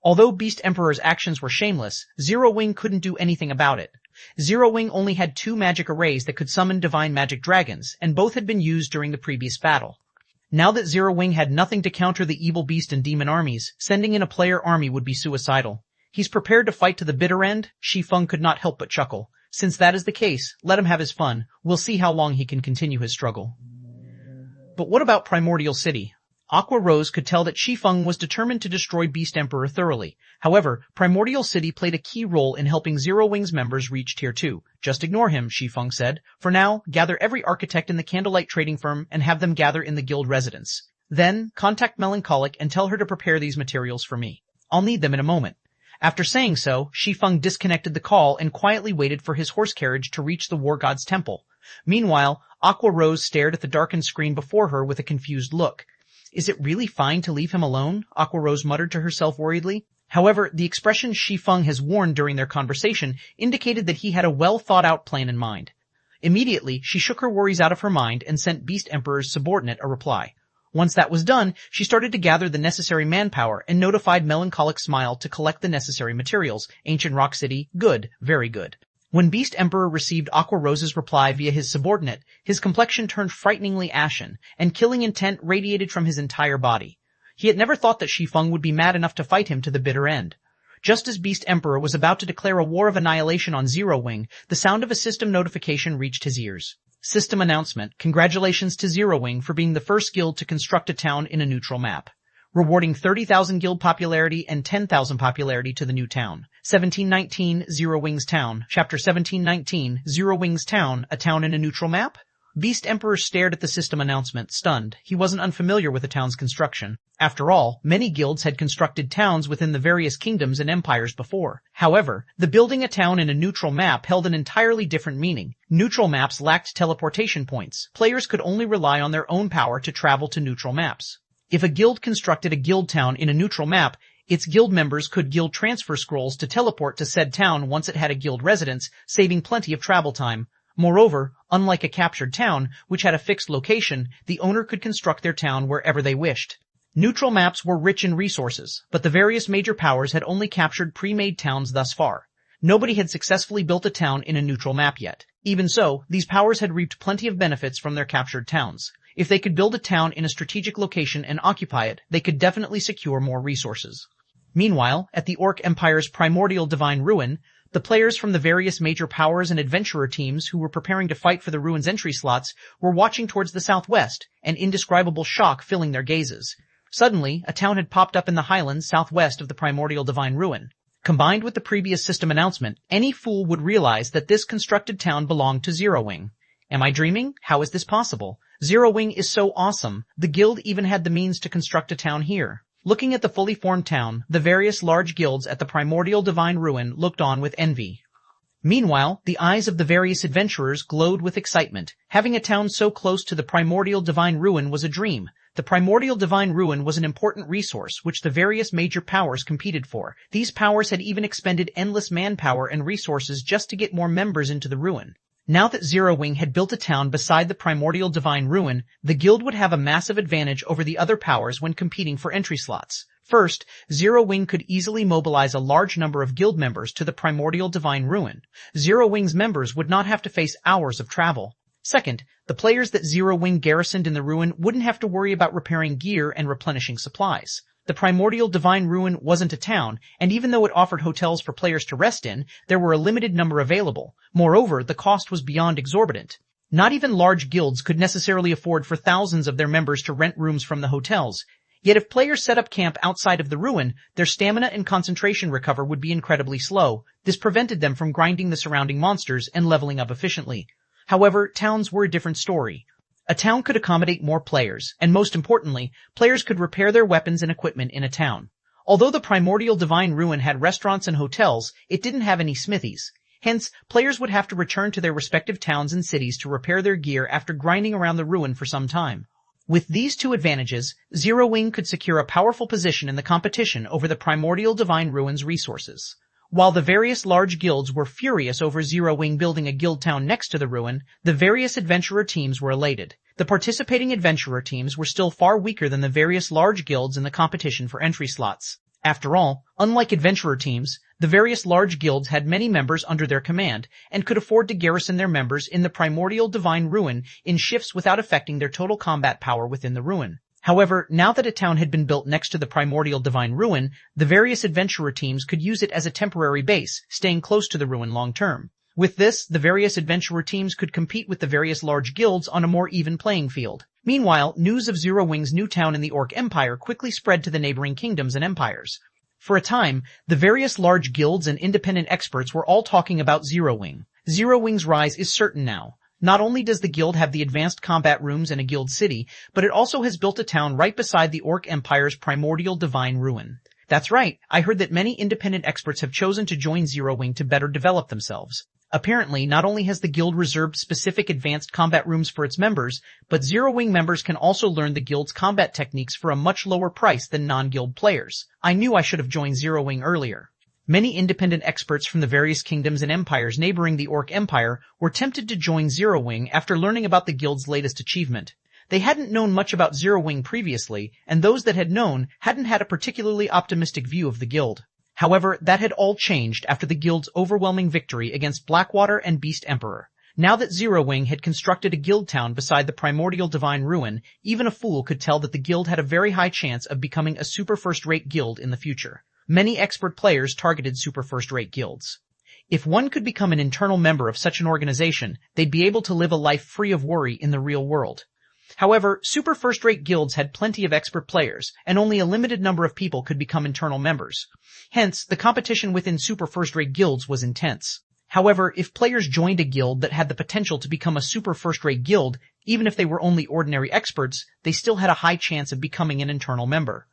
Although Beast Emperor's actions were shameless, Zero Wing couldn't do anything about it. Zero Wing only had 2 magic arrays that could summon divine magic dragons, and both had been used during the previous battle. Now that Zero Wing had nothing to counter the evil beast and demon armies, sending in a player army would be suicidal. He's prepared to fight to the bitter end? Shi Feng could not help but chuckle. Since that is the case, let him have his fun. We'll see how long he can continue his struggle. But what about Primordial City? Aqua Rose could tell that Shi Feng was determined to destroy Beast Emperor thoroughly. However, Primordial City played a key role in helping Zero Wing's members reach Tier 2. Just ignore him, Shi Feng said. For now, gather every architect in the Candlelight Trading Firm and have them gather in the guild residence. Then, contact Melancholic and tell her to prepare these materials for me. I'll need them in a moment. After saying so, Shi Feng disconnected the call and quietly waited for his horse carriage to reach the War God's temple. Meanwhile, Aqua Rose stared at the darkened screen before her with a confused look. Is it really fine to leave him alone? Aqua Rose muttered to herself worriedly. However, the expression Shi Feng has worn during their conversation indicated that he had a well-thought-out plan in mind. Immediately, she shook her worries out of her mind and sent Beast Emperor's subordinate a reply. Once that was done, she started to gather the necessary manpower and notified Melancholic Smile to collect the necessary materials. Ancient Rock City, good, very good. When Beast Emperor received Aqua Rose's reply via his subordinate, his complexion turned frighteningly ashen, and killing intent radiated from his entire body. He had never thought that Shi Feng would be mad enough to fight him to the bitter end. Just as Beast Emperor was about to declare a war of annihilation on Zero Wing, the sound of a system notification reached his ears. System announcement: congratulations to Zero Wing for being the first guild to construct a town in a neutral map. Rewarding 30,000 guild popularity and 10,000 popularity to the new town. 1719 Zero Wing's Town. Chapter 1719 Zero Wing's Town, a town in a neutral map? Beast Emperor stared at the system announcement, stunned. He wasn't unfamiliar with the town's construction. After all, many guilds had constructed towns within the various kingdoms and empires before. However, the building a town in a neutral map held an entirely different meaning. Neutral maps lacked teleportation points. Players could only rely on their own power to travel to neutral maps. If a guild constructed a guild town in a neutral map, its guild members could guild transfer scrolls to teleport to said town once it had a guild residence, saving plenty of travel time. Moreover, unlike a captured town, which had a fixed location, the owner could construct their town wherever they wished. Neutral maps were rich in resources, but the various major powers had only captured pre-made towns thus far. Nobody had successfully built a town in a neutral map yet. Even so, these powers had reaped plenty of benefits from their captured towns. If they could build a town in a strategic location and occupy it, they could definitely secure more resources. Meanwhile, at the Orc Empire's primordial divine ruin, the players from the various major powers and adventurer teams who were preparing to fight for the ruin's entry slots were watching towards the southwest, an indescribable shock filling their gazes. Suddenly, a town had popped up in the highlands southwest of the primordial divine ruin. Combined with the previous system announcement, any fool would realize that this constructed town belonged to Zero Wing. Am I dreaming? How is this possible? Zero Wing is so awesome. The guild even had the means to construct a town here. Looking at the fully formed town, the various large guilds at the primordial divine ruin looked on with envy. Meanwhile, the eyes of the various adventurers glowed with excitement. Having a town so close to the primordial divine ruin was a dream. The primordial divine ruin was an important resource which the various major powers competed for. These powers had even expended endless manpower and resources just to get more members into the ruin. Now that Zero Wing had built a town beside the primordial divine ruin, the guild would have a massive advantage over the other powers when competing for entry slots. First, Zero Wing could easily mobilize a large number of guild members to the primordial divine ruin. Zero Wing's members would not have to face hours of travel. Second, the players that Zero Wing garrisoned in the ruin wouldn't have to worry about repairing gear and replenishing supplies. The primordial divine ruin wasn't a town, and even though it offered hotels for players to rest in, there were a limited number available. Moreover, the cost was beyond exorbitant. Not even large guilds could necessarily afford for thousands of their members to rent rooms from the hotels. Yet if players set up camp outside of the ruin, their stamina and concentration recover would be incredibly slow. This prevented them from grinding the surrounding monsters and leveling up efficiently. However, towns were a different story. A town could accommodate more players, and most importantly, players could repair their weapons and equipment in a town. Although the primordial divine ruin had restaurants and hotels, it didn't have any smithies. Hence, players would have to return to their respective towns and cities to repair their gear after grinding around the ruin for some time. With these two advantages, Zero Wing could secure a powerful position in the competition over the primordial divine ruin's resources. While the various large guilds were furious over Zero Wing building a guild town next to the ruin, the various adventurer teams were elated. The participating adventurer teams were still far weaker than the various large guilds in the competition for entry slots. After all, unlike adventurer teams, the various large guilds had many members under their command and could afford to garrison their members in the primordial divine ruin in shifts without affecting their total combat power within the ruin. However, now that a town had been built next to the primordial divine ruin, the various adventurer teams could use it as a temporary base, staying close to the ruin long term. With this, the various adventurer teams could compete with the various large guilds on a more even playing field. Meanwhile, news of Zero Wing's new town in the Orc Empire quickly spread to the neighboring kingdoms and empires. For a time, the various large guilds and independent experts were all talking about Zero Wing. Zero Wing's rise is certain now. Not only does the guild have the advanced combat rooms in a guild city, but it also has built a town right beside the Orc Empire's primordial divine ruin. That's right, I heard that many independent experts have chosen to join Zero Wing to better develop themselves. Apparently, not only has the guild reserved specific advanced combat rooms for its members, but Zero Wing members can also learn the guild's combat techniques for a much lower price than non-guild players. I knew I should have joined Zero Wing earlier. Many independent experts from the various kingdoms and empires neighboring the Orc Empire were tempted to join Zero Wing after learning about the guild's latest achievement. They hadn't known much about Zero Wing previously, and those that had known hadn't had a particularly optimistic view of the guild. However, that had all changed after the guild's overwhelming victory against Blackwater and Beast Emperor. Now that Zero Wing had constructed a guild town beside the primordial divine ruin, even a fool could tell that the guild had a very high chance of becoming a super first-rate guild in the future. Many expert players targeted super first-rate guilds. If one could become an internal member of such an organization, they'd be able to live a life free of worry in the real world. However, super first-rate guilds had plenty of expert players, and only a limited number of people could become internal members. Hence, the competition within super first-rate guilds was intense. However, if players joined a guild that had the potential to become a super first-rate guild, even if they were only ordinary experts, they still had a high chance of becoming an internal member.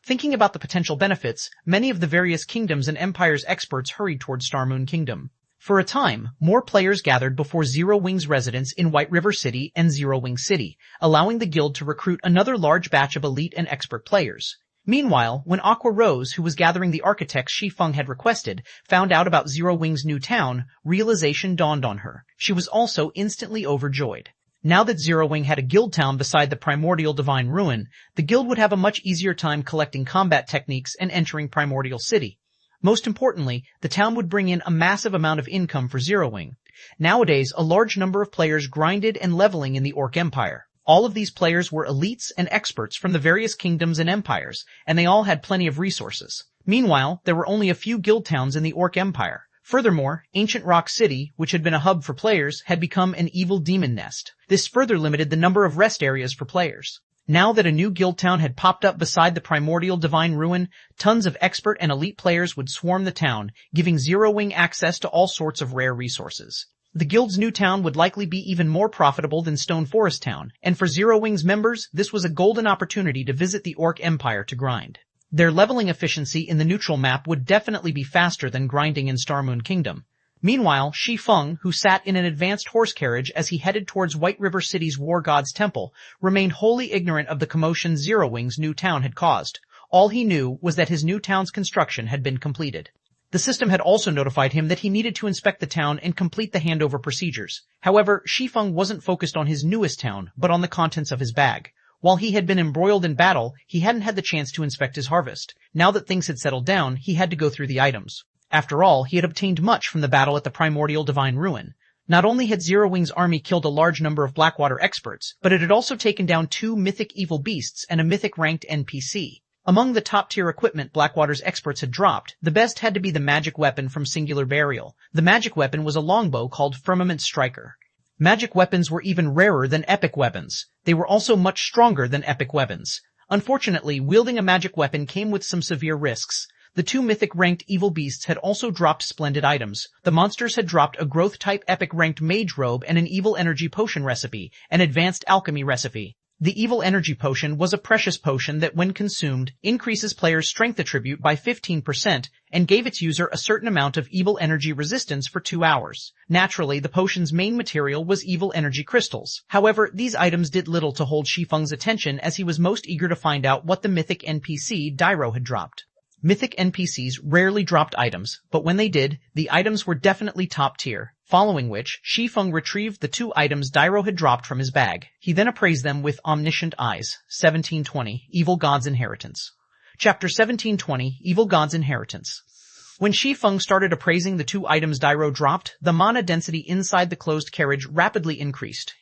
Thinking about the potential benefits, many of the various kingdoms and empires' experts hurried toward Starmoon Kingdom. For a time, more players gathered before Zero Wing's residence in White River City and Zero Wing City, allowing the guild to recruit another large batch of elite and expert players. Meanwhile, when Aqua Rose, who was gathering the architects Shi Feng had requested, found out about Zero Wing's new town, realization dawned on her. She was also instantly overjoyed. Now that Zero Wing had a guild town beside the primordial divine ruin, the guild would have a much easier time collecting combat techniques and entering Primordial City. Most importantly, the town would bring in a massive amount of income for Zero Wing. Nowadays, a large number of players grinded and leveling in the Orc Empire. All of these players were elites and experts from the various kingdoms and empires, and they all had plenty of resources. Meanwhile, there were only a few guild towns in the Orc Empire. Furthermore, Ancient Rock City, which had been a hub for players, had become an evil demon nest. This further limited the number of rest areas for players. Now that a new guild town had popped up beside the primordial divine ruin, tons of expert and elite players would swarm the town, giving Zero Wing access to all sorts of rare resources. The guild's new town would likely be even more profitable than Stone Forest Town, and for Zero Wing's members, this was a golden opportunity to visit the Orc Empire to grind. Their leveling efficiency in the neutral map would definitely be faster than grinding in Starmoon Kingdom. Meanwhile, Shi Feng, who sat in an advanced horse carriage as he headed towards White River City's War God's Temple, remained wholly ignorant of the commotion Zero Wing's new town had caused. All he knew was that his new town's construction had been completed. The system had also notified him that he needed to inspect the town and complete the handover procedures. However, Shi Feng wasn't focused on his newest town, but on the contents of his bag. While he had been embroiled in battle, he hadn't had the chance to inspect his harvest. Now that things had settled down, he had to go through the items. After all, he had obtained much from the battle at the primordial divine ruin. Not only had Zero Wing's army killed a large number of Blackwater experts, but it had also taken down 2 mythic evil beasts and a mythic ranked NPC. Among the top-tier equipment Blackwater's experts had dropped, the best had to be the magic weapon from Singular Burial. The magic weapon was a longbow called Firmament Striker. Magic weapons were even rarer than epic weapons. They were also much stronger than epic weapons. Unfortunately, wielding a magic weapon came with some severe risks. The 2 mythic-ranked evil beasts had also dropped splendid items. The monsters had dropped a growth-type epic-ranked mage robe and an evil energy potion recipe, an advanced alchemy recipe. The evil energy potion was a precious potion that, when consumed, increases players' strength attribute by 15% and gave its user a certain amount of evil energy resistance for 2 hours. Naturally, the potion's main material was evil energy crystals. However, these items did little to hold Shi Feng's attention as he was most eager to find out what the mythic NPC Dairo had dropped. Mythic NPCs rarely dropped items, but when they did, the items were definitely top tier, following which, Shi Feng retrieved the 2 items Dairo had dropped from his bag. He then appraised them with Omniscient Eyes. 1720, Evil God's Inheritance. Chapter 1720, Evil God's Inheritance. When Shi Feng started appraising the 2 items Dairo dropped, the mana density inside the closed carriage rapidly increased.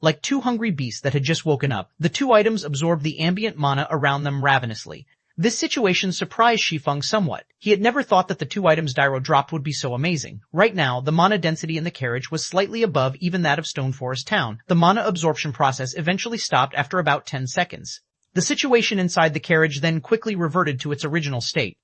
Like 2 hungry beasts that had just woken up, the 2 items absorbed the ambient mana around them ravenously. This situation surprised Shi Feng somewhat. He had never thought that the 2 items Dairo dropped would be so amazing. Right now, the mana density in the carriage was slightly above even that of Stone Forest Town. The mana absorption process eventually stopped after about 10 seconds. The situation inside the carriage then quickly reverted to its original state.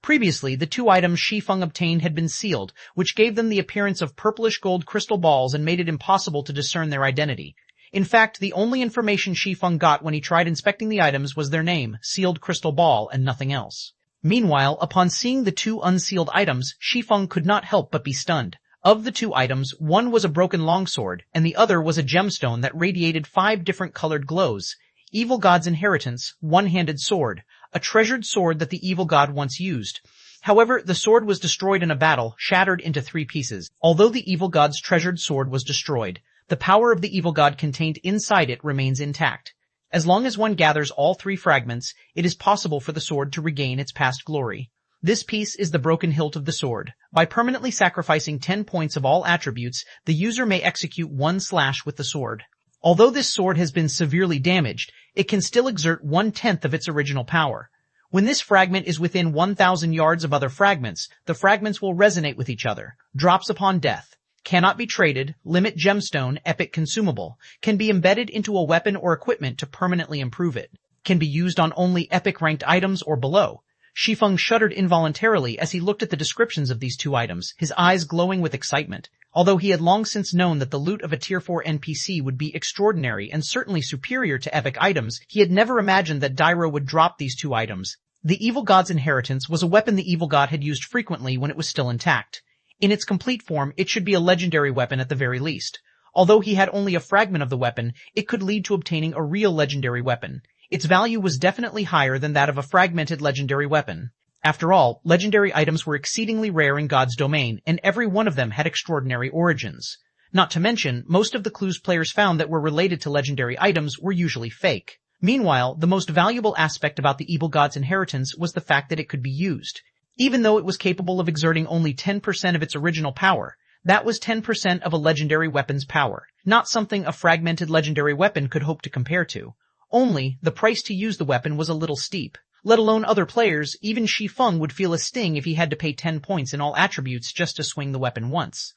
Previously, the 2 items Shi Feng obtained had been sealed, which gave them the appearance of purplish gold crystal balls and made it impossible to discern their identity. In fact, the only information Shi Feng got when he tried inspecting the items was their name, Sealed Crystal Ball, and nothing else. Meanwhile, upon seeing the two unsealed items, Shi Feng could not help but be stunned. Of the two items, one was a broken longsword, and the other was a gemstone that radiated 5 different colored glows. Evil God's inheritance, one-handed sword, a treasured sword that the evil god once used. However, the sword was destroyed in a battle, shattered into 3 pieces. Although the evil god's treasured sword was destroyed, the power of the evil god contained inside it remains intact. As long as one gathers all 3 fragments, it is possible for the sword to regain its past glory. This piece is the broken hilt of the sword. By permanently sacrificing 10 points of all attributes, the user may execute 1 slash with the sword. Although this sword has been severely damaged, it can still exert 1/10 of its original power. When this fragment is within 1,000 yards of other fragments, the fragments will resonate with each other. Drops upon death. Cannot be traded, limit gemstone, epic consumable, can be embedded into a weapon or equipment to permanently improve it, can be used on only epic ranked items or below. Shi Feng shuddered involuntarily as he looked at the descriptions of these 2 items, his eyes glowing with excitement. Although he had long since known that the loot of a Tier 4 NPC would be extraordinary and certainly superior to epic items, he had never imagined that Dairo would drop these 2 items. The evil god's inheritance was a weapon the evil god had used frequently when it was still intact. In its complete form, it should be a legendary weapon at the very least. Although he had only a fragment of the weapon, it could lead to obtaining a real legendary weapon. Its value was definitely higher than that of a fragmented legendary weapon. After all, legendary items were exceedingly rare in God's domain, and every one of them had extraordinary origins. Not to mention, most of the clues players found that were related to legendary items were usually fake. Meanwhile, the most valuable aspect about the evil god's inheritance was the fact that it could be used. Even though it was capable of exerting only 10% of its original power, that was 10% of a legendary weapon's power, not something a fragmented legendary weapon could hope to compare to. Only, the price to use the weapon was a little steep. Let alone other players, even Shi Feng would feel a sting if he had to pay 10 points in all attributes just to swing the weapon once.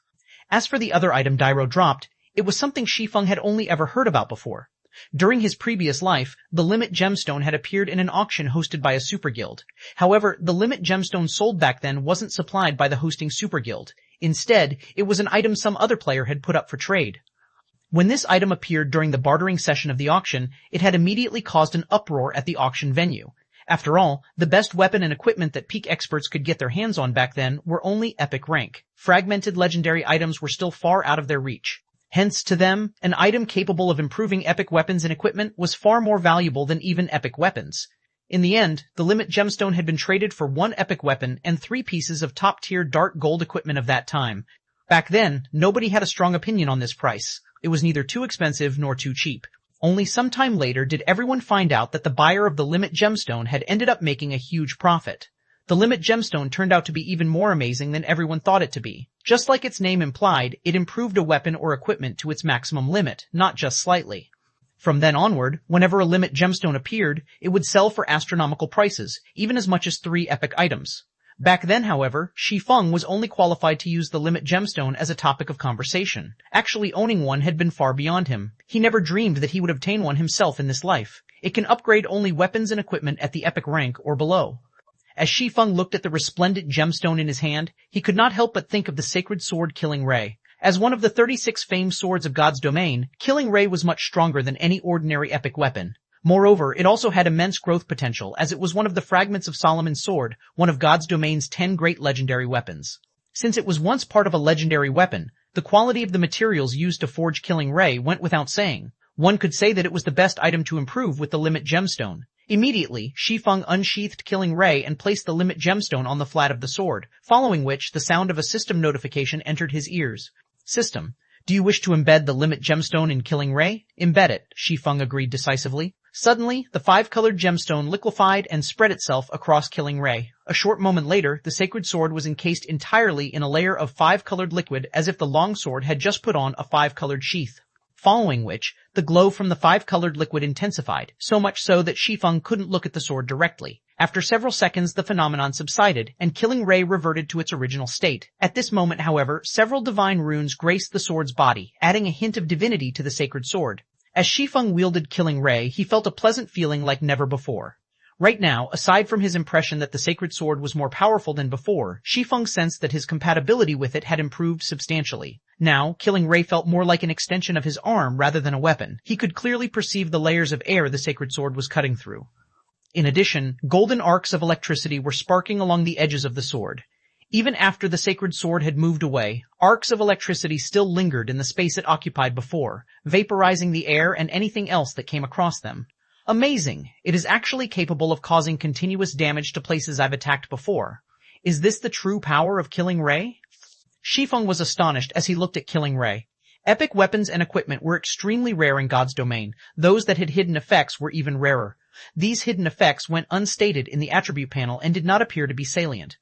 As for the other item Dairo dropped, it was something Shi Feng had only ever heard about before. During his previous life, the Limit Gemstone had appeared in an auction hosted by a super guild. However, the Limit Gemstone sold back then wasn't supplied by the hosting super guild. Instead, it was an item some other player had put up for trade. When this item appeared during the bartering session of the auction, it had immediately caused an uproar at the auction venue. After all, the best weapon and equipment that peak experts could get their hands on back then were only epic rank. Fragmented legendary items were still far out of their reach. Hence, to them, an item capable of improving epic weapons and equipment was far more valuable than even epic weapons. In the end, the Limit Gemstone had been traded for 1 epic weapon and 3 pieces of top-tier dark gold equipment of that time. Back then, nobody had a strong opinion on this price. It was neither too expensive nor too cheap. Only some time later did everyone find out that the buyer of the Limit Gemstone had ended up making a huge profit. The Limit Gemstone turned out to be even more amazing than everyone thought it to be. Just like its name implied, it improved a weapon or equipment to its maximum limit, not just slightly. From then onward, whenever a Limit Gemstone appeared, it would sell for astronomical prices, even as much as 3 epic items. Back then, however, Shi Feng was only qualified to use the Limit Gemstone as a topic of conversation. Actually owning one had been far beyond him. He never dreamed that he would obtain one himself in this life. It can upgrade only weapons and equipment at the epic rank or below. As Shi Feng looked at the resplendent gemstone in his hand, he could not help but think of the sacred sword Killing Ray. As one of the 36 famed swords of God's domain, Killing Ray was much stronger than any ordinary epic weapon. Moreover, it also had immense growth potential, as it was one of the fragments of Solomon's sword, one of God's domain's 10 great legendary weapons. Since it was once part of a legendary weapon, the quality of the materials used to forge Killing Ray went without saying. One could say that it was the best item to improve with the Limit Gemstone. Immediately, Shi Feng unsheathed Killing Ray and placed the Limit Gemstone on the flat of the sword, following which the sound of a system notification entered his ears. System. Do you wish to embed the Limit Gemstone in Killing Ray? Embed it, Shi Feng agreed decisively. Suddenly, the 5-colored gemstone liquefied and spread itself across Killing Ray. A short moment later, the sacred sword was encased entirely in a layer of 5-colored liquid as if the long sword had just put on a 5-colored sheath. Following which, the glow from the 5-colored liquid intensified, so much so that Shi Feng couldn't look at the sword directly. After several seconds, the phenomenon subsided, and Killing Ray reverted to its original state. At this moment, however, several divine runes graced the sword's body, adding a hint of divinity to the sacred sword. As Shi Feng wielded Killing Ray, he felt a pleasant feeling like never before. Right now, aside from his impression that the sacred sword was more powerful than before, Shi Feng sensed that his compatibility with it had improved substantially. Now, Killing Ray felt more like an extension of his arm rather than a weapon. He could clearly perceive the layers of air the sacred sword was cutting through. In addition, golden arcs of electricity were sparking along the edges of the sword. Even after the sacred sword had moved away, arcs of electricity still lingered in the space it occupied before, vaporizing the air and anything else that came across them. Amazing! It is actually capable of causing continuous damage to places I've attacked before. Is this the true power of Killing Ray? Shi Feng was astonished as he looked at Killing Ray. Epic weapons and equipment were extremely rare in God's domain. Those that had hidden effects were even rarer. These hidden effects went unstated in the attribute panel and did not appear to be salient.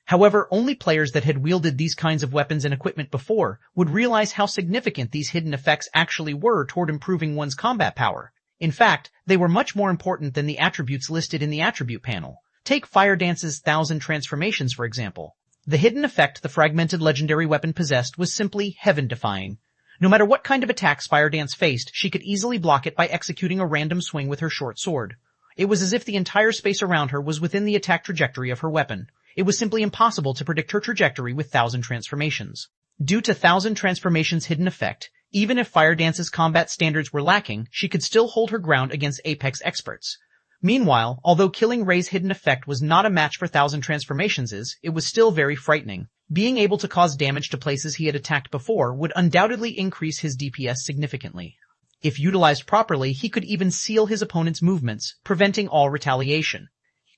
However, only players that had wielded these kinds of weapons and equipment before would realize how significant these hidden effects actually were toward improving one's combat power. In fact, they were much more important than the attributes listed in the attribute panel. Take Fire Dance's 1,000 transformations, for example. The hidden effect the fragmented legendary weapon possessed was simply heaven-defying. No matter what kind of attacks Fire Dance faced, she could easily block it by executing a random swing with her short sword. It was as if the entire space around her was within the attack trajectory of her weapon. It was simply impossible to predict her trajectory with 1,000 transformations. Due to 1,000 transformations' hidden effect, even if Fire Dance's combat standards were lacking, she could still hold her ground against Apex experts. Meanwhile, although Killing Ray's hidden effect was not a match for 1,000 transformations, it was still very frightening. Being able to cause damage to places he had attacked before would undoubtedly increase his DPS significantly. If utilized properly, he could even seal his opponent's movements, preventing all retaliation.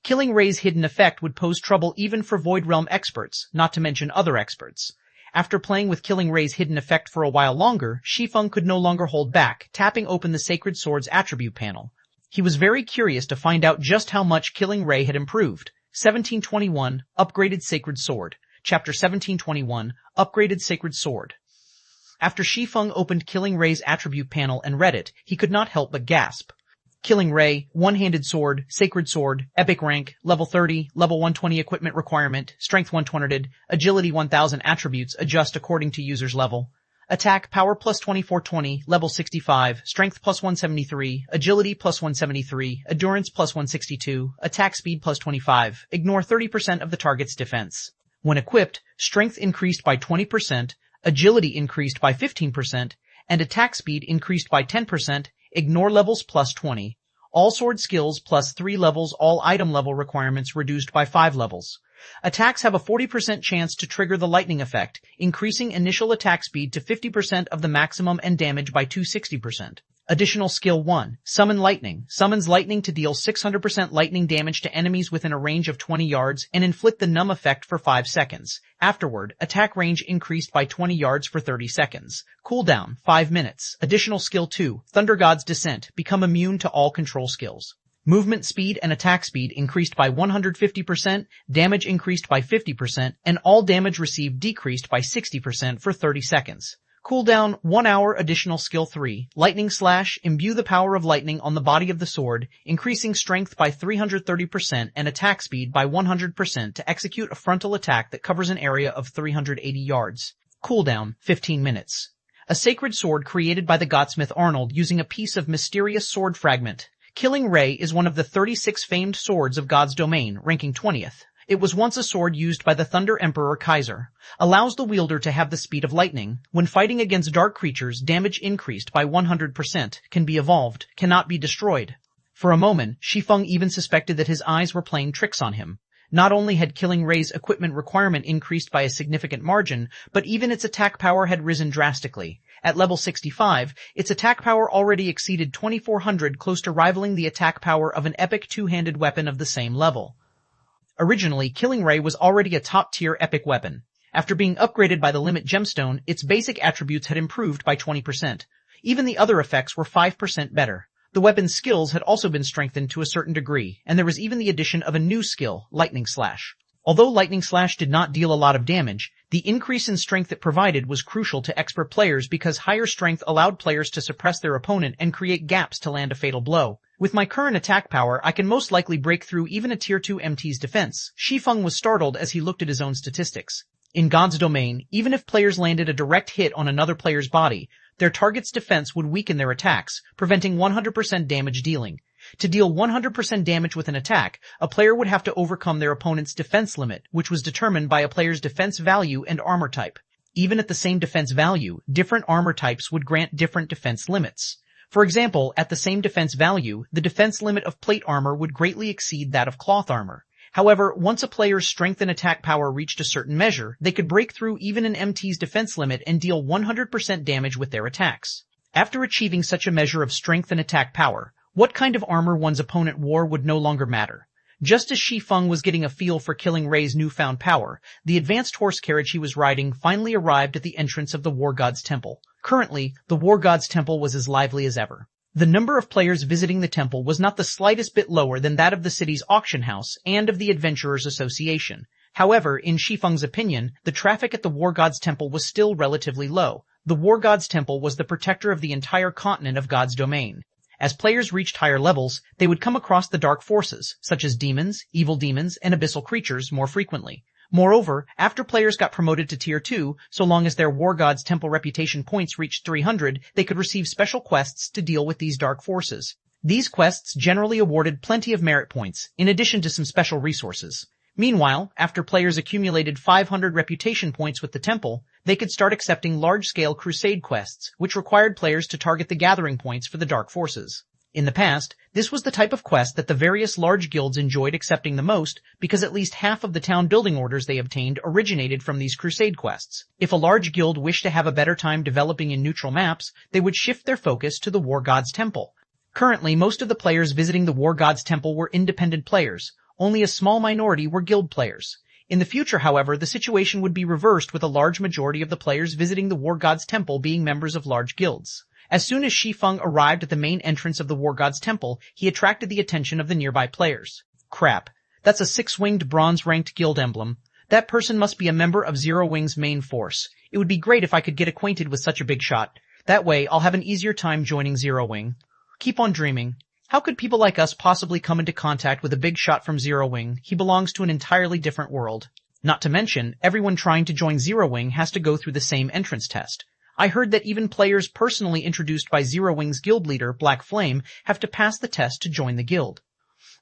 Killing Ray's hidden effect would pose trouble even for Void Realm experts, not to mention other experts. After playing with Killing Ray's hidden effect for a while longer, Shi Feng could no longer hold back, tapping open the Sacred Sword's attribute panel. He was very curious to find out just how much Killing Ray had improved. 1721, Upgraded Sacred Sword. Chapter 1721, Upgraded Sacred Sword. After Shi Feng opened Killing Ray's attribute panel and read it, he could not help but gasp. Killing Ray, One-Handed Sword, Sacred Sword, Epic Rank, Level 30, Level 120 Equipment Requirement, Strength 120, Agility 1000 Attributes adjust according to user's level. Attack Power plus 2420, Level 65, Strength plus 173, Agility plus 173, Endurance plus 162, Attack Speed plus 25, ignore 30% of the target's defense. When equipped, Strength increased by 20%, Agility increased by 15%, and Attack Speed increased by 10%, ignore levels plus 20. All sword skills plus 3 levels, all item level requirements reduced by 5 levels. Attacks have a 40% chance to trigger the lightning effect, increasing initial attack speed to 50% of the maximum and damage by 260%. Additional skill 1, Summon Lightning. Summons lightning to deal 600% lightning damage to enemies within a range of 20 yards and inflict the numb effect for 5 seconds. Afterward, attack range increased by 20 yards for 30 seconds. Cooldown, 5 minutes. Additional skill 2, Thunder God's Descent. Become immune to all control skills. Movement speed and attack speed increased by 150%, damage increased by 50%, and all damage received decreased by 60% for 30 seconds. Cooldown 1 hour. Additional skill 3, Lightning Slash. Imbue the power of lightning on the body of the sword, increasing strength by 330% and attack speed by 100% to execute a frontal attack that covers an area of 380 yards. Cooldown 15 minutes. A sacred sword created by the Godsmith Arnold using a piece of mysterious sword fragment. Killing Ray is one of the 36 famed swords of God's domain, ranking 20th. It was once a sword used by the Thunder Emperor Kaiser. Allows the wielder to have the speed of lightning. When fighting against dark creatures, damage increased by 100%, can be evolved, cannot be destroyed. For a moment, Shi Feng even suspected that his eyes were playing tricks on him. Not only had Killing Ray's equipment requirement increased by a significant margin, but even its attack power had risen drastically. At level 65, its attack power already exceeded 2400, close to rivaling the attack power of an epic two-handed weapon of the same level. Originally, Killing Ray was already a top-tier epic weapon. After being upgraded by the Limit Gemstone, its basic attributes had improved by 20%. Even the other effects were 5% better. The weapon's skills had also been strengthened to a certain degree, and there was even the addition of a new skill, Lightning Slash. Although Lightning Slash did not deal a lot of damage, the increase in strength it provided was crucial to expert players because higher strength allowed players to suppress their opponent and create gaps to land a fatal blow. With my current attack power, I can most likely break through even a Tier 2 MT's defense. Shi Feng was startled as he looked at his own statistics. In God's domain, even if players landed a direct hit on another player's body, their target's defense would weaken their attacks, preventing 100% damage dealing. To deal 100% damage with an attack, a player would have to overcome their opponent's defense limit, which was determined by a player's defense value and armor type. Even at the same defense value, different armor types would grant different defense limits. For example, at the same defense value, the defense limit of plate armor would greatly exceed that of cloth armor. However, once a player's strength and attack power reached a certain measure, they could break through even an MT's defense limit and deal 100% damage with their attacks. After achieving such a measure of strength and attack power, what kind of armor one's opponent wore would no longer matter. Just as Shi Feng was getting a feel for killing Rei's newfound power, the advanced horse carriage he was riding finally arrived at the entrance of the War God's Temple. Currently, the War God's Temple was as lively as ever. The number of players visiting the temple was not the slightest bit lower than that of the city's auction house and of the Adventurers Association. However, in Shi Feng's opinion, the traffic at the War God's Temple was still relatively low. The War God's Temple was the protector of the entire continent of God's domain. As players reached higher levels, they would come across the dark forces, such as demons, evil demons, and abyssal creatures more frequently. Moreover, after players got promoted to Tier 2, so long as their War God's Temple reputation points reached 300, they could receive special quests to deal with these dark forces. These quests generally awarded plenty of merit points, in addition to some special resources. Meanwhile, after players accumulated 500 reputation points with the temple, they could start accepting large-scale crusade quests, which required players to target the gathering points for the dark forces. In the past, this was the type of quest that the various large guilds enjoyed accepting the most because at least half of the town building orders they obtained originated from these crusade quests. If a large guild wished to have a better time developing in neutral maps, they would shift their focus to the War God's Temple. Currently, most of the players visiting the War God's Temple were independent players. Only a small minority were guild players. In the future, however, the situation would be reversed with a large majority of the players visiting the War God's Temple being members of large guilds. As soon as Shi Feng arrived at the main entrance of the War God's Temple, he attracted the attention of the nearby players. Crap. That's a 6-winged bronze-ranked guild emblem. That person must be a member of Zero Wing's main force. It would be great if I could get acquainted with such a big shot. That way, I'll have an easier time joining Zero Wing. Keep on dreaming. How could people like us possibly come into contact with a big shot from Zero Wing? He belongs to an entirely different world. Not to mention, everyone trying to join Zero Wing has to go through the same entrance test. I heard that even players personally introduced by Zero Wing's guild leader, Black Flame, have to pass the test to join the guild.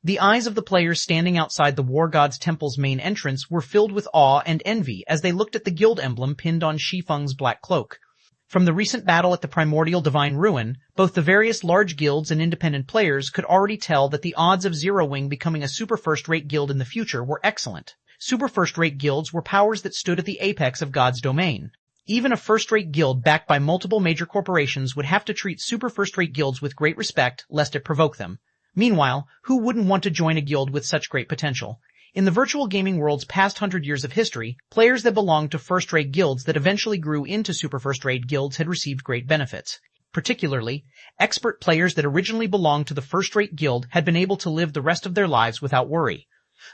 The eyes of the players standing outside the War God's Temple's main entrance were filled with awe and envy as they looked at the guild emblem pinned on Shi Feng's black cloak. From the recent battle at the primordial Divine Ruin, both the various large guilds and independent players could already tell that the odds of Zero Wing becoming a super first-rate guild in the future were excellent. Super first-rate guilds were powers that stood at the apex of God's domain. Even a first-rate guild backed by multiple major corporations would have to treat super first-rate guilds with great respect, lest it provoke them. Meanwhile, who wouldn't want to join a guild with such great potential? In the virtual gaming world's past 100 years of history, players that belonged to first-rate guilds that eventually grew into super first-rate guilds had received great benefits. Particularly, expert players that originally belonged to the first-rate guild had been able to live the rest of their lives without worry.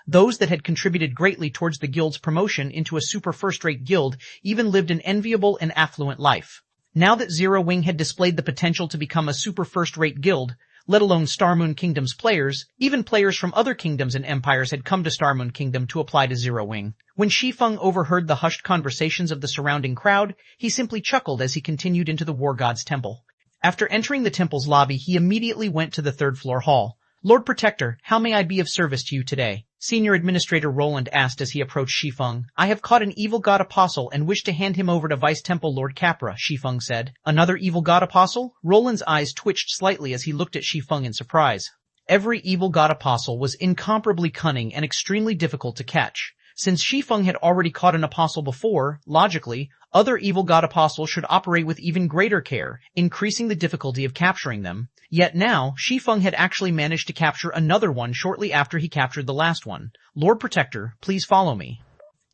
Those that had contributed greatly towards the guild's promotion into a super first-rate guild even lived an enviable and affluent life. Now that Zero Wing had displayed the potential to become a super first-rate guild, let alone Starmoon Kingdom's players, even players from other kingdoms and empires had come to Starmoon Kingdom to apply to Zero Wing. When Shi Feng overheard the hushed conversations of the surrounding crowd, he simply chuckled as he continued into the War God's Temple. After entering the temple's lobby, he immediately went to the third-floor hall. Lord Protector, how may I be of service to you today? Senior Administrator Roland asked as he approached Shi Feng. I have caught an evil god apostle and wish to hand him over to Vice Temple Lord Capra, Shi Feng said. Another evil god apostle? Roland's eyes twitched slightly as he looked at Shi Feng in surprise. Every evil god apostle was incomparably cunning and extremely difficult to catch. Since Shi Feng had already caught an apostle before, logically, other evil god apostles should operate with even greater care, increasing the difficulty of capturing them. Yet now, Shi Feng had actually managed to capture another one shortly after he captured the last one. Lord Protector, please follow me.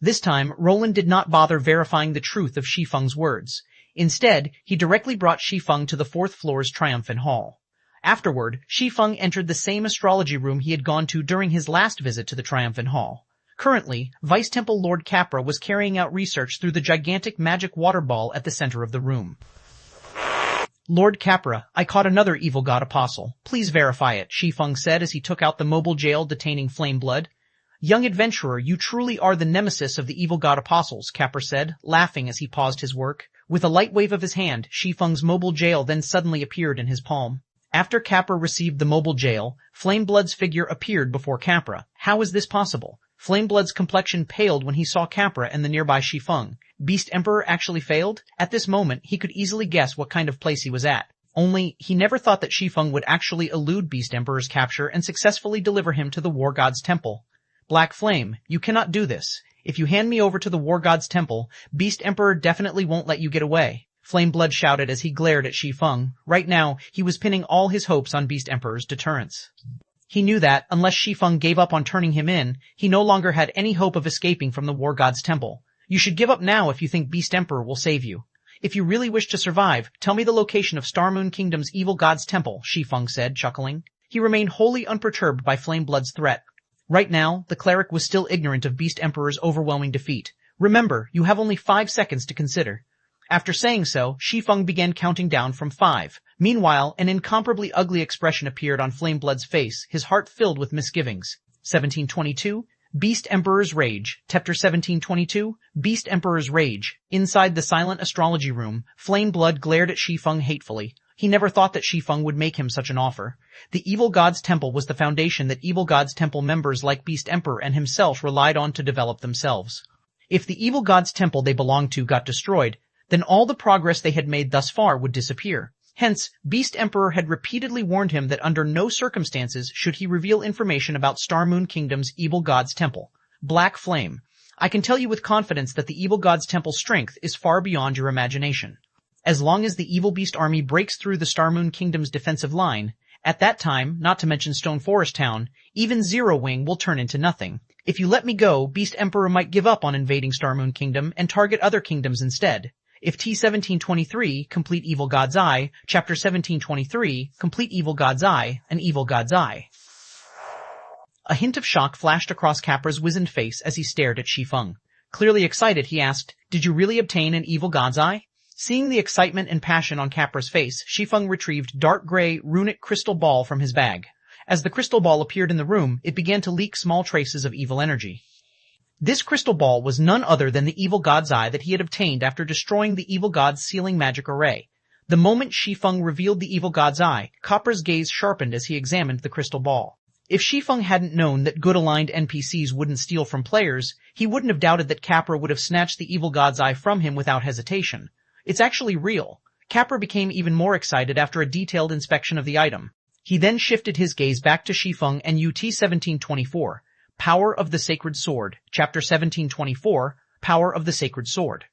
This time, Roland did not bother verifying the truth of Shi Feng's words. Instead, he directly brought Shi Feng to the 4th floor's Triumphant Hall. Afterward, Shi Feng entered the same astrology room he had gone to during his last visit to the Triumphant Hall. Currently, Vice Temple Lord Capra was carrying out research through the gigantic magic water ball at the center of the room. Lord Capra, I caught another evil god apostle. Please verify it, Shi Feng said as he took out the mobile jail detaining flame blood. Young adventurer, you truly are the nemesis of the evil god apostles, Capra said, laughing as he paused his work. With a light wave of his hand, Shi Feng's mobile jail then suddenly appeared in his palm. After Capra received the mobile jail, Flameblood's figure appeared before Capra. How is this possible? Flameblood's complexion paled when he saw Capra and the nearby Shi Feng. Beast Emperor actually failed? At this moment, he could easily guess what kind of place he was at. Only, he never thought that Shi Feng would actually elude Beast Emperor's capture and successfully deliver him to the War God's temple. Black Flame, you cannot do this. If you hand me over to the War God's temple, Beast Emperor definitely won't let you get away. Flame Blood shouted as he glared at Shi Feng. Right now, he was pinning all his hopes on Beast Emperor's deterrence. He knew that, unless Shi Feng gave up on turning him in, he no longer had any hope of escaping from the War God's temple. You should give up now if you think Beast Emperor will save you. If you really wish to survive, tell me the location of Star Moon Kingdom's evil god's temple, Shi Feng said, chuckling. He remained wholly unperturbed by Flame Blood's threat. Right now, the cleric was still ignorant of Beast Emperor's overwhelming defeat. Remember, you have only 5 seconds to consider. After saying so, Shi Feng began counting down from 5. Meanwhile, an incomparably ugly expression appeared on Flame Blood's face, his heart filled with misgivings. 1722. Beast Emperor's Rage. Chapter 1722. Beast Emperor's Rage. Inside the silent astrology room, Flame Blood glared at Shi Feng hatefully. He never thought that Shi Feng would make him such an offer. The Evil God's Temple was the foundation that Evil God's Temple members like Beast Emperor and himself relied on to develop themselves. If the Evil God's Temple they belonged to got destroyed, then all the progress they had made thus far would disappear. Hence, Beast Emperor had repeatedly warned him that under no circumstances should he reveal information about Star Moon Kingdom's Evil God's Temple. Black Flame. I can tell you with confidence that the Evil God's Temple's strength is far beyond your imagination. As long as the Evil Beast army breaks through the Star Moon Kingdom's defensive line, at that time, not to mention Stone Forest Town, even Zero Wing will turn into nothing. If you let me go, Beast Emperor might give up on invading Star Moon Kingdom and target other kingdoms instead. If ch1723, Complete Evil God's Eye, Chapter 1723, Complete Evil God's Eye, an Evil God's Eye. A hint of shock flashed across Capra's wizened face as he stared at Shi Feng. Clearly excited, he asked, "Did you really obtain an Evil God's Eye?" Seeing the excitement and passion on Capra's face, Shi Feng retrieved dark gray, runic crystal ball from his bag. As the crystal ball appeared in the room, it began to leak small traces of evil energy. This crystal ball was none other than the Evil God's Eye that he had obtained after destroying the Evil God's sealing magic array. The moment Shi Feng revealed the Evil God's Eye, Capra's gaze sharpened as he examined the crystal ball. If Shi Feng hadn't known that good-aligned NPCs wouldn't steal from players, he wouldn't have doubted that Capra would have snatched the Evil God's Eye from him without hesitation. It's actually real. Capra became even more excited after a detailed inspection of the item. He then shifted his gaze back to Shi Feng and ch1724. Power of the Sacred Sword, Chapter 1724, Power of the Sacred Sword.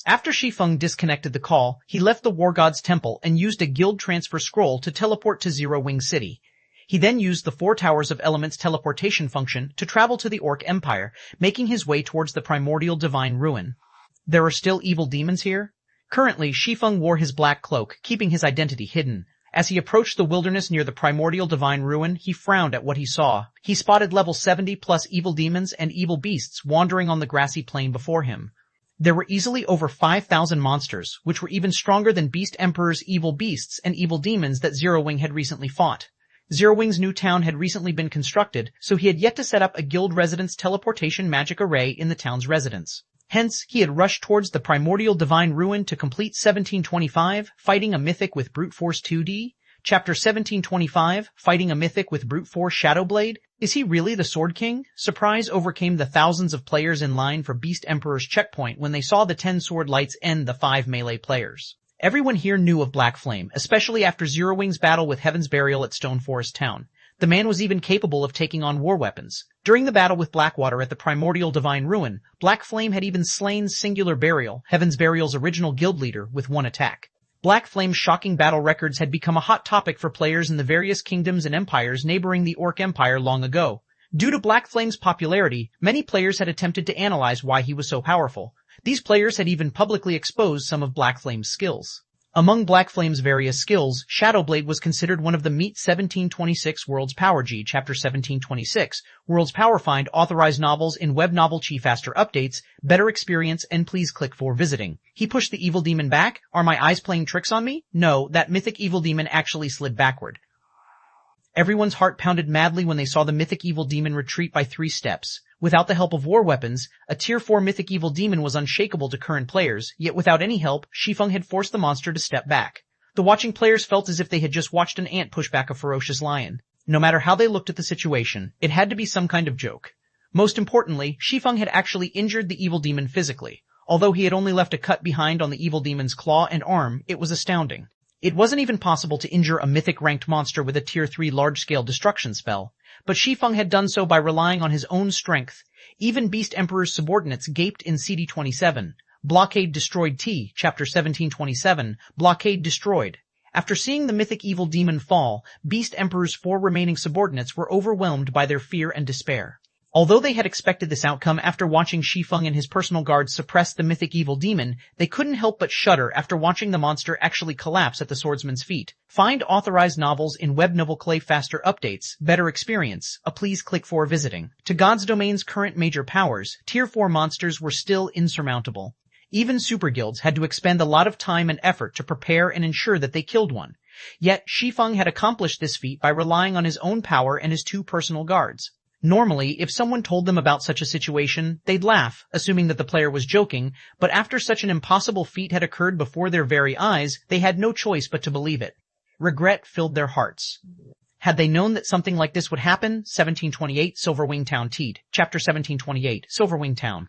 After Shi Feng disconnected the call, he left the War God's Temple and used a guild transfer scroll to teleport to Zero Wing City. He then used the Four Towers of Elements teleportation function to travel to the Orc Empire, making his way towards the Primordial Divine Ruin. There are still evil demons here? Currently, Shi Feng wore his black cloak, keeping his identity hidden. As he approached the wilderness near the Primordial Divine Ruin, he frowned at what he saw. He spotted level 70+ evil demons and evil beasts wandering on the grassy plain before him. There were easily over 5,000 monsters, which were even stronger than Beast Emperor's evil beasts and evil demons that Zero Wing had recently fought. Zero Wing's new town had recently been constructed, so he had yet to set up a guild residence teleportation magic array in the town's residence. Hence, he had rushed towards the Primordial Divine Ruin to complete 1725, Fighting a Mythic with Brute Force 2D. Chapter 1725, Fighting a Mythic with Brute Force Shadowblade. Is he really the Sword King? Surprise overcame the thousands of players in line for Beast Emperor's checkpoint when they saw the 10 sword lights end the 5 melee players. Everyone here knew of Black Flame, especially after Zero Wing's battle with Heaven's Burial at Stone Forest Town. The man was even capable of taking on war weapons. During the battle with Blackwater at the Primordial Divine Ruin, Black Flame had even slain Singular Burial, Heaven's Burial's original guild leader, with one attack. Black Flame's shocking battle records had become a hot topic for players in the various kingdoms and empires neighboring the Orc Empire long ago. Due to Black Flame's popularity, many players had attempted to analyze why he was so powerful. These players had even publicly exposed some of Black Flame's skills. Among Black Flame's various skills, Shadowblade was considered one of the Meet 1726 World's Power G, Chapter 1726, World's Power Find authorized novels in Web Novel Chi Faster updates, better experience, and please click for visiting. He pushed the evil demon back. Are my eyes playing tricks on me? No, that mythic evil demon actually slid backward. Everyone's heart pounded madly when they saw the mythic evil demon retreat by 3 steps. Without the help of war weapons, a Tier 4 mythic evil demon was unshakable to current players, yet without any help, Shi Feng had forced the monster to step back. The watching players felt as if they had just watched an ant push back a ferocious lion. No matter how they looked at the situation, it had to be some kind of joke. Most importantly, Shi Feng had actually injured the evil demon physically. Although he had only left a cut behind on the evil demon's claw and arm, it was astounding. It wasn't even possible to injure a mythic-ranked monster with a Tier 3 large-scale destruction spell, but Shi Feng had done so by relying on his own strength. Even Beast Emperor's subordinates gaped in CD-27. Blockade destroyed Chapter 1727, Blockade destroyed. After seeing the mythic evil demon fall, Beast Emperor's 4 remaining subordinates were overwhelmed by their fear and despair. Although they had expected this outcome after watching Shi Feng and his personal guards suppress the mythic evil demon, they couldn't help but shudder after watching the monster actually collapse at the swordsman's feet. Find authorized novels in web novel Clay faster updates, better experience, please click for visiting. To God's Domain's current major powers, Tier 4 monsters were still insurmountable. Even super guilds had to expend a lot of time and effort to prepare and ensure that they killed one. Yet Shi Feng had accomplished this feat by relying on his own power and his 2 personal guards. Normally, if someone told them about such a situation, they'd laugh, assuming that the player was joking, but after such an impossible feat had occurred before their very eyes, they had no choice but to believe it. Regret filled their hearts. Had they known that something like this would happen, 1728 Silverwing Town Teed, Chapter 1728, Silverwing Town.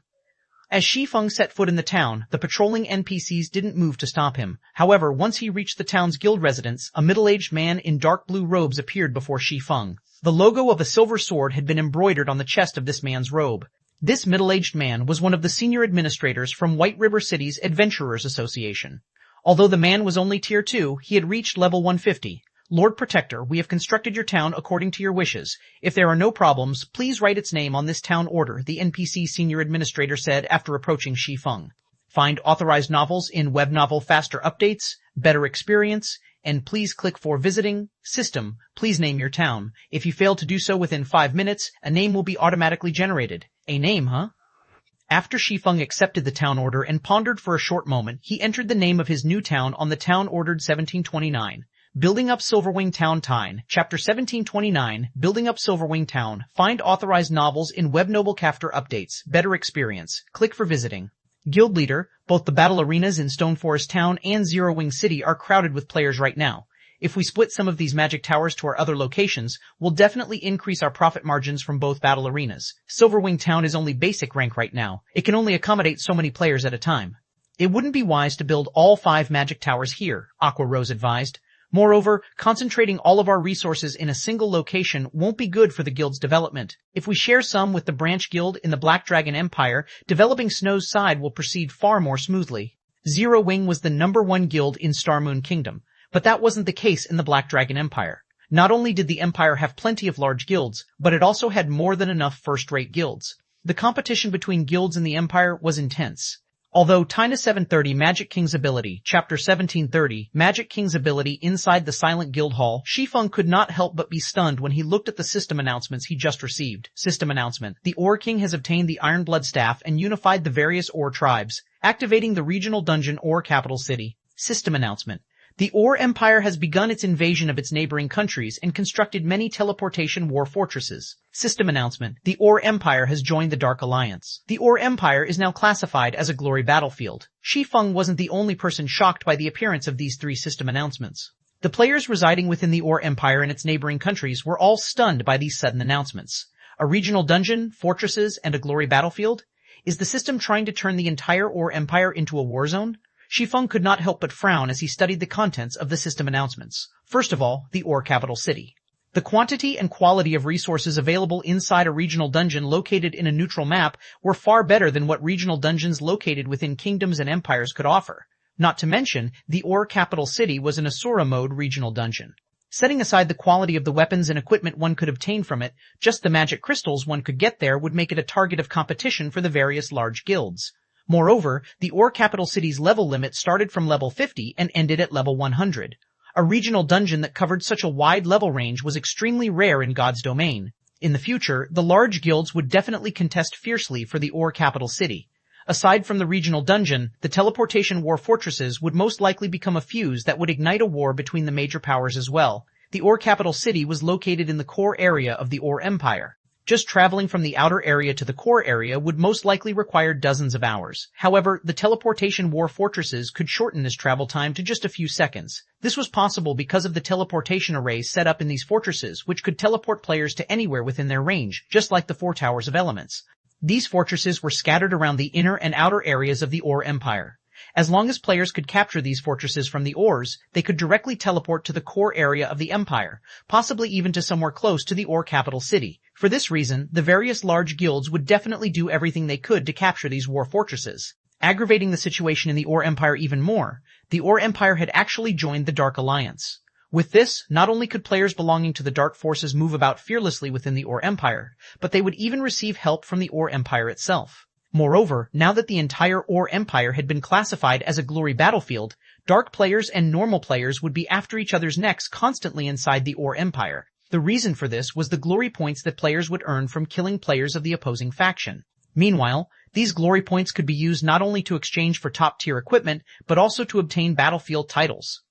As Shi Feng set foot in the town, the patrolling NPCs didn't move to stop him. However, once he reached the town's guild residence, a middle-aged man in dark blue robes appeared before Shi Feng. The logo of a silver sword had been embroidered on the chest of this man's robe. This middle-aged man was one of the senior administrators from White River City's Adventurers Association. Although the man was only Tier 2, he had reached level 150. Lord Protector, we have constructed your town according to your wishes. If there are no problems, please write its name on this town order, the NPC senior administrator said after approaching Shi Feng. Find authorized novels in web novel faster updates, better experience, and please click for visiting. System, please name your town. If you fail to do so within 5 minutes, a name will be automatically generated. A name, huh? After Shi Feng accepted the town order and pondered for a short moment, he entered the name of his new town on the town ordered 1729. Building up Silverwing Town Tyne, Chapter 1729, Building up Silverwing Town. Find authorized novels in web novel after updates, better experience. Click for visiting. Guild leader, both the battle arenas in Stoneforest Town and Zero Wing City are crowded with players right now. If we split some of these magic towers to our other locations, we'll definitely increase our profit margins from both battle arenas. Silverwing Town is only basic rank right now. It can only accommodate so many players at a time. It wouldn't be wise to build all 5 magic towers here, Aqua Rose advised. Moreover, concentrating all of our resources in a single location won't be good for the guild's development. If we share some with the branch guild in the Black Dragon Empire, developing Snow's side will proceed far more smoothly. Zero Wing was the #1 guild in Starmoon Kingdom, but that wasn't the case in the Black Dragon Empire. Not only did the Empire have plenty of large guilds, but it also had more than enough first-rate guilds. The competition between guilds in the Empire was intense. Although Tina 730 Magic King's ability, Chapter 1730, Magic King's ability inside the Silent Guild Hall, Shi Feng could not help but be stunned when he looked at the system announcements he just received. System announcement. The Ore King has obtained the Ironblood Staff and unified the various Ore tribes, activating the regional dungeon Ore Capital City. System announcement. The Ore Empire has begun its invasion of its neighboring countries and constructed many teleportation war fortresses. System announcement. The Ore Empire has joined the Dark Alliance. The Ore Empire is now classified as a glory battlefield. Shi Feng wasn't the only person shocked by the appearance of these 3 system announcements. The players residing within the Ore Empire and its neighboring countries were all stunned by these sudden announcements. A regional dungeon, fortresses, and a glory battlefield? Is the system trying to turn the entire Ore Empire into a war zone? Shi Feng could not help but frown as he studied the contents of the system announcements. First of all, the Ore Capital City. The quantity and quality of resources available inside a regional dungeon located in a neutral map were far better than what regional dungeons located within kingdoms and empires could offer. Not to mention, the Ore Capital City was an Asura mode regional dungeon. Setting aside the quality of the weapons and equipment one could obtain from it, just the magic crystals one could get there would make it a target of competition for the various large guilds. Moreover, the Ore Capital City's level limit started from level 50 and ended at level 100. A regional dungeon that covered such a wide level range was extremely rare in God's Domain. In the future, the large guilds would definitely contest fiercely for the Ore Capital City. Aside from the regional dungeon, the teleportation war fortresses would most likely become a fuse that would ignite a war between the major powers as well. The Ore Capital City was located in the core area of the Ore Empire. Just traveling from the outer area to the core area would most likely require dozens of hours. However, the teleportation war fortresses could shorten this travel time to just a few seconds. This was possible because of the teleportation arrays set up in these fortresses, which could teleport players to anywhere within their range, just like the 4 Towers of Elements. These fortresses were scattered around the inner and outer areas of the Ore Empire. As long as players could capture these fortresses from the ores, they could directly teleport to the core area of the empire, possibly even to somewhere close to the ore capital city. For this reason, the various large guilds would definitely do everything they could to capture these war fortresses. Aggravating the situation in the Ore Empire even more, the Ore Empire had actually joined the Dark Alliance. With this, not only could players belonging to the Dark Forces move about fearlessly within the Ore Empire, but they would even receive help from the Ore Empire itself. Moreover, now that the entire Ore Empire had been classified as a glory battlefield, Dark players and normal players would be after each other's necks constantly inside the Ore Empire. The reason for this was the glory points that players would earn from killing players of the opposing faction. Meanwhile, these glory points could be used not only to exchange for top-tier equipment, but also to obtain battlefield titles.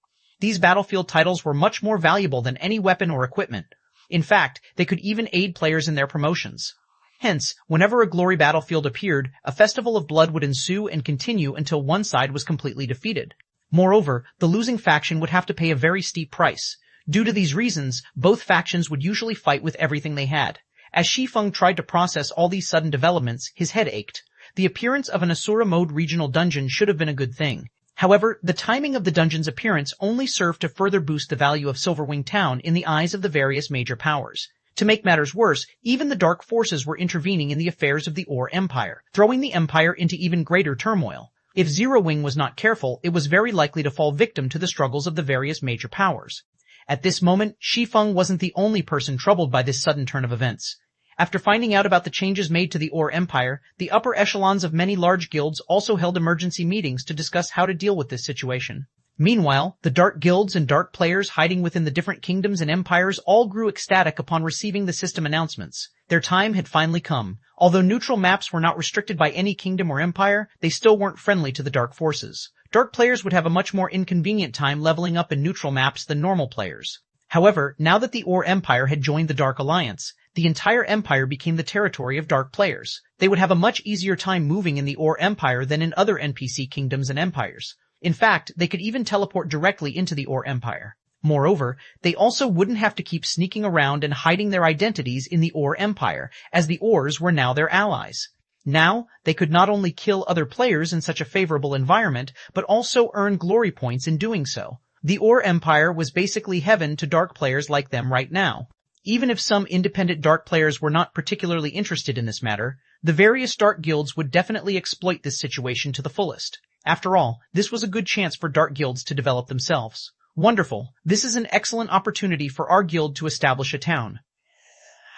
These battlefield titles were much more valuable than any weapon or equipment. In fact, they could even aid players in their promotions. Hence, whenever a glory battlefield appeared, a festival of blood would ensue and continue until one side was completely defeated. Moreover, the losing faction would have to pay a very steep price. Due to these reasons, both factions would usually fight with everything they had. As Shi Feng tried to process all these sudden developments, his head ached. The appearance of an Asura mode regional dungeon should have been a good thing. However, the timing of the dungeon's appearance only served to further boost the value of Silverwing Town in the eyes of the various major powers. To make matters worse, even the Dark Forces were intervening in the affairs of the Ore Empire, throwing the Empire into even greater turmoil. If Zero Wing was not careful, it was very likely to fall victim to the struggles of the various major powers. At this moment, Shi Feng wasn't the only person troubled by this sudden turn of events. After finding out about the changes made to the Ore Empire, the upper echelons of many large guilds also held emergency meetings to discuss how to deal with this situation. Meanwhile, the dark guilds and dark players hiding within the different kingdoms and empires all grew ecstatic upon receiving the system announcements. Their time had finally come. Although neutral maps were not restricted by any kingdom or empire, they still weren't friendly to the dark forces. Dark players would have a much more inconvenient time leveling up in neutral maps than normal players. However, now that the Ore Empire had joined the Dark Alliance, the entire empire became the territory of dark players. They would have a much easier time moving in the Ore Empire than in other NPC kingdoms and empires. In fact, they could even teleport directly into the Ore Empire. Moreover, they also wouldn't have to keep sneaking around and hiding their identities in the Ore Empire, as the Ores were now their allies. Now, they could not only kill other players in such a favorable environment, but also earn glory points in doing so. The Ore Empire was basically heaven to dark players like them right now. Even if some independent dark players were not particularly interested in this matter, the various dark guilds would definitely exploit this situation to the fullest. After all, this was a good chance for dark guilds to develop themselves. Wonderful. This is an excellent opportunity for our guild to establish a town.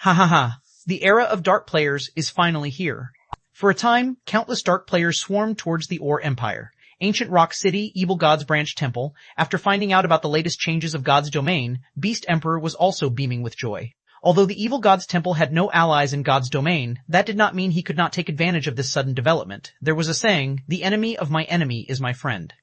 Ha ha ha. The era of dark players is finally here. For a time, countless dark players swarmed towards the Ore Empire. Ancient Rock City, Evil God's Branch Temple, after finding out about the latest changes of God's domain, Beast Emperor was also beaming with joy. Although the Evil God's Temple had no allies in God's domain, that did not mean he could not take advantage of this sudden development. There was a saying, the enemy of my enemy is my friend.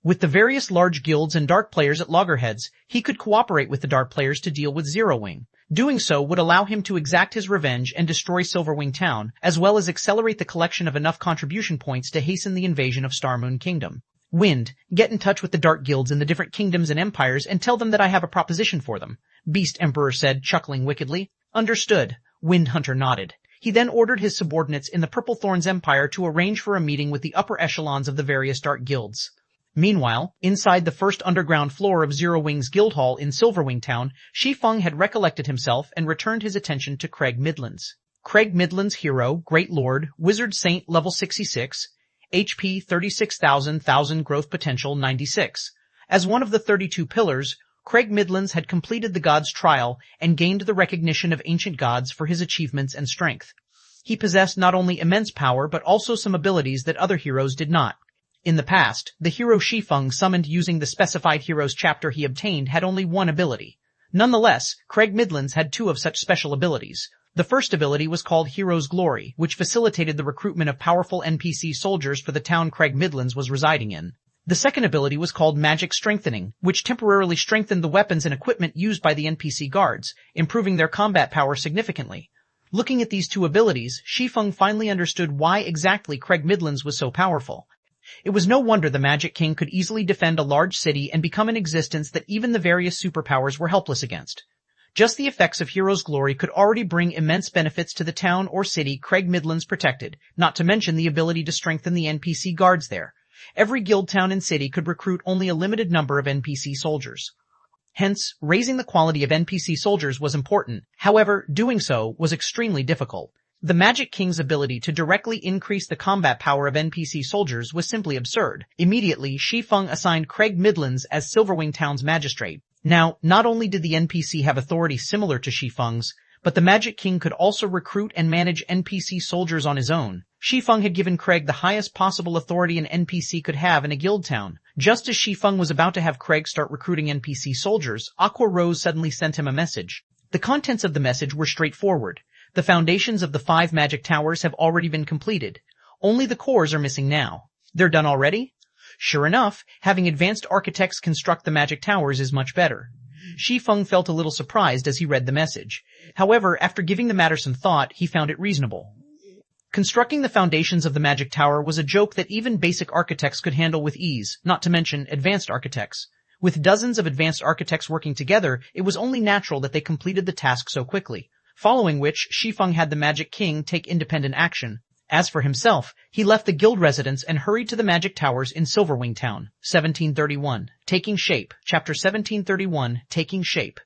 With the various large guilds and dark players at loggerheads, he could cooperate with the dark players to deal with Zero Wing. Doing so would allow him to exact his revenge and destroy Silverwing Town, as well as accelerate the collection of enough contribution points to hasten the invasion of Starmoon Kingdom. Wind, get in touch with the dark guilds in the different kingdoms and empires and tell them that I have a proposition for them, Beast Emperor said, chuckling wickedly. Understood. Wind Hunter nodded. He then ordered his subordinates in the Purple Thorns Empire to arrange for a meeting with the upper echelons of the various dark guilds. Meanwhile, inside the first underground floor of Zero Wing's guild hall in Silverwing Town, Shi Feng had recollected himself and returned his attention to Craig Midlands. Craig Midlands hero, Great Lord, Wizard Saint level 66, HP 36,000 growth potential 96. As one of the 32 pillars, Craig Midlands had completed the God's Trial and gained the recognition of ancient gods for his achievements and strength. He possessed not only immense power but also some abilities that other heroes did not. In the past, the hero Shi Feng summoned using the specified heroes chapter he obtained had only one ability. Nonetheless, Craig Midlands had two of such special abilities. The first ability was called Hero's Glory, which facilitated the recruitment of powerful NPC soldiers for the town Craig Midlands was residing in. The second ability was called Magic Strengthening, which temporarily strengthened the weapons and equipment used by the NPC guards, improving their combat power significantly. Looking at these two abilities, Shi Feng finally understood why exactly Craig Midlands was so powerful. It was no wonder the Magic King could easily defend a large city and become an existence that even the various superpowers were helpless against. Just the effects of Hero's Glory could already bring immense benefits to the town or city Craig Midlands protected, not to mention the ability to strengthen the NPC guards there. Every guild town and city could recruit only a limited number of NPC soldiers. Hence, raising the quality of NPC soldiers was important. However, doing so was extremely difficult. The Magic King's ability to directly increase the combat power of NPC soldiers was simply absurd. Immediately, Shi Feng assigned Craig Midlands as Silverwing Town's magistrate. Now, not only did the NPC have authority similar to Shi Feng's, but the Magic King could also recruit and manage NPC soldiers on his own. Shi Feng had given Craig the highest possible authority an NPC could have in a guild town. Just as Shi Feng was about to have Craig start recruiting NPC soldiers, Aqua Rose suddenly sent him a message. The contents of the message were straightforward. The foundations of the 5 magic towers have already been completed. Only the cores are missing now. They're done already? Sure enough, having advanced architects construct the magic towers is much better. Shi Feng felt a little surprised as he read the message. However, after giving the matter some thought, he found it reasonable. Constructing the foundations of the magic tower was a joke that even basic architects could handle with ease, not to mention advanced architects. With dozens of advanced architects working together, it was only natural that they completed the task so quickly. Following which, Shi Feng had the Magic King take independent action. As for himself, he left the guild residence and hurried to the magic towers in Silverwing Town. 1731. Taking Shape. Chapter 1731. Taking Shape.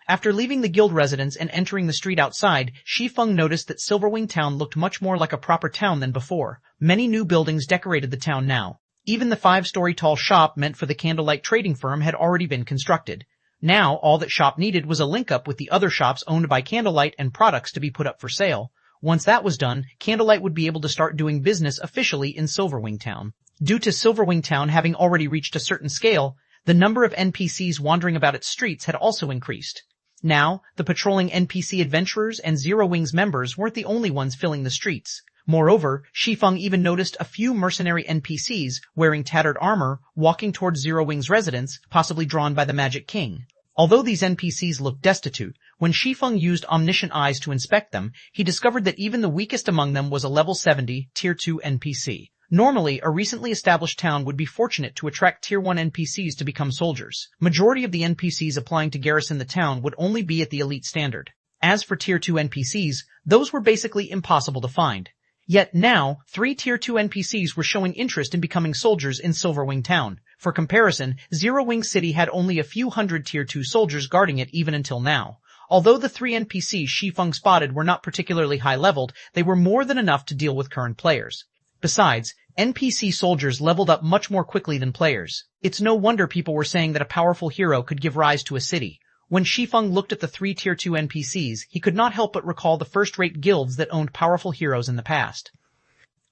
After leaving the guild residence and entering the street outside, Shi Feng noticed that Silverwing Town looked much more like a proper town than before. Many new buildings decorated the town now. Even the 5-story tall shop meant for the candlelight trading firm had already been constructed. Now, all that shop needed was a link-up with the other shops owned by Candlelight and products to be put up for sale. Once that was done, Candlelight would be able to start doing business officially in Silverwing Town. Due to Silverwing Town having already reached a certain scale, the number of NPCs wandering about its streets had also increased. Now, the patrolling NPC adventurers and Zero Wings members weren't the only ones filling the streets. Moreover, Shi Feng even noticed a few mercenary NPCs wearing tattered armor walking towards Zero Wings' residence, possibly drawn by the Magic King. Although these NPCs looked destitute, when Shi Feng used omniscient eyes to inspect them, he discovered that even the weakest among them was a level 70, Tier 2 NPC. Normally, a recently established town would be fortunate to attract Tier 1 NPCs to become soldiers. Majority of the NPCs applying to garrison the town would only be at the elite standard. As for Tier 2 NPCs, those were basically impossible to find. Yet now, 3 Tier 2 NPCs were showing interest in becoming soldiers in Silverwing Town. For comparison, Zero Wing City had only a few hundred Tier 2 soldiers guarding it even until now. Although the 3 NPCs Shi Feng spotted were not particularly high-leveled, they were more than enough to deal with current players. Besides, NPC soldiers leveled up much more quickly than players. It's no wonder people were saying that a powerful hero could give rise to a city. When Shi Feng looked at the 3 Tier 2 NPCs, he could not help but recall the first-rate guilds that owned powerful heroes in the past.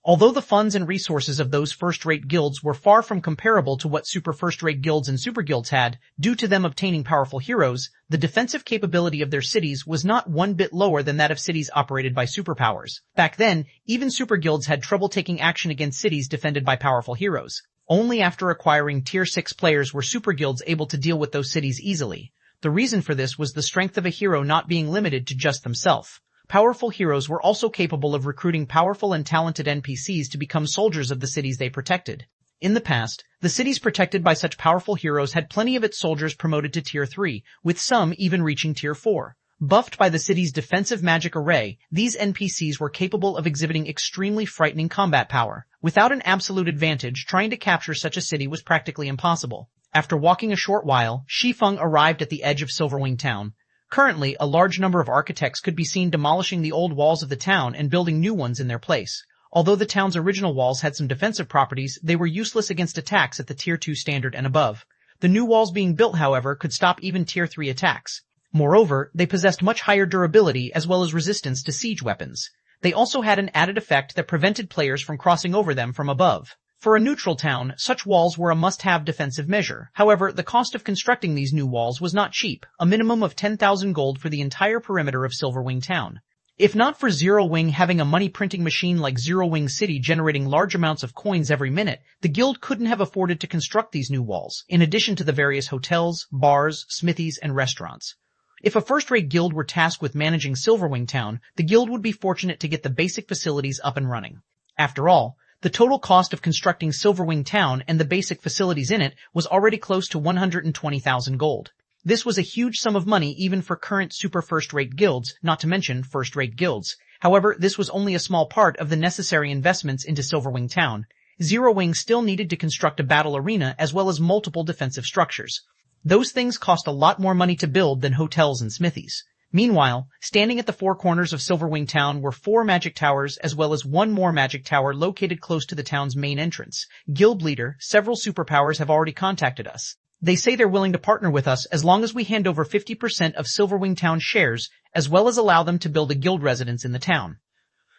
Although the funds and resources of those first-rate guilds were far from comparable to what super first-rate guilds and super guilds had, due to them obtaining powerful heroes, the defensive capability of their cities was not one bit lower than that of cities operated by superpowers. Back then, even super guilds had trouble taking action against cities defended by powerful heroes. Only after acquiring Tier 6 players were super guilds able to deal with those cities easily. The reason for this was the strength of a hero not being limited to just themselves. Powerful heroes were also capable of recruiting powerful and talented NPCs to become soldiers of the cities they protected. In the past, the cities protected by such powerful heroes had plenty of its soldiers promoted to Tier 3, with some even reaching Tier 4. Buffed by the city's defensive magic array, these NPCs were capable of exhibiting extremely frightening combat power. Without an absolute advantage, trying to capture such a city was practically impossible. After walking a short while, Shi Feng arrived at the edge of Silverwing Town. Currently, a large number of architects could be seen demolishing the old walls of the town and building new ones in their place. Although the town's original walls had some defensive properties, they were useless against attacks at the Tier 2 standard and above. The new walls being built, however, could stop even Tier 3 attacks. Moreover, they possessed much higher durability as well as resistance to siege weapons. They also had an added effect that prevented players from crossing over them from above. For a neutral town, such walls were a must-have defensive measure. However, the cost of constructing these new walls was not cheap, a minimum of 10,000 gold for the entire perimeter of Silverwing Town. If not for Zero Wing having a money-printing machine like Zero Wing City generating large amounts of coins every minute, the guild couldn't have afforded to construct these new walls, in addition to the various hotels, bars, smithies, and restaurants. If a first-rate guild were tasked with managing Silverwing Town, the guild would be fortunate to get the basic facilities up and running. After all, the total cost of constructing Silverwing Town and the basic facilities in it was already close to 120,000 gold. This was a huge sum of money even for current super first-rate guilds, not to mention first-rate guilds. However, this was only a small part of the necessary investments into Silverwing Town. Zero Wing still needed to construct a battle arena as well as multiple defensive structures. Those things cost a lot more money to build than hotels and smithies. Meanwhile, standing at the four corners of Silverwing Town were 4 magic towers as well as one more magic tower located close to the town's main entrance. Guild leader, several superpowers have already contacted us. They say they're willing to partner with us as long as we hand over 50% of Silverwing Town shares, as well as allow them to build a guild residence in the town.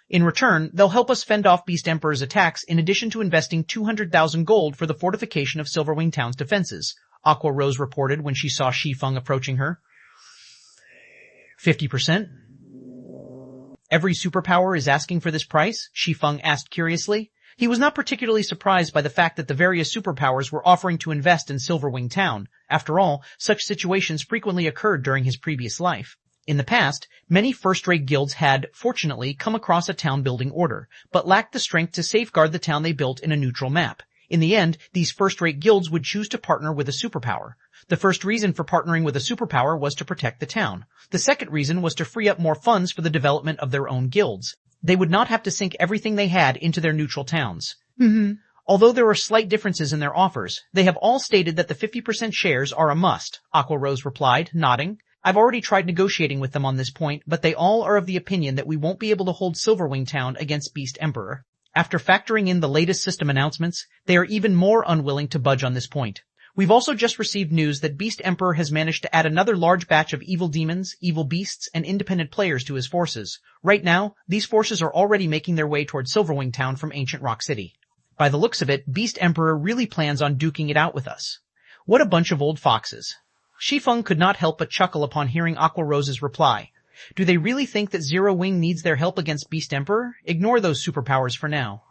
In return, they'll help us fend off Beast Emperor's attacks in addition to investing 200,000 gold for the fortification of Silverwing Town's defenses, Aqua Rose reported when she saw Shi Feng approaching her. 50%? Every superpower is asking for this price? Shi Feng asked curiously. He was not particularly surprised by the fact that the various superpowers were offering to invest in Silverwing Town. After all, such situations frequently occurred during his previous life. In the past, many first-rate guilds had, fortunately, come across a town-building order, but lacked the strength to safeguard the town they built in a neutral map. In the end, these first-rate guilds would choose to partner with a superpower. The first reason for partnering with a superpower was to protect the town. The second reason was to free up more funds for the development of their own guilds. They would not have to sink everything they had into their neutral towns. Although there are slight differences in their offers, they have all stated that the 50% shares are a must, Aqua Rose replied, nodding. I've already tried negotiating with them on this point, but they all are of the opinion that we won't be able to hold Silverwing Town against Beast Emperor. After factoring in the latest system announcements, they are even more unwilling to budge on this point. We've also just received news that Beast Emperor has managed to add another large batch of evil demons, evil beasts, and independent players to his forces. Right now, these forces are already making their way towards Silverwing Town from Ancient Rock City. By the looks of it, Beast Emperor really plans on duking it out with us. What a bunch of old foxes. Shi Feng could not help but chuckle upon hearing Aqua Rose's reply. Do they really think that Zero Wing needs their help against Beast Emperor? Ignore those superpowers for now.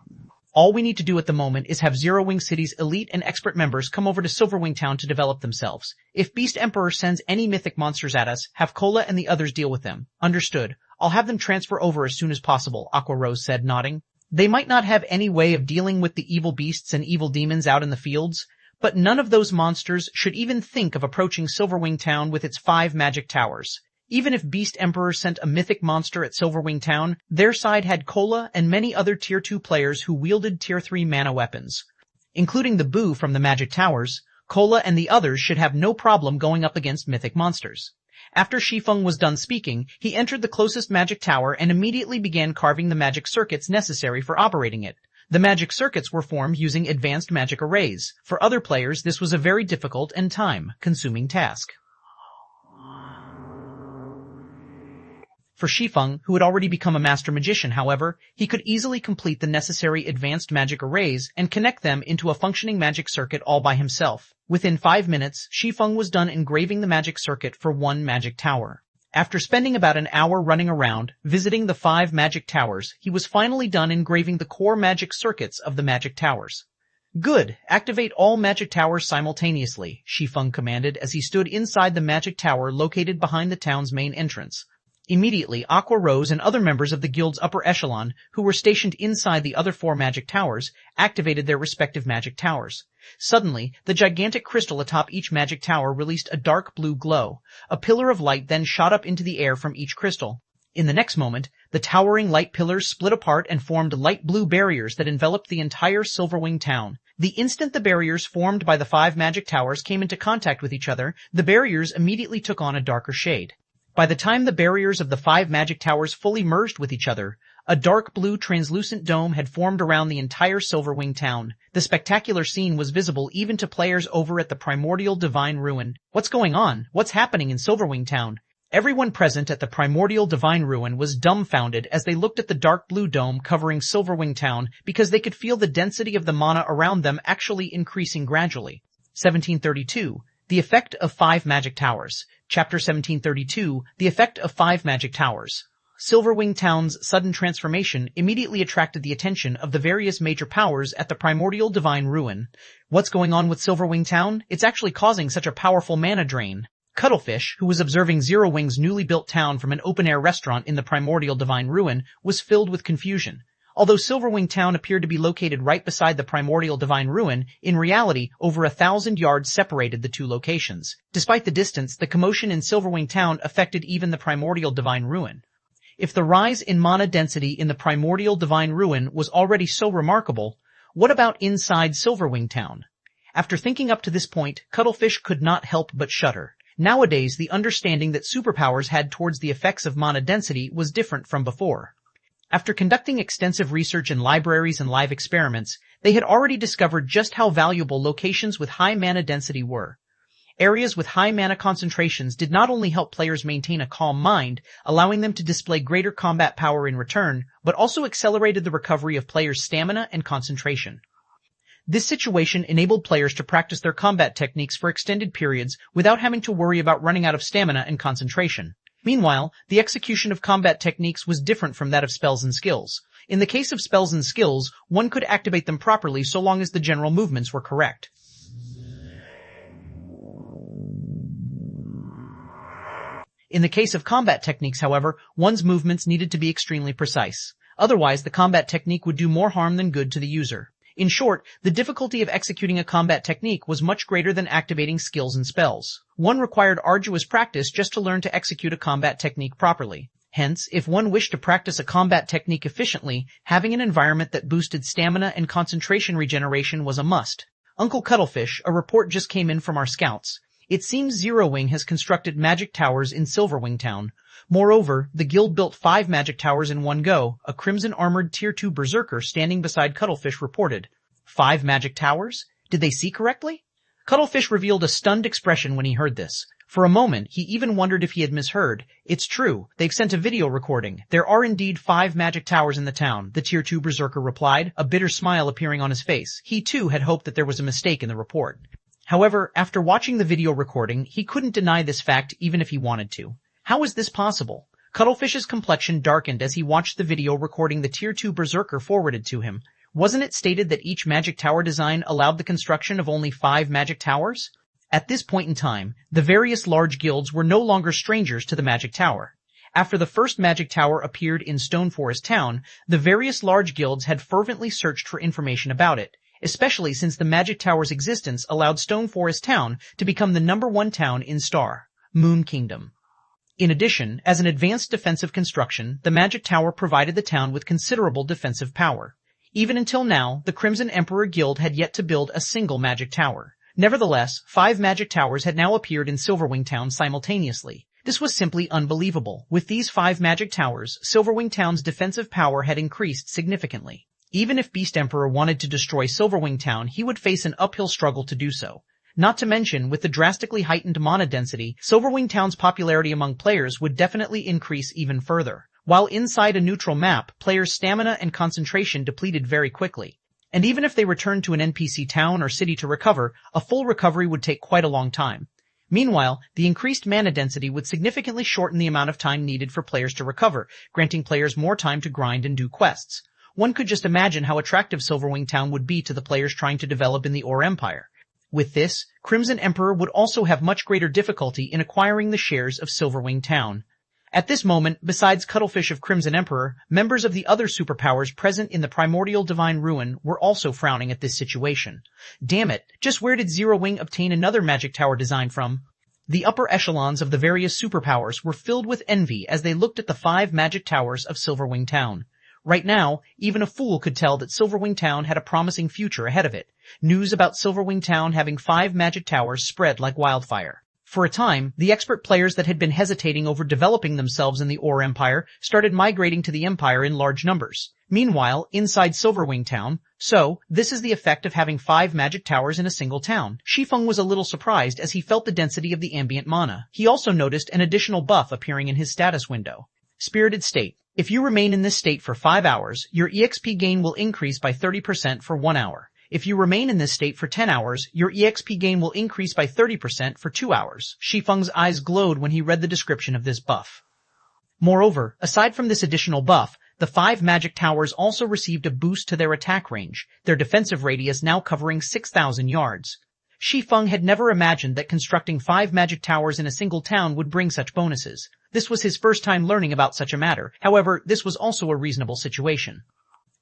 All we need to do at the moment is have Zero Wing City's elite and expert members come over to Silverwing Town to develop themselves. If Beast Emperor sends any mythic monsters at us, have Cola and the others deal with them. Understood. I'll have them transfer over as soon as possible, Aqua Rose said, nodding. They might not have any way of dealing with the evil beasts and evil demons out in the fields, but none of those monsters should even think of approaching Silverwing Town with its 5 magic towers. Even if Beast Emperor sent a mythic monster at Silverwing Town, their side had Cola and many other Tier 2 players who wielded Tier 3 mana weapons. Including the Boo from the Magic Towers, Cola and the others should have no problem going up against mythic monsters. After Shi Feng was done speaking, he entered the closest magic tower and immediately began carving the magic circuits necessary for operating it. The magic circuits were formed using advanced magic arrays. For other players, this was a very difficult and time-consuming task. For Shi Feng, who had already become a master magician, however, he could easily complete the necessary advanced magic arrays and connect them into a functioning magic circuit all by himself. Within 5 minutes, Shi Feng was done engraving the magic circuit for 1 magic tower. After spending about an hour running around, visiting the 5 magic towers, he was finally done engraving the core magic circuits of the magic towers. Good! Activate all magic towers simultaneously, Shi Feng commanded as he stood inside the magic tower located behind the town's main entrance. Immediately, Aqua Rose and other members of the guild's upper echelon, who were stationed inside the other 4 magic towers, activated their respective magic towers. Suddenly, the gigantic crystal atop each magic tower released a dark blue glow. A pillar of light then shot up into the air from each crystal. In the next moment, the towering light pillars split apart and formed light blue barriers that enveloped the entire Silverwing Town. The instant the barriers formed by the 5 magic towers came into contact with each other, the barriers immediately took on a darker shade. By the time the barriers of the 5 magic towers fully merged with each other, a dark blue translucent dome had formed around the entire Silverwing Town. The spectacular scene was visible even to players over at the Primordial Divine Ruin. What's going on? What's happening in Silverwing Town? Everyone present at the Primordial Divine Ruin was dumbfounded as they looked at the dark blue dome covering Silverwing Town because they could feel the density of the mana around them actually increasing gradually. 1732. The Effect of 5 Magic Towers. Chapter 1732, The Effect of 5 Magic Towers. Silverwing Town's sudden transformation immediately attracted the attention of the various major powers at the Primordial Divine Ruin. What's going on with Silverwing Town? It's actually causing such a powerful mana drain. Cuttlefish, who was observing Zero Wing's newly built town from an open-air restaurant in the Primordial Divine Ruin, was filled with confusion. Although Silverwing Town appeared to be located right beside the Primordial Divine Ruin, in reality, over 1,000 yards separated the 2 locations. Despite the distance, the commotion in Silverwing Town affected even the Primordial Divine Ruin. If the rise in mana density in the Primordial Divine Ruin was already so remarkable, What about inside Silverwing Town? After thinking up to this point, Cuttlefish could not help but shudder. Nowadays, the understanding that superpowers had towards the effects of mana density was different from before. After conducting extensive research in libraries and live experiments, they had already discovered just how valuable locations with high mana density were. Areas with high mana concentrations did not only help players maintain a calm mind, allowing them to display greater combat power in return, but also accelerated the recovery of players' stamina and concentration. This situation enabled players to practice their combat techniques for extended periods without having to worry about running out of stamina and concentration. Meanwhile, the execution of combat techniques was different from that of spells and skills. In the case of spells and skills, one could activate them properly so long as the general movements were correct. In the case of combat techniques, however, one's movements needed to be extremely precise. Otherwise, the combat technique would do more harm than good to the user. In short, the difficulty of executing a combat technique was much greater than activating skills and spells. One required arduous practice just to learn to execute a combat technique properly. Hence, if one wished to practice a combat technique efficiently, having an environment that boosted stamina and concentration regeneration was a must. Uncle Cuttlefish, a report just came in from our scouts. It seems Zero Wing has constructed magic towers in Silverwing Town. Moreover, the guild built 5 magic towers in one go, a crimson-armored Tier 2 berserker standing beside Cuttlefish reported. 5 magic towers? Did they see correctly? Cuttlefish revealed a stunned expression when he heard this. For a moment, he even wondered if he had misheard. It's true, they've sent a video recording. There are indeed 5 magic towers in the town, the Tier 2 berserker replied, a bitter smile appearing on his face. He too had hoped that there was a mistake in the report. However, after watching the video recording, he couldn't deny this fact even if he wanted to. How is this possible? Cuttlefish's complexion darkened as he watched the video recording the Tier 2 berserker forwarded to him. Wasn't it stated that each magic tower design allowed the construction of only 5 magic towers? At this point in time, the various large guilds were no longer strangers to the magic tower. After the first magic tower appeared in Stoneforest Town, the various large guilds had fervently searched for information about it, especially since the magic tower's existence allowed Stoneforest Town to become the #1 town in Moon Kingdom. In addition, as an advanced defensive construction, the magic tower provided the town with considerable defensive power. Even until now, the Crimson Emperor Guild had yet to build a single magic tower. Nevertheless, 5 magic towers had now appeared in Silverwing Town simultaneously. This was simply unbelievable. With these 5 magic towers, Silverwing Town's defensive power had increased significantly. Even if Beast Emperor wanted to destroy Silverwing Town, he would face an uphill struggle to do so. Not to mention, with the drastically heightened mana density, Silverwing Town's popularity among players would definitely increase even further. While inside a neutral map, players' stamina and concentration depleted very quickly. And even if they returned to an NPC town or city to recover, a full recovery would take quite a long time. Meanwhile, the increased mana density would significantly shorten the amount of time needed for players to recover, granting players more time to grind and do quests. One could just imagine how attractive Silverwing Town would be to the players trying to develop in the Ore Empire. With this, Crimson Emperor would also have much greater difficulty in acquiring the shares of Silverwing Town. At this moment, besides Cuttlefish of Crimson Emperor, members of the other superpowers present in the Primordial Divine Ruin were also frowning at this situation. Damn it, just where did Zero Wing obtain another magic tower design from? The upper echelons of the various superpowers were filled with envy as they looked at the 5 magic towers of Silverwing Town. Right now, even a fool could tell that Silverwing Town had a promising future ahead of it. News about Silverwing Town having 5 magic towers spread like wildfire. For a time, the expert players that had been hesitating over developing themselves in the Ore Empire started migrating to the Empire in large numbers. Meanwhile, inside Silverwing Town, this is the effect of having 5 magic towers in a single town. Shi Feng was a little surprised as he felt the density of the ambient mana. He also noticed an additional buff appearing in his status window. Spirited State. If you remain in this state for 5 hours, your EXP gain will increase by 30% for 1 hour. If you remain in this state for 10 hours, your EXP gain will increase by 30% for 2 hours. Shi Feng's eyes glowed when he read the description of this buff. Moreover, aside from this additional buff, the 5 magic towers also received a boost to their attack range, their defensive radius now covering 6,000 yards. Shi Feng had never imagined that constructing 5 magic towers in a single town would bring such bonuses. This was his first time learning about such a matter. However, this was also a reasonable situation.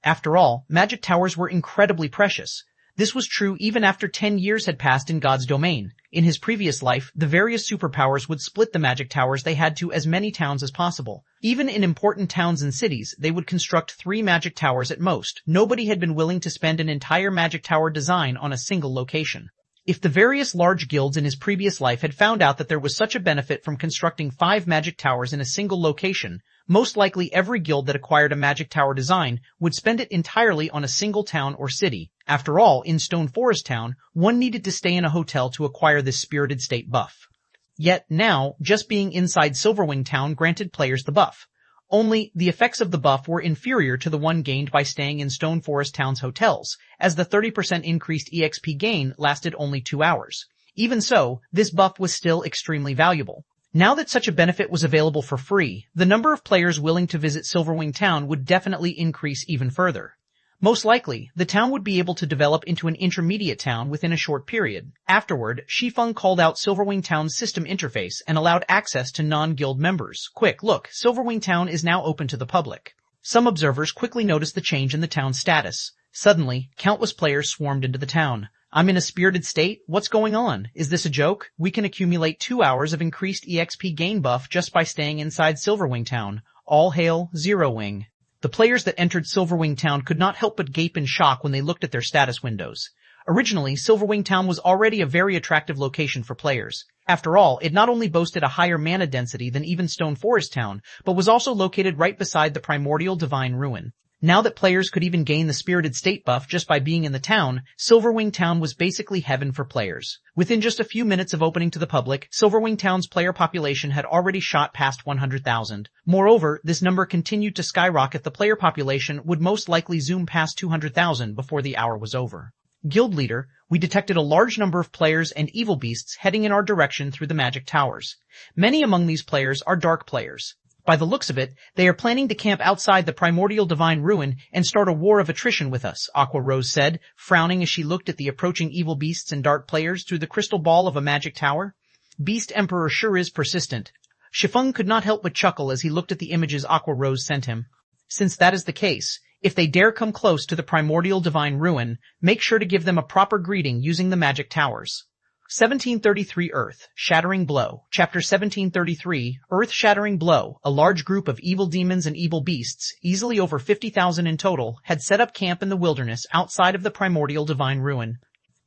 After all, magic towers were incredibly precious. This was true even after 10 years had passed in God's domain. In his previous life, the various superpowers would split the magic towers they had to as many towns as possible. Even in important towns and cities, they would construct 3 magic towers at most. Nobody had been willing to spend an entire magic tower design on a single location. If the various large guilds in his previous life had found out that there was such a benefit from constructing 5 magic towers in a single location, most likely every guild that acquired a magic tower design would spend it entirely on a single town or city. After all, in Stone Forest Town, one needed to stay in a hotel to acquire this spirited state buff. Yet now, just being inside Silverwing Town granted players the buff. Only, the effects of the buff were inferior to the one gained by staying in Stone Forest Town's hotels, as the 30% increased EXP gain lasted only 2 hours. Even so, this buff was still extremely valuable. Now that such a benefit was available for free, the number of players willing to visit Silverwing Town would definitely increase even further. Most likely, the town would be able to develop into an intermediate town within a short period. Afterward, Shi Feng called out Silverwing Town's system interface and allowed access to non-guild members. Quick, look, Silverwing Town is now open to the public. Some observers quickly noticed the change in the town's status. Suddenly, countless players swarmed into the town. I'm in a spirited state? What's going on? Is this a joke? We can accumulate 2 hours of increased EXP gain buff just by staying inside Silverwing Town. All hail, Zero Wing. The players that entered Silverwing Town could not help but gape in shock when they looked at their status windows. Originally, Silverwing Town was already a very attractive location for players. After all, it not only boasted a higher mana density than even Stone Forest Town, but was also located right beside the primordial divine ruin. Now that players could even gain the spirited state buff just by being in the town, Silverwing Town was basically heaven for players. Within just a few minutes of opening to the public, Silverwing Town's player population had already shot past 100,000. Moreover, this number continued to skyrocket. The player population would most likely zoom past 200,000 before the hour was over. Guild leader, we detected a large number of players and evil beasts heading in our direction through the magic towers. Many among these players are dark players. By the looks of it, they are planning to camp outside the primordial divine ruin and start a war of attrition with us, Aqua Rose said, frowning as she looked at the approaching evil beasts and dark players through the crystal ball of a magic tower. Beast Emperor sure is persistent. Shi Feng could not help but chuckle as he looked at the images Aqua Rose sent him. Since that is the case, if they dare come close to the primordial divine ruin, make sure to give them a proper greeting using the magic towers. 1733 Earth, Shattering Blow. Chapter 1733, Earth Shattering Blow. A large group of evil demons and evil beasts, easily over 50,000 in total, had set up camp in the wilderness outside of the primordial divine ruin.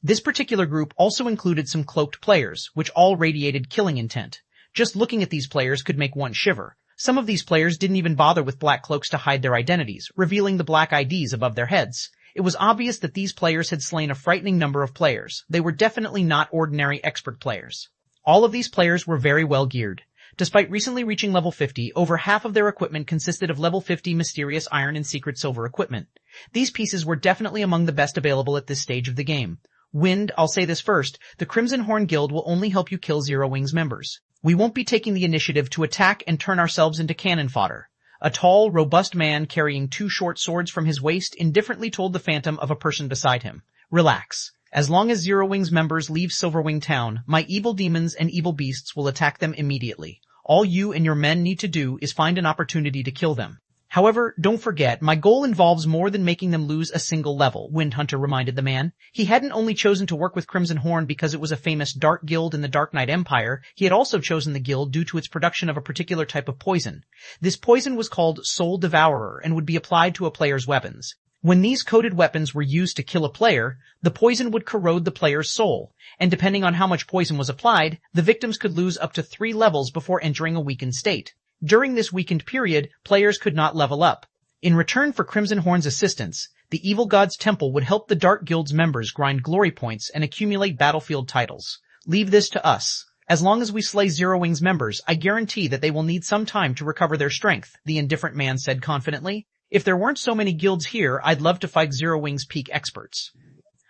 This particular group also included some cloaked players, which all radiated killing intent. Just looking at these players could make one shiver. Some of these players didn't even bother with black cloaks to hide their identities, revealing the black IDs above their heads. It was obvious that these players had slain a frightening number of players. They were definitely not ordinary expert players. All of these players were very well geared. Despite recently reaching level 50, over half of their equipment consisted of level 50 mysterious iron and secret silver equipment. These pieces were definitely among the best available at this stage of the game. Wind, I'll say this first, the Crimson Horn Guild will only help you kill Zero Wing's members. We won't be taking the initiative to attack and turn ourselves into cannon fodder. A tall, robust man carrying 2 short swords from his waist indifferently told the phantom of a person beside him. Relax. As long as Zero Wing's members leave Silverwing Town, my evil demons and evil beasts will attack them immediately. All you and your men need to do is find an opportunity to kill them. However, don't forget, my goal involves more than making them lose a single level, Wind Hunter reminded the man. He hadn't only chosen to work with Crimson Horn because it was a famous dark guild in the Dark Knight Empire, he had also chosen the guild due to its production of a particular type of poison. This poison was called Soul Devourer and would be applied to a player's weapons. When these coated weapons were used to kill a player, the poison would corrode the player's soul, and depending on how much poison was applied, the victims could lose up to 3 levels before entering a weakened state. During this weakened period, players could not level up. In return for Crimson Horn's assistance, the Evil God's Temple would help the Dark Guild's members grind glory points and accumulate battlefield titles. Leave this to us. As long as we slay Zero Wing's members, I guarantee that they will need some time to recover their strength, the indifferent man said confidently. If there weren't so many guilds here, I'd love to fight Zero Wing's peak experts.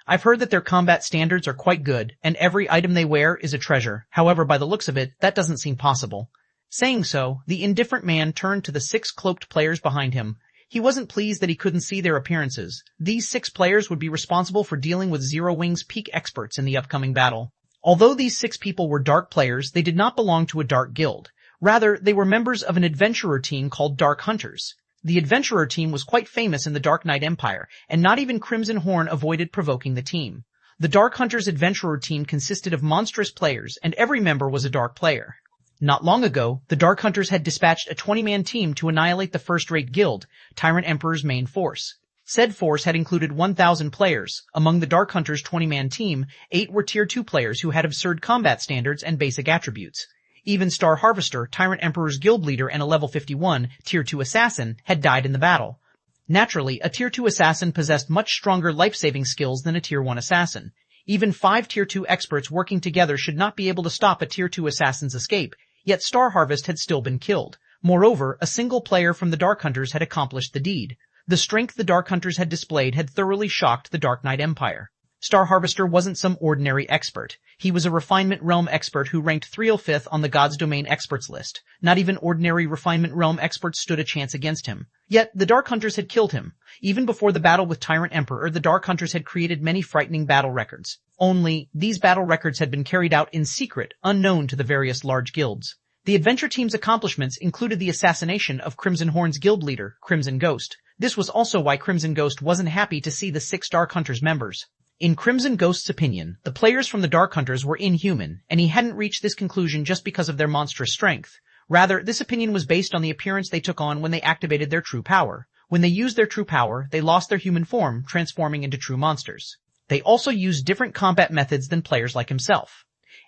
I've heard that their combat standards are quite good, and every item they wear is a treasure. However, by the looks of it, that doesn't seem possible. Saying so, the indifferent man turned to the 6 cloaked players behind him. He wasn't pleased that he couldn't see their appearances. These 6 players would be responsible for dealing with Zero Wing's peak experts in the upcoming battle. Although these 6 people were dark players, they did not belong to a dark guild. Rather, they were members of an adventurer team called Dark Hunters. The adventurer team was quite famous in the Dark Knight Empire, and not even Crimson Horn avoided provoking the team. The Dark Hunters adventurer team consisted of monstrous players, and every member was a dark player. Not long ago, the Dark Hunters had dispatched a 20-man team to annihilate the first-rate guild, Tyrant Emperor's main force. Said force had included 1,000 players. Among the Dark Hunters' 20-man team, 8 were Tier 2 players who had absurd combat standards and basic attributes. Even Star Harvester, Tyrant Emperor's guild leader and a level 51, Tier 2 assassin, had died in the battle. Naturally, a Tier 2 assassin possessed much stronger life-saving skills than a Tier 1 assassin. Even 5 Tier 2 experts working together should not be able to stop a Tier 2 assassin's escape, yet Star Harvest had still been killed. Moreover, a single player from the Dark Hunters had accomplished the deed. The strength the Dark Hunters had displayed had thoroughly shocked the Dark Knight Empire. Star Harvester wasn't some ordinary expert. He was a Refinement Realm expert who ranked 305th on the God's Domain experts list. Not even ordinary Refinement Realm experts stood a chance against him. Yet, the Dark Hunters had killed him. Even before the battle with Tyrant Emperor, the Dark Hunters had created many frightening battle records. Only, these battle records had been carried out in secret, unknown to the various large guilds. The adventure team's accomplishments included the assassination of Crimson Horn's guild leader, Crimson Ghost. This was also why Crimson Ghost wasn't happy to see the 6 Dark Hunters members. In Crimson Ghost's opinion, the players from the Dark Hunters were inhuman, and he hadn't reached this conclusion just because of their monstrous strength. Rather, this opinion was based on the appearance they took on when they activated their true power. When they used their true power, they lost their human form, transforming into true monsters. They also used different combat methods than players like himself.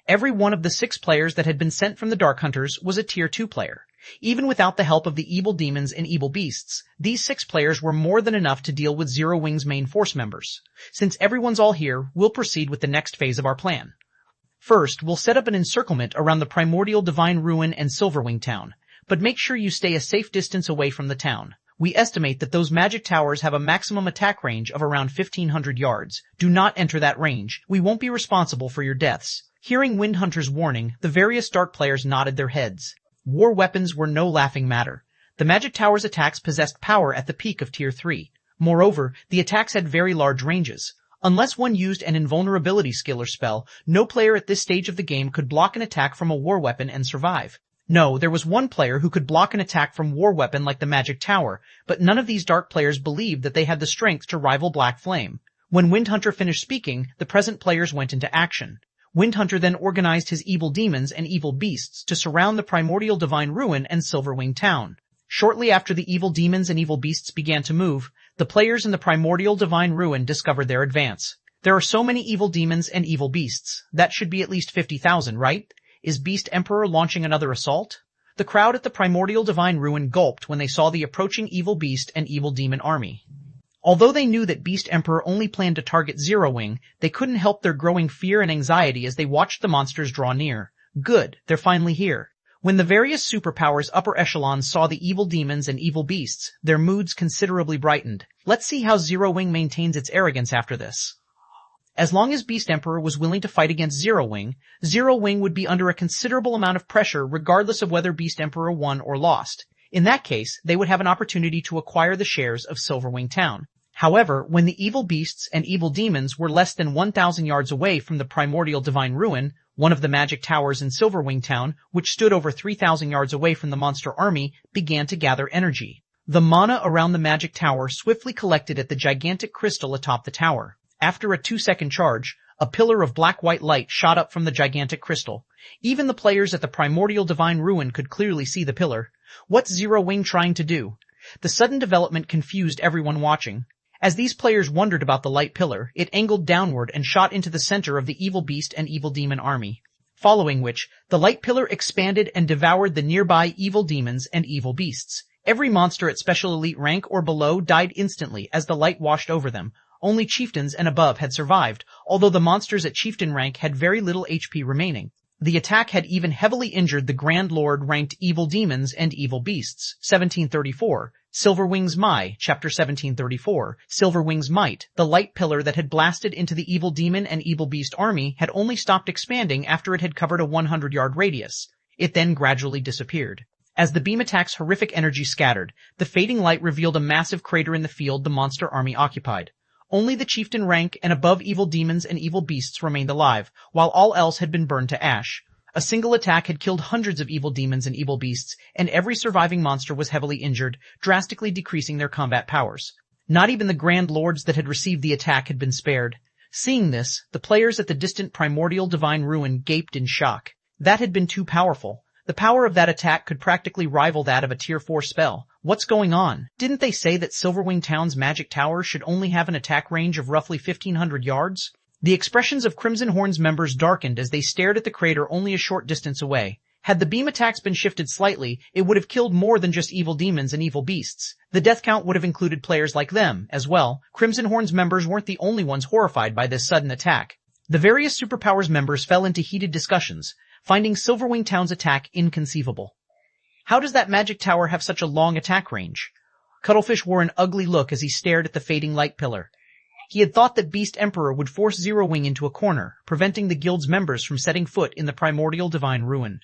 Every one of the 6 players that had been sent from the Dark Hunters was a Tier 2 player. Even without the help of the evil demons and evil beasts, these 6 players were more than enough to deal with Zero Wing's main force members. Since everyone's all here, we'll proceed with the next phase of our plan. First, we'll set up an encirclement around the Primordial Divine Ruin and Silverwing Town, but make sure you stay a safe distance away from the town. We estimate that those magic towers have a maximum attack range of around 1,500 yards. Do not enter that range. We won't be responsible for your deaths. Hearing Windhunter's warning, the various dark players nodded their heads. War weapons were no laughing matter. The magic tower's attacks possessed power at the peak of Tier 3. Moreover, the attacks had very large ranges. Unless one used an invulnerability skill or spell, no player at this stage of the game could block an attack from a war weapon and survive. No, there was one player who could block an attack from war weapon like the magic tower, but none of these dark players believed that they had the strength to rival Black Flame. When Windhunter finished speaking, the present players went into action. Windhunter then organized his evil demons and evil beasts to surround the Primordial Divine Ruin and Silverwing Town. Shortly after the evil demons and evil beasts began to move, the players in the Primordial Divine Ruin discovered their advance. There are so many evil demons and evil beasts. That should be at least 50,000, right? Is Beast Emperor launching another assault? The crowd at the Primordial Divine Ruin gulped when they saw the approaching evil beast and evil demon army. Although they knew that Beast Emperor only planned to target Zero Wing, they couldn't help their growing fear and anxiety as they watched the monsters draw near. Good, they're finally here. When the various superpowers upper echelons saw the evil demons and evil beasts, their moods considerably brightened. Let's see how Zero Wing maintains its arrogance after this. As long as Beast Emperor was willing to fight against Zero Wing would be under a considerable amount of pressure regardless of whether Beast Emperor won or lost. In that case, they would have an opportunity to acquire the shares of Silverwing Town. However, when the evil beasts and evil demons were less than 1,000 yards away from the Primordial Divine Ruin, one of the magic towers in Silverwing Town, which stood over 3,000 yards away from the monster army, began to gather energy. The mana around the magic tower swiftly collected at the gigantic crystal atop the tower. After a 2-second charge, a pillar of black-white light shot up from the gigantic crystal. Even the players at the Primordial Divine Ruin could clearly see the pillar. What's Zero Wing trying to do? The sudden development confused everyone watching. As these players wondered about the light pillar, it angled downward and shot into the center of the evil beast and evil demon army. Following which, the light pillar expanded and devoured the nearby evil demons and evil beasts. Every monster at Special Elite rank or below died instantly as the light washed over them. Only chieftains and above had survived, although the monsters at chieftain rank had very little HP remaining. The attack had even heavily injured the Grand Lord ranked evil demons and evil beasts. 1734. Silverwing's Mai, Chapter 1734. Silverwing's Might, the light pillar that had blasted into the evil demon and evil beast army, had only stopped expanding after it had covered a 100-yard radius. It then gradually disappeared. As the beam attack's horrific energy scattered, the fading light revealed a massive crater in the field the monster army occupied. Only the chieftain rank and above evil demons and evil beasts remained alive, while all else had been burned to ash. A single attack had killed hundreds of evil demons and evil beasts, and every surviving monster was heavily injured, drastically decreasing their combat powers. Not even the Grand Lords that had received the attack had been spared. Seeing this, the players at the distant primordial divine ruin gaped in shock. That had been too powerful. The power of that attack could practically rival that of a tier 4 spell. What's going on? Didn't they say that Silverwing Town's magic tower should only have an attack range of roughly 1,500 yards? The expressions of Crimson Horn's members darkened as they stared at the crater only a short distance away. Had the beam attacks been shifted slightly, it would have killed more than just evil demons and evil beasts. The death count would have included players like them, as well. Crimson Horn's members weren't the only ones horrified by this sudden attack. The various Superpowers members fell into heated discussions, finding Silverwing Town's attack inconceivable. How does that magic tower have such a long attack range? Cuttlefish wore an ugly look as he stared at the fading light pillar. He had thought that Beast Emperor would force Zero Wing into a corner, preventing the guild's members from setting foot in the primordial divine ruin.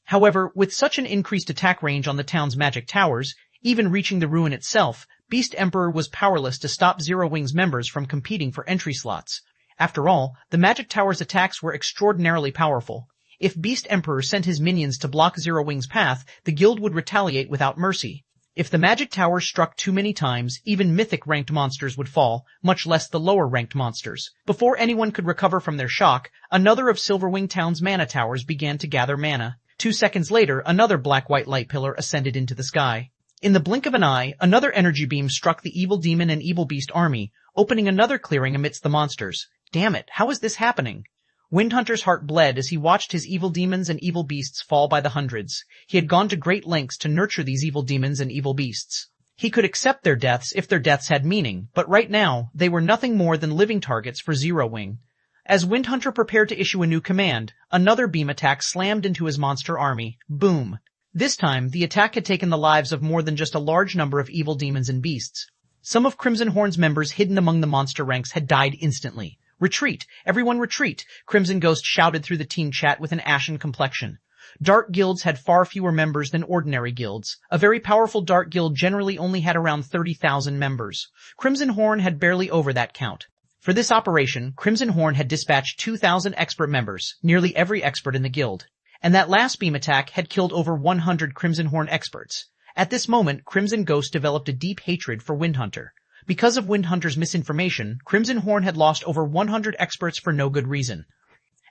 However, with such an increased attack range on the town's magic towers, even reaching the ruin itself, Beast Emperor was powerless to stop Zero Wing's members from competing for entry slots. After all, the magic tower's attacks were extraordinarily powerful. If Beast Emperor sent his minions to block Zero Wing's path, the guild would retaliate without mercy. If the magic tower struck too many times, even mythic-ranked monsters would fall, much less the lower-ranked monsters. Before anyone could recover from their shock, another of Silverwing Town's mana towers began to gather mana. 2 seconds later, another black-white light pillar ascended into the sky. In the blink of an eye, another energy beam struck the evil demon and evil beast army, opening another clearing amidst the monsters. Damn it, how is this happening? Windhunter's heart bled as he watched his evil demons and evil beasts fall by the hundreds. He had gone to great lengths to nurture these evil demons and evil beasts. He could accept their deaths if their deaths had meaning, but right now, they were nothing more than living targets for Zero Wing. As Windhunter prepared to issue a new command, another beam attack slammed into his monster army. Boom. This time, the attack had taken the lives of more than just a large number of evil demons and beasts. Some of Crimson Horn's members hidden among the monster ranks had died instantly. Retreat! Everyone retreat! Crimson Ghost shouted through the team chat with an ashen complexion. Dark guilds had far fewer members than ordinary guilds. A very powerful dark guild generally only had around 30,000 members. Crimson Horn had barely over that count. For this operation, Crimson Horn had dispatched 2,000 expert members, nearly every expert in the guild. And that last beam attack had killed over 100 Crimson Horn experts. At this moment, Crimson Ghost developed a deep hatred for Windhunter. Because of Windhunter's misinformation, Crimson Horn had lost over 100 experts for no good reason.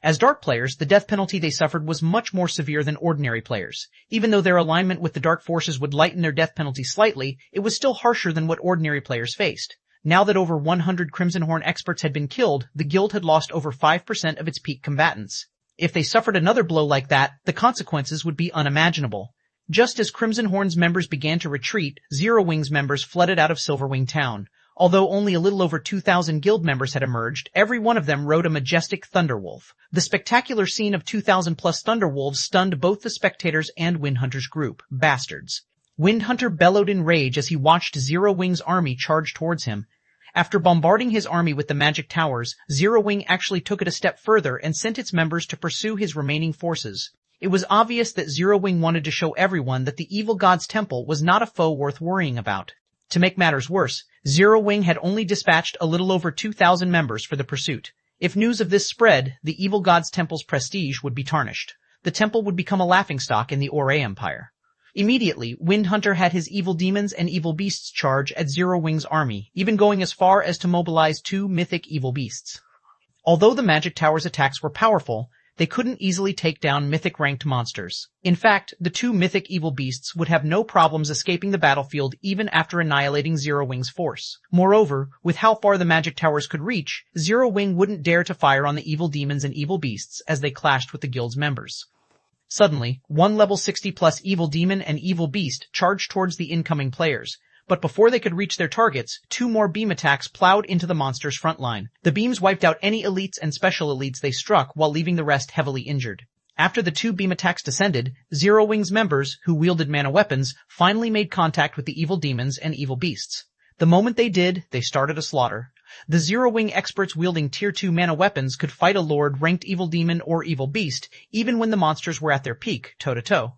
As dark players, the death penalty they suffered was much more severe than ordinary players. Even though their alignment with the dark forces would lighten their death penalty slightly, it was still harsher than what ordinary players faced. Now that over 100 Crimson Horn experts had been killed, the guild had lost over 5% of its peak combatants. If they suffered another blow like that, the consequences would be unimaginable. Just as Crimson Horn's members began to retreat, Zero Wing's members flooded out of Silverwing Town. Although only a little over 2,000 guild members had emerged, every one of them rode a majestic Thunderwolf. The spectacular scene of 2,000 plus Thunderwolves stunned both the spectators and Windhunter's group. Bastards. Windhunter bellowed in rage as he watched Zero Wing's army charge towards him. After bombarding his army with the magic towers, Zero Wing actually took it a step further and sent its members to pursue his remaining forces. It was obvious that Zero Wing wanted to show everyone that the evil god's temple was not a foe worth worrying about. To make matters worse, Zero Wing had only dispatched a little over 2,000 members for the pursuit. If news of this spread, the evil god's temple's prestige would be tarnished. The temple would become a laughingstock in the Ore Empire. Immediately, Windhunter had his evil demons and evil beasts charge at Zero Wing's army, even going as far as to mobilize 2 mythic evil beasts. Although the magic tower's attacks were powerful, they couldn't easily take down mythic-ranked monsters. In fact, the 2 mythic evil beasts would have no problems escaping the battlefield even after annihilating Zero Wing's force. Moreover, with how far the magic towers could reach, Zero Wing wouldn't dare to fire on the evil demons and evil beasts as they clashed with the guild's members. Suddenly, one level 60-plus evil demon and evil beast charged towards the incoming players. But before they could reach their targets, 2 more beam attacks plowed into the monster's front line. The beams wiped out any elites and special elites they struck while leaving the rest heavily injured. After the 2 beam attacks descended, Zero Wing's members, who wielded mana weapons, finally made contact with the evil demons and evil beasts. The moment they did, they started a slaughter. The Zero Wing experts wielding Tier 2 mana weapons could fight a lord ranked evil demon or evil beast, even when the monsters were at their peak, toe-to-toe.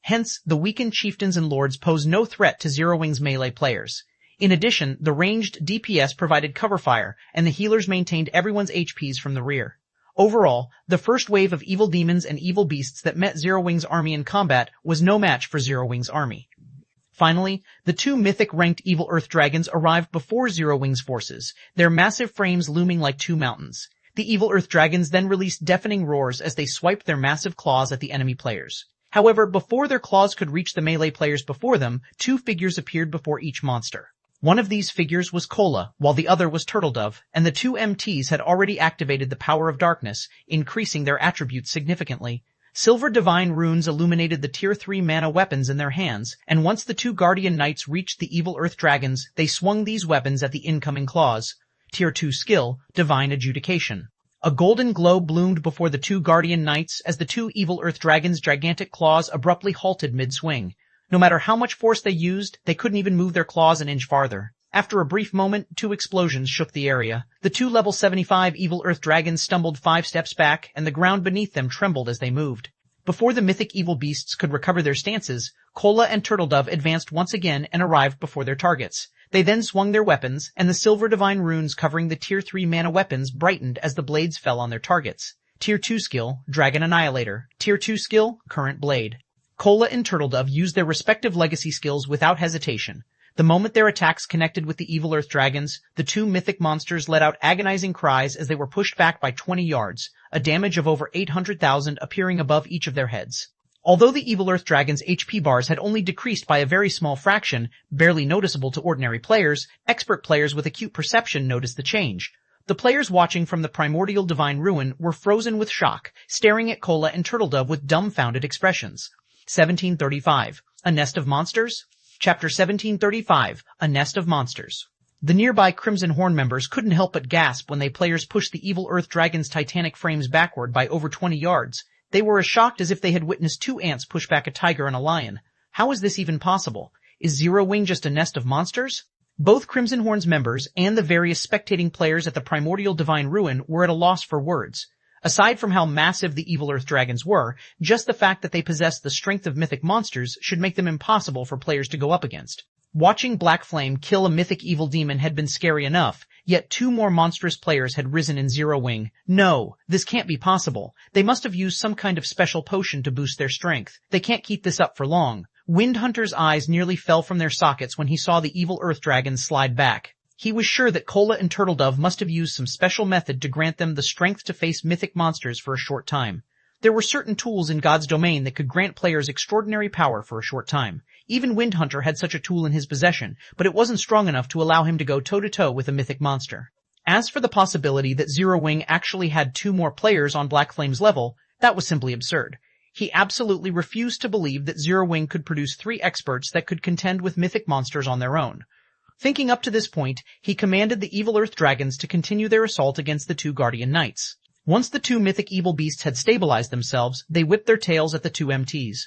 Hence, the weakened chieftains and lords posed no threat to Zero Wing's melee players. In addition, the ranged DPS provided cover fire, and the healers maintained everyone's HPs from the rear. Overall, the first wave of evil demons and evil beasts that met Zero Wing's army in combat was no match for Zero Wing's army. Finally, the two mythic ranked evil earth dragons arrived before Zero Wing's forces, their massive frames looming like two mountains. The evil earth dragons then released deafening roars as they swiped their massive claws at the enemy players. However, before their claws could reach the melee players before them, two figures appeared before each monster. One of these figures was Kola, while the other was Turtledove, and the two MTs had already activated the power of darkness, increasing their attributes significantly. Silver divine runes illuminated the tier 3 mana weapons in their hands, and once the two guardian knights reached the evil earth dragons, they swung these weapons at the incoming claws. Tier 2 skill, divine adjudication. A golden glow bloomed before the two guardian knights as the two evil earth dragons' gigantic claws abruptly halted mid-swing. No matter how much force they used, they couldn't even move their claws an inch farther. After a brief moment, two explosions shook the area. The two level 75 evil earth dragons stumbled 5 steps back, and the ground beneath them trembled as they moved. Before the mythic evil beasts could recover their stances, Kola and Turtledove advanced once again and arrived before their targets. They then swung their weapons, and the silver divine runes covering the tier 3 mana weapons brightened as the blades fell on their targets. Tier 2 skill, Dragon Annihilator. Tier 2 skill, Current Blade. Kola and Turtledove used their respective legacy skills without hesitation. The moment their attacks connected with the evil earth dragons, the two mythic monsters let out agonizing cries as they were pushed back by 20 yards, a damage of over 800,000 appearing above each of their heads. Although the evil earth dragons' HP bars had only decreased by a very small fraction, barely noticeable to ordinary players, expert players with acute perception noticed the change. The players watching from the primordial divine ruin were frozen with shock, staring at Kola and Turtledove with dumbfounded expressions. 1735. A Nest of Monsters? Chapter 1735, A Nest of Monsters. The nearby Crimson Horn members couldn't help but gasp when they players pushed the evil earth dragon's titanic frames backward by over 20 yards. They were as shocked as if they had witnessed two ants push back a tiger and a lion. How is this even possible? Is Zero Wing just a nest of monsters? Both Crimson Horn's members and the various spectating players at the primordial divine ruin were at a loss for words. Aside from how massive the evil earth dragons were, just the fact that they possessed the strength of mythic monsters should make them impossible for players to go up against. Watching Black Flame kill a mythic evil demon had been scary enough, yet two more monstrous players had risen in Zero Wing. No, this can't be possible. They must have used some kind of special potion to boost their strength. They can't keep this up for long. Windhunter's eyes nearly fell from their sockets when he saw the evil earth dragons slide back. He was sure that Kola and Turtledove must have used some special method to grant them the strength to face mythic monsters for a short time. There were certain tools in God's domain that could grant players extraordinary power for a short time. Even Windhunter had such a tool in his possession, but it wasn't strong enough to allow him to go toe-to-toe with a mythic monster. As for the possibility that Zero Wing actually had two more players on Black Flame's level, that was simply absurd. He absolutely refused to believe that Zero Wing could produce 3 experts that could contend with mythic monsters on their own. Thinking up to this point, he commanded the evil earth dragons to continue their assault against the two guardian knights. Once the two mythic evil beasts had stabilized themselves, they whipped their tails at the two MTs.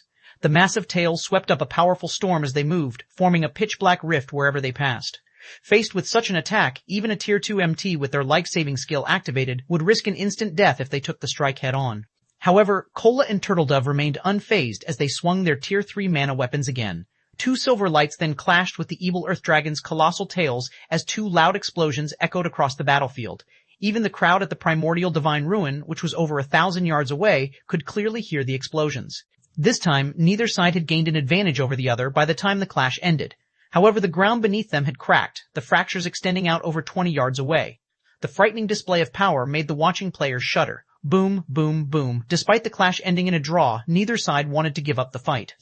The massive tails swept up a powerful storm as they moved, forming a pitch-black rift wherever they passed. Faced with such an attack, even a Tier 2 MT with their life-saving skill activated would risk an instant death if they took the strike head-on. However, Kola and Turtledove remained unfazed as they swung their Tier 3 mana weapons again. 2 silver lights then clashed with the evil earth dragon's colossal tails as 2 loud explosions echoed across the battlefield. Even the crowd at the primordial divine ruin, which was over 1,000 yards away, could clearly hear the explosions. This time, neither side had gained an advantage over the other by the time the clash ended. However, the ground beneath them had cracked, the fractures extending out over 20 yards away. The frightening display of power made the watching players shudder. Boom, boom, boom. Despite the clash ending in a draw, neither side wanted to give up the fight.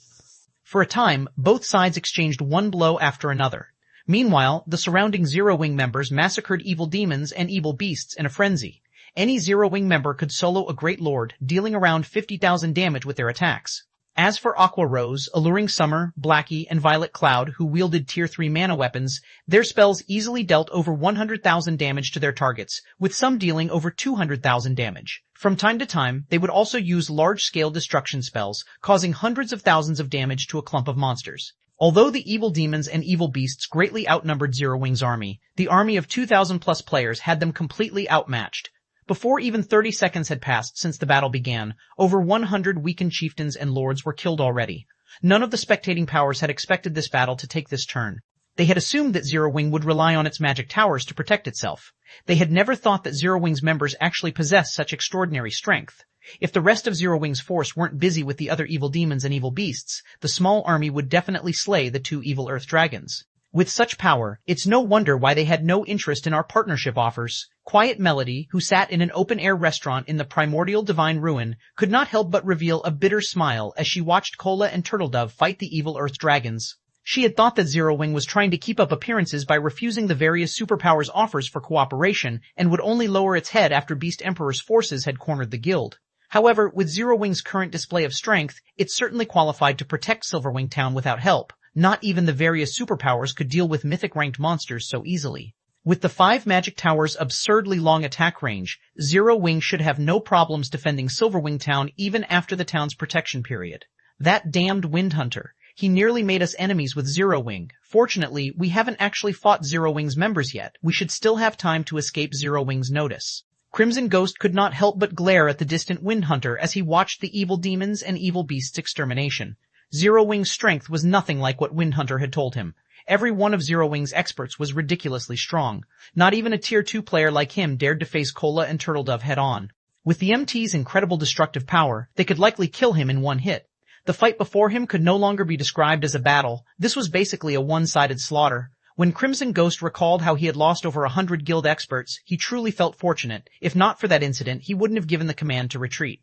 For a time, both sides exchanged one blow after another. Meanwhile, the surrounding Zero Wing members massacred evil demons and evil beasts in a frenzy. Any Zero Wing member could solo a Great Lord, dealing around 50,000 damage with their attacks. As for Aqua Rose, Alluring Summer, Blackie, and Violet Cloud, who wielded Tier 3 mana weapons, their spells easily dealt over 100,000 damage to their targets, with some dealing over 200,000 damage. From time to time, they would also use large-scale destruction spells, causing hundreds of thousands of damage to a clump of monsters. Although the evil demons and evil beasts greatly outnumbered Zero Wing's army, the army of 2,000-plus players had them completely outmatched. Before even 30 seconds had passed since the battle began, over 100 weakened chieftains and lords were killed already. None of the spectating powers had expected this battle to take this turn. They had assumed that Zero Wing would rely on its magic towers to protect itself. They had never thought that Zero Wing's members actually possessed such extraordinary strength. If the rest of Zero Wing's force weren't busy with the other evil demons and evil beasts, the small army would definitely slay the 2 evil earth dragons. With such power, it's no wonder why they had no interest in our partnership offers. Quiet Melody, who sat in an open-air restaurant in the primordial divine ruin, could not help but reveal a bitter smile as she watched Cola and Turtledove fight the evil earth dragons. She had thought that Zero Wing was trying to keep up appearances by refusing the various superpowers offers for cooperation and would only lower its head after Beast Emperor's forces had cornered the guild. However, with Zero Wing's current display of strength, it certainly qualified to protect Silverwing Town without help. Not even the various superpowers could deal with mythic-ranked monsters so easily. With the 5 magic towers' absurdly long attack range, Zero Wing should have no problems defending Silverwing Town even after the town's protection period. That damned Wind Hunter. He nearly made us enemies with Zero Wing. Fortunately, we haven't actually fought Zero Wing's members yet. We should still have time to escape Zero Wing's notice. Crimson Ghost could not help but glare at the distant Wind Hunter as he watched the evil demons and evil beasts' extermination. Zero Wing's strength was nothing like what Wind Hunter had told him. Every one of Zero Wing's experts was ridiculously strong. Not even a tier 2 player like him dared to face Cola and Turtledove head-on. With the MT's incredible destructive power, they could likely kill him in one hit. The fight before him could no longer be described as a battle. This was basically a one-sided slaughter. When Crimson Ghost recalled how he had lost over 100 guild experts, he truly felt fortunate. If not for that incident, he wouldn't have given the command to retreat.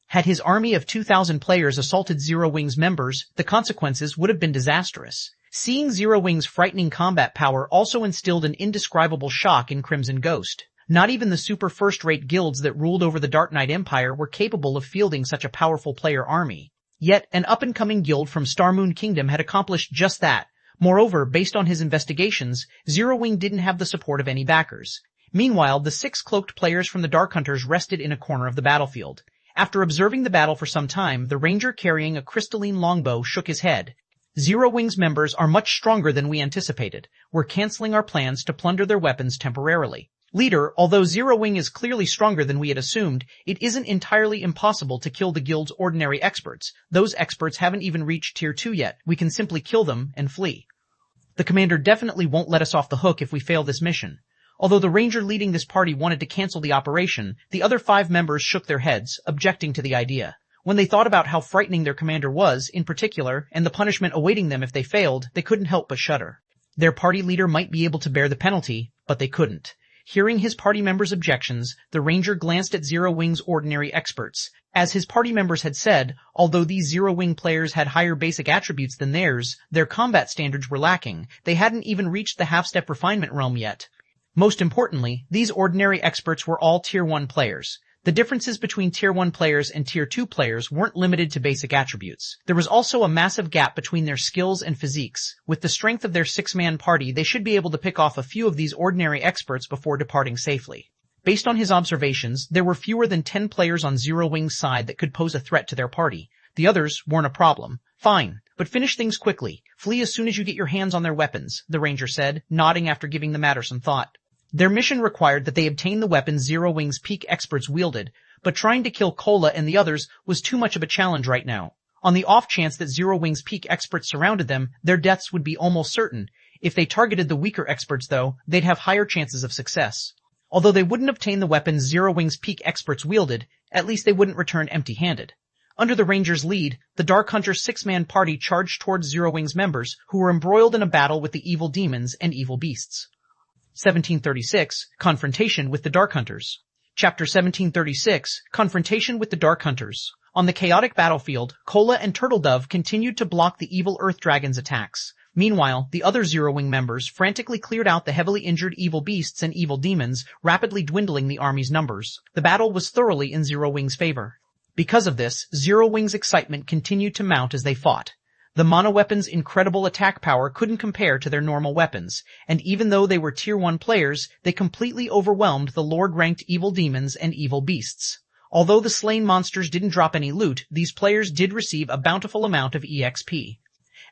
Had his army of 2,000 players assaulted Zero Wing's members, the consequences would have been disastrous. Seeing Zero Wing's frightening combat power also instilled an indescribable shock in Crimson Ghost. Not even the super first-rate guilds that ruled over the Dark Knight Empire were capable of fielding such a powerful player army. Yet, an up-and-coming guild from Starmoon Kingdom had accomplished just that. Moreover, based on his investigations, Zero Wing didn't have the support of any backers. Meanwhile, the 6 cloaked players from the Dark Hunters rested in a corner of the battlefield. After observing the battle for some time, the ranger carrying a crystalline longbow shook his head. Zero Wing's members are much stronger than we anticipated. We're canceling our plans to plunder their weapons temporarily. Leader, although Zero Wing is clearly stronger than we had assumed, it isn't entirely impossible to kill the guild's ordinary experts. Those experts haven't even reached tier 2 yet. We can simply kill them and flee. The commander definitely won't let us off the hook if we fail this mission. Although the ranger leading this party wanted to cancel the operation, the other 5 members shook their heads, objecting to the idea. When they thought about how frightening their commander was, in particular, and the punishment awaiting them if they failed, they couldn't help but shudder. Their party leader might be able to bear the penalty, but they couldn't. Hearing his party members' objections, the ranger glanced at Zero Wing's ordinary experts. As his party members had said, although these Zero Wing players had higher basic attributes than theirs, their combat standards were lacking. They hadn't even reached the half-step refinement realm yet. Most importantly, these ordinary experts were all tier 1 players. The differences between tier 1 players and tier 2 players weren't limited to basic attributes. There was also a massive gap between their skills and physiques. With the strength of their 6-man party, they should be able to pick off a few of these ordinary experts before departing safely. Based on his observations, there were fewer than 10 players on Zero Wing's side that could pose a threat to their party. The others weren't a problem. Fine, but finish things quickly. Flee as soon as you get your hands on their weapons, the ranger said, nodding after giving the matter some thought. Their mission required that they obtain the weapons Zero Wing's peak experts wielded, but trying to kill Cola and the others was too much of a challenge right now. On the off chance that Zero Wing's peak experts surrounded them, their deaths would be almost certain. If they targeted the weaker experts, though, they'd have higher chances of success. Although they wouldn't obtain the weapons Zero Wing's peak experts wielded, at least they wouldn't return empty-handed. Under the ranger's lead, the Dark Hunter 6-man party charged towards Zero Wing's members, who were embroiled in a battle with the evil demons and evil beasts. 1736, Confrontation with the Dark Hunters. Chapter 1736, Confrontation with the Dark Hunters. On the chaotic battlefield, Cola and Turtledove continued to block the evil Earth Dragon's attacks. Meanwhile, the other Zero Wing members frantically cleared out the heavily injured evil beasts and evil demons, rapidly dwindling the army's numbers. The battle was thoroughly in Zero Wing's favor. Because of this, Zero Wing's excitement continued to mount as they fought. The mono weapon's incredible attack power couldn't compare to their normal weapons, and even though they were tier 1 players, they completely overwhelmed the lord-ranked evil demons and evil beasts. Although the slain monsters didn't drop any loot, these players did receive a bountiful amount of EXP.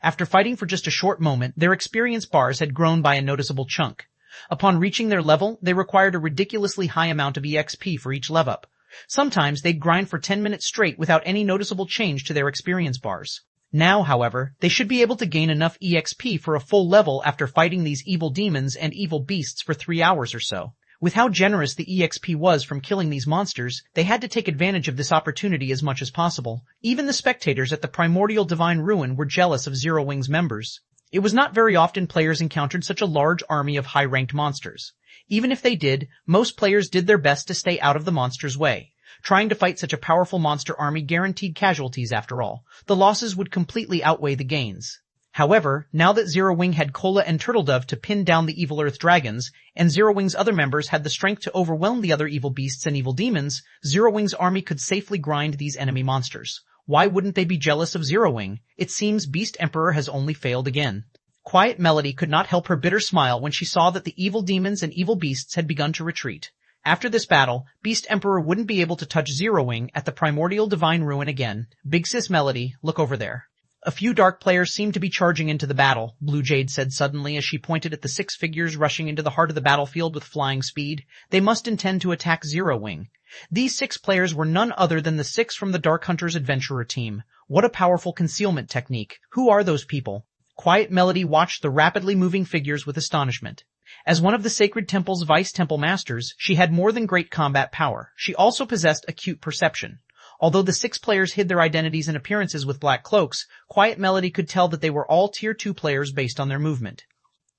After fighting for just a short moment, their experience bars had grown by a noticeable chunk. Upon reaching their level, they required a ridiculously high amount of EXP for each level up. Sometimes they'd grind for 10 minutes straight without any noticeable change to their experience bars. Now, however, they should be able to gain enough EXP for a full level after fighting these evil demons and evil beasts for 3 hours or so. With how generous the EXP was from killing these monsters, they had to take advantage of this opportunity as much as possible. Even the spectators at the primordial divine ruin were jealous of Zero Wing's members. It was not very often players encountered such a large army of high-ranked monsters. Even if they did, most players did their best to stay out of the monster's way. Trying to fight such a powerful monster army guaranteed casualties after all. The losses would completely outweigh the gains. However, now that Zero Wing had Cola and Turtledove to pin down the evil Earth Dragons, and Zero Wing's other members had the strength to overwhelm the other evil beasts and evil demons, Zero Wing's army could safely grind these enemy monsters. Why wouldn't they be jealous of Zero Wing? It seems Beast Emperor has only failed again. Quiet Melody could not help her bitter smile when she saw that the evil demons and evil beasts had begun to retreat. After this battle, Beast Emperor wouldn't be able to touch Zero Wing at the primordial divine ruin again. Big Sis Melody, look over there. A few dark players seem to be charging into the battle, Blue Jade said suddenly as she pointed at the 6 figures rushing into the heart of the battlefield with flying speed. They must intend to attack Zero Wing. These 6 players were none other than the 6 from the Dark Hunters Adventurer team. What a powerful concealment technique. Who are those people? Quiet Melody watched the rapidly moving figures with astonishment. As one of the Sacred Temple's Vice Temple Masters, she had more than great combat power. She also possessed acute perception. Although the 6 players hid their identities and appearances with black cloaks, Quiet Melody could tell that they were all Tier 2 players based on their movement.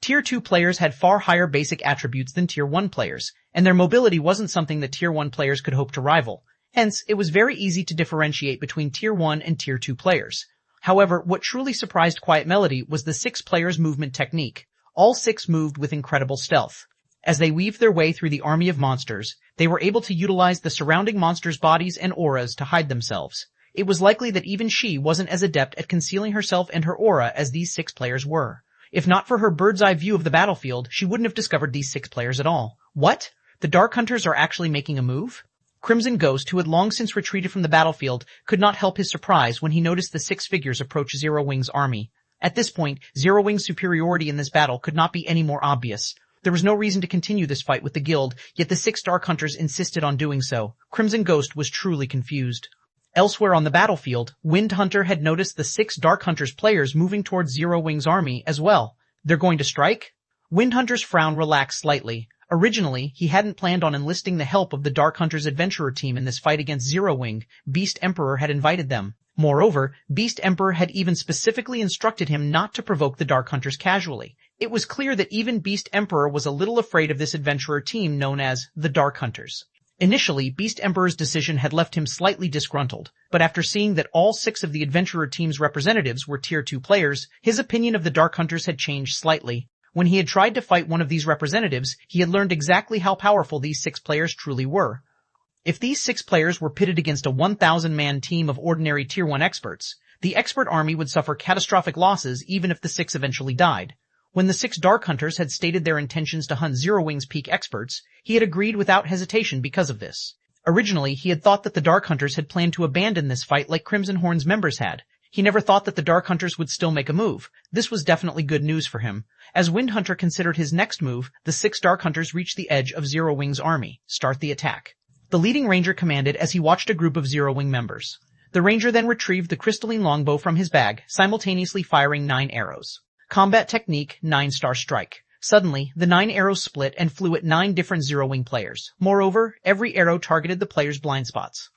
Tier 2 players had far higher basic attributes than Tier 1 players, and their mobility wasn't something that Tier 1 players could hope to rival. Hence, it was very easy to differentiate between Tier 1 and Tier 2 players. However, what truly surprised Quiet Melody was the 6 players' movement technique. All 6 moved with incredible stealth. As they weaved their way through the army of monsters, they were able to utilize the surrounding monsters' bodies and auras to hide themselves. It was likely that even she wasn't as adept at concealing herself and her aura as these 6 players were. If not for her bird's-eye view of the battlefield, she wouldn't have discovered these 6 players at all. What? The Dark Hunters are actually making a move? Crimson Ghost, who had long since retreated from the battlefield, could not help his surprise when he noticed the 6 figures approach Zero Wing's army. At this point, Zero Wing's superiority in this battle could not be any more obvious. There was no reason to continue this fight with the guild, yet the 6 Dark Hunters insisted on doing so. Crimson Ghost was truly confused. Elsewhere on the battlefield, Wind Hunter had noticed the 6 Dark Hunters players moving towards Zero Wing's army as well. They're going to strike? Wind Hunter's frown relaxed slightly. Originally, he hadn't planned on enlisting the help of the Dark Hunters Adventurer team in this fight against Zero Wing. Beast Emperor had invited them. Moreover, Beast Emperor had even specifically instructed him not to provoke the Dark Hunters casually. It was clear that even Beast Emperor was a little afraid of this adventurer team known as the Dark Hunters. Initially, Beast Emperor's decision had left him slightly disgruntled, but after seeing that all 6 of the adventurer team's representatives were Tier 2 players, his opinion of the Dark Hunters had changed slightly. When he had tried to fight one of these representatives, he had learned exactly how powerful these 6 players truly were. If these 6 players were pitted against a 1,000-man team of ordinary Tier 1 experts, the expert army would suffer catastrophic losses even if the 6 eventually died. When the 6 Dark Hunters had stated their intentions to hunt Zero Wing's peak experts, he had agreed without hesitation because of this. Originally, he had thought that the Dark Hunters had planned to abandon this fight like Crimson Horn's members had. He never thought that the Dark Hunters would still make a move. This was definitely good news for him. As Wind Hunter considered his next move, the 6 Dark Hunters reached the edge of Zero Wing's army. Start the attack. The leading ranger commanded as he watched a group of Zero Wing members. The ranger then retrieved the crystalline longbow from his bag, simultaneously firing 9 arrows. Combat technique, 9-star strike. Suddenly, the 9 arrows split and flew at 9 different Zero Wing players. Moreover, every arrow targeted the players' blind spots.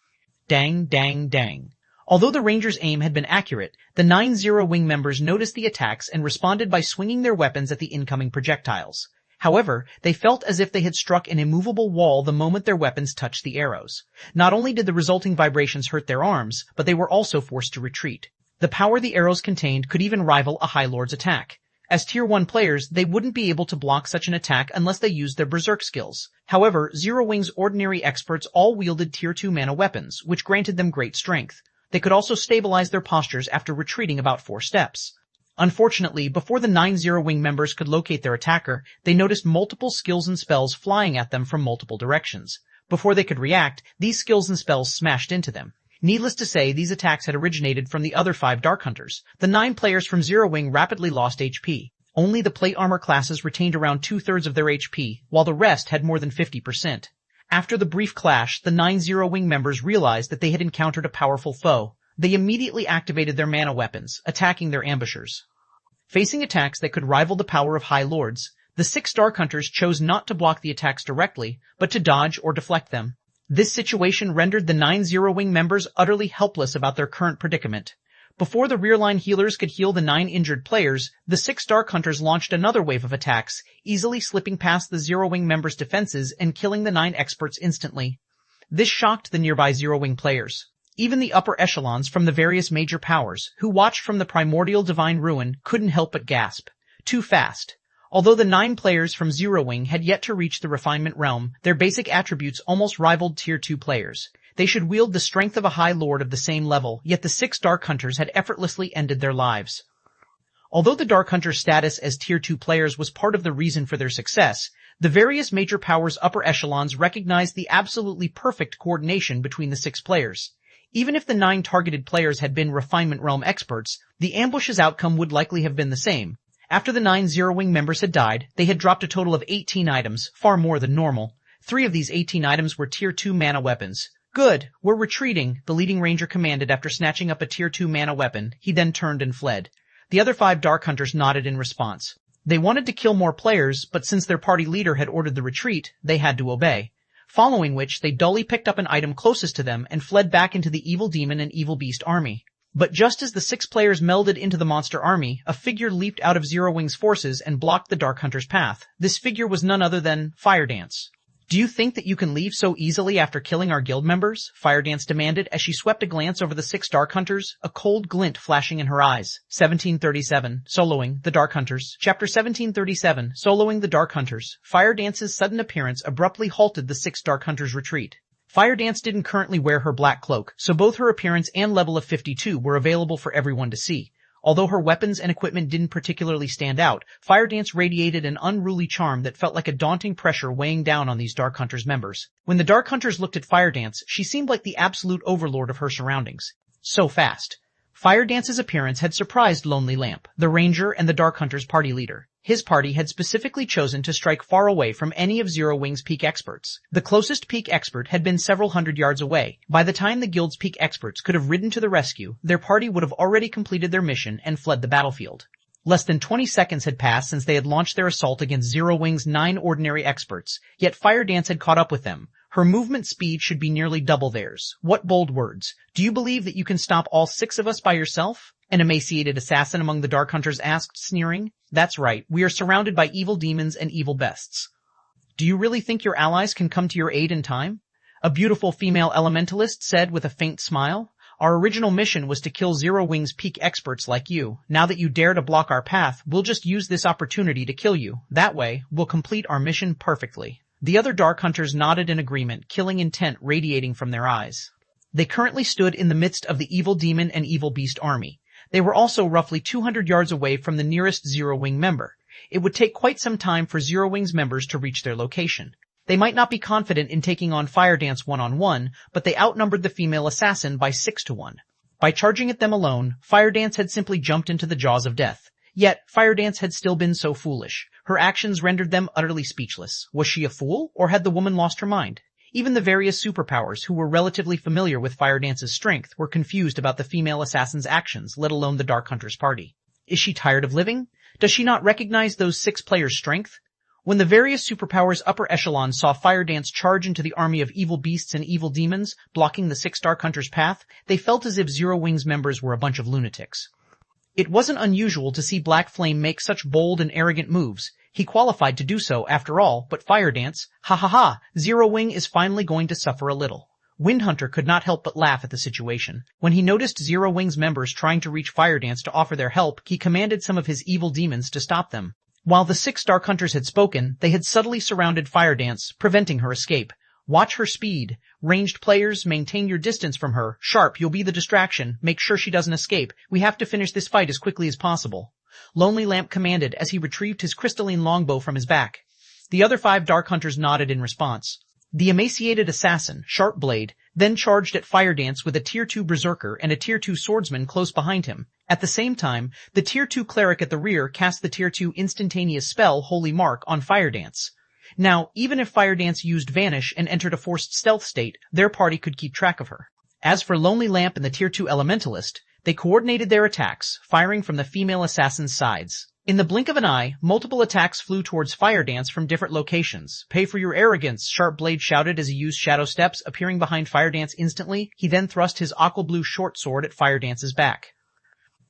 Dang, dang, dang. Although the ranger's aim had been accurate, the 9 Zero Wing members noticed the attacks and responded by swinging their weapons at the incoming projectiles. However, they felt as if they had struck an immovable wall the moment their weapons touched the arrows. Not only did the resulting vibrations hurt their arms, but they were also forced to retreat. The power the arrows contained could even rival a High Lord's attack. As Tier 1 players, they wouldn't be able to block such an attack unless they used their Berserk skills. However, Zero Wing's ordinary experts all wielded Tier 2 mana weapons, which granted them great strength. They could also stabilize their postures after retreating about 4 steps. Unfortunately, before the 9 Zero Wing members could locate their attacker, they noticed multiple skills and spells flying at them from multiple directions. Before they could react, these skills and spells smashed into them. Needless to say, these attacks had originated from the other 5 Dark Hunters. The 9 players from Zero Wing rapidly lost HP. Only the plate armor classes retained around 2/3 of their HP, while the rest had more than 50%. After the brief clash, the 9 Zero Wing members realized that they had encountered a powerful foe. They immediately activated their mana weapons, attacking their ambushers. Facing attacks that could rival the power of High Lords, the 6 Dark Hunters chose not to block the attacks directly, but to dodge or deflect them. This situation rendered the 9 Zero-Wing members utterly helpless about their current predicament. Before the rear-line healers could heal the 9 injured players, the 6 Dark Hunters launched another wave of attacks, easily slipping past the Zero-Wing members' defenses and killing the 9 experts instantly. This shocked the nearby Zero-Wing players. Even the upper echelons from the various major powers, who watched from the primordial divine ruin, couldn't help but gasp. Too fast. Although the 9 players from Zero-Wing had yet to reach the refinement realm, their basic attributes almost rivaled Tier 2 players. They should wield the strength of a High Lord of the same level, yet the 6 Dark Hunters had effortlessly ended their lives. Although the Dark Hunter's status as Tier 2 players was part of the reason for their success, the various major powers' upper echelons recognized the absolutely perfect coordination between the 6 players. Even if the 9 targeted players had been Refinement Realm experts, the ambush's outcome would likely have been the same. After the 9 Zero-Wing members had died, they had dropped a total of 18 items, far more than normal. 3 of these 18 items were Tier 2 mana weapons. Good, we're retreating, the leading ranger commanded after snatching up a Tier 2 mana weapon. He then turned and fled. The other 5 Dark Hunters nodded in response. They wanted to kill more players, but since their party leader had ordered the retreat, they had to obey. Following which, they dully picked up an item closest to them and fled back into the Evil Demon and Evil Beast army. But just as the 6 players melded into the monster army, a figure leaped out of Zero-Wing's forces and blocked the Dark Hunter's path. This figure was none other than Firedance. Do you think that you can leave so easily after killing our guild members? Firedance demanded as she swept a glance over the 6 Dark Hunters, a cold glint flashing in her eyes. 1737, Soloing the Dark Hunters. Chapter 1737, Soloing the Dark Hunters. Firedance's sudden appearance abruptly halted the 6 Dark Hunters' retreat. Firedance didn't currently wear her black cloak, so both her appearance and level of 52 were available for everyone to see. Although her weapons and equipment didn't particularly stand out, Firedance radiated an unruly charm that felt like a daunting pressure weighing down on these Dark Hunters members. When the Dark Hunters looked at Firedance, she seemed like the absolute overlord of her surroundings. So fast. Firedance's appearance had surprised Lonely Lamp, the ranger and the Dark Hunters' party leader. His party had specifically chosen to strike far away from any of Zero-Wing's peak experts. The closest peak expert had been several hundred yards away. By the time the guild's peak experts could have ridden to the rescue, their party would have already completed their mission and fled the battlefield. Less than 20 seconds had passed since they had launched their assault against Zero-Wing's 9 ordinary experts, yet Firedance had caught up with them. Her movement speed should be nearly double theirs. What bold words. Do you believe that you can stop all 6 of us by yourself? An emaciated assassin among the Dark Hunters asked, sneering. That's right, we are surrounded by evil demons and evil beasts. Do you really think your allies can come to your aid in time? A beautiful female elementalist said with a faint smile. Our original mission was to kill Zero-Wing's peak experts like you. Now that you dare to block our path, we'll just use this opportunity to kill you. That way, we'll complete our mission perfectly. The other Dark Hunters nodded in agreement, killing intent radiating from their eyes. They currently stood in the midst of the Evil Demon and Evil Beast army. They were also roughly 200 yards away from the nearest Zero-Wing member. It would take quite some time for Zero-Wing's members to reach their location. They might not be confident in taking on Firedance one-on-one, but they outnumbered the female assassin by 6-1. By charging at them alone, Firedance had simply jumped into the jaws of death. Yet, Firedance had still been so foolish. Her actions rendered them utterly speechless. Was she a fool, or had the woman lost her mind? Even the various superpowers who were relatively familiar with Firedance's strength were confused about the female assassin's actions, let alone the Dark Hunter's party. Is she tired of living? Does she not recognize those 6 players' strength? When the various superpowers' upper echelon saw Firedance charge into the army of evil beasts and evil demons, blocking the 6 Dark Hunters' path, they felt as if Zero-Wing's members were a bunch of lunatics. It wasn't unusual to see Black Flame make such bold and arrogant moves. He qualified to do so, after all, but Firedance, ha ha ha, Zero-Wing is finally going to suffer a little. Windhunter could not help but laugh at the situation. When he noticed Zero-Wing's members trying to reach Firedance to offer their help, he commanded some of his evil demons to stop them. While the 6 Dark Hunters had spoken, they had subtly surrounded Firedance, preventing her escape. Watch her speed. Ranged players, maintain your distance from her. Sharp, you'll be the distraction. Make sure she doesn't escape. We have to finish this fight as quickly as possible. Lonely Lamp commanded as he retrieved his crystalline longbow from his back. The other 5 Dark Hunters nodded in response. The emaciated assassin, Sharp Blade, then charged at Firedance with a Tier 2 Berserker and a Tier 2 Swordsman close behind him. At the same time, the Tier 2 Cleric at the rear cast the Tier 2 instantaneous spell Holy Mark on Firedance. Now, even if Firedance used Vanish and entered a forced stealth state, their party could keep track of her. As for Lonely Lamp and the Tier 2 Elementalist, they coordinated their attacks, firing from the female assassin's sides. In the blink of an eye, multiple attacks flew towards Fire Dance from different locations. "Pay for your arrogance," Sharp Blade shouted as he used shadow steps, appearing behind Fire Dance instantly. He then thrust his aqua blue short sword at Fire Dance's back.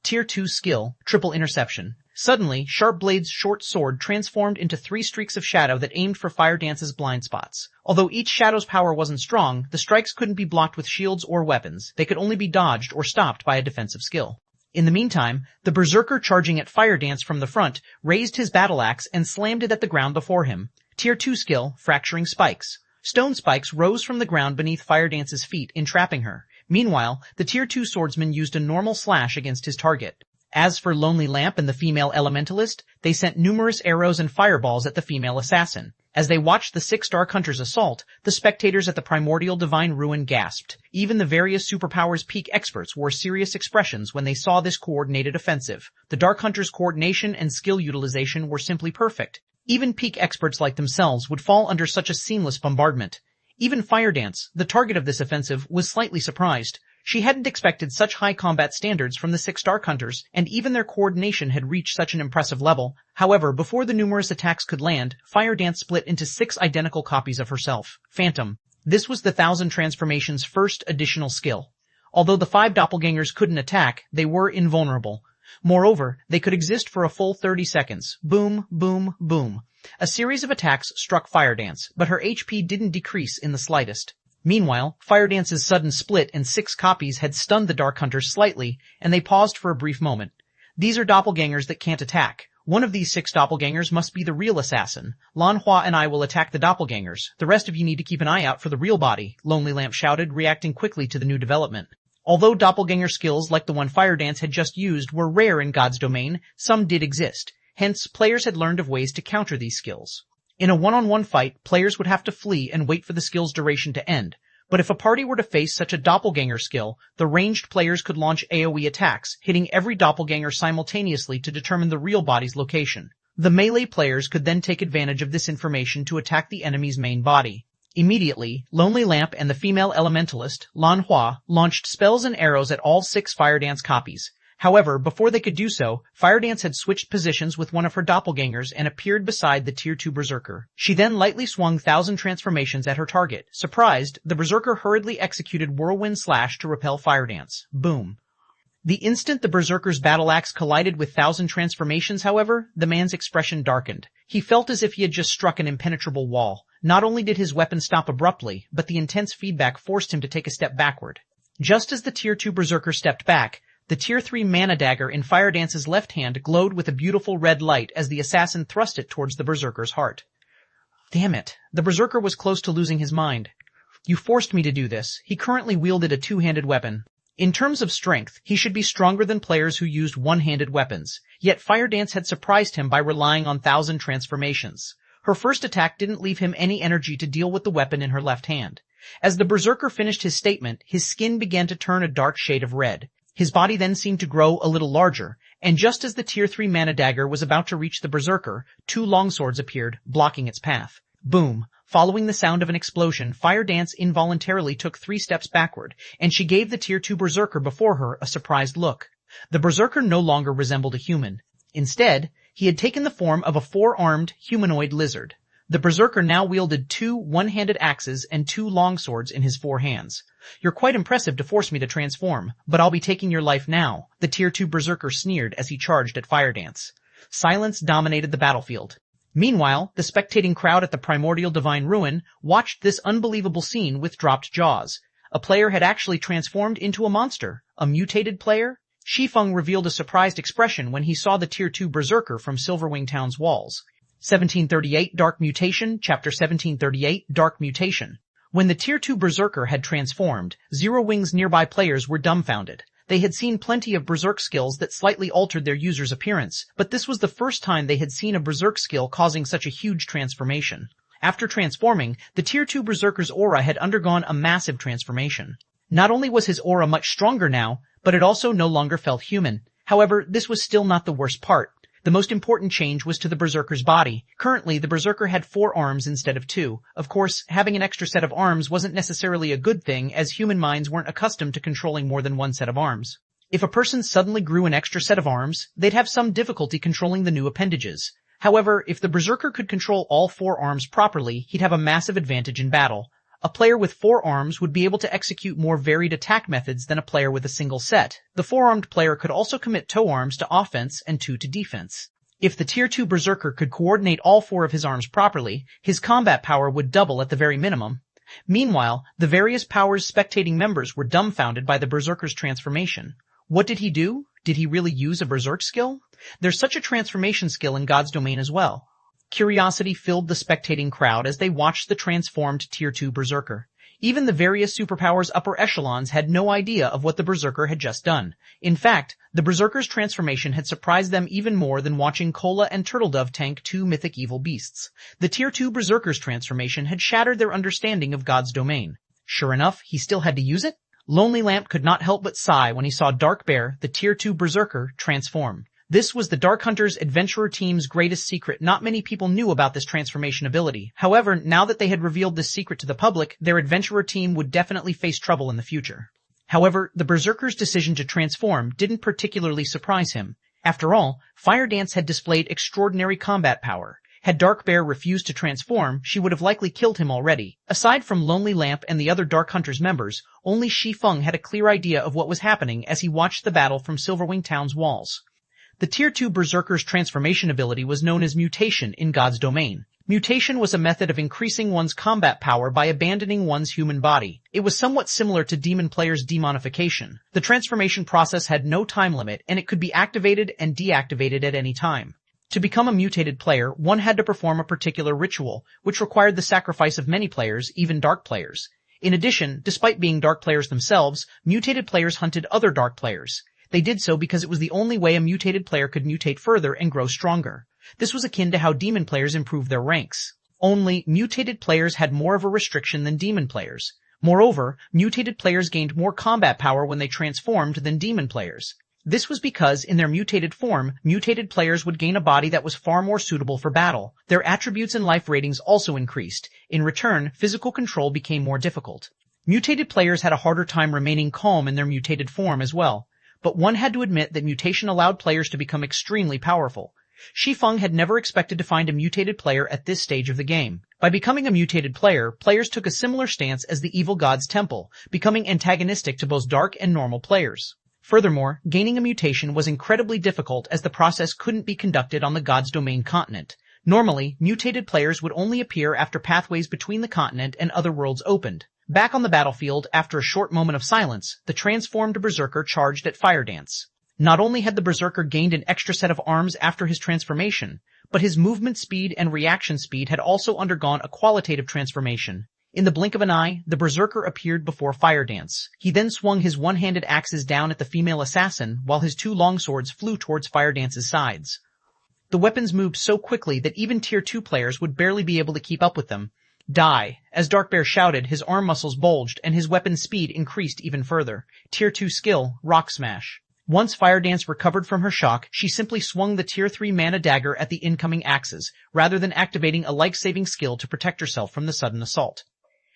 Tier 2 skill, Triple Interception. Suddenly, Sharp Blade's short sword transformed into 3 streaks of shadow that aimed for Fire Dance's blind spots. Although each shadow's power wasn't strong, the strikes couldn't be blocked with shields or weapons. They could only be dodged or stopped by a defensive skill. In the meantime, the Berserker charging at Fire Dance from the front raised his battle axe and slammed it at the ground before him. Tier 2 skill, Fracturing Spikes. Stone spikes rose from the ground beneath Fire Dance's feet, entrapping her. Meanwhile, the Tier 2 swordsman used a normal slash against his target. As for Lonely Lamp and the female Elementalist, they sent numerous arrows and fireballs at the female assassin. As they watched the 6 Dark Hunters assault, the spectators at the Primordial Divine Ruin gasped. Even the various superpowers peak experts wore serious expressions when they saw this coordinated offensive. The Dark Hunters' coordination and skill utilization were simply perfect. Even peak experts like themselves would fall under such a seamless bombardment. Even Fire Dance, the target of this offensive, was slightly surprised. She hadn't expected such high combat standards from the 6 Dark Hunters, and even their coordination had reached such an impressive level. However, before the numerous attacks could land, Fire Dance split into 6 identical copies of herself. Phantom. This was the 1000 Transformation's first additional skill. Although the 5 doppelgangers couldn't attack, they were invulnerable. Moreover, they could exist for a full 30 seconds. Boom, boom, boom. A series of attacks struck Fire Dance, but her HP didn't decrease in the slightest. Meanwhile, Fire Dance's sudden split and 6 copies had stunned the Dark Hunters slightly, and they paused for a brief moment. These are doppelgangers that can't attack. One of these 6 doppelgangers must be the real assassin. Lan Hua and I will attack the doppelgangers. The rest of you need to keep an eye out for the real body, Lonely Lamp shouted, reacting quickly to the new development. Although doppelganger skills like the one Fire Dance had just used were rare in God's domain, some did exist. Hence, players had learned of ways to counter these skills. In a one-on-one fight, players would have to flee and wait for the skill's duration to end. But if a party were to face such a doppelganger skill, the ranged players could launch AoE attacks, hitting every doppelganger simultaneously to determine the real body's location. The melee players could then take advantage of this information to attack the enemy's main body. Immediately, Lonely Lamp and the female Elementalist, Lan Hua, launched spells and arrows at all 6 Fire Dance copies. However, before they could do so, Fire Dance had switched positions with one of her doppelgangers and appeared beside the Tier 2 Berserker. She then lightly swung 1000 transformations at her target. Surprised, the Berserker hurriedly executed Whirlwind Slash to repel Fire Dance. Boom. The instant the Berserker's battle axe collided with 1000 transformations, however, the man's expression darkened. He felt as if he had just struck an impenetrable wall. Not only did his weapon stop abruptly, but the intense feedback forced him to take a step backward. Just as the Tier 2 Berserker stepped back, the Tier 3 Mana Dagger in Fire Dance's left hand glowed with a beautiful red light as the assassin thrust it towards the Berserker's heart. Damn it. The Berserker was close to losing his mind. You forced me to do this. He currently wielded a 2-handed weapon. In terms of strength, he should be stronger than players who used one-handed weapons. Yet Fire Dance had surprised him by relying on 1000 transformations. Her first attack didn't leave him any energy to deal with the weapon in her left hand. As the Berserker finished his statement, his skin began to turn a dark shade of red. His body then seemed to grow a little larger, and just as the Tier 3 Mana Dagger was about to reach the Berserker, 2 longswords appeared, blocking its path. Boom. Following the sound of an explosion, Fire Dance involuntarily took 3 steps backward, and she gave the Tier 2 Berserker before her a surprised look. The Berserker no longer resembled a human. Instead, he had taken the form of a 4-armed, humanoid lizard. The Berserker now wielded 2 one-handed axes and 2 longswords in his 4 hands. You're quite impressive to force me to transform, but I'll be taking your life now, the Tier 2 Berserker sneered as he charged at Fire Dance. Silence dominated the battlefield. Meanwhile, the spectating crowd at the Primordial Divine Ruin watched this unbelievable scene with dropped jaws. A player had actually transformed into a monster. A mutated player? Shi Feng revealed a surprised expression when he saw the Tier 2 Berserker from Silverwing Town's walls. 1738 Dark Mutation, Chapter 1738 Dark Mutation. When the Tier 2 Berserker had transformed, Zero Wing's nearby players were dumbfounded. They had seen plenty of Berserk skills that slightly altered their user's appearance, but this was the first time they had seen a Berserk skill causing such a huge transformation. After transforming, the Tier 2 Berserker's aura had undergone a massive transformation. Not only was his aura much stronger now, but it also no longer felt human. However, this was still not the worst part. The most important change was to the Berserker's body. Currently, the Berserker had 4 arms instead of 2. Of course, having an extra set of arms wasn't necessarily a good thing, as human minds weren't accustomed to controlling more than one set of arms. If a person suddenly grew an extra set of arms, they'd have some difficulty controlling the new appendages. However, if the Berserker could control all 4 arms properly, he'd have a massive advantage in battle. A player with 4 arms would be able to execute more varied attack methods than a player with a single set. The 4-armed player could also commit toe arms to offense and 2 to defense. If the Tier 2 Berserker could coordinate all 4 of his arms properly, his combat power would double at the very minimum. Meanwhile, the various powers spectating members were dumbfounded by the Berserker's transformation. What did he do? Did he really use a Berserk skill? There's such a transformation skill in God's domain as well. Curiosity filled the spectating crowd as they watched the transformed Tier 2 Berserker. Even the various superpowers upper echelons had no idea of what the Berserker had just done. In fact, the Berserker's transformation had surprised them even more than watching Cola and Turtledove tank 2 mythic evil beasts. The Tier 2 Berserker's transformation had shattered their understanding of God's domain. Sure enough, he still had to use it? Lonely Lamp could not help but sigh when he saw Dark Bear, the Tier 2 Berserker, transform. This was the Dark Hunters Adventurer team's greatest secret. Not many people knew about this transformation ability. However, now that they had revealed this secret to the public, their Adventurer team would definitely face trouble in the future. However, the Berserker's decision to transform didn't particularly surprise him. After all, Fire Dance had displayed extraordinary combat power. Had Dark Bear refused to transform, she would have likely killed him already. Aside from Lonely Lamp and the other Dark Hunters members, only Shi Feng had a clear idea of what was happening as he watched the battle from Silverwing Town's walls. The Tier 2 Berserker's transformation ability was known as mutation in God's domain. Mutation was a method of increasing one's combat power by abandoning one's human body. It was somewhat similar to Demon Player's demonification. The transformation process had no time limit, and it could be activated and deactivated at any time. To become a mutated player, one had to perform a particular ritual, which required the sacrifice of many players, even dark players. In addition, despite being dark players themselves, mutated players hunted other dark players. They did so because it was the only way a mutated player could mutate further and grow stronger. This was akin to how demon players improved their ranks. Only, mutated players had more of a restriction than demon players. Moreover, mutated players gained more combat power when they transformed than demon players. This was because, in their mutated form, mutated players would gain a body that was far more suitable for battle. Their attributes and life ratings also increased. In return, physical control became more difficult. Mutated players had a harder time remaining calm in their mutated form as well. But one had to admit that mutation allowed players to become extremely powerful. Shi Feng had never expected to find a mutated player at this stage of the game. By becoming a mutated player, players took a similar stance as the evil god's temple, becoming antagonistic to both dark and normal players. Furthermore, gaining a mutation was incredibly difficult as the process couldn't be conducted on the God's Domain continent. Normally, mutated players would only appear after pathways between the continent and other worlds opened. Back on the battlefield, after a short moment of silence, the transformed Berserker charged at Fire Dance. Not only had the Berserker gained an extra set of arms after his transformation, but his movement speed and reaction speed had also undergone a qualitative transformation. In the blink of an eye, the Berserker appeared before Fire Dance. He then swung his one-handed axes down at the female assassin, while his 2 longswords flew towards Fire Dance's sides. The weapons moved so quickly that even Tier 2 players would barely be able to keep up with them. Die! As Dark Bear shouted, his arm muscles bulged, and his weapon's speed increased even further. Tier 2 skill, Rock Smash. Once Fire Dance recovered from her shock, she simply swung the Tier 3 mana dagger at the incoming axes, rather than activating a life-saving skill to protect herself from the sudden assault.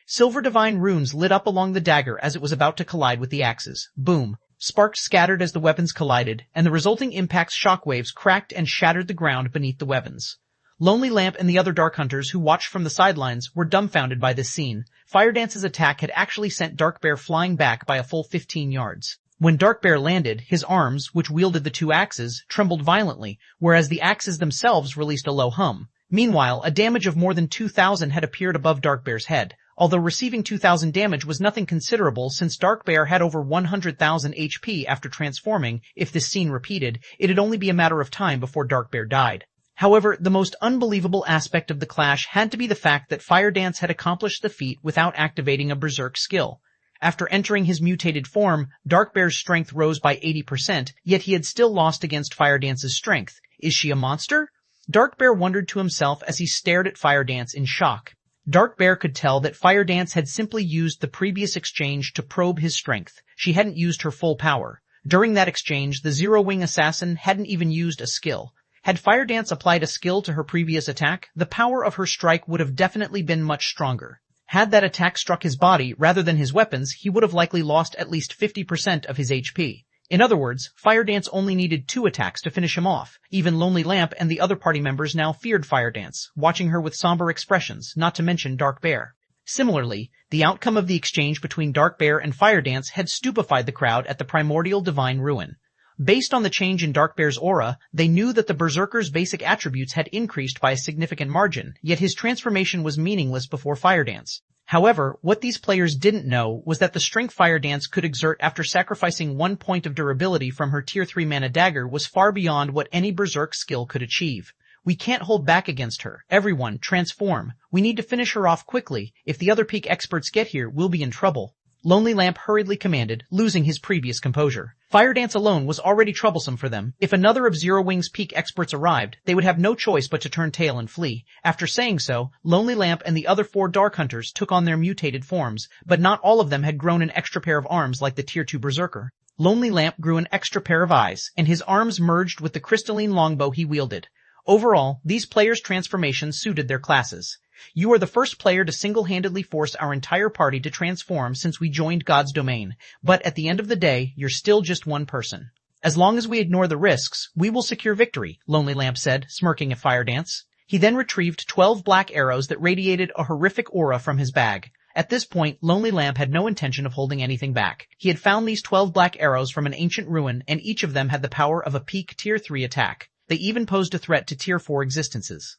Silver divine runes lit up along the dagger as it was about to collide with the axes. Boom! Sparks scattered as the weapons collided, and the resulting impact's shockwaves cracked and shattered the ground beneath the weapons. Lonely Lamp and the other Dark Hunters who watched from the sidelines were dumbfounded by this scene. Fire Dance's attack had actually sent Dark Bear flying back by a full 15 yards. When Dark Bear landed, his arms, which wielded the 2 axes, trembled violently, whereas the axes themselves released a low hum. Meanwhile, a damage of more than 2,000 had appeared above Dark Bear's head. Although receiving 2,000 damage was nothing considerable since Dark Bear had over 100,000 HP after transforming, if this scene repeated, it'd only be a matter of time before Dark Bear died. However, the most unbelievable aspect of the clash had to be the fact that Fire Dance had accomplished the feat without activating a Berserk skill. After entering his mutated form, Dark Bear's strength rose by 80%, yet he had still lost against Fire Dance's strength. Is she a monster? Dark Bear wondered to himself as he stared at Fire Dance in shock. Dark Bear could tell that Fire Dance had simply used the previous exchange to probe his strength. She hadn't used her full power. During that exchange, the Zero Wing Assassin hadn't even used a skill. Had Fire Dance applied a skill to her previous attack, the power of her strike would have definitely been much stronger. Had that attack struck his body rather than his weapons, he would have likely lost at least 50% of his HP. In other words, Fire Dance only needed 2 attacks to finish him off. Even Lonely Lamp and the other party members now feared Fire Dance, watching her with somber expressions, not to mention Dark Bear. Similarly, the outcome of the exchange between Dark Bear and Fire Dance had stupefied the crowd at the primordial divine ruin. Based on the change in Dark Bear's aura, they knew that the Berserker's basic attributes had increased by a significant margin, yet his transformation was meaningless before Fire Dance. However, what these players didn't know was that the strength Fire Dance could exert after sacrificing 1 point of durability from her tier 3 mana dagger was far beyond what any Berserk skill could achieve. We can't hold back against her. Everyone, transform. We need to finish her off quickly. If the other peak experts get here, we'll be in trouble. Lonely Lamp hurriedly commanded, losing his previous composure. Fire Dance alone was already troublesome for them. If another of Zero Wing's peak experts arrived, they would have no choice but to turn tail and flee. After saying so, Lonely Lamp and the other 4 Dark Hunters took on their mutated forms, but not all of them had grown an extra pair of arms like the tier 2 Berserker. Lonely Lamp grew an extra pair of eyes, and his arms merged with the crystalline longbow he wielded. Overall, these players' transformations suited their classes. You are the first player to single-handedly force our entire party to transform since we joined God's domain, but at the end of the day, you're still just one person. As long as we ignore the risks, we will secure victory, Lonely Lamp said, smirking at Fire Dance. He then retrieved 12 black arrows that radiated a horrific aura from his bag. At this point, Lonely Lamp had no intention of holding anything back. He had found these 12 black arrows from an ancient ruin, and each of them had the power of a peak tier 3 attack. They even posed a threat to tier 4 existences.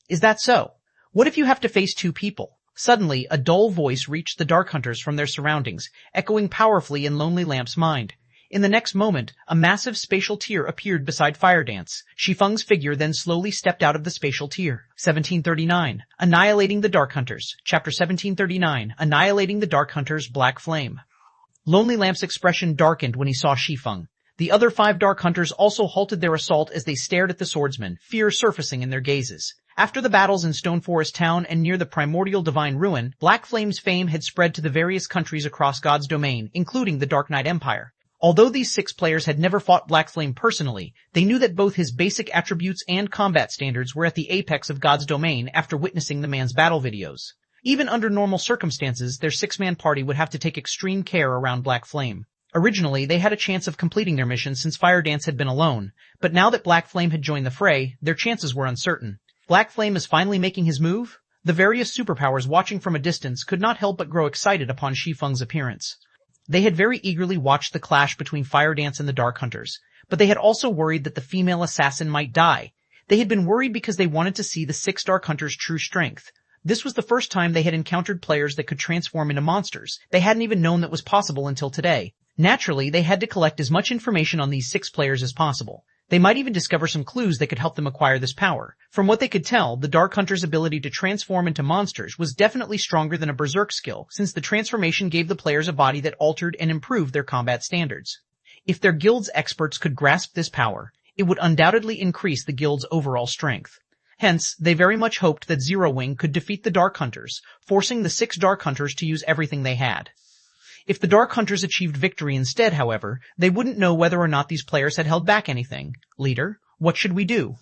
Is that so? What if you have to face 2 people? Suddenly, a dull voice reached the Dark Hunters from their surroundings, echoing powerfully in Lonely Lamp's mind. In the next moment, a massive spatial tier appeared beside Fire Dance. Shi Feng's figure then slowly stepped out of the spatial tier. 1739. Annihilating the Dark Hunters. Chapter 1739. Annihilating the Dark Hunters' Black Flame. Lonely Lamp's expression darkened when he saw Shi Feng. The other 5 Dark Hunters also halted their assault as they stared at the swordsman, fear surfacing in their gazes. After the battles in Stone Forest Town and near the primordial divine ruin, Black Flame's fame had spread to the various countries across God's domain, including the Dark Knight Empire. Although these 6 players had never fought Black Flame personally, they knew that both his basic attributes and combat standards were at the apex of God's domain after witnessing the man's battle videos. Even under normal circumstances, their 6-man party would have to take extreme care around Black Flame. Originally, they had a chance of completing their mission since Fire Dance had been alone, but now that Black Flame had joined the fray, their chances were uncertain. Black Flame is finally making his move? The various superpowers watching from a distance could not help but grow excited upon Shi Feng's appearance. They had very eagerly watched the clash between Fire Dance and the Dark Hunters, but they had also worried that the female assassin might die. They had been worried because they wanted to see the 6 Dark Hunters' true strength. This was the first time they had encountered players that could transform into monsters. They hadn't even known that was possible until today. Naturally, they had to collect as much information on these 6 players as possible. They might even discover some clues that could help them acquire this power. From what they could tell, the Dark Hunter's ability to transform into monsters was definitely stronger than a Berserk skill, since the transformation gave the players a body that altered and improved their combat standards. If their guild's experts could grasp this power, it would undoubtedly increase the guild's overall strength. Hence, they very much hoped that Zero Wing could defeat the Dark Hunters, forcing the 6 Dark Hunters to use everything they had. If the Dark Hunters achieved victory instead, however, they wouldn't know whether or not these players had held back anything. Leader, what should we do?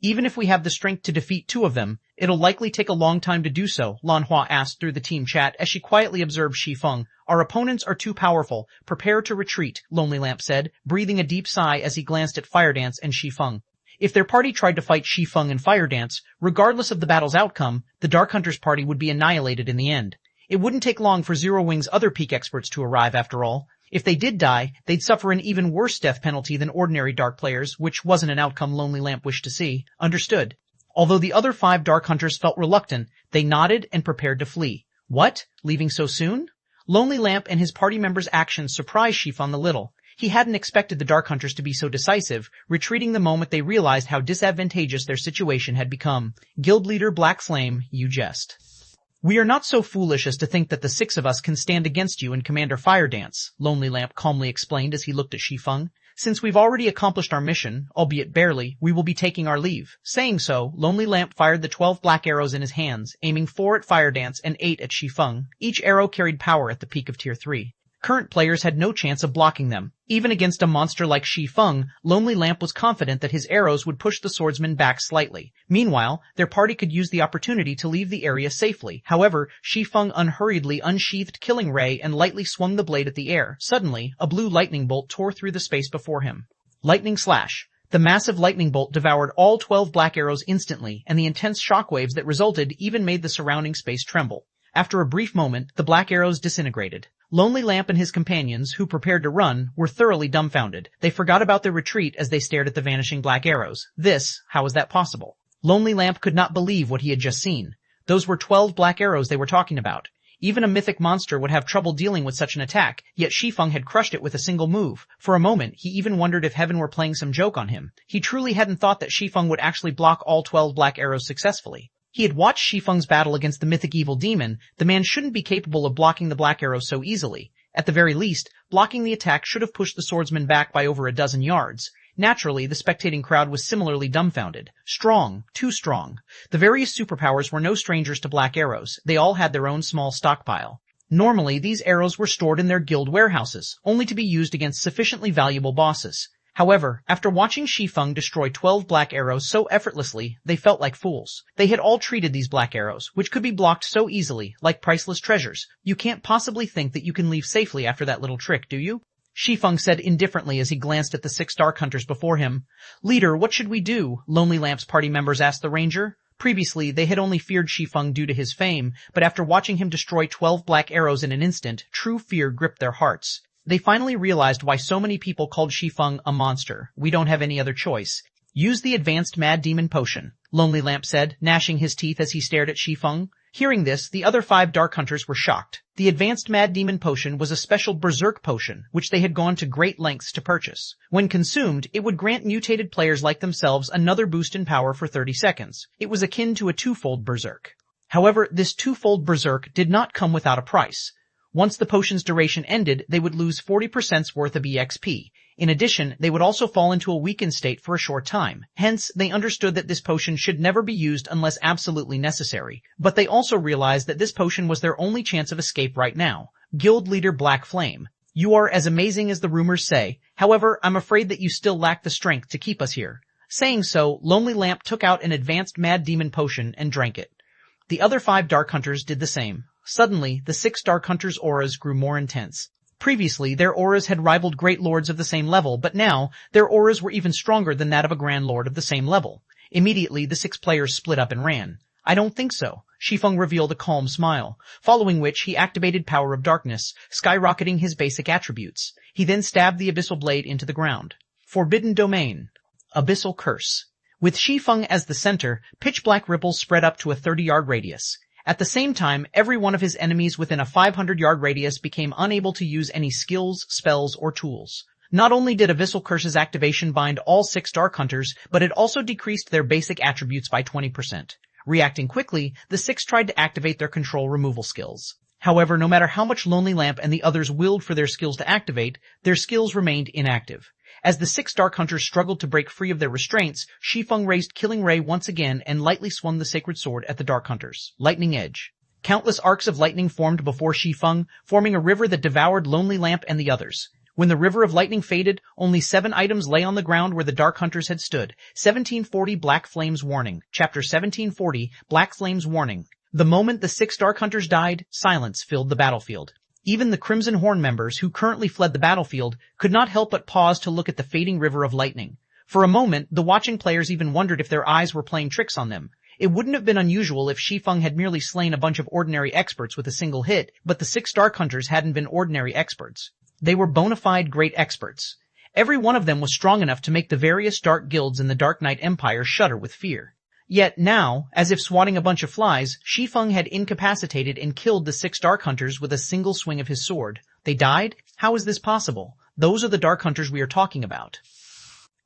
Even if we have the strength to defeat 2 of them, it'll likely take a long time to do so, Lan Hua asked through the team chat as she quietly observed Shi Feng. Our opponents are too powerful. Prepare to retreat, Lonely Lamp said, breathing a deep sigh as he glanced at Fire Dance and Shi Feng. If their party tried to fight Shi Feng and Fire Dance, regardless of the battle's outcome, the Dark Hunters party would be annihilated in the end. It wouldn't take long for Zero Wing's other peak experts to arrive after all. If they did die, they'd suffer an even worse death penalty than ordinary Dark players, which wasn't an outcome Lonely Lamp wished to see. Understood. Although the other 5 Dark Hunters felt reluctant, they nodded and prepared to flee. What? Leaving so soon? Lonely Lamp and his party members' actions surprised Shi Feng a little. He hadn't expected the Dark Hunters to be so decisive, retreating the moment they realized how disadvantageous their situation had become. Guild leader Black Flame, you jest. We are not so foolish as to think that the 6 of us can stand against you and Commander Fire Dance, Lonely Lamp calmly explained as he looked at Shi Feng. Since we've already accomplished our mission, albeit barely, we will be taking our leave. Saying so, Lonely Lamp fired the 12 black arrows in his hands, aiming 4 at Fire Dance and 8 at Shi Feng. Each arrow carried power at the peak of Tier 3. Current players had no chance of blocking them. Even against a monster like Shi Feng, Lonely Lamp was confident that his arrows would push the swordsman back slightly. Meanwhile, their party could use the opportunity to leave the area safely. However, Shi Feng unhurriedly unsheathed Killing Ray and lightly swung the blade at the air. Suddenly, a blue lightning bolt tore through the space before him. Lightning slash. The massive lightning bolt devoured all 12 black arrows instantly, and the intense shockwaves that resulted even made the surrounding space tremble. After a brief moment, the black arrows disintegrated. Lonely Lamp and his companions, who prepared to run, were thoroughly dumbfounded. They forgot about their retreat as they stared at the vanishing black arrows. How was that possible? Lonely Lamp could not believe what he had just seen. Those were 12 black arrows they were talking about. Even a mythic monster would have trouble dealing with such an attack, yet Shi Feng had crushed it with a single move. For a moment, he even wondered if heaven were playing some joke on him. He truly hadn't thought that Shi Feng would actually block all 12 black arrows successfully. He had watched Shi Feng's battle against the mythic evil demon. The man shouldn't be capable of blocking the black arrows so easily. At the very least, blocking the attack should have pushed the swordsman back by over a dozen yards. Naturally, the spectating crowd was similarly dumbfounded. Strong. Too strong. The various superpowers were no strangers to black arrows. They all had their own small stockpile. Normally, these arrows were stored in their guild warehouses, only to be used against sufficiently valuable bosses. However, after watching Shi Feng destroy 12 black arrows so effortlessly, they felt like fools. They had all treated these black arrows, which could be blocked so easily, like priceless treasures. You can't possibly think that you can leave safely after that little trick, do you? Shi Feng said indifferently as he glanced at the 6 dark hunters before him. Leader, what should we do? Lonely Lamp's party members asked the ranger. Previously, they had only feared Shi Feng due to his fame, but after watching him destroy 12 black arrows in an instant, true fear gripped their hearts. They finally realized why so many people called Shi Feng a monster. We don't have any other choice. Use the advanced Mad Demon Potion, Lonely Lamp said, gnashing his teeth as he stared at Shi Feng. Hearing this, the other 5 dark hunters were shocked. The advanced Mad Demon Potion was a special berserk potion, which they had gone to great lengths to purchase. When consumed, it would grant mutated players like themselves another boost in power for 30 seconds. It was akin to a 2-fold berserk. However, this 2-fold berserk did not come without a price. Once the potion's duration ended, they would lose 40% worth of EXP. In addition, they would also fall into a weakened state for a short time. Hence, they understood that this potion should never be used unless absolutely necessary. But they also realized that this potion was their only chance of escape right now. Guild leader Black Flame. You are as amazing as the rumors say. However, I'm afraid that you still lack the strength to keep us here. Saying so, Lonely Lamp took out an advanced Mad Demon Potion and drank it. The other 5 dark hunters did the same. Suddenly, the 6 dark hunters' auras grew more intense. Previously, their auras had rivaled great lords of the same level, but now, their auras were even stronger than that of a grand lord of the same level. Immediately, the 6 players split up and ran. I don't think so. Shi Feng revealed a calm smile, following which he activated Power of Darkness, skyrocketing his basic attributes. He then stabbed the abyssal blade into the ground. Forbidden Domain. Abyssal Curse. With Shi Feng as the center, pitch-black ripples spread up to a 30-yard radius. At the same time, every one of his enemies within a 500-yard radius became unable to use any skills, spells, or tools. Not only did Abyssal Curse's activation bind all 6 Dark Hunters, but it also decreased their basic attributes by 20%. Reacting quickly, the 6 tried to activate their control removal skills. However, no matter how much Lonely Lamp and the others willed for their skills to activate, their skills remained inactive. As the 6 Dark Hunters struggled to break free of their restraints, Shi Feng raised Killing Ray once again and lightly swung the sacred sword at the Dark Hunters. Lightning Edge. Countless arcs of lightning formed before Shi Feng, forming a river that devoured Lonely Lamp and the others. When the river of lightning faded, only 7 items lay on the ground where the Dark Hunters had stood. 1740 Black Flames Warning. Chapter 1740 Black Flames Warning. The moment the 6 Dark Hunters died, silence filled the battlefield. Even the Crimson Horn members, who currently fled the battlefield, could not help but pause to look at the fading river of lightning. For a moment, the watching players even wondered if their eyes were playing tricks on them. It wouldn't have been unusual if Shi Feng had merely slain a bunch of ordinary experts with a single hit, but the 6 Dark Hunters hadn't been ordinary experts. They were bona fide great experts. Every one of them was strong enough to make the various dark guilds in the Dark Knight Empire shudder with fear. Yet now, as if swatting a bunch of flies, Shi Feng had incapacitated and killed the 6 Dark Hunters with a single swing of his sword. They died? How is this possible? Those are the Dark Hunters we are talking about.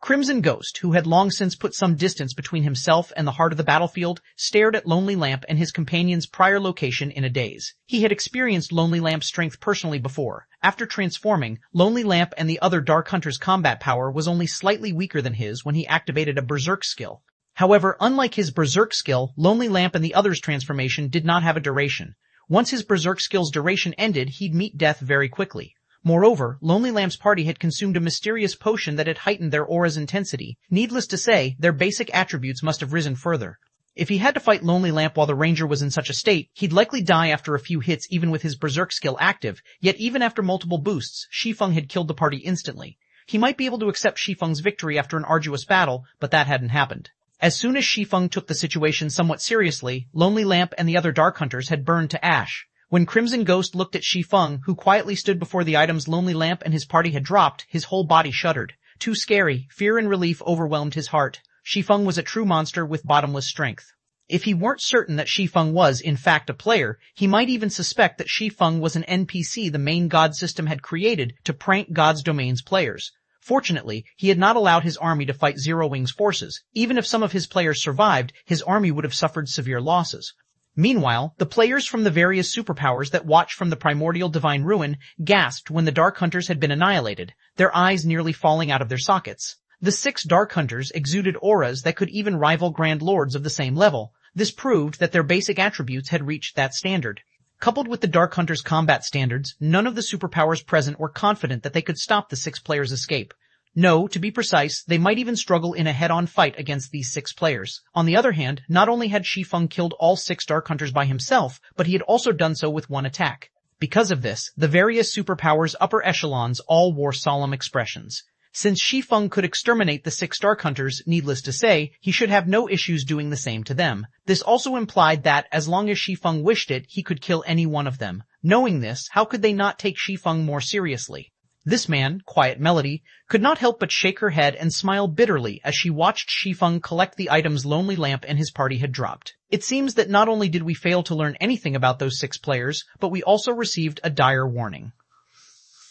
Crimson Ghost, who had long since put some distance between himself and the heart of the battlefield, stared at Lonely Lamp and his companion's prior location in a daze. He had experienced Lonely Lamp's strength personally before. After transforming, Lonely Lamp and the other Dark Hunters' combat power was only slightly weaker than his when he activated a Berserk skill. However, unlike his Berserk skill, Lonely Lamp and the others' transformation did not have a duration. Once his Berserk skill's duration ended, he'd meet death very quickly. Moreover, Lonely Lamp's party had consumed a mysterious potion that had heightened their aura's intensity. Needless to say, their basic attributes must have risen further. If he had to fight Lonely Lamp while the ranger was in such a state, he'd likely die after a few hits even with his berserk skill active, yet even after multiple boosts, Shi Feng had killed the party instantly. He might be able to accept Shi Feng's victory after an arduous battle, but that hadn't happened. As soon as Shi Feng took the situation somewhat seriously, Lonely Lamp and the other Dark Hunters had burned to ash. When Crimson Ghost looked at Shi Feng, who quietly stood before the items Lonely Lamp and his party had dropped, his whole body shuddered. Too scary, fear and relief overwhelmed his heart. Shi Feng was a true monster with bottomless strength. If he weren't certain that Shi Feng was, in fact, a player, he might even suspect that Shi Feng was an NPC the main god system had created to prank God's Domain's players. Fortunately, he had not allowed his army to fight Zero Wing's forces. Even if some of his players survived, his army would have suffered severe losses. Meanwhile, the players from the various superpowers that watched from the primordial divine ruin gasped when the Dark Hunters had been annihilated, their eyes nearly falling out of their sockets. The 6 Dark Hunters exuded auras that could even rival Grand Lords of the same level. This proved that their basic attributes had reached that standard. Coupled with the Dark Hunters' combat standards, none of the superpowers present were confident that they could stop the 6 players' escape. No, to be precise, they might even struggle in a head-on fight against these 6 players. On the other hand, not only had Shi Feng killed all 6 Dark Hunters by himself, but he had also done so with one attack. Because of this, the various superpowers' upper echelons all wore solemn expressions. Since Shi Feng could exterminate the 6 Dark Hunters, needless to say, he should have no issues doing the same to them. This also implied that, as long as Shi Feng wished it, he could kill any one of them. Knowing this, how could they not take Shi Feng more seriously? This man, Quiet Melody, could not help but shake her head and smile bitterly as she watched Shi Feng collect the items Lonely Lamp and his party had dropped. It seems that not only did we fail to learn anything about those 6 players, but we also received a dire warning.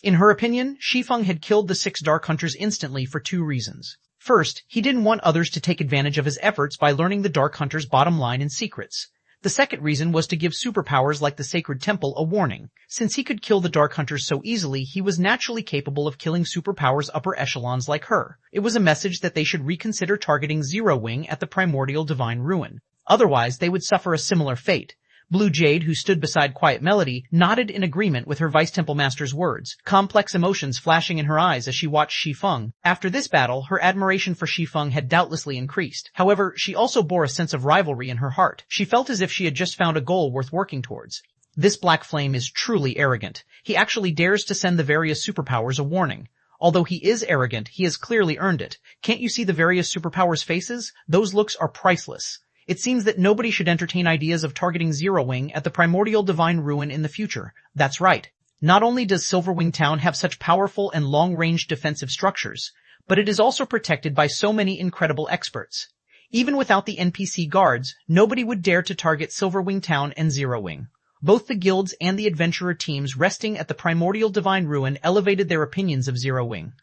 In her opinion, Shi Feng had killed the 6 Dark Hunters instantly for 2 reasons. First, he didn't want others to take advantage of his efforts by learning the Dark Hunters' bottom line and secrets. The second reason was to give superpowers like the Sacred Temple a warning. Since he could kill the Dark Hunters so easily, he was naturally capable of killing superpowers upper echelons like her. It was a message that they should reconsider targeting Zero Wing at the primordial divine ruin. Otherwise, they would suffer a similar fate. Blue Jade, who stood beside Quiet Melody, nodded in agreement with her Vice Temple Master's words, complex emotions flashing in her eyes as she watched Shi Feng. After this battle, her admiration for Shi Feng had doubtlessly increased. However, she also bore a sense of rivalry in her heart. She felt as if she had just found a goal worth working towards. This Black Flame is truly arrogant. He actually dares to send the various superpowers a warning. Although he is arrogant, he has clearly earned it. Can't you see the various superpowers' faces? Those looks are priceless. It seems that nobody should entertain ideas of targeting Zero Wing at the primordial divine ruin in the future. That's right. Not only does Silverwing Town have such powerful and long-range defensive structures, but it is also protected by so many incredible experts. Even without the NPC guards, nobody would dare to target Silverwing Town and Zero Wing. Both the guilds and the adventurer teams resting at the primordial divine ruin elevated their opinions of Zero Wing.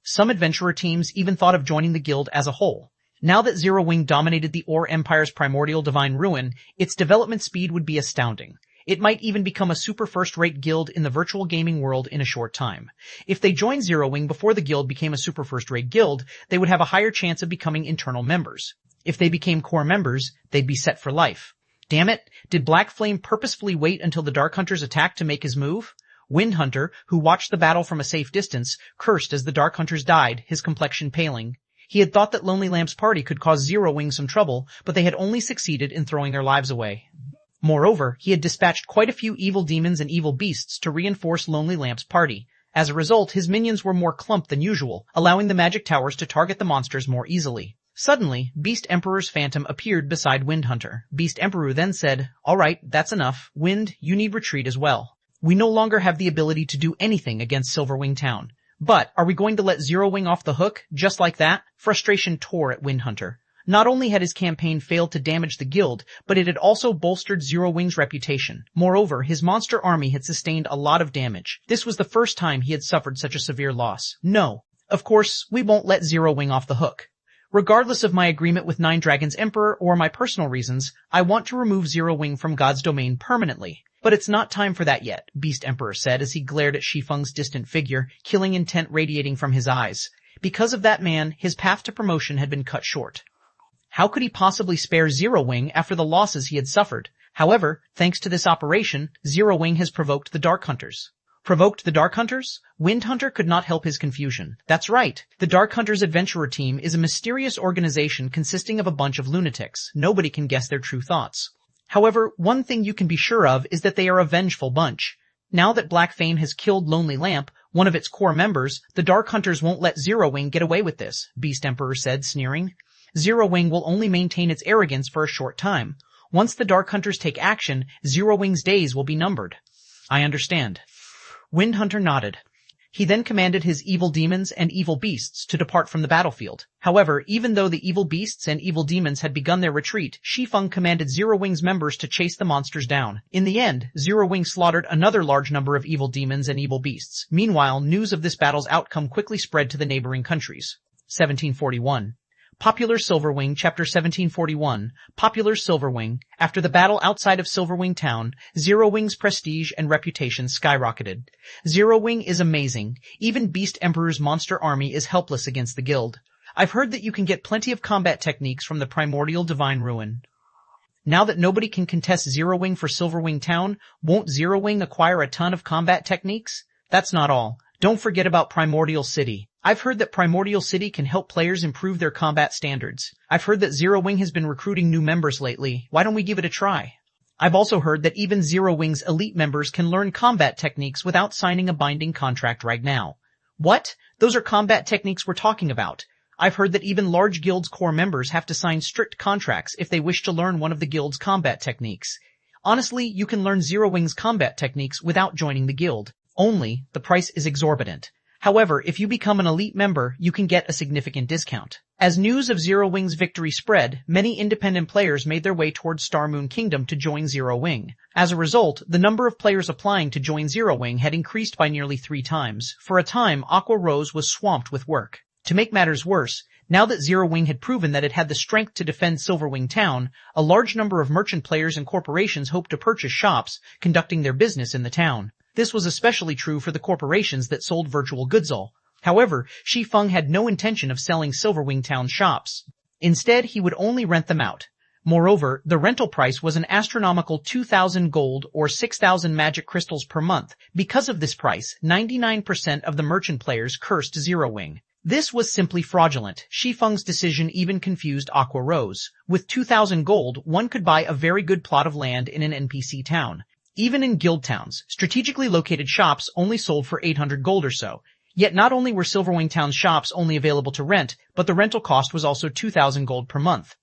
Some adventurer teams even thought of joining the guild as a whole. Now that Zero Wing dominated the Ore Empire's primordial divine ruin, its development speed would be astounding. It might even become a super first-rate guild in the virtual gaming world in a short time. If they joined Zero Wing before the guild became a super first-rate guild, they would have a higher chance of becoming internal members. If they became core members, they'd be set for life. Damn it, did Black Flame purposefully wait until the Dark Hunters attacked to make his move? Wind Hunter, who watched the battle from a safe distance, cursed as the Dark Hunters died, his complexion paling. He had thought that Lonely Lamp's party could cause Zero Wing some trouble, but they had only succeeded in throwing their lives away. Moreover, he had dispatched quite a few evil demons and evil beasts to reinforce Lonely Lamp's party. As a result, his minions were more clumped than usual, allowing the magic towers to target the monsters more easily. Suddenly, Beast Emperor's phantom appeared beside Wind Hunter. Beast Emperor then said, "All right, that's enough. Wind, you need retreat as well. We no longer have the ability to do anything against Silverwing Town. But are we going to let Zero Wing off the hook, just like that?" Frustration tore at Wind Hunter. Not only had his campaign failed to damage the guild, but it had also bolstered Zero Wing's reputation. Moreover, his monster army had sustained a lot of damage. This was the first time he had suffered such a severe loss. No, of course, we won't let Zero Wing off the hook. Regardless of my agreement with Nine Dragons Emperor or my personal reasons, I want to remove Zero Wing from God's domain permanently. But it's not time for that yet, Beast Emperor said as he glared at Shi Feng's distant figure, killing intent radiating from his eyes. Because of that man, his path to promotion had been cut short. How could he possibly spare Zero Wing after the losses he had suffered? However, thanks to this operation, Zero Wing has provoked the Dark Hunters. Provoked the Dark Hunters? Wind Hunter could not help his confusion. That's right. The Dark Hunters Adventurer Team is a mysterious organization consisting of a bunch of lunatics. Nobody can guess their true thoughts. However, one thing you can be sure of is that they are a vengeful bunch. Now that Black Fame has killed Lonely Lamp, one of its core members, the Dark Hunters won't let Zero Wing get away with this, Beast Emperor said, sneering. Zero Wing will only maintain its arrogance for a short time. Once the Dark Hunters take action, Zero Wing's days will be numbered. I understand. Wind Hunter nodded. He then commanded his evil demons and evil beasts to depart from the battlefield. However, even though the evil beasts and evil demons had begun their retreat, Shi Feng commanded Zero Wing's members to chase the monsters down. In the end, Zero Wing slaughtered another large number of evil demons and evil beasts. Meanwhile, news of this battle's outcome quickly spread to the neighboring countries. 1741. Popular Silverwing, Chapter 1741. Popular Silverwing. After the battle outside of Silverwing Town, Zero Wing's prestige and reputation skyrocketed. Zero Wing is amazing. Even Beast Emperor's monster army is helpless against the guild. I've heard that you can get plenty of combat techniques from the primordial divine ruin. Now that nobody can contest Zero Wing for Silverwing Town, won't Zero Wing acquire a ton of combat techniques? That's not all. Don't forget about Primordial City. I've heard that Primordial City can help players improve their combat standards. I've heard that Zero Wing has been recruiting new members lately. Why don't we give it a try? I've also heard that even Zero Wing's elite members can learn combat techniques without signing a binding contract right now. What? Those are combat techniques we're talking about. I've heard that even large guilds' core members have to sign strict contracts if they wish to learn one of the guild's combat techniques. Honestly, you can learn Zero Wing's combat techniques without joining the guild. Only, the price is exorbitant. However, if you become an elite member, you can get a significant discount. As news of Zero Wing's victory spread, many independent players made their way towards Star Moon Kingdom to join Zero Wing. As a result, the number of players applying to join Zero Wing had increased by nearly 3 times. For a time, Aqua Rose was swamped with work. To make matters worse, now that Zero Wing had proven that it had the strength to defend Silverwing Town, a large number of merchant players and corporations hoped to purchase shops, conducting their business in the town. This was especially true for the corporations that sold virtual goods. However, Shi Feng had no intention of selling Silverwing Town shops. Instead, he would only rent them out. Moreover, the rental price was an astronomical 2,000 gold or 6,000 magic crystals per month. Because of this price, 99% of the merchant players cursed Zero Wing. This was simply fraudulent. Shi Feng's decision even confused Aqua Rose. With 2,000 gold, one could buy a very good plot of land in an NPC town. Even in guild towns, strategically located shops only sold for 800 gold or so. Yet not only were Silverwing Town's shops only available to rent, but the rental cost was also 2,000 gold per month.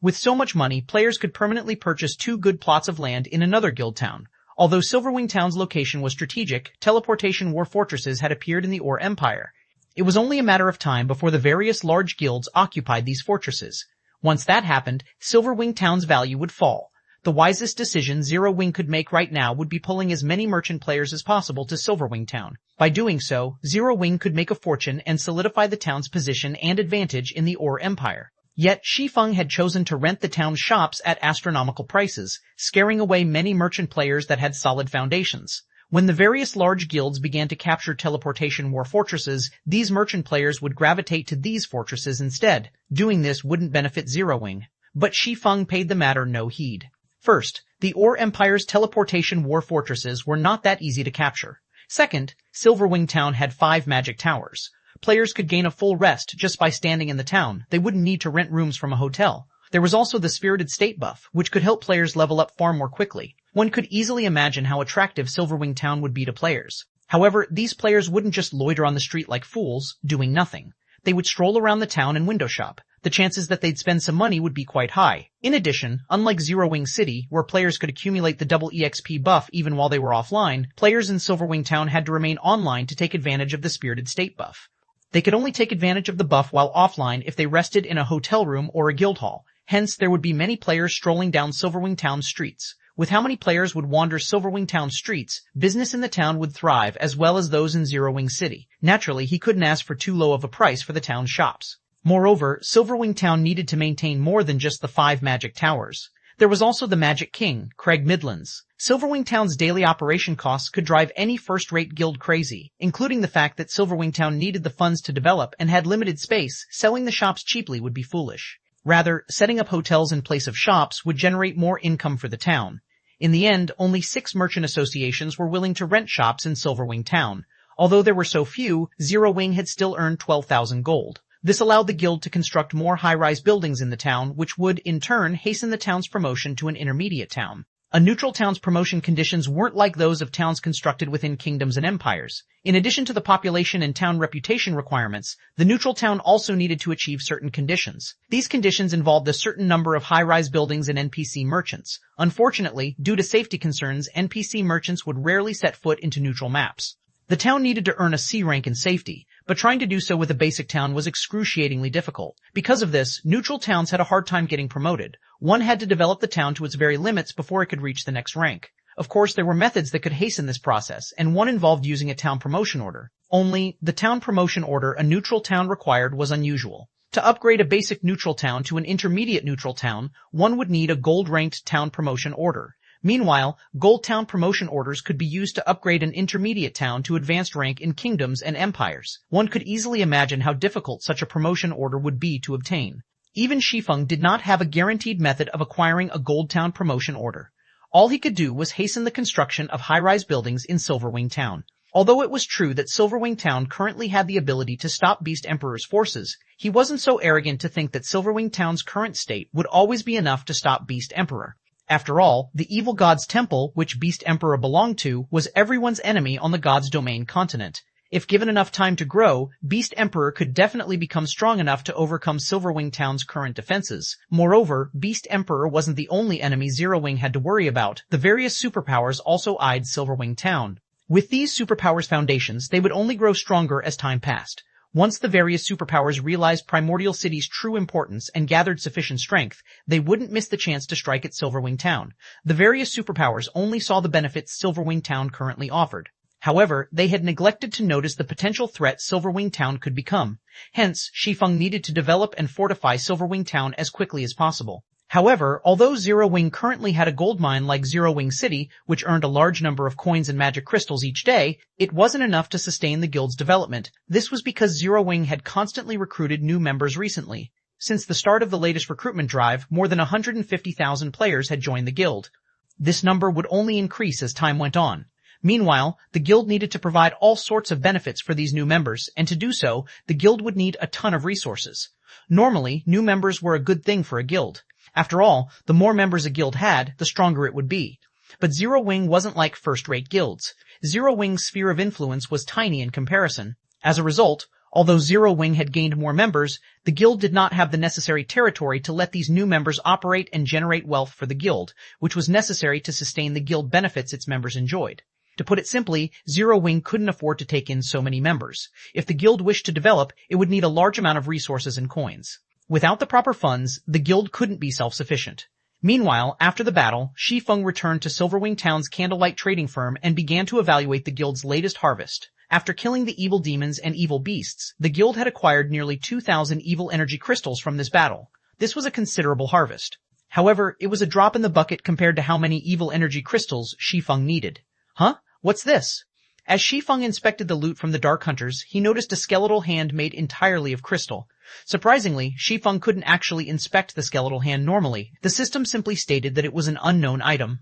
With so much money, players could permanently purchase 2 good plots of land in another guild town. Although Silverwing Town's location was strategic, teleportation war fortresses had appeared in the Ore Empire. It was only a matter of time before the various large guilds occupied these fortresses. Once that happened, Silverwing Town's value would fall. The wisest decision Zero Wing could make right now would be pulling as many merchant players as possible to Silverwing Town. By doing so, Zero Wing could make a fortune and solidify the town's position and advantage in the Ore Empire. Yet Shi Feng had chosen to rent the town's shops at astronomical prices, scaring away many merchant players that had solid foundations. When the various large guilds began to capture teleportation war fortresses, these merchant players would gravitate to these fortresses instead. Doing this wouldn't benefit Zero Wing. But Shi Feng paid the matter no heed. First, the Ore Empire's teleportation war fortresses were not that easy to capture. Second, Silverwing Town had 5 magic towers. Players could gain a full rest just by standing in the town. They wouldn't need to rent rooms from a hotel. There was also the Spirited State buff, which could help players level up far more quickly. One could easily imagine how attractive Silverwing Town would be to players. However, these players wouldn't just loiter on the street like fools, doing nothing. They would stroll around the town and window shop. The chances that they'd spend some money would be quite high. In addition, unlike Zero Wing City, where players could accumulate the double EXP buff even while they were offline, players in Silverwing Town had to remain online to take advantage of the Spirited State buff. They could only take advantage of the buff while offline if they rested in a hotel room or a guild hall. Hence, there would be many players strolling down Silverwing Town streets. With how many players would wander Silverwing Town streets, business in the town would thrive as well as those in Zero Wing City. Naturally, he couldn't ask for too low of a price for the town's shops. Moreover, Silverwing Town needed to maintain more than just the 5 magic towers. There was also the Magic King, Craig Midlands. Silverwing Town's daily operation costs could drive any first-rate guild crazy, including the fact that Silverwing Town needed the funds to develop and had limited space. Selling the shops cheaply would be foolish. Rather, setting up hotels in place of shops would generate more income for the town. In the end, only 6 merchant associations were willing to rent shops in Silverwing Town. Although there were so few, Zero Wing had still earned 12,000 gold. This allowed the guild to construct more high-rise buildings in the town, which would, in turn, hasten the town's promotion to an intermediate town. A neutral town's promotion conditions weren't like those of towns constructed within kingdoms and empires. In addition to the population and town reputation requirements, the neutral town also needed to achieve certain conditions. These conditions involved a certain number of high-rise buildings and NPC merchants. Unfortunately, due to safety concerns, NPC merchants would rarely set foot into neutral maps. The town needed to earn a C rank in safety, but trying to do so with a basic town was excruciatingly difficult. Because of this, neutral towns had a hard time getting promoted. One had to develop the town to its very limits before it could reach the next rank. Of course, there were methods that could hasten this process, and one involved using a town promotion order. Only, the town promotion order a neutral town required was unusual. To upgrade a basic neutral town to an intermediate neutral town, one would need a gold-ranked town promotion order. Meanwhile, gold town promotion orders could be used to upgrade an intermediate town to advanced rank in kingdoms and empires. One could easily imagine how difficult such a promotion order would be to obtain. Even Shi Feng did not have a guaranteed method of acquiring a gold town promotion order. All he could do was hasten the construction of high-rise buildings in Silverwing Town. Although it was true that Silverwing Town currently had the ability to stop Beast Emperor's forces, he wasn't so arrogant to think that Silverwing Town's current state would always be enough to stop Beast Emperor. After all, the evil god's temple, which Beast Emperor belonged to, was everyone's enemy on the god's domain continent. If given enough time to grow, Beast Emperor could definitely become strong enough to overcome Silverwing Town's current defenses. Moreover, Beast Emperor wasn't the only enemy Zero Wing had to worry about. The various superpowers also eyed Silverwing Town. With these superpowers' foundations, they would only grow stronger as time passed. Once the various superpowers realized Primordial City's true importance and gathered sufficient strength, they wouldn't miss the chance to strike at Silverwing Town. The various superpowers only saw the benefits Silverwing Town currently offered. However, they had neglected to notice the potential threat Silverwing Town could become. Hence, Shi Feng needed to develop and fortify Silverwing Town as quickly as possible. However, although Zero Wing currently had a gold mine like Zero Wing City, which earned a large number of coins and magic crystals each day, it wasn't enough to sustain the guild's development. This was because Zero Wing had constantly recruited new members recently. Since the start of the latest recruitment drive, more than 150,000 players had joined the guild. This number would only increase as time went on. Meanwhile, the guild needed to provide all sorts of benefits for these new members, and to do so, the guild would need a ton of resources. Normally, new members were a good thing for a guild. After all, the more members a guild had, the stronger it would be. But Zero Wing wasn't like first-rate guilds. Zero Wing's sphere of influence was tiny in comparison. As a result, although Zero Wing had gained more members, the guild did not have the necessary territory to let these new members operate and generate wealth for the guild, which was necessary to sustain the guild benefits its members enjoyed. To put it simply, Zero Wing couldn't afford to take in so many members. If the guild wished to develop, it would need a large amount of resources and coins. Without the proper funds, the guild couldn't be self-sufficient. Meanwhile, after the battle, Shi Feng returned to Silverwing Town's candlelight trading firm and began to evaluate the guild's latest harvest. After killing the evil demons and evil beasts, the guild had acquired nearly 2,000 evil energy crystals from this battle. This was a considerable harvest. However, it was a drop in the bucket compared to how many evil energy crystals Shi Feng needed. Huh? What's this? As Shi Feng inspected the loot from the Dark Hunters, he noticed a skeletal hand made entirely of crystal. Surprisingly, Shi Feng couldn't actually inspect the skeletal hand normally. The system simply stated that it was an unknown item.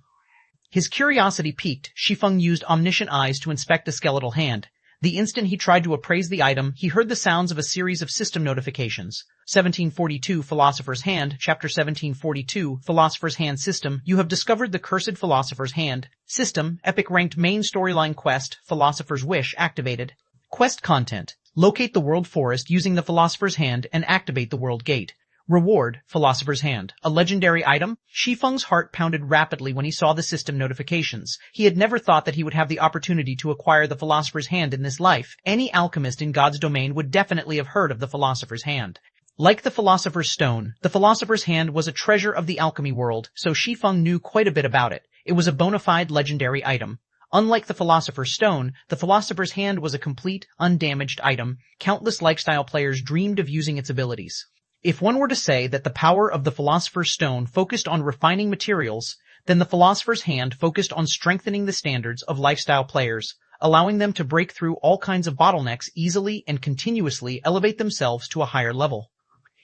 His curiosity piqued, Shi Feng used omniscient eyes to inspect the skeletal hand. The instant he tried to appraise the item, he heard the sounds of a series of system notifications. 1742 Philosopher's Hand, Chapter 1742, Philosopher's Hand System. You have discovered the Cursed Philosopher's Hand. System, Epic Ranked Main Storyline Quest, Philosopher's Wish, activated. Quest content. Locate the World Forest using the Philosopher's Hand and activate the World Gate. Reward, Philosopher's Hand. A legendary item? Shi Feng's heart pounded rapidly when he saw the system notifications. He had never thought that he would have the opportunity to acquire the Philosopher's Hand in this life. Any alchemist in God's domain would definitely have heard of the Philosopher's Hand. Like the Philosopher's Stone, the Philosopher's Hand was a treasure of the alchemy world, so Shi Feng knew quite a bit about it. It was a bona fide legendary item. Unlike the Philosopher's Stone, the Philosopher's Hand was a complete, undamaged item. Countless lifestyle players dreamed of using its abilities. If one were to say that the power of the Philosopher's Stone focused on refining materials, then the Philosopher's Hand focused on strengthening the standards of lifestyle players, allowing them to break through all kinds of bottlenecks easily and continuously elevate themselves to a higher level.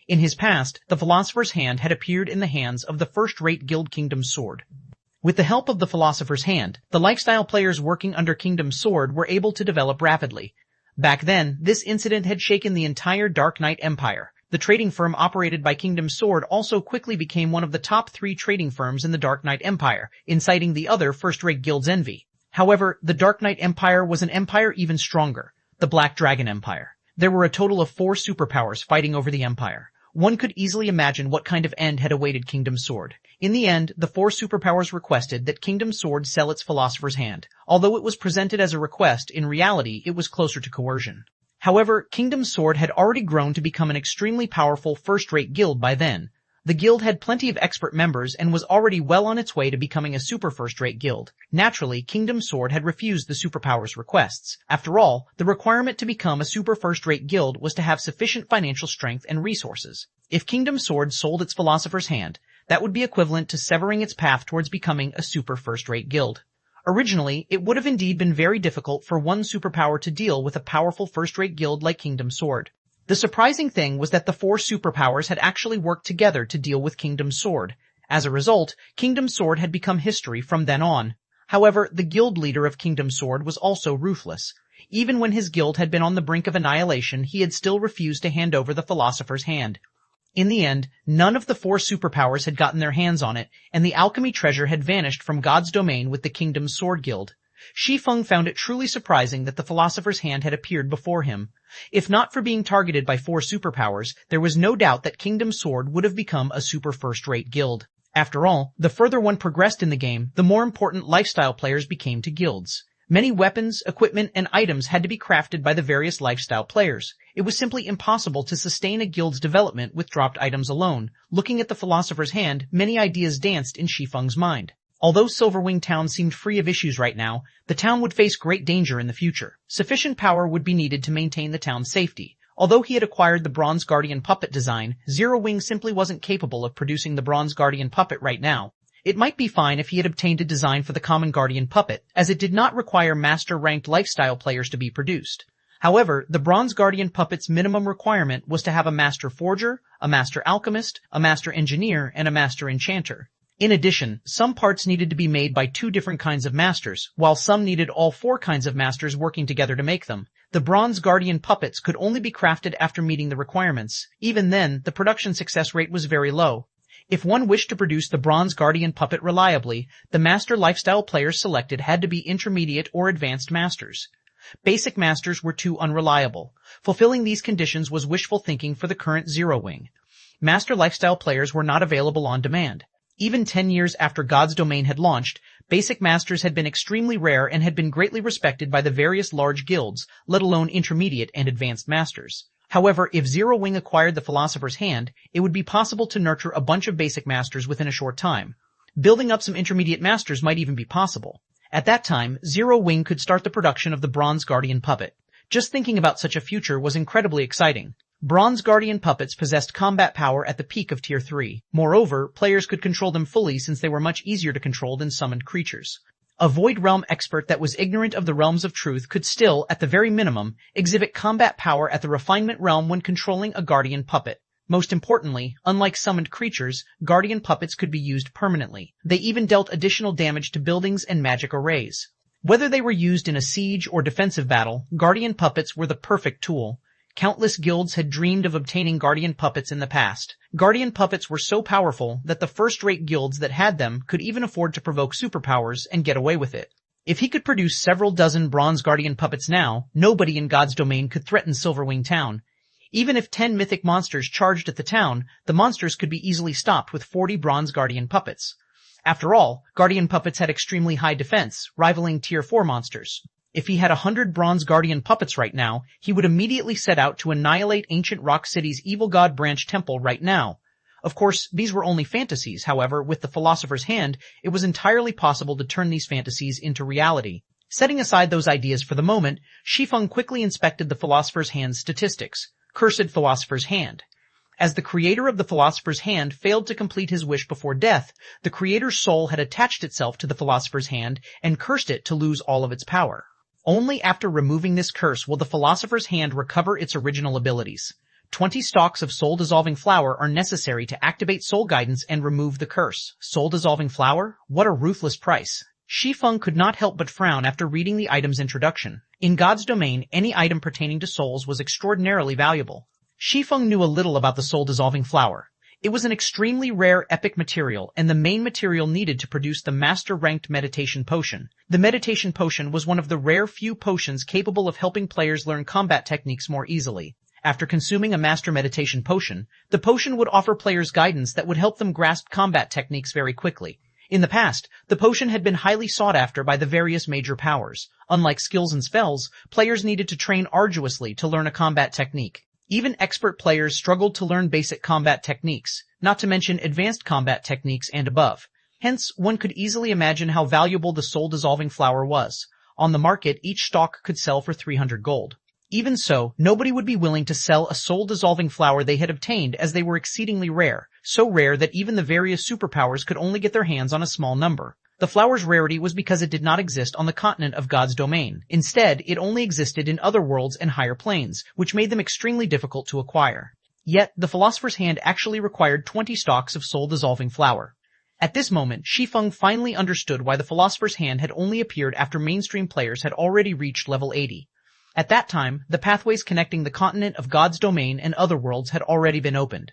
In his past, the Philosopher's Hand had appeared in the hands of the first-rate Guild Kingdom's sword. With the help of the Philosopher's Hand, the lifestyle players working under Kingdom Sword were able to develop rapidly. Back then, this incident had shaken the entire Dark Knight Empire. The trading firm operated by Kingdom Sword also quickly became one of the top 3 trading firms in the Dark Knight Empire, inciting the other first-rate guilds' envy. However, the Dark Knight Empire was an empire even stronger, the Black Dragon Empire. There were a total of 4 superpowers fighting over the empire. One could easily imagine what kind of end had awaited Kingdom Sword. In the end, the 4 superpowers requested that Kingdom Sword sell its Philosopher's Hand. Although it was presented as a request, in reality it was closer to coercion. However, Kingdom Sword had already grown to become an extremely powerful first-rate guild by then. The guild had plenty of expert members and was already well on its way to becoming a super first-rate guild. Naturally, Kingdom Sword had refused the superpowers' requests. After all, the requirement to become a super first-rate guild was to have sufficient financial strength and resources. If Kingdom Sword sold its Philosopher's Hand, that would be equivalent to severing its path towards becoming a super first-rate guild. Originally, it would have indeed been very difficult for one superpower to deal with a powerful first-rate guild like Kingdom Sword. The surprising thing was that the 4 superpowers had actually worked together to deal with Kingdom Sword. As a result, Kingdom Sword had become history from then on. However, the guild leader of Kingdom Sword was also ruthless. Even when his guild had been on the brink of annihilation, he had still refused to hand over the Philosopher's Hand. In the end, none of the 4 superpowers had gotten their hands on it, and the alchemy treasure had vanished from God's domain with the Kingdom Sword Guild. Shi Feng found it truly surprising that the Philosopher's Hand had appeared before him. If not for being targeted by 4 superpowers, there was no doubt that Kingdom Sword would have become a super first-rate guild. After all, the further one progressed in the game, the more important lifestyle players became to guilds. Many weapons, equipment, and items had to be crafted by the various lifestyle players. It was simply impossible to sustain a guild's development with dropped items alone. Looking at the Philosopher's Hand, many ideas danced in Shi Feng's mind. Although Silverwing Town seemed free of issues right now, the town would face great danger in the future. Sufficient power would be needed to maintain the town's safety. Although he had acquired the Bronze Guardian puppet design, Zero Wing simply wasn't capable of producing the Bronze Guardian puppet right now. It might be fine if he had obtained a design for the common Guardian puppet, as it did not require master-ranked lifestyle players to be produced. However, the Bronze Guardian puppet's minimum requirement was to have a master forger, a master alchemist, a master engineer, and a master enchanter. In addition, some parts needed to be made by 2 different kinds of masters, while some needed all 4 kinds of masters working together to make them. The Bronze Guardian puppets could only be crafted after meeting the requirements. Even then, the production success rate was very low. If one wished to produce the Bronze Guardian puppet reliably, the master lifestyle players selected had to be intermediate or advanced masters. Basic masters were too unreliable. Fulfilling these conditions was wishful thinking for the current Zero Wing. Master lifestyle players were not available on demand. Even 10 years after God's Domain had launched, basic masters had been extremely rare and had been greatly respected by the various large guilds, let alone intermediate and advanced masters. However, if Zero Wing acquired the Philosopher's Hand, it would be possible to nurture a bunch of basic masters within a short time. Building up some intermediate masters might even be possible. At that time, Zero Wing could start the production of the Bronze Guardian puppet. Just thinking about such a future was incredibly exciting. Bronze Guardian puppets possessed combat power at the peak of Tier 3. Moreover, players could control them fully since they were much easier to control than summoned creatures. A Void Realm expert that was ignorant of the realms of truth could still, at the very minimum, exhibit combat power at the refinement realm when controlling a Guardian puppet. Most importantly, unlike summoned creatures, Guardian puppets could be used permanently. They even dealt additional damage to buildings and magic arrays. Whether they were used in a siege or defensive battle, Guardian puppets were the perfect tool. Countless guilds had dreamed of obtaining Guardian puppets in the past. Guardian puppets were so powerful that the first-rate guilds that had them could even afford to provoke superpowers and get away with it. If he could produce several dozen Bronze Guardian puppets now, nobody in God's Domain could threaten Silverwing Town. Even if 10 mythic monsters charged at the town, the monsters could be easily stopped with 40 Bronze Guardian puppets. After all, Guardian puppets had extremely high defense, rivaling Tier 4 monsters. If he had 100 Bronze Guardian puppets right now, he would immediately set out to annihilate Ancient Rock City's Evil God Branch Temple right now. Of course, these were only fantasies. However, with the Philosopher's Hand, it was entirely possible to turn these fantasies into reality. Setting aside those ideas for the moment, Shi Feng quickly inspected the Philosopher's Hand's statistics. Cursed Philosopher's Hand. As the creator of the Philosopher's Hand failed to complete his wish before death, the creator's soul had attached itself to the Philosopher's Hand and cursed it to lose all of its power. Only after removing this curse will the Philosopher's Hand recover its original abilities. 20 stalks of soul-dissolving flower are necessary to activate soul guidance and remove the curse. Soul-dissolving flower? What a ruthless price. Shi Feng could not help but frown after reading the item's introduction. In God's domain, any item pertaining to souls was extraordinarily valuable. Shi Feng knew a little about the soul-dissolving flower. It was an extremely rare epic material and the main material needed to produce the master-ranked meditation potion. The meditation potion was one of the rare few potions capable of helping players learn combat techniques more easily. After consuming a master meditation potion, the potion would offer players guidance that would help them grasp combat techniques very quickly. In the past, the potion had been highly sought after by the various major powers. Unlike skills and spells, players needed to train arduously to learn a combat technique. Even expert players struggled to learn basic combat techniques, not to mention advanced combat techniques and above. Hence, one could easily imagine how valuable the soul-dissolving flower was. On the market, each stalk could sell for 300 gold. Even so, nobody would be willing to sell a soul-dissolving flower they had obtained as they were exceedingly rare, so rare that even the various superpowers could only get their hands on a small number. The flower's rarity was because it did not exist on the continent of God's domain. Instead, it only existed in other worlds and higher planes, which made them extremely difficult to acquire. Yet, the philosopher's hand actually required 20 stalks of soul-dissolving flower. At this moment, Shi Feng finally understood why the philosopher's hand had only appeared after mainstream players had already reached level 80. At that time, the pathways connecting the continent of God's domain and other worlds had already been opened.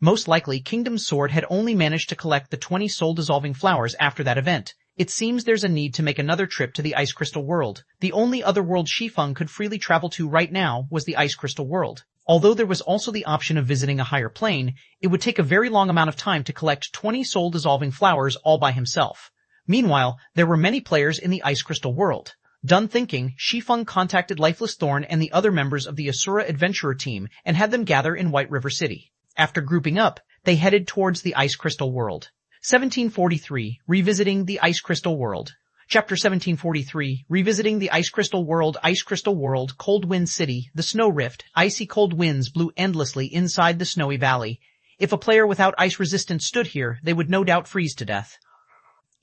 Most likely, Kingdom's Sword had only managed to collect the 20 soul-dissolving flowers after that event. It seems there's a need to make another trip to the Ice Crystal World. The only other world Shi Feng could freely travel to right now was the Ice Crystal World. Although there was also the option of visiting a higher plane, it would take a very long amount of time to collect 20 soul-dissolving flowers all by himself. Meanwhile, there were many players in the Ice Crystal World. Done thinking, Shi Feng contacted Lifeless Thorn and the other members of the Asura Adventurer team and had them gather in White River City. After grouping up, they headed towards the Ice Crystal World. 1743, Revisiting the Ice Crystal World. Chapter 1743, Revisiting the Ice Crystal World. Ice Crystal World, Cold Wind City, the Snow Rift. Icy cold winds blew endlessly inside the snowy valley. If a player without ice resistance stood here, they would no doubt freeze to death.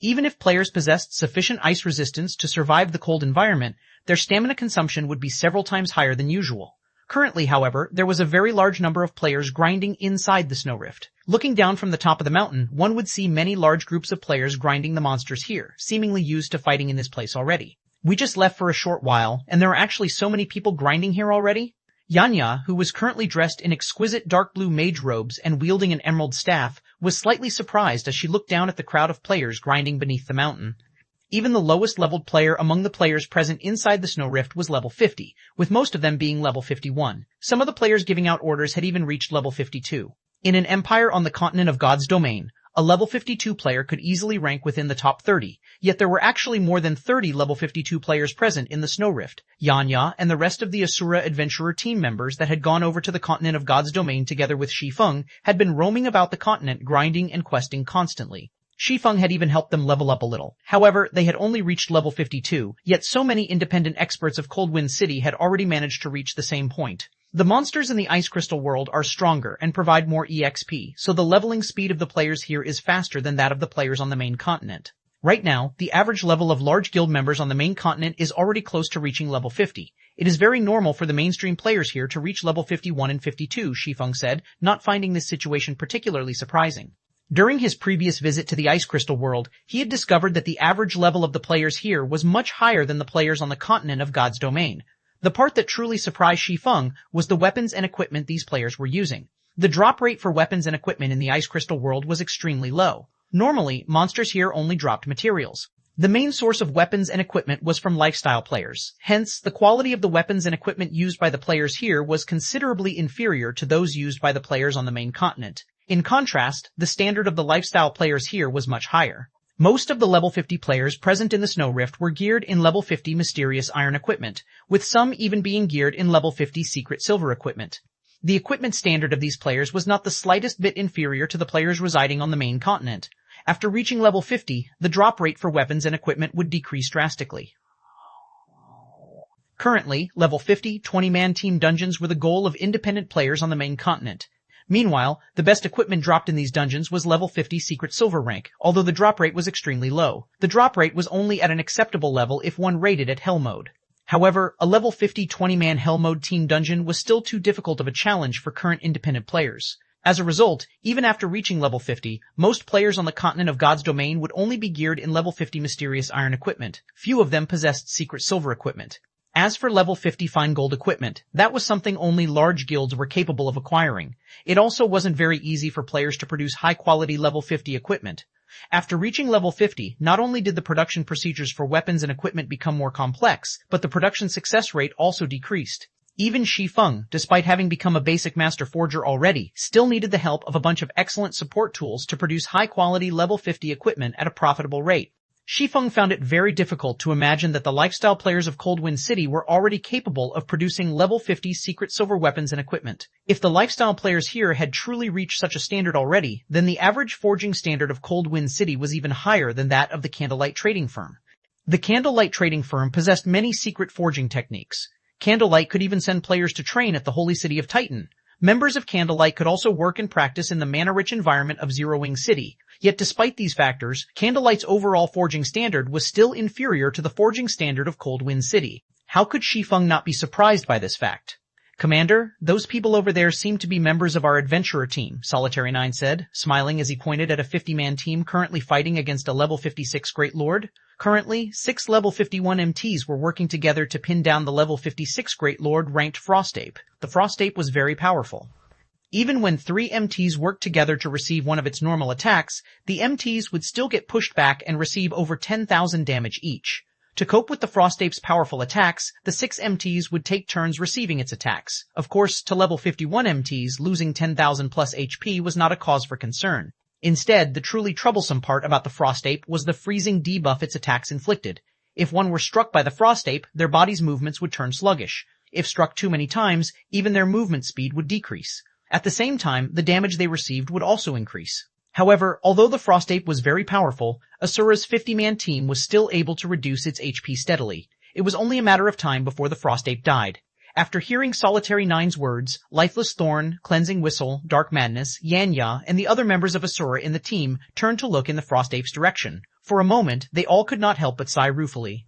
Even if players possessed sufficient ice resistance to survive the cold environment, their stamina consumption would be several times higher than usual. Currently, however, there was a very large number of players grinding inside the Snow Rift. Looking down from the top of the mountain, one would see many large groups of players grinding the monsters here, seemingly used to fighting in this place already. We just left for a short while, and there are actually so many people grinding here already? Yanya, who was currently dressed in exquisite dark blue mage robes and wielding an emerald staff, was slightly surprised as she looked down at the crowd of players grinding beneath the mountain. Even the lowest leveled player among the players present inside the Snow Rift was level 50, with most of them being level 51. Some of the players giving out orders had even reached level 52. In an empire on the continent of God's domain, a level 52 player could easily rank within the top 30, yet there were actually more than 30 level 52 players present in the Snow Rift. Yanya and the rest of the Asura Adventurer team members that had gone over to the continent of God's domain together with Shi Feng had been roaming about the continent grinding and questing constantly. Shi Feng had even helped them level up a little. However, they had only reached level 52, yet so many independent experts of Cold Wind City had already managed to reach the same point. The monsters in the Ice Crystal World are stronger and provide more EXP, so the leveling speed of the players here is faster than that of the players on the main continent. Right now, the average level of large guild members on the main continent is already close to reaching level 50. It is very normal for the mainstream players here to reach level 51 and 52, Shi Feng said, not finding this situation particularly surprising. During his previous visit to the Ice Crystal World, he had discovered that the average level of the players here was much higher than the players on the continent of God's domain. The part that truly surprised Shi Feng was the weapons and equipment these players were using. The drop rate for weapons and equipment in the Ice Crystal World was extremely low. Normally, monsters here only dropped materials. The main source of weapons and equipment was from lifestyle players. Hence, the quality of the weapons and equipment used by the players here was considerably inferior to those used by the players on the main continent. In contrast, the standard of the lifestyle players here was much higher. Most of the level 50 players present in the Snow Rift were geared in level 50 mysterious iron equipment, with some even being geared in level 50 secret silver equipment. The equipment standard of these players was not the slightest bit inferior to the players residing on the main continent. After reaching level 50, the drop rate for weapons and equipment would decrease drastically. Currently, level 50, 20-man team dungeons were the goal of independent players on the main continent. Meanwhile, the best equipment dropped in these dungeons was level 50 secret silver rank, although the drop rate was extremely low. The drop rate was only at an acceptable level if one rated at hell mode. However, a level 50 20-man Hell Mode team dungeon was still too difficult of a challenge for current independent players. As a result, even after reaching level 50, most players on the continent of God's domain would only be geared in level 50 mysterious iron equipment. Few of them possessed secret silver equipment. As for level 50 fine gold equipment, that was something only large guilds were capable of acquiring. It also wasn't very easy for players to produce high-quality level 50 equipment. After reaching level 50, not only did the production procedures for weapons and equipment become more complex, but the production success rate also decreased. Even Shi Feng, despite having become a basic master forger already, still needed the help of a bunch of excellent support tools to produce high-quality level 50 equipment at a profitable rate. Shi Feng found it very difficult to imagine that the lifestyle players of Coldwind City were already capable of producing level 50 secret silver weapons and equipment. If the lifestyle players here had truly reached such a standard already, then the average forging standard of Coldwind City was even higher than that of the Candlelight Trading Firm. The Candlelight Trading Firm possessed many secret forging techniques. Candlelight could even send players to train at the Holy City of Titan. Members of Candlelight could also work and practice in the mana-rich environment of Zero Wing City. Yet despite these factors, Candlelight's overall forging standard was still inferior to the forging standard of Coldwind City. How could Shi Feng not be surprised by this fact? Commander, those people over there seem to be members of our adventurer team, Solitary 9 said, smiling as he pointed at a 50-man team currently fighting against a level 56 Great Lord. Currently, 6 level 51 MTs were working together to pin down the level 56 Great Lord ranked Frostape. The Frostape was very powerful. Even when 3 MTs worked together to receive one of its normal attacks, the MTs would still get pushed back and receive over 10,000 damage each. To cope with the Frostape's powerful attacks, the 6 MTs would take turns receiving its attacks. Of course, to level 51 MTs, losing 10,000 plus HP was not a cause for concern. Instead, the truly troublesome part about the Frostape was the freezing debuff its attacks inflicted. If one were struck by the Frostape, their body's movements would turn sluggish. If struck too many times, even their movement speed would decrease. At the same time, the damage they received would also increase. However, although the Frostape was very powerful, Asura's 50-man team was still able to reduce its HP steadily. It was only a matter of time before the Frostape died. After hearing Solitary 9's words, Lifeless Thorn, Cleansing Whistle, Dark Madness, Yanya, and the other members of Asura in the team turned to look in the Frostape's direction. For a moment, they all could not help but sigh ruefully.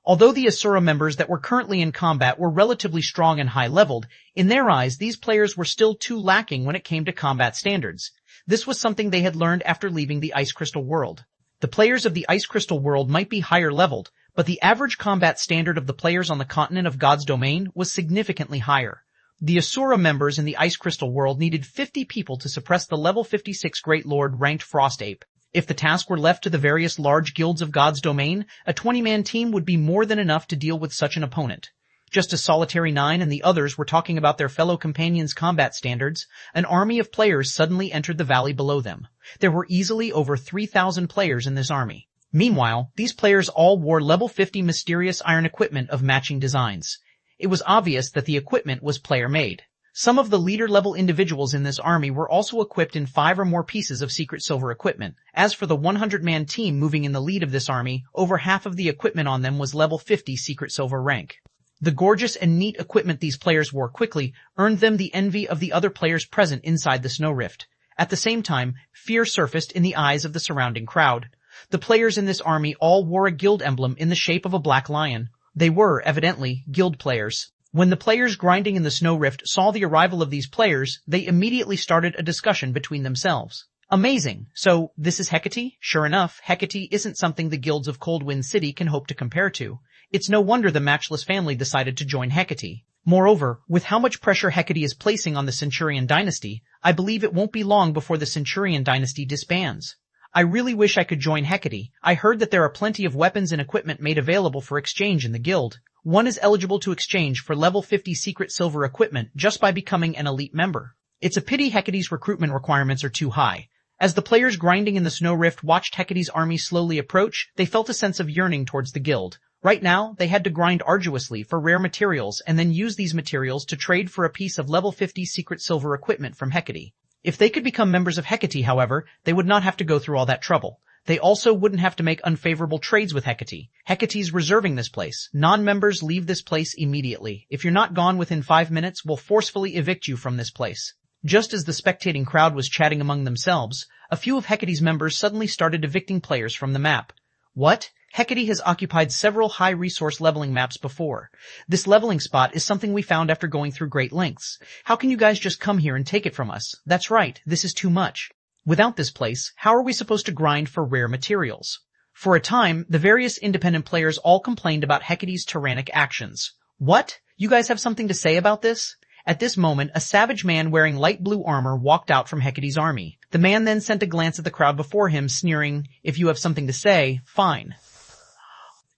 Although the Asura members that were currently in combat were relatively strong and high-leveled, in their eyes these players were still too lacking when it came to combat standards. This was something they had learned after leaving the Ice Crystal world. The players of the Ice Crystal world might be higher-leveled, but the average combat standard of the players on the continent of God's domain was significantly higher. The Asura members in the Ice Crystal world needed 50 people to suppress the level 56 Great Lord ranked Frostape. If the task were left to the various large guilds of God's domain, a 20-man team would be more than enough to deal with such an opponent. Just as Solitary 9 and the others were talking about their fellow companions' combat standards, an army of players suddenly entered the valley below them. There were easily over 3,000 players in this army. Meanwhile, these players all wore level 50 mysterious iron equipment of matching designs. It was obvious that the equipment was player-made. Some of the leader-level individuals in this army were also equipped in 5 or more pieces of secret silver equipment. As for the 100-man team moving in the lead of this army, over half of the equipment on them was level 50 secret silver rank. The gorgeous and neat equipment these players wore quickly earned them the envy of the other players present inside the snow rift. At the same time, fear surfaced in the eyes of the surrounding crowd. The players in this army all wore a guild emblem in the shape of a black lion. They were, evidently, guild players. When the players grinding in the snow rift saw the arrival of these players, they immediately started a discussion between themselves. Amazing. So, this is Hecate? Sure enough, Hecate isn't something the guilds of Coldwind City can hope to compare to. It's no wonder the Matchless family decided to join Hecate. Moreover, with how much pressure Hecate is placing on the Centurion dynasty, I believe it won't be long before the Centurion dynasty disbands. I really wish I could join Hecate. I heard that there are plenty of weapons and equipment made available for exchange in the guild. One is eligible to exchange for level 50 secret silver equipment just by becoming an elite member. It's a pity Hecate's recruitment requirements are too high. As the players grinding in the snow rift watched Hecate's army slowly approach, they felt a sense of yearning towards the guild. Right now, they had to grind arduously for rare materials and then use these materials to trade for a piece of level 50 secret silver equipment from Hecate. If they could become members of Hecate, however, they would not have to go through all that trouble. They also wouldn't have to make unfavorable trades with Hecate. Hecate's reserving this place. Non-members leave this place immediately. If you're not gone within 5 minutes, we'll forcefully evict you from this place. Just as the spectating crowd was chatting among themselves, a few of Hecate's members suddenly started evicting players from the map. What? Hecate has occupied several high-resource leveling maps before. This leveling spot is something we found after going through great lengths. How can you guys just come here and take it from us? That's right, this is too much. Without this place, how are we supposed to grind for rare materials? For a time, the various independent players all complained about Hecate's tyrannic actions. What? You guys have something to say about this? At this moment, a savage man wearing light blue armor walked out from Hecate's army. The man then sent a glance at the crowd before him, sneering, "If you have something to say, fine.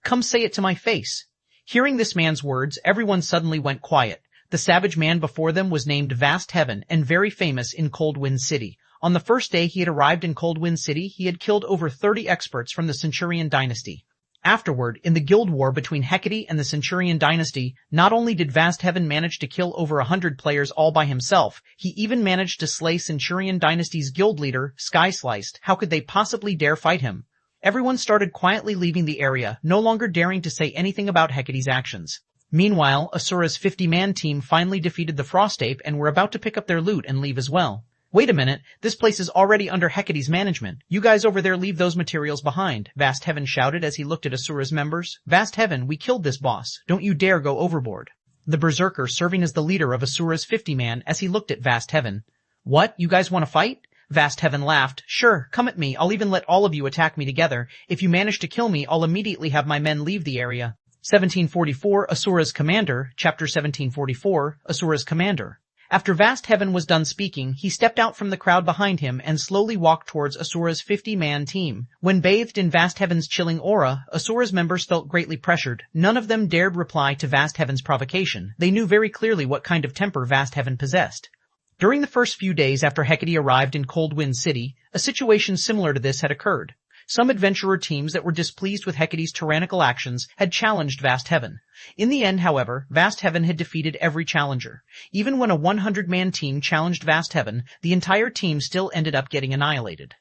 Come say it to my face." Hearing this man's words, everyone suddenly went quiet. The savage man before them was named Vast Heaven and very famous in Cold Wind City. On the first day he had arrived in Cold Wind City, he had killed over 30 experts from the Centurion dynasty. Afterward, in the guild war between Hecate and the Centurion dynasty, not only did Vast Heaven manage to kill over 100 players all by himself, he even managed to slay Centurion dynasty's guild leader, Sky Sliced. How could they possibly dare fight him? Everyone started quietly leaving the area, no longer daring to say anything about Hecate's actions. Meanwhile, Asura's 50-man team finally defeated the Frost Ape and were about to pick up their loot and leave as well. Wait a minute, this place is already under Hecate's management. You guys over there leave those materials behind, Vast Heaven shouted as he looked at Asura's members. Vast Heaven, we killed this boss. Don't you dare go overboard. The Berserker serving as the leader of Asura's 50-man as he looked at Vast Heaven. What, you guys want to fight? Vast Heaven laughed. Sure, come at me. I'll even let all of you attack me together. If you manage to kill me, I'll immediately have my men leave the area. 1744, Asura's Commander, Chapter 1744, Asura's Commander. After Vast Heaven was done speaking, he stepped out from the crowd behind him and slowly walked towards Asura's 50-man team. When bathed in Vast Heaven's chilling aura, Asura's members felt greatly pressured. None of them dared reply to Vast Heaven's provocation. They knew very clearly what kind of temper Vast Heaven possessed. During the first few days after Hecate arrived in Cold Wind City, a situation similar to this had occurred. Some adventurer teams that were displeased with Hecate's tyrannical actions had challenged Vast Heaven. In the end, however, Vast Heaven had defeated every challenger. Even when a 100-man team challenged Vast Heaven, the entire team still ended up getting annihilated.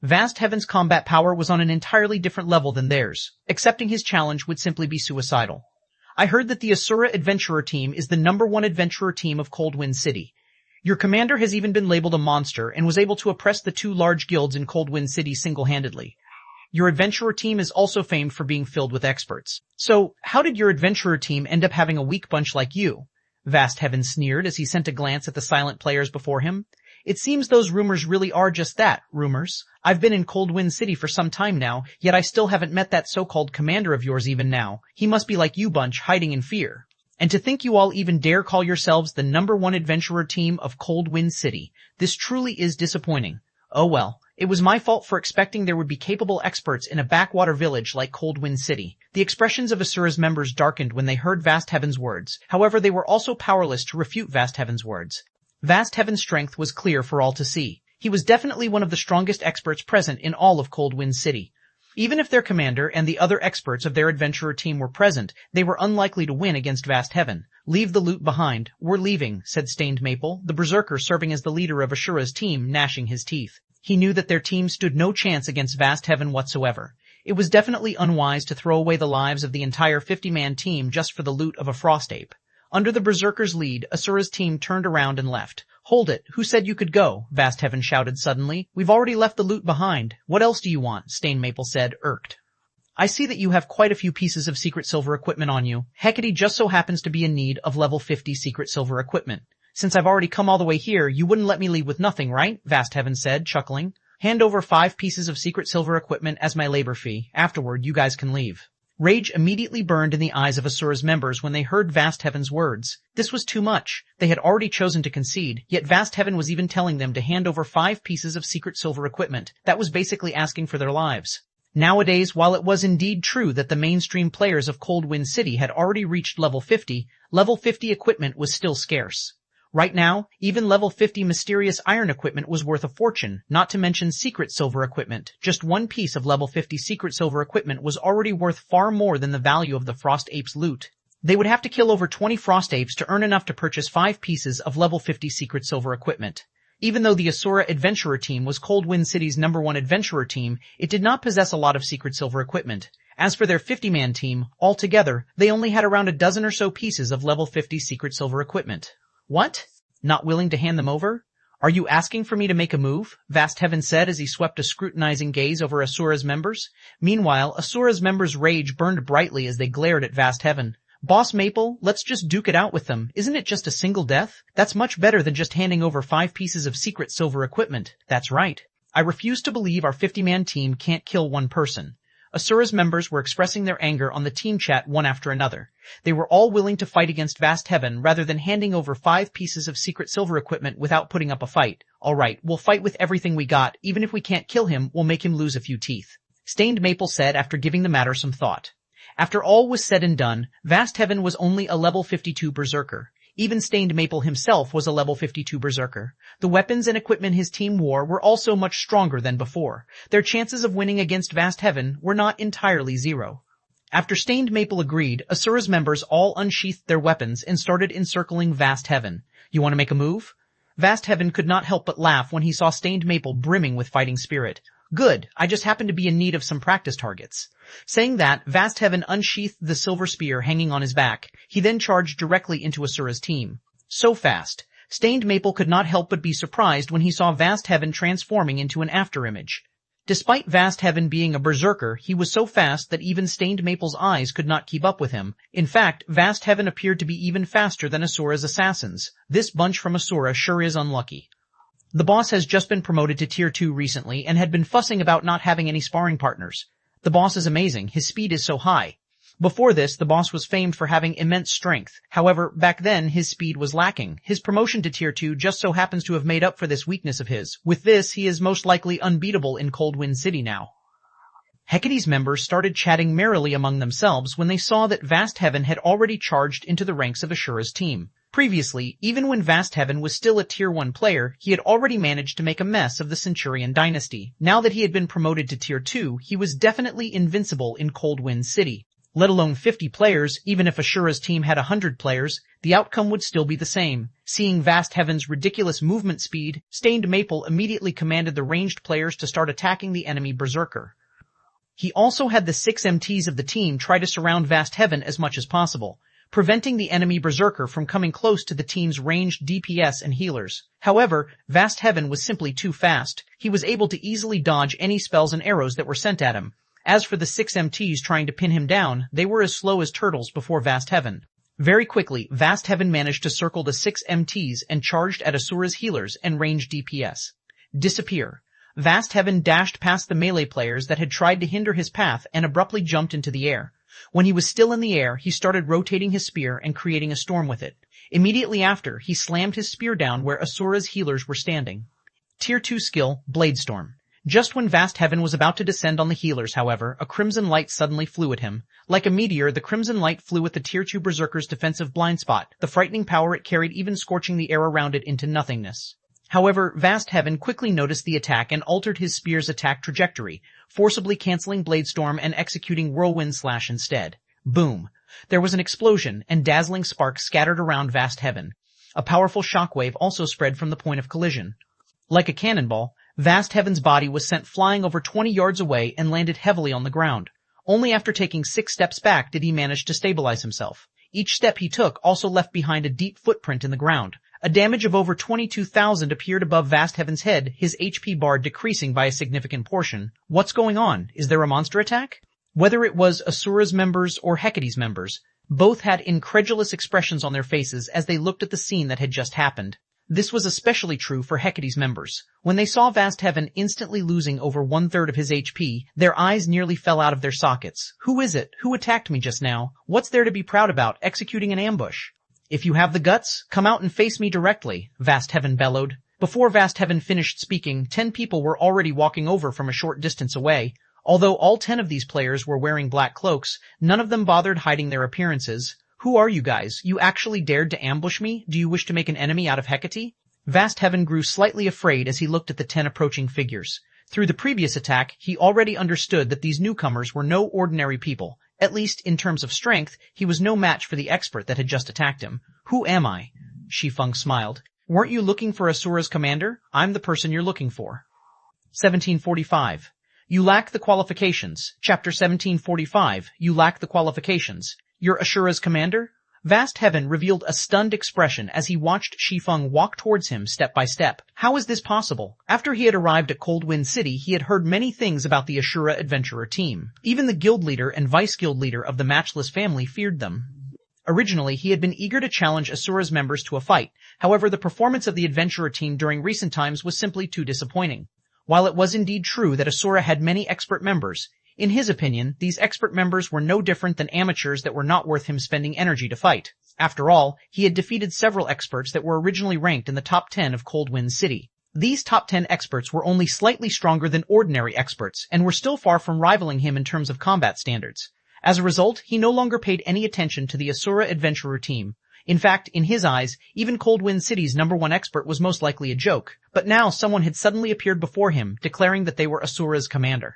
Vast Heaven's combat power was on an entirely different level than theirs. Accepting his challenge would simply be suicidal. I heard that the Asura adventurer team is the #1 adventurer team of Cold Wind City. Your commander has even been labeled a monster and was able to oppress the 2 large guilds in Cold Wind City single-handedly. Your adventurer team is also famed for being filled with experts. So, how did your adventurer team end up having a weak bunch like you? Vast Heaven sneered as he sent a glance at the silent players before him. It seems those rumors really are just that, rumors. I've been in Cold Wind City for some time now, yet I still haven't met that so-called commander of yours even now. He must be like you bunch, hiding in fear. And to think you all even dare call yourselves the #1 adventurer team of Cold Wind City. This truly is disappointing. Oh well, it was my fault for expecting there would be capable experts in a backwater village like Cold Wind City. The expressions of Asura's members darkened when they heard Vast Heaven's words. However, they were also powerless to refute Vast Heaven's words. Vast Heaven's strength was clear for all to see. He was definitely one of the strongest experts present in all of Cold Wind City. Even if their commander and the other experts of their adventurer team were present, they were unlikely to win against Vast Heaven. Leave the loot behind. We're leaving, said Stained Maple, the Berserker serving as the leader of Asura's team, gnashing his teeth. He knew that their team stood no chance against Vast Heaven whatsoever. It was definitely unwise to throw away the lives of the entire 50-man team just for the loot of a Frost Ape. Under the Berserker's lead, Asura's team turned around and left. Hold it, who said you could go? Vast Heaven shouted suddenly. We've already left the loot behind. What else do you want? Stain Maple said, irked. I see that you have quite a few pieces of secret silver equipment on you. Hecate just so happens to be in need of level 50 secret silver equipment. Since I've already come all the way here, you wouldn't let me leave with nothing, right? Vast Heaven said, chuckling. Hand over 5 pieces of secret silver equipment as my labor fee. Afterward, you guys can leave. Rage immediately burned in the eyes of Asura's members when they heard Vast Heaven's words. This was too much. They had already chosen to concede, yet Vast Heaven was even telling them to hand over 5 pieces of secret silver equipment. That was basically asking for their lives. Nowadays, while it was indeed true that the mainstream players of Cold Wind City had already reached level 50 equipment was still scarce. Right now, even level 50 mysterious iron equipment was worth a fortune, not to mention secret silver equipment. Just 1 piece of level 50 secret silver equipment was already worth far more than the value of the Frost Ape's loot. They would have to kill over 20 Frost Apes to earn enough to purchase 5 pieces of level 50 secret silver equipment. Even though the Asura Adventurer team was Cold Wind City's #1 adventurer team, it did not possess a lot of secret silver equipment. As for their 50-man team, altogether, they only had around a dozen or so pieces of level 50 secret silver equipment. What? Not willing to hand them over? Are you asking for me to make a move? Vast Heaven said as he swept a scrutinizing gaze over Asura's members. Meanwhile, Asura's members' rage burned brightly as they glared at Vast Heaven. Boss Maple, let's just duke it out with them. Isn't it just a single death? That's much better than just handing over 5 pieces of secret silver equipment. That's right. I refuse to believe our 50-man team can't kill one person. Asura's members were expressing their anger on the team chat one after another. They were all willing to fight against Vast Heaven rather than handing over 5 pieces of secret silver equipment without putting up a fight. Alright, we'll fight with everything we got. Even if we can't kill him, we'll make him lose a few teeth. Stained Maple said after giving the matter some thought. After all was said and done, Vast Heaven was only a level 52 berserker. Even Stained Maple himself was a level 52 berserker. The weapons and equipment his team wore were also much stronger than before. Their chances of winning against Vast Heaven were not entirely zero. After Stained Maple agreed, Asura's members all unsheathed their weapons and started encircling Vast Heaven. You want to make a move? Vast Heaven could not help but laugh when he saw Stained Maple brimming with fighting spirit. Good, I just happen to be in need of some practice targets. Saying that, Vast Heaven unsheathed the silver spear hanging on his back. He then charged directly into Asura's team. So fast. Stained Maple could not help but be surprised when he saw Vast Heaven transforming into an afterimage. Despite Vast Heaven being a berserker, he was so fast that even Stained Maple's eyes could not keep up with him. In fact, Vast Heaven appeared to be even faster than Asura's assassins. This bunch from Asura sure is unlucky. The boss has just been promoted to Tier 2 recently and had been fussing about not having any sparring partners. The boss is amazing, his speed is so high. Before this, the boss was famed for having immense strength. However, back then, his speed was lacking. His promotion to Tier 2 just so happens to have made up for this weakness of his. With this, he is most likely unbeatable in Coldwind City now. Hecate's members started chatting merrily among themselves when they saw that Vast Heaven had already charged into the ranks of Asura's team. Previously, even when Vast Heaven was still a Tier 1 player, he had already managed to make a mess of the Centurion dynasty. Now that he had been promoted to Tier 2, he was definitely invincible in Coldwind City. Let alone 50 players, even if Asura's team had 100 players, the outcome would still be the same. Seeing Vast Heaven's ridiculous movement speed, Stained Maple immediately commanded the ranged players to start attacking the enemy berserker. He also had the 6 MTs of the team try to surround Vast Heaven as much as possible, preventing the enemy berserker from coming close to the team's ranged DPS and healers. However, Vast Heaven was simply too fast. He was able to easily dodge any spells and arrows that were sent at him. As for the 6 MTs trying to pin him down, they were as slow as turtles before Vast Heaven. Very quickly, Vast Heaven managed to circle the 6 MTs and charged at Asura's healers and ranged DPS. Disappear. Vast Heaven dashed past the melee players that had tried to hinder his path and abruptly jumped into the air. When he was still in the air, he started rotating his spear and creating a storm with it. Immediately after, he slammed his spear down where Asura's healers were standing. Tier 2 skill, Bladestorm. Just when Vast Heaven was about to descend on the healers, however, a crimson light suddenly flew at him. Like a meteor, the crimson light flew at the Tier 2 berserker's defensive blind spot. The frightening power it carried even scorching the air around it into nothingness. However, Vast Heaven quickly noticed the attack and altered his spear's attack trajectory, forcibly canceling Bladestorm and executing Whirlwind Slash instead. Boom. There was an explosion, and dazzling sparks scattered around Vast Heaven. A powerful shockwave also spread from the point of collision. Like a cannonball, Vast Heaven's body was sent flying over 20 yards away and landed heavily on the ground. Only after taking 6 steps back did he manage to stabilize himself. Each step he took also left behind a deep footprint in the ground. A damage of over 22,000 appeared above Vast Heaven's head, his HP bar decreasing by a significant portion. What's going on? Is there a monster attack? Whether it was Asura's members or Hecate's members, both had incredulous expressions on their faces as they looked at the scene that had just happened. This was especially true for Hecate's members. When they saw Vast Heaven instantly losing over 1/3 of his HP, their eyes nearly fell out of their sockets. Who is it? Who attacked me just now? What's there to be proud about, executing an ambush? If you have the guts, come out and face me directly, Vast Heaven bellowed. Before Vast Heaven finished speaking, 10 people were already walking over from a short distance away. Although all 10 of these players were wearing black cloaks, none of them bothered hiding their appearances. Who are you guys? You actually dared to ambush me? Do you wish to make an enemy out of Hecate? Vast Heaven grew slightly afraid as he looked at the 10 approaching figures. Through the previous attack, he already understood that these newcomers were no ordinary people. At least, in terms of strength, he was no match for the expert that had just attacked him. Who am I? Shi Feng smiled. Weren't you looking for Asura's commander? I'm the person you're looking for. 1745. You lack the qualifications. Chapter 1745. You lack the qualifications. You're Asura's commander? Vast Heaven revealed a stunned expression as he watched Shi Feng walk towards him step by step. How is this possible? After he had arrived at Cold Wind City, he had heard many things about the Ashura adventurer team. Even the guild leader and vice-guild leader of the matchless family feared them. Originally, he had been eager to challenge Asura's members to a fight. However, the performance of the adventurer team during recent times was simply too disappointing. While it was indeed true that Asura had many expert members, in his opinion, these expert members were no different than amateurs that were not worth him spending energy to fight. After all, he had defeated several experts that were originally ranked in the top 10 of Cold Wind City. These top 10 experts were only slightly stronger than ordinary experts and were still far from rivaling him in terms of combat standards. As a result, he no longer paid any attention to the Asura adventurer team. In fact, in his eyes, even Cold Wind City's #1 expert was most likely a joke. But now someone had suddenly appeared before him, declaring that they were Asura's commander.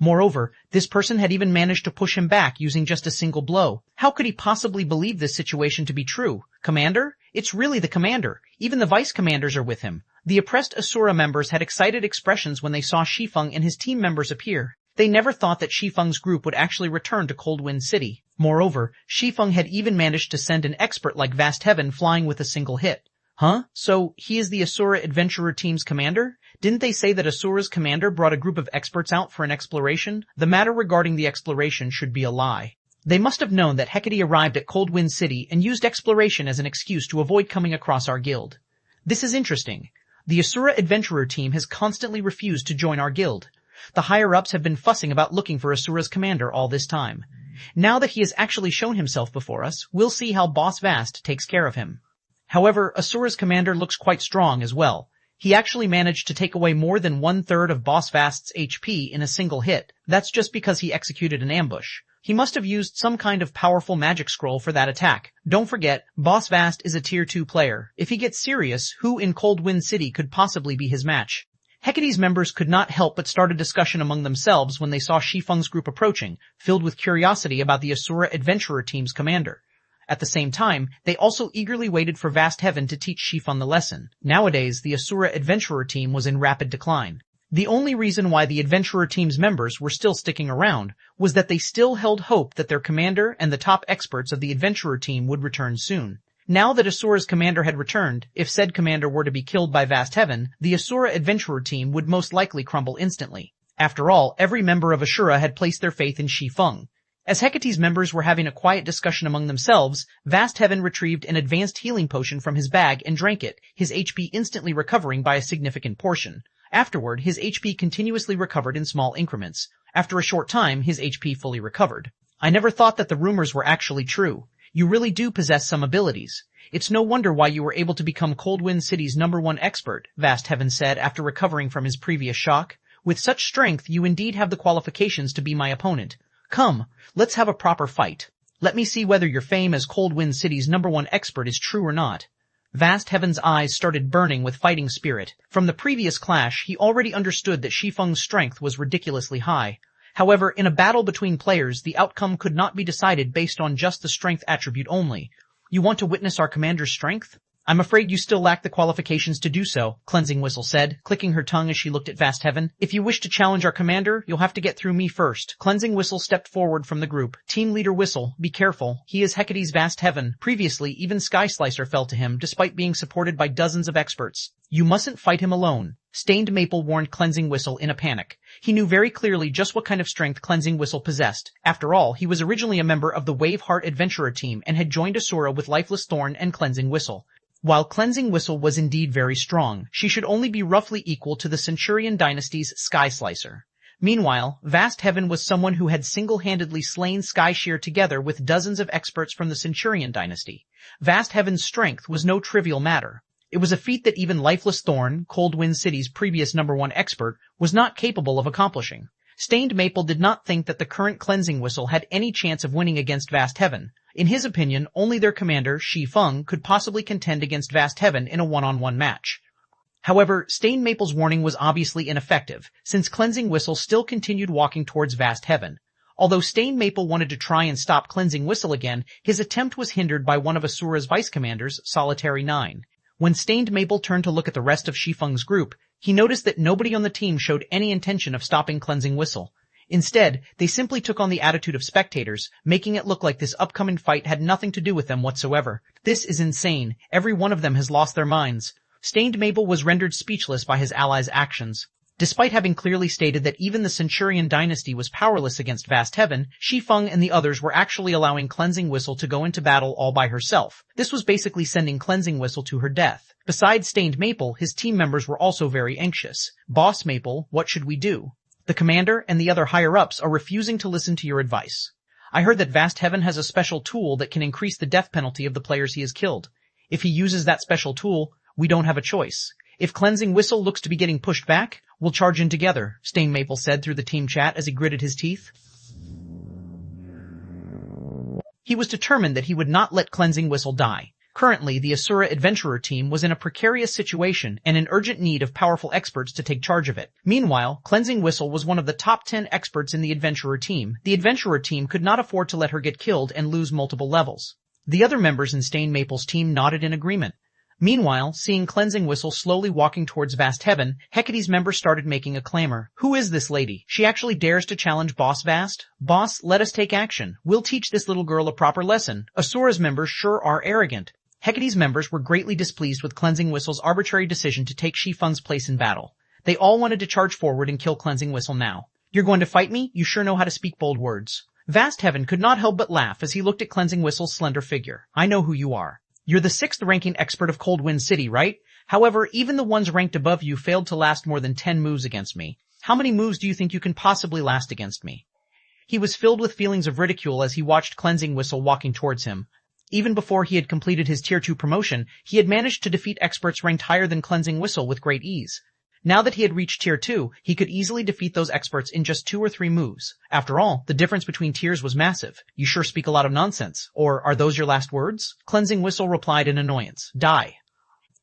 Moreover, this person had even managed to push him back using just a single blow. How could he possibly believe this situation to be true? Commander? It's really the commander. Even the vice-commanders are with him. The oppressed Asura members had excited expressions when they saw Shi Feng and his team members appear. They never thought that Shi Feng's group would actually return to Cold Wind City. Moreover, Shi Feng had even managed to send an expert like Vast Heaven flying with a single hit. Huh? So, he is the Asura adventurer team's commander? Didn't they say that Asura's commander brought a group of experts out for an exploration? The matter regarding the exploration should be a lie. They must have known that Hecate arrived at Cold Wind City and used exploration as an excuse to avoid coming across our guild. This is interesting. The Asura adventurer team has constantly refused to join our guild. The higher-ups have been fussing about looking for Asura's commander all this time. Now that he has actually shown himself before us, we'll see how Boss Vast takes care of him. However, Asura's commander looks quite strong as well. He actually managed to take away more than 1/3 of Boss Vast's HP in a single hit. That's just because he executed an ambush. He must have used some kind of powerful magic scroll for that attack. Don't forget, Boss Vast is a tier 2 player. If he gets serious, who in Cold Wind City could possibly be his match? Hecate's members could not help but start a discussion among themselves when they saw Shi Feng's group approaching, filled with curiosity about the Asura adventurer team's commander. At the same time, they also eagerly waited for Vast Heaven to teach Shi Feng the lesson. Nowadays, the Asura adventurer team was in rapid decline. The only reason why the adventurer team's members were still sticking around was that they still held hope that their commander and the top experts of the adventurer team would return soon. Now that Asura's commander had returned, if said commander were to be killed by Vast Heaven, the Asura adventurer team would most likely crumble instantly. After all, every member of Asura had placed their faith in Shi Feng. As Hecate's members were having a quiet discussion among themselves, Vast Heaven retrieved an advanced healing potion from his bag and drank it, his HP instantly recovering by a significant portion. Afterward, his HP continuously recovered in small increments. After a short time, his HP fully recovered. I never thought that the rumors were actually true. You really do possess some abilities. It's no wonder why you were able to become Cold Wind City's #1 expert, Vast Heaven said after recovering from his previous shock. With such strength, you indeed have the qualifications to be my opponent. Come, let's have a proper fight. Let me see whether your fame as Cold Wind City's #1 expert is true or not. Vast Heaven's eyes started burning with fighting spirit. From the previous clash, he already understood that Shi Feng's strength was ridiculously high. However, in a battle between players, the outcome could not be decided based on just the strength attribute only. You want to witness our commander's strength? I'm afraid you still lack the qualifications to do so, Cleansing Whistle said, clicking her tongue as she looked at Vast Heaven. If you wish to challenge our commander, you'll have to get through me first. Cleansing Whistle stepped forward from the group. Team leader Whistle, be careful. He is Hecate's Vast Heaven. Previously, even Sky Slicer fell to him, despite being supported by dozens of experts. You mustn't fight him alone. Stained Maple warned Cleansing Whistle in a panic. He knew very clearly just what kind of strength Cleansing Whistle possessed. After all, he was originally a member of the Waveheart Adventurer team and had joined Asura with Lifeless Thorn and Cleansing Whistle. While Cleansing Whistle was indeed very strong, she should only be roughly equal to the Centurion Dynasty's Sky Slicer. Meanwhile, Vast Heaven was someone who had single-handedly slain Skyshear together with dozens of experts from the Centurion Dynasty. Vast Heaven's strength was no trivial matter. It was a feat that even Lifeless Thorn, Cold Wind City's previous #1 expert, was not capable of accomplishing. Stained Maple did not think that the current Cleansing Whistle had any chance of winning against Vast Heaven. In his opinion, only their commander, Shi Feng, could possibly contend against Vast Heaven in a one-on-one match. However, Stained Maple's warning was obviously ineffective, since Cleansing Whistle still continued walking towards Vast Heaven. Although Stained Maple wanted to try and stop Cleansing Whistle again, his attempt was hindered by one of Asura's vice-commanders, Solitary 9. When Stained Maple turned to look at the rest of Shi Feng's group, he noticed that nobody on the team showed any intention of stopping Cleansing Whistle. Instead, they simply took on the attitude of spectators, making it look like this upcoming fight had nothing to do with them whatsoever. This is insane. Every one of them has lost their minds. Stained Maple was rendered speechless by his allies' actions. Despite having clearly stated that even the Centurion dynasty was powerless against Vast Heaven, Shi Feng and the others were actually allowing Cleansing Whistle to go into battle all by herself. This was basically sending Cleansing Whistle to her death. Besides Stained Maple, his team members were also very anxious. Boss Maple, what should we do? The commander and the other higher-ups are refusing to listen to your advice. I heard that Vast Heaven has a special tool that can increase the death penalty of the players he has killed. If he uses that special tool, we don't have a choice. If Cleansing Whistle looks to be getting pushed back, we'll charge in together, Stained Maple said through the team chat as he gritted his teeth. He was determined that he would not let Cleansing Whistle die. Currently, the Asura Adventurer team was in a precarious situation and in urgent need of powerful experts to take charge of it. Meanwhile, Cleansing Whistle was one of the top 10 experts in the Adventurer team. The Adventurer team could not afford to let her get killed and lose multiple levels. The other members in Stained Maple's team nodded in agreement. Meanwhile, seeing Cleansing Whistle slowly walking towards Vast Heaven, Hecate's members started making a clamor. Who is this lady? She actually dares to challenge Boss Vast? Boss, let us take action. We'll teach this little girl a proper lesson. Asura's members sure are arrogant. Hecate's members were greatly displeased with Cleansing Whistle's arbitrary decision to take Shi Feng's place in battle. They all wanted to charge forward and kill Cleansing Whistle now. You're going to fight me? You sure know how to speak bold words. Vast Heaven could not help but laugh as he looked at Cleansing Whistle's slender figure. I know who you are. You're the 6th-ranking expert of Cold Wind City, right? However, even the ones ranked above you failed to last more than 10 moves against me. How many moves do you think you can possibly last against me? He was filled with feelings of ridicule as he watched Cleansing Whistle walking towards him. Even before he had completed his Tier 2 promotion, he had managed to defeat experts ranked higher than Cleansing Whistle with great ease. Now that he had reached Tier 2, he could easily defeat those experts in just 2 or 3 moves. After all, the difference between tiers was massive. You sure speak a lot of nonsense. Or are those your last words? Cleansing Whistle replied in annoyance. Die.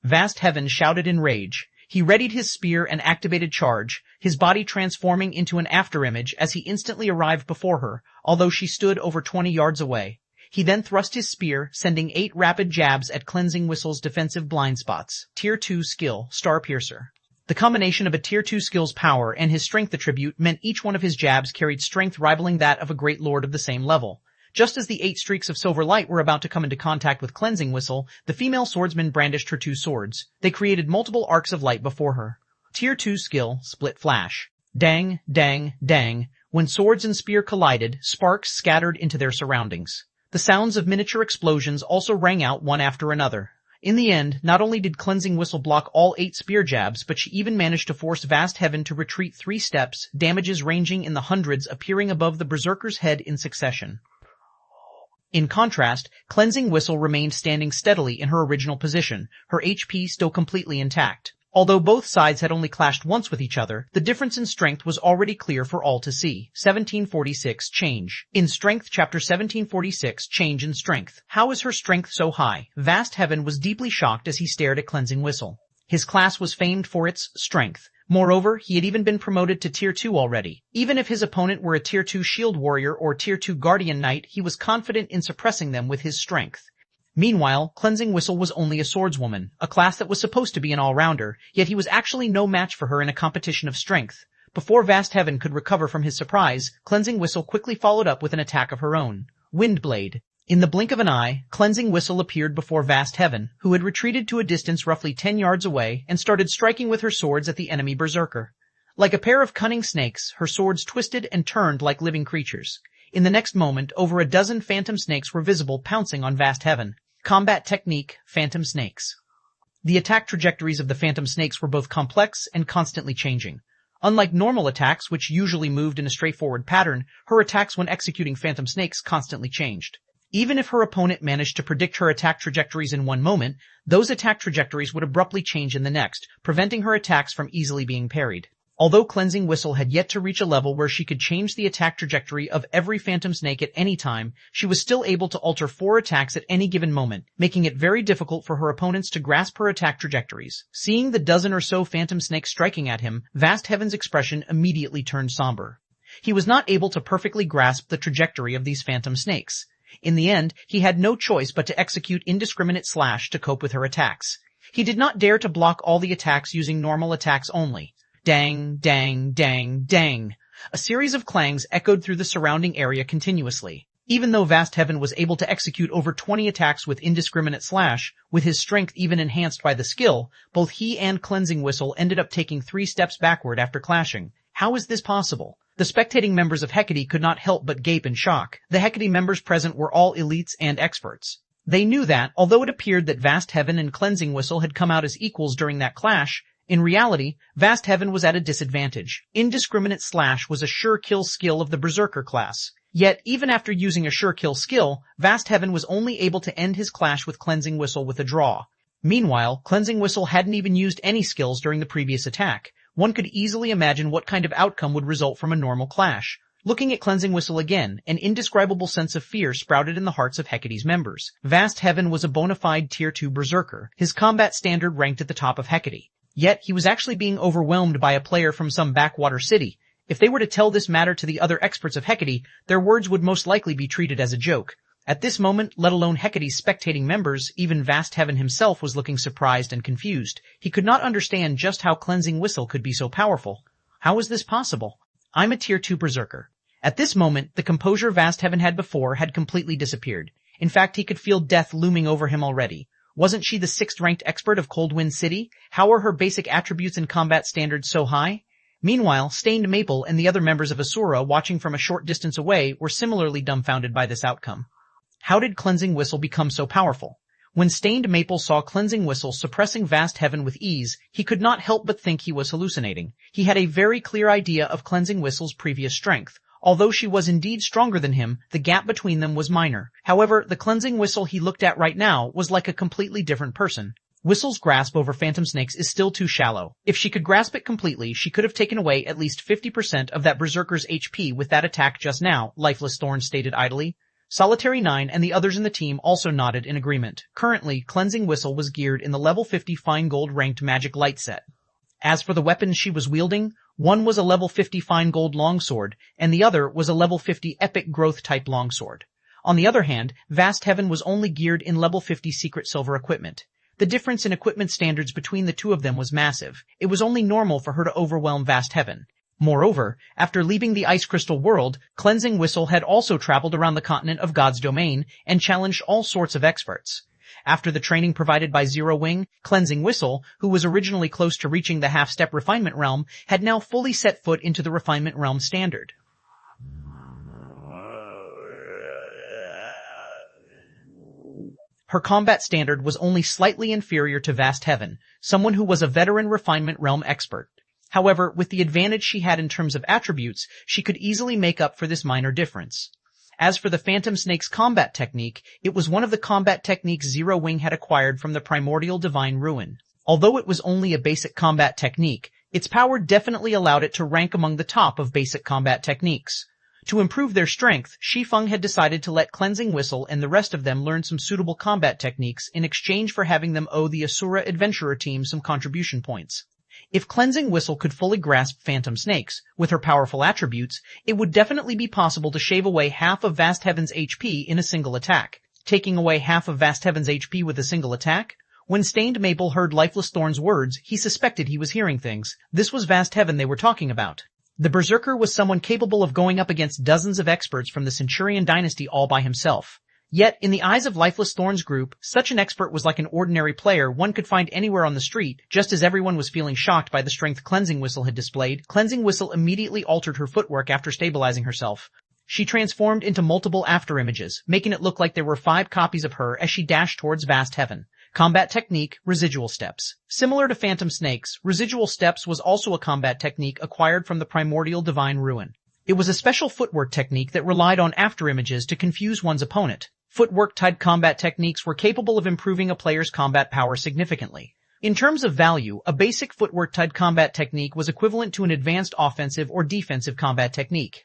Vast Heaven shouted in rage. He readied his spear and activated charge, his body transforming into an afterimage as he instantly arrived before her, although she stood over 20 yards away. He then thrust his spear, sending 8 rapid jabs at Cleansing Whistle's defensive blind spots. Tier 2 skill, Star Piercer. The combination of a Tier 2 skill's power and his strength attribute meant each one of his jabs carried strength rivaling that of a great lord of the same level. Just as the 8 streaks of silver light were about to come into contact with Cleansing Whistle, the female swordsman brandished her 2 swords. They created multiple arcs of light before her. Tier 2 skill, Split Flash. Dang, dang, dang. When swords and spear collided, sparks scattered into their surroundings. The sounds of miniature explosions also rang out one after another. In the end, not only did Cleansing Whistle block all 8 spear jabs, but she even managed to force Vast Heaven to retreat 3 steps, damages ranging in the hundreds appearing above the berserker's head in succession. In contrast, Cleansing Whistle remained standing steadily in her original position, her HP still completely intact. Although both sides had only clashed once with each other, the difference in strength was already clear for all to see. 1746 Change. In Strength Chapter 1746 Change in Strength. How is her strength so high? Vast Heaven was deeply shocked as he stared at Cleansing Whistle. His class was famed for its strength. Moreover, he had even been promoted to Tier 2 already. Even if his opponent were a Tier 2 Shield Warrior or Tier 2 Guardian Knight, he was confident in suppressing them with his strength. Meanwhile, Cleansing Whistle was only a swordswoman, a class that was supposed to be an all-rounder, yet he was actually no match for her in a competition of strength. Before Vast Heaven could recover from his surprise, Cleansing Whistle quickly followed up with an attack of her own. Windblade. In the blink of an eye, Cleansing Whistle appeared before Vast Heaven, who had retreated to a distance roughly 10 yards away and started striking with her swords at the enemy berserker. Like a pair of cunning snakes, her swords twisted and turned like living creatures. In the next moment, over a dozen phantom snakes were visible pouncing on Vast Heaven. Combat technique, Phantom Snakes. The attack trajectories of the Phantom Snakes were both complex and constantly changing. Unlike normal attacks, which usually moved in a straightforward pattern, her attacks when executing Phantom Snakes constantly changed. Even if her opponent managed to predict her attack trajectories in one moment, those attack trajectories would abruptly change in the next, preventing her attacks from easily being parried. Although Cleansing Whistle had yet to reach a level where she could change the attack trajectory of every Phantom Snake at any time, she was still able to alter 4 attacks at any given moment, making it very difficult for her opponents to grasp her attack trajectories. Seeing the dozen or so Phantom Snakes striking at him, Vast Heaven's expression immediately turned somber. He was not able to perfectly grasp the trajectory of these Phantom Snakes. In the end, he had no choice but to execute indiscriminate slash to cope with her attacks. He did not dare to block all the attacks using normal attacks only. Dang, dang, dang, dang. A series of clangs echoed through the surrounding area continuously. Even though Vast Heaven was able to execute over 20 attacks with indiscriminate slash, with his strength even enhanced by the skill, both he and Cleansing Whistle ended up taking 3 steps backward after clashing. How is this possible? The spectating members of Hecate could not help but gape in shock. The Hecate members present were all elites and experts. They knew that, although it appeared that Vast Heaven and Cleansing Whistle had come out as equals during that clash, in reality, Vast Heaven was at a disadvantage. Indiscriminate slash was a sure kill skill of the Berserker class. Yet, even after using a sure kill skill, Vast Heaven was only able to end his clash with Cleansing Whistle with a draw. Meanwhile, Cleansing Whistle hadn't even used any skills during the previous attack. One could easily imagine what kind of outcome would result from a normal clash. Looking at Cleansing Whistle again, an indescribable sense of fear sprouted in the hearts of Hecate's members. Vast Heaven was a bona fide Tier 2 Berserker, his combat standard ranked at the top of Hecate. Yet, he was actually being overwhelmed by a player from some backwater city. If they were to tell this matter to the other experts of Hecate, their words would most likely be treated as a joke. At this moment, let alone Hecate's spectating members, even Vast Heaven himself was looking surprised and confused. He could not understand just how Cleansing Whistle could be so powerful. How is this possible? I'm a Tier 2 Berserker. At this moment, the composure Vast Heaven had before had completely disappeared. In fact, he could feel death looming over him already. Wasn't she the 6th-ranked expert of Coldwind City? How were her basic attributes and combat standards so high? Meanwhile, Stained Maple and the other members of Asura watching from a short distance away were similarly dumbfounded by this outcome. How did Cleansing Whistle become so powerful? When Stained Maple saw Cleansing Whistle suppressing Vast Heaven with ease, he could not help but think he was hallucinating. He had a very clear idea of Cleansing Whistle's previous strength. Although she was indeed stronger than him, the gap between them was minor. However, the Cleansing Whistle he looked at right now was like a completely different person. Whistle's grasp over Phantom Snakes is still too shallow. If she could grasp it completely, she could have taken away at least 50% of that Berserker's HP with that attack just now, Lifeless Thorn stated idly. Solitary 9 and the others in the team also nodded in agreement. Currently, Cleansing Whistle was geared in the level 50 Fine Gold ranked Magic Light set. As for the weapons she was wielding, one was a level 50 Fine Gold Longsword, and the other was a level 50 Epic Growth type Longsword. On the other hand, Vast Heaven was only geared in level 50 Secret Silver equipment. The difference in equipment standards between the two of them was massive. It was only normal for her to overwhelm Vast Heaven. Moreover, after leaving the Ice Crystal world, Cleansing Whistle had also traveled around the continent of God's Domain and challenged all sorts of experts. After the training provided by Zero Wing, Cleansing Whistle, who was originally close to reaching the half-step refinement realm, had now fully set foot into the refinement realm standard. Her combat standard was only slightly inferior to Vast Heaven, someone who was a veteran refinement realm expert. However, with the advantage she had in terms of attributes, she could easily make up for this minor difference. As for the Phantom Snake's combat technique, it was one of the combat techniques Zero Wing had acquired from the primordial divine ruin. Although it was only a basic combat technique, its power definitely allowed it to rank among the top of basic combat techniques. To improve their strength, Shi Feng had decided to let Cleansing Whistle and the rest of them learn some suitable combat techniques in exchange for having them owe the Asura Adventurer team some contribution points. If Cleansing Whistle could fully grasp Phantom Snakes, with her powerful attributes, it would definitely be possible to shave away half of Vast Heaven's HP in a single attack. Taking away half of Vast Heaven's HP with a single attack? When Stained Maple heard Lifeless Thorn's words, he suspected he was hearing things. This was Vast Heaven they were talking about. The Berserker was someone capable of going up against dozens of experts from the Centurion dynasty all by himself. Yet, in the eyes of Lifeless Thorn's group, such an expert was like an ordinary player one could find anywhere on the street. Just as everyone was feeling shocked by the strength Cleansing Whistle had displayed, Cleansing Whistle immediately altered her footwork after stabilizing herself. She transformed into multiple afterimages, making it look like there were 5 copies of her as she dashed towards Vast Heaven. Combat technique, Residual Steps. Similar to Phantom Snakes, Residual Steps was also a combat technique acquired from the primordial divine ruin. It was a special footwork technique that relied on afterimages to confuse one's opponent. Footwork-type combat techniques were capable of improving a player's combat power significantly. In terms of value, a basic footwork-type combat technique was equivalent to an advanced offensive or defensive combat technique.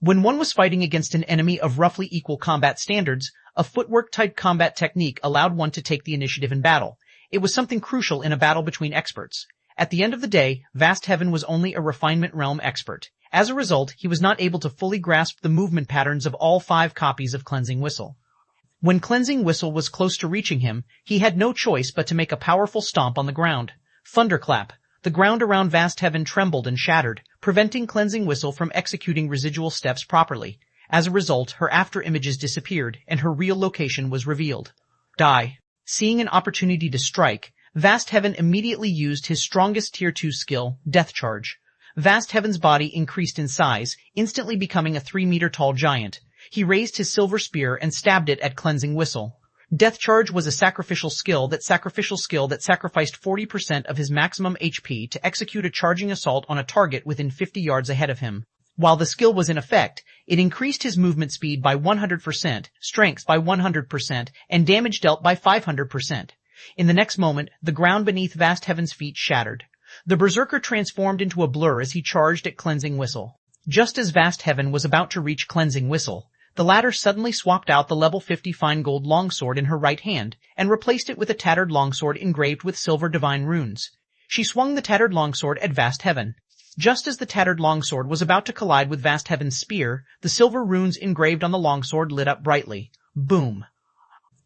When one was fighting against an enemy of roughly equal combat standards, a footwork-type combat technique allowed one to take the initiative in battle. It was something crucial in a battle between experts. At the end of the day, Vast Heaven was only a refinement realm expert. As a result, he was not able to fully grasp the movement patterns of all 5 copies of Cleansing Whistle. When Cleansing Whistle was close to reaching him, he had no choice but to make a powerful stomp on the ground. Thunderclap. The ground around Vast Heaven trembled and shattered. preventing Cleansing Whistle from executing residual steps properly. As a result, her after images disappeared, and her real location was revealed. Die. Seeing an opportunity to strike, Vast Heaven immediately used his strongest Tier 2 skill, Death Charge. Vast Heaven's body increased in size, instantly becoming a 3-meter-tall giant. He raised his silver spear and stabbed it at Cleansing Whistle. Death Charge was a sacrificial skill that sacrificed 40% of his maximum HP to execute a charging assault on a target within 50 yards ahead of him. While the skill was in effect, it increased his movement speed by 100%, strength by 100%, and damage dealt by 500%. In the next moment, the ground beneath Vast Heaven's feet shattered. The Berserker transformed into a blur as he charged at Cleansing Whistle. Just as Vast Heaven was about to reach Cleansing Whistle, the latter suddenly swapped out the level 50 fine gold longsword in her right hand and replaced it with a tattered longsword engraved with silver divine runes. She swung the tattered longsword at Vast Heaven. Just as the tattered longsword was about to collide with Vast Heaven's spear, the silver runes engraved on the longsword lit up brightly. Boom!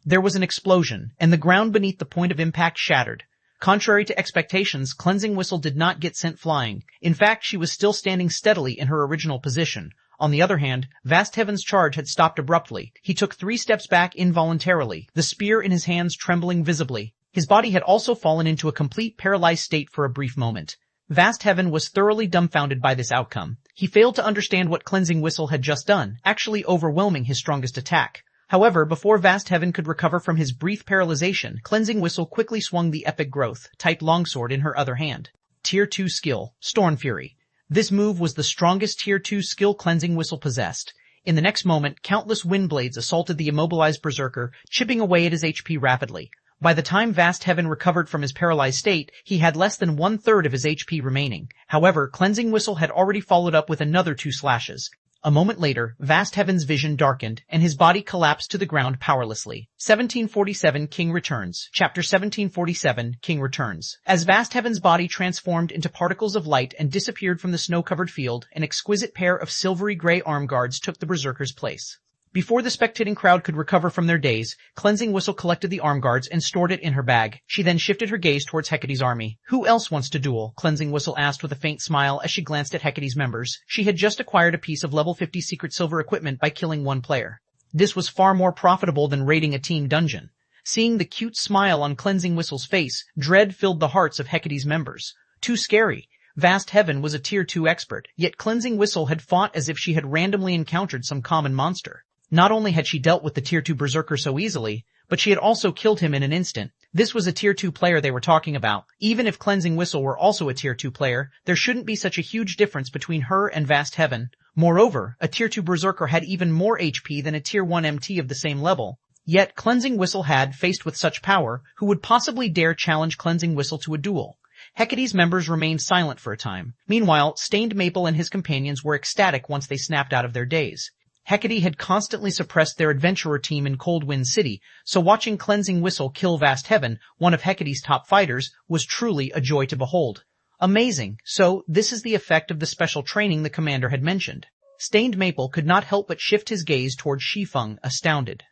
There was an explosion, and the ground beneath the point of impact shattered. Contrary to expectations, Cleansing Whistle did not get sent flying. In fact, she was still standing steadily in her original position. On the other hand, Vast Heaven's charge had stopped abruptly. He took 3 steps back involuntarily, the spear in his hands trembling visibly. His body had also fallen into a complete paralyzed state for a brief moment. Vast Heaven was thoroughly dumbfounded by this outcome. He failed to understand what Cleansing Whistle had just done, actually overwhelming his strongest attack. However, before Vast Heaven could recover from his brief paralyzation, Cleansing Whistle quickly swung the epic growth, type longsword in her other hand. Tier 2 skill, Storm Fury. This move was the strongest Tier 2 skill Cleansing Whistle possessed. In the next moment, countless wind blades assaulted the immobilized Berserker, chipping away at his HP rapidly. By the time Vast Heaven recovered from his paralyzed state, he had less than 1/3 of his HP remaining. However, Cleansing Whistle had already followed up with another 2 slashes. A moment later, Vast Heaven's vision darkened, and his body collapsed to the ground powerlessly. 1747 King Returns. Chapter 1747, King Returns. As Vast Heaven's body transformed into particles of light and disappeared from the snow-covered field, an exquisite pair of silvery gray arm guards took the Berserker's place. Before the spectating crowd could recover from their daze, Cleansing Whistle collected the arm guards and stored it in her bag. She then shifted her gaze towards Hecate's army. Who else wants to duel? Cleansing Whistle asked with a faint smile as she glanced at Hecate's members. She had just acquired a piece of level 50 secret silver equipment by killing 1 player. This was far more profitable than raiding a team dungeon. Seeing the cute smile on Cleansing Whistle's face, dread filled the hearts of Hecate's members. Too scary. Vast Heaven was a Tier 2 expert, yet Cleansing Whistle had fought as if she had randomly encountered some common monster. Not only had she dealt with the Tier 2 Berserker so easily, but she had also killed him in an instant. This was a Tier 2 player they were talking about. Even if Cleansing Whistle were also a Tier 2 player, there shouldn't be such a huge difference between her and Vast Heaven. Moreover, a Tier 2 Berserker had even more HP than a Tier 1 MT of the same level. Yet Cleansing Whistle had, faced with such power, who would possibly dare challenge Cleansing Whistle to a duel? Hecate's members remained silent for a time. Meanwhile, Stained Maple and his companions were ecstatic once they snapped out of their daze. Hecate had constantly suppressed their adventurer team in Coldwind City, so watching Cleansing Whistle kill Vast Heaven, one of Hecate's top fighters, was truly a joy to behold. Amazing. So, this is the effect of the special training the commander had mentioned. Stained Maple could not help but shift his gaze toward Shi Feng, astounded.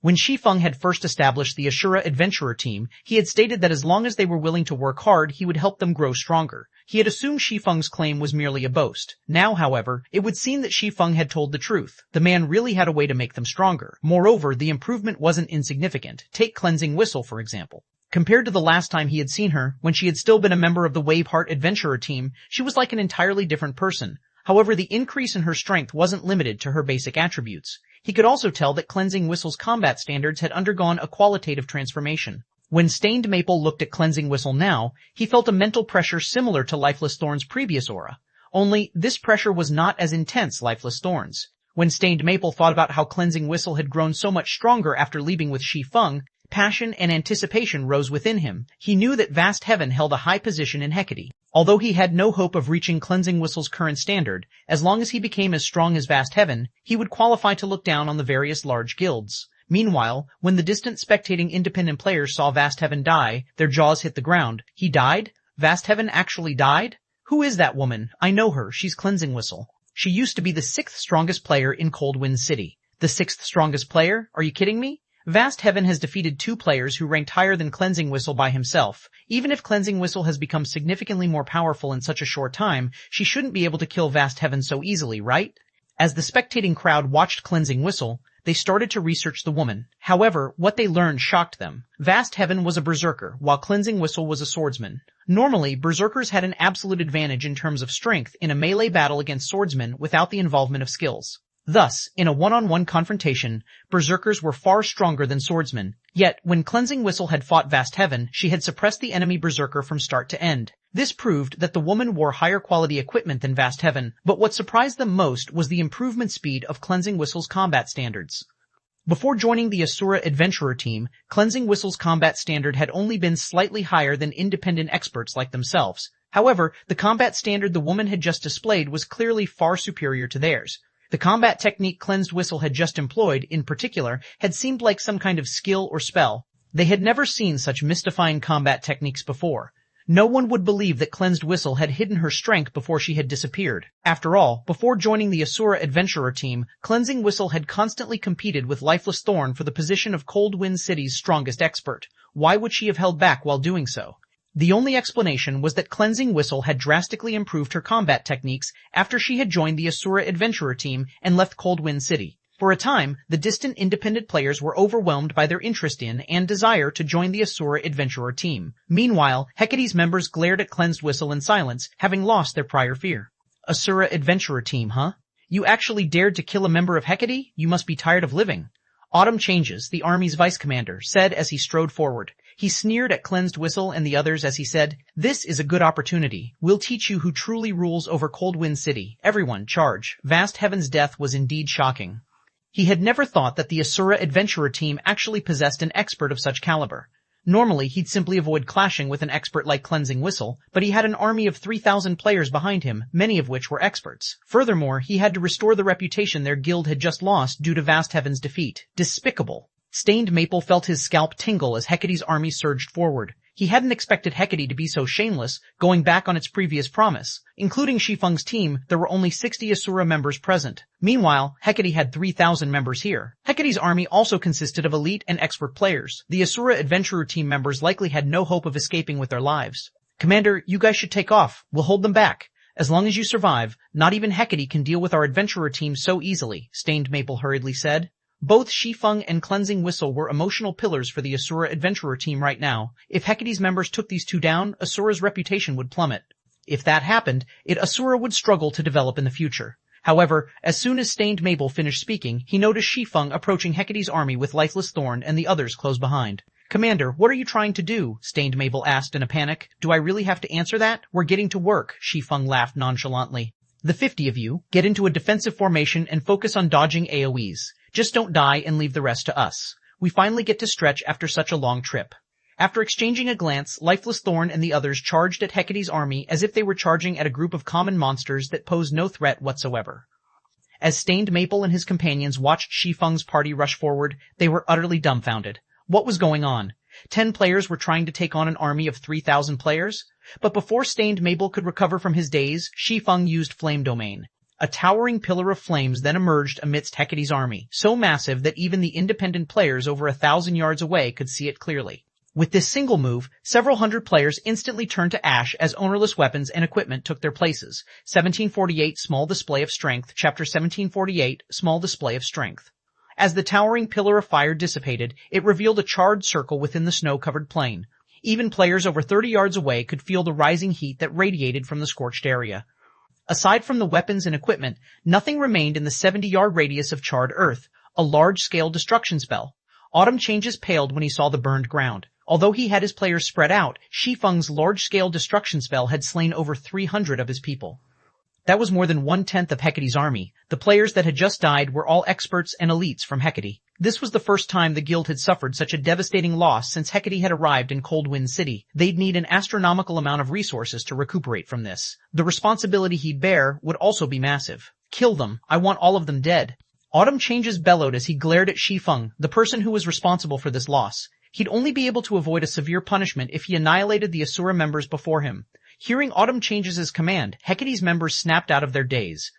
When Shi Feng had first established the Ashura adventurer team, he had stated that as long as they were willing to work hard, he would help them grow stronger. He had assumed Shi Feng's claim was merely a boast. Now, however, it would seem that Shi Feng had told the truth. The man really had a way to make them stronger. Moreover, the improvement wasn't insignificant. Take Cleansing Whistle, for example. Compared to the last time he had seen her, when she had still been a member of the Waveheart adventurer team, she was like an entirely different person. However, the increase in her strength wasn't limited to her basic attributes. He could also tell that Cleansing Whistle's combat standards had undergone a qualitative transformation. When Stained Maple looked at Cleansing Whistle now, he felt a mental pressure similar to Lifeless Thorn's previous aura. Only, this pressure was not as intense Lifeless Thorn's. When Stained Maple thought about how Cleansing Whistle had grown so much stronger after leaving with Shi Feng, passion and anticipation rose within him. He knew that Vast Heaven held a high position in Hecate. Although he had no hope of reaching Cleansing Whistle's current standard, as long as he became as strong as Vast Heaven, he would qualify to look down on the various large guilds. Meanwhile, when the distant spectating independent players saw Vast Heaven die, their jaws hit the ground. He died? Vast Heaven actually died? Who is that woman? I know her. She's Cleansing Whistle. She used to be the 6th strongest player in Coldwind City. The 6th strongest player? Are you kidding me? Vast Heaven has defeated 2 players who ranked higher than Cleansing Whistle by himself. Even if Cleansing Whistle has become significantly more powerful in such a short time, she shouldn't be able to kill Vast Heaven so easily, right? As the spectating crowd watched Cleansing Whistle, they started to research the woman. However, what they learned shocked them. Vast Heaven was a berserker, while Cleansing Whistle was a swordsman. Normally, berserkers had an absolute advantage in terms of strength in a melee battle against swordsmen without the involvement of skills. Thus, in a one-on-one confrontation, berserkers were far stronger than swordsmen. Yet, when Cleansing Whistle had fought Vast Heaven, she had suppressed the enemy berserker from start to end. This proved that the woman wore higher quality equipment than Vast Heaven, but what surprised them most was the improvement speed of Cleansing Whistle's combat standards. Before joining the Asura Adventurer team, Cleansing Whistle's combat standard had only been slightly higher than independent experts like themselves. However, the combat standard the woman had just displayed was clearly far superior to theirs. The combat technique Cleansed Whistle had just employed, in particular, had seemed like some kind of skill or spell. They had never seen such mystifying combat techniques before. No one would believe that Cleansed Whistle had hidden her strength before she had disappeared. After all, before joining the Asura Adventurer team, Cleansing Whistle had constantly competed with Lifeless Thorn for the position of Cold Wind City's strongest expert. Why would she have held back while doing so? The only explanation was that Cleansing Whistle had drastically improved her combat techniques after she had joined the Asura Adventurer team and left Cold Wind City. For a time, the distant independent players were overwhelmed by their interest in and desire to join the Asura Adventurer team. Meanwhile, Hecate's members glared at Cleansed Whistle in silence, having lost their prior fear. Asura Adventurer team, huh? You actually dared to kill a member of Hecate? You must be tired of living. Autumn Changes, the army's vice commander, said as he strode forward. He sneered at Cleansed Whistle and the others as he said, "This is a good opportunity. We'll teach you who truly rules over Cold Wind City. Everyone, charge." Vast Heaven's death was indeed shocking. He had never thought that the Asura Adventurer team actually possessed an expert of such caliber. Normally, he'd simply avoid clashing with an expert like Cleansing Whistle, but he had an army of 3,000 players behind him, many of which were experts. Furthermore, he had to restore the reputation their guild had just lost due to Vast Heaven's defeat. Despicable. Stained Maple felt his scalp tingle as Hecate's army surged forward. He hadn't expected Hecate to be so shameless, going back on its previous promise. Including Shi Feng's team, there were only 60 Asura members present. Meanwhile, Hecate had 3,000 members here. Hecate's army also consisted of elite and expert players. The Asura Adventurer team members likely had no hope of escaping with their lives. "Commander, you guys should take off. We'll hold them back. As long as you survive, not even Hecate can deal with our adventurer team so easily," Stained Maple hurriedly said. Both Shi Feng and Cleansing Whistle were emotional pillars for the Asura Adventurer team right now. If Hecate's members took these two down, Asura's reputation would plummet. If that happened, Asura would struggle to develop in the future. However, as soon as Stained Maple finished speaking, he noticed Shi Feng approaching Hecate's army with Lifeless Thorn and the others close behind. "Commander, what are you trying to do?" Stained Maple asked in a panic. "Do I really have to answer that? We're getting to work," Shi Feng laughed nonchalantly. "The 50 of you, get into a defensive formation and focus on dodging AoEs. Just don't die and leave the rest to us. We finally get to stretch after such a long trip." After exchanging a glance, Lifeless Thorn and the others charged at Hecate's army as if they were charging at a group of common monsters that posed no threat whatsoever. As Stained Maple and his companions watched Shi Feng's party rush forward, they were utterly dumbfounded. What was going on? 10 players were trying to take on an army of 3,000 players? But before Stained Maple could recover from his daze, Shi Feng used Flame Domain. A towering pillar of flames then emerged amidst Hecate's army, so massive that even the independent players over 1,000 yards away could see it clearly. With this single move, several hundred players instantly turned to ash as ownerless weapons and equipment took their places. 1748 Small Display of Strength, Chapter 1748, Small Display of Strength. As the towering pillar of fire dissipated, it revealed a charred circle within the snow-covered plain. Even players over 30 yards away could feel the rising heat that radiated from the scorched area. Aside from the weapons and equipment, nothing remained in the 70-yard radius of charred earth, a large-scale destruction spell. Autumn Changes paled when he saw the burned ground. Although he had his players spread out, Shi Feng's large-scale destruction spell had slain over 300 of his people. That was more than 1/10 of Hecate's army. The players that had just died were all experts and elites from Hecate. This was the first time the guild had suffered such a devastating loss since Hecate had arrived in Cold Wind City. They'd need an astronomical amount of resources to recuperate from this. The responsibility he'd bear would also be massive. "Kill them. I want all of them dead." Autumn Changes bellowed as he glared at Shi Feng, the person who was responsible for this loss. He'd only be able to avoid a severe punishment if he annihilated the Asura members before him. Hearing Autumn Changes' command, Hecate's members snapped out of their daze.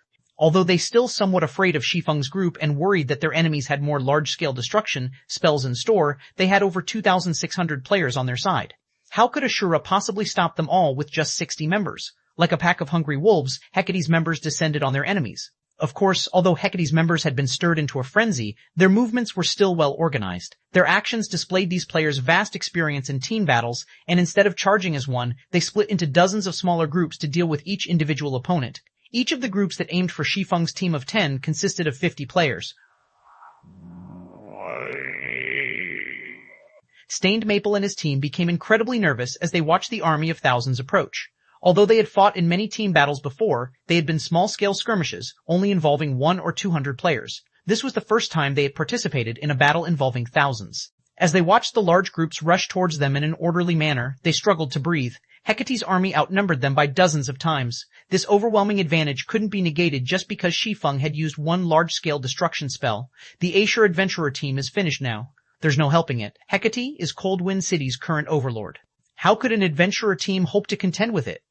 Although they still somewhat afraid of Shi Feng's group and worried that their enemies had more large-scale destruction spells in store, they had over 2,600 players on their side. How could Ashura possibly stop them all with just 60 members? Like a pack of hungry wolves, Hecate's members descended on their enemies. Of course, although Hecate's members had been stirred into a frenzy, their movements were still well organized. Their actions displayed these players' vast experience in team battles, and instead of charging as one, they split into dozens of smaller groups to deal with each individual opponent. Each of the groups that aimed for Shi Feng's team of 10 consisted of 50 players. Stained Maple and his team became incredibly nervous as they watched the army of thousands approach. Although they had fought in many team battles before, they had been small-scale skirmishes, only involving 100 or 200 players. This was the first time they had participated in a battle involving thousands. As they watched the large groups rush towards them in an orderly manner, they struggled to breathe. Hecate's army outnumbered them by dozens of times. This overwhelming advantage couldn't be negated just because Shi Feng had used one large-scale destruction spell. The Aesir adventurer team is finished now. There's no helping it. Hecate is Coldwind City's current overlord. How could an adventurer team hope to contend with it?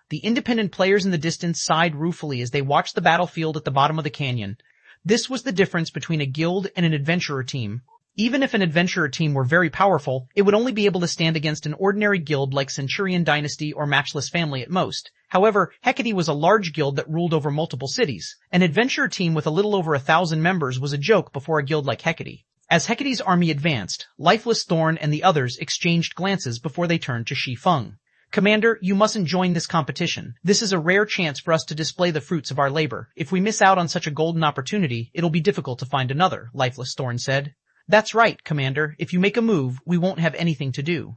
The independent players in the distance sighed ruefully as they watched the battlefield at the bottom of the canyon. This was the difference between a guild and an adventurer team. Even if an adventurer team were very powerful, it would only be able to stand against an ordinary guild like Centurion Dynasty or Matchless Family at most. However, Hecate was a large guild that ruled over multiple cities. An adventurer team with a little over 1,000 members was a joke before a guild like Hecate. As Hecate's army advanced, Lifeless Thorn and the others exchanged glances before they turned to Shi Feng. Commander, you mustn't join this competition. This is a rare chance for us to display the fruits of our labor. If we miss out on such a golden opportunity, it'll be difficult to find another, Lifeless Thorn said. That's right, Commander. If you make a move, we won't have anything to do.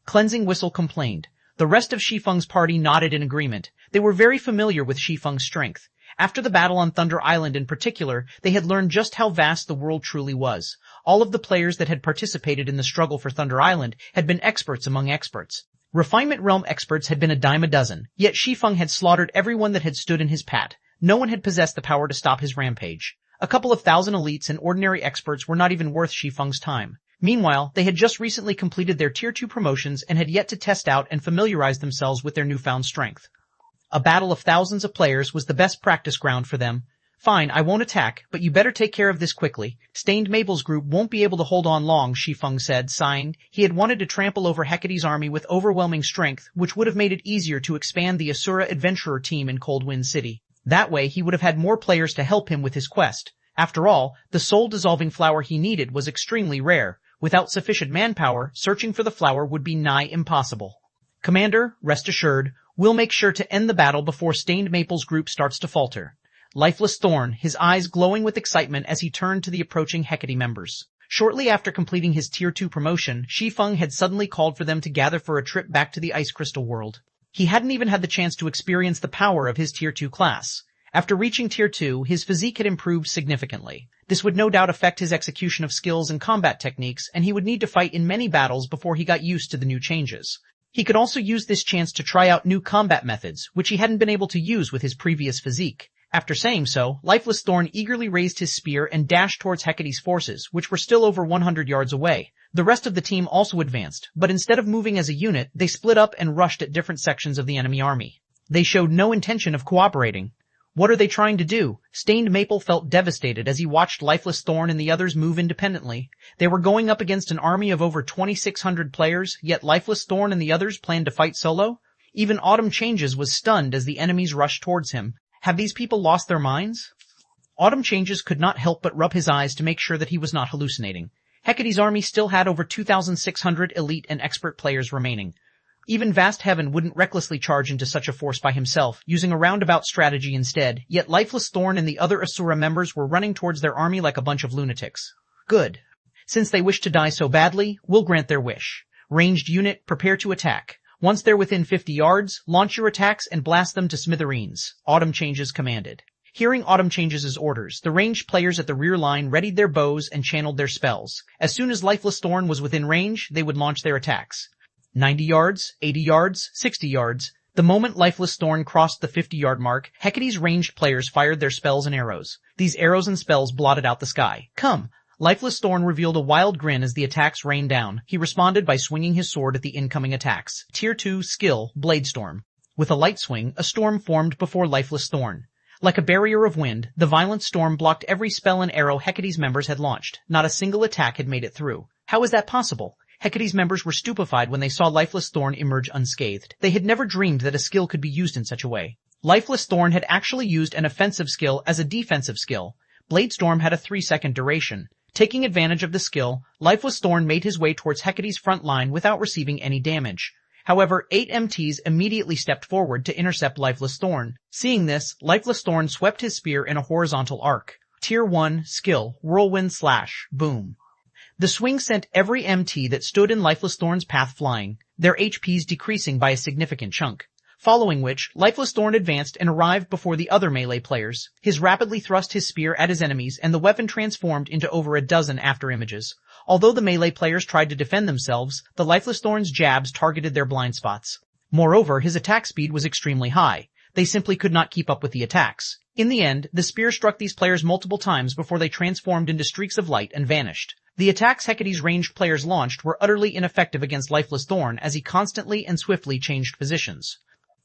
Cleansing Whistle complained. The rest of Shi Feng's party nodded in agreement. They were very familiar with Shi Feng's strength. After the battle on Thunder Island in particular, they had learned just how vast the world truly was. All of the players that had participated in the struggle for Thunder Island had been experts among experts. Refinement Realm experts had been a dime a dozen, yet Shi Feng had slaughtered everyone that had stood in his path. No one had possessed the power to stop his rampage. A couple of thousand elites and ordinary experts were not even worth Shi Feng's time. Meanwhile, they had just recently completed their Tier 2 promotions and had yet to test out and familiarize themselves with their newfound strength. A battle of thousands of players was the best practice ground for them. Fine, I won't attack, but you better take care of this quickly. Stained Maple's group won't be able to hold on long, Shi Feng said, sighing. He had wanted to trample over Hecate's army with overwhelming strength, which would have made it easier to expand the Asura adventurer team in Coldwind City. That way, he would have had more players to help him with his quest. After all, the soul-dissolving flower he needed was extremely rare. Without sufficient manpower, searching for the flower would be nigh impossible. Commander, rest assured, we'll make sure to end the battle before Stained Maple's group starts to falter. Lifeless Thorn, his eyes glowing with excitement as he turned to the approaching Hecate members. Shortly after completing his Tier 2 promotion, Shi Feng had suddenly called for them to gather for a trip back to the Ice Crystal world. He hadn't even had the chance to experience the power of his Tier 2 class. After reaching Tier 2, his physique had improved significantly. This would no doubt affect his execution of skills and combat techniques, and he would need to fight in many battles before he got used to the new changes. He could also use this chance to try out new combat methods, which he hadn't been able to use with his previous physique. After saying so, Lifeless Thorn eagerly raised his spear and dashed towards Hecate's forces, which were still over 100 yards away. The rest of the team also advanced, but instead of moving as a unit, they split up and rushed at different sections of the enemy army. They showed no intention of cooperating. What are they trying to do? Stained Maple felt devastated as he watched Lifeless Thorn and the others move independently. They were going up against an army of over 2,600 players, yet Lifeless Thorn and the others planned to fight solo? Even Autumn Changes was stunned as the enemies rushed towards him. Have these people lost their minds? Autumn Changes could not help but rub his eyes to make sure that he was not hallucinating. Hecate's army still had over 2,600 elite and expert players remaining. Even Vast Heaven wouldn't recklessly charge into such a force by himself, using a roundabout strategy instead, yet Lifeless Thorn and the other Asura members were running towards their army like a bunch of lunatics. Good. Since they wish to die so badly, we'll grant their wish. Ranged unit, prepare to attack. Once they're within 50 yards, launch your attacks and blast them to smithereens, Autumn Changes commanded. Hearing Autumn Changes' orders, the ranged players at the rear line readied their bows and channeled their spells. As soon as Lifeless Thorn was within range, they would launch their attacks. 90 yards, 80 yards, 60 yards. The moment Lifeless Thorn crossed the 50-yard mark, Hecate's ranged players fired their spells and arrows. These arrows and spells blotted out the sky. Come! Lifeless Thorn revealed a wild grin as the attacks rained down. He responded by swinging his sword at the incoming attacks. Tier 2 skill, Blade Storm. With a light swing, a storm formed before Lifeless Thorn. Like a barrier of wind, the violent storm blocked every spell and arrow Hecate's members had launched. Not a single attack had made it through. How is that possible? Hecate's members were stupefied when they saw Lifeless Thorn emerge unscathed. They had never dreamed that a skill could be used in such a way. Lifeless Thorn had actually used an offensive skill as a defensive skill. Bladestorm had a 3-second duration. Taking advantage of the skill, Lifeless Thorn made his way towards Hecate's front line without receiving any damage. However, 8 MTs immediately stepped forward to intercept Lifeless Thorn. Seeing this, Lifeless Thorn swept his spear in a horizontal arc. Tier 1, skill, Whirlwind Slash, boom. The swing sent every MT that stood in Lifeless Thorn's path flying, their HPs decreasing by a significant chunk. Following which, Lifeless Thorn advanced and arrived before the other melee players. His rapidly thrust his spear at his enemies and the weapon transformed into over a dozen afterimages. Although the melee players tried to defend themselves, the Lifeless Thorn's jabs targeted their blind spots. Moreover, his attack speed was extremely high. They simply could not keep up with the attacks. In the end, the spear struck these players multiple times before they transformed into streaks of light and vanished. The attacks Hecate's ranged players launched were utterly ineffective against Lifeless Thorn as he constantly and swiftly changed positions.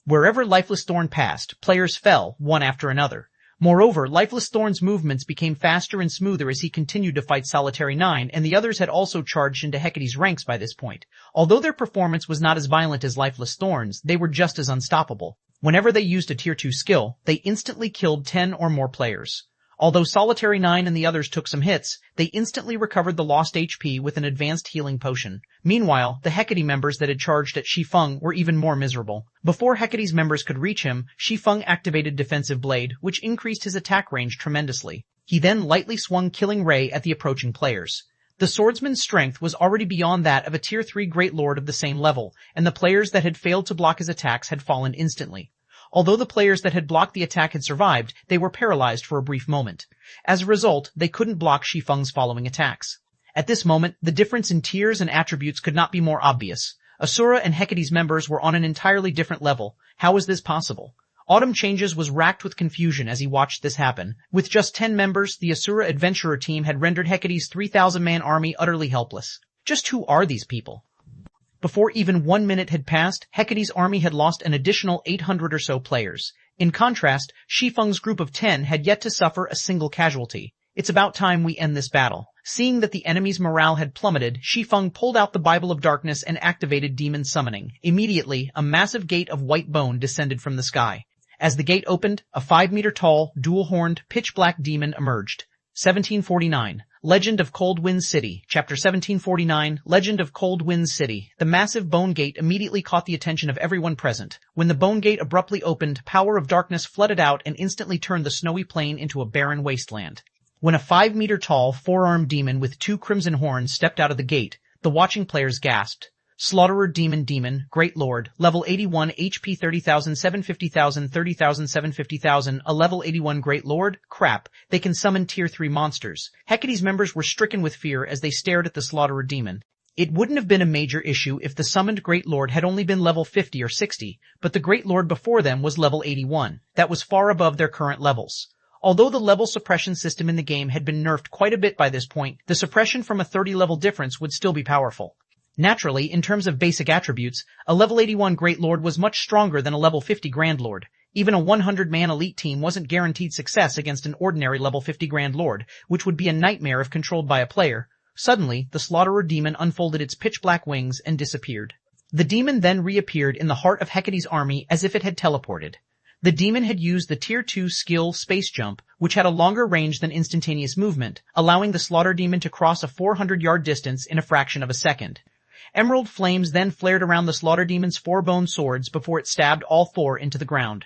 Wherever Lifeless Thorn passed, players fell, one after another. Moreover, Lifeless Thorn's movements became faster and smoother as he continued to fight Solitary 9, and the others had also charged into Hecate's ranks by this point. Although their performance was not as violent as Lifeless Thorn's, they were just as unstoppable. Whenever they used a Tier 2 skill, they instantly killed 10 or more players. Although Solitary 9 and the others took some hits, they instantly recovered the lost HP with an advanced healing potion. Meanwhile, the Hecate members that had charged at Shi Feng were even more miserable. Before Hecate's members could reach him, Shi Feng activated Defensive Blade, which increased his attack range tremendously. He then lightly swung Killing Ray at the approaching players. The swordsman's strength was already beyond that of a Tier 3 Great Lord of the same level, and the players that had failed to block his attacks had fallen instantly. Although the players that had blocked the attack had survived, they were paralyzed for a brief moment. As a result, they couldn't block Shi Feng's following attacks. At this moment, the difference in tiers and attributes could not be more obvious. Asura and Hecate's members were on an entirely different level. How was this possible? Autumn Changes was racked with confusion as he watched this happen. With just 10 members, the Asura adventurer team had rendered Hecate's 3,000-man army utterly helpless. Just who are these people? Before even 1 minute had passed, Hecate's army had lost an additional 800 or so players. In contrast, Shi Feng's group of 10 had yet to suffer a single casualty. It's about time we end this battle. Seeing that the enemy's morale had plummeted, Shi Feng pulled out the Bible of Darkness and activated Demon Summoning. Immediately, a massive gate of white bone descended from the sky. As the gate opened, a 5-meter-tall, dual-horned, pitch-black demon emerged. 1749. Legend of Cold Wind City, Chapter 1749, Legend of Cold Wind City. The massive bone gate immediately caught the attention of everyone present. When the bone gate abruptly opened, power of darkness flooded out and instantly turned the snowy plain into a barren wasteland. When a 5-meter-tall, 4-armed demon with 2 crimson horns stepped out of the gate, the watching players gasped. Slaughterer Demon, Great Lord, level 81, HP 30,000, 750,000, 30,000, 750,000, a level 81 Great Lord? Crap, they can summon Tier 3 monsters. Hecate's members were stricken with fear as they stared at the Slaughterer Demon. It wouldn't have been a major issue if the summoned Great Lord had only been level 50 or 60, but the Great Lord before them was level 81. That was far above their current levels. Although the level suppression system in the game had been nerfed quite a bit by this point, the suppression from a 30-level difference would still be powerful. Naturally, in terms of basic attributes, a level 81 Great Lord was much stronger than a level 50 Grand Lord. Even a 100-man elite team wasn't guaranteed success against an ordinary level 50 Grand Lord, which would be a nightmare if controlled by a player. Suddenly, the Slaughterer Demon unfolded its pitch-black wings and disappeared. The demon then reappeared in the heart of Hecate's army as if it had teleported. The demon had used the Tier 2 skill Space Jump, which had a longer range than instantaneous movement, allowing the Slaughter Demon to cross a 400-yard distance in a fraction of a second. Emerald flames then flared around the Slaughter Demon's 4 bone swords before it stabbed all 4 into the ground.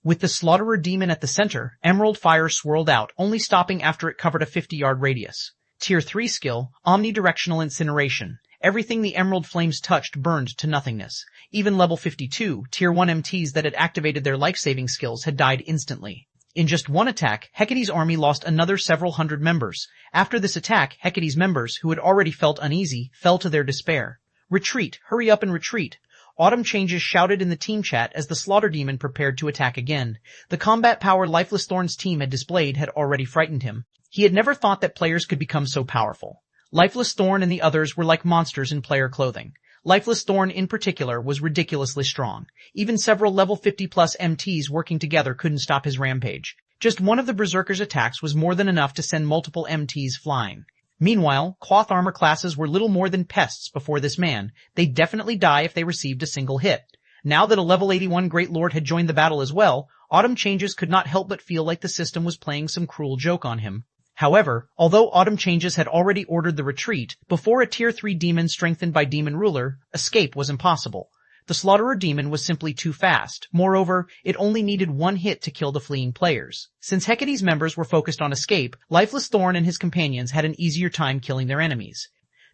With the Slaughterer Demon at the center, emerald fire swirled out, only stopping after it covered a 50-yard radius. Tier 3 skill, Omnidirectional Incineration. Everything the emerald flames touched burned to nothingness. Even level 52, Tier 1 MTs that had activated their life-saving skills had died instantly. In just one attack, Hecate's army lost another several hundred members. After this attack, Hecate's members, who had already felt uneasy, fell to their despair. Retreat! Hurry up and retreat! Autumn Changes shouted in the team chat as the Slaughter Demon prepared to attack again. The combat power Lifeless Thorn's team had displayed had already frightened him. He had never thought that players could become so powerful. Lifeless Thorn and the others were like monsters in player clothing. Lifeless Thorn in particular was ridiculously strong. Even several level 50+ MTs working together couldn't stop his rampage. Just one of the Berserker's attacks was more than enough to send multiple MTs flying. Meanwhile, cloth armor classes were little more than pests before this man. They'd definitely die if they received a single hit. Now that a level 81 Great Lord had joined the battle as well, Autumn Changes could not help but feel like the system was playing some cruel joke on him. However, although Autumn Changes had already ordered the retreat, before a tier 3 demon strengthened by Demon Ruler, escape was impossible. The Slaughterer demon was simply too fast. Moreover, it only needed one hit to kill the fleeing players. Since Hecate's members were focused on escape, Lifeless Thorn and his companions had an easier time killing their enemies.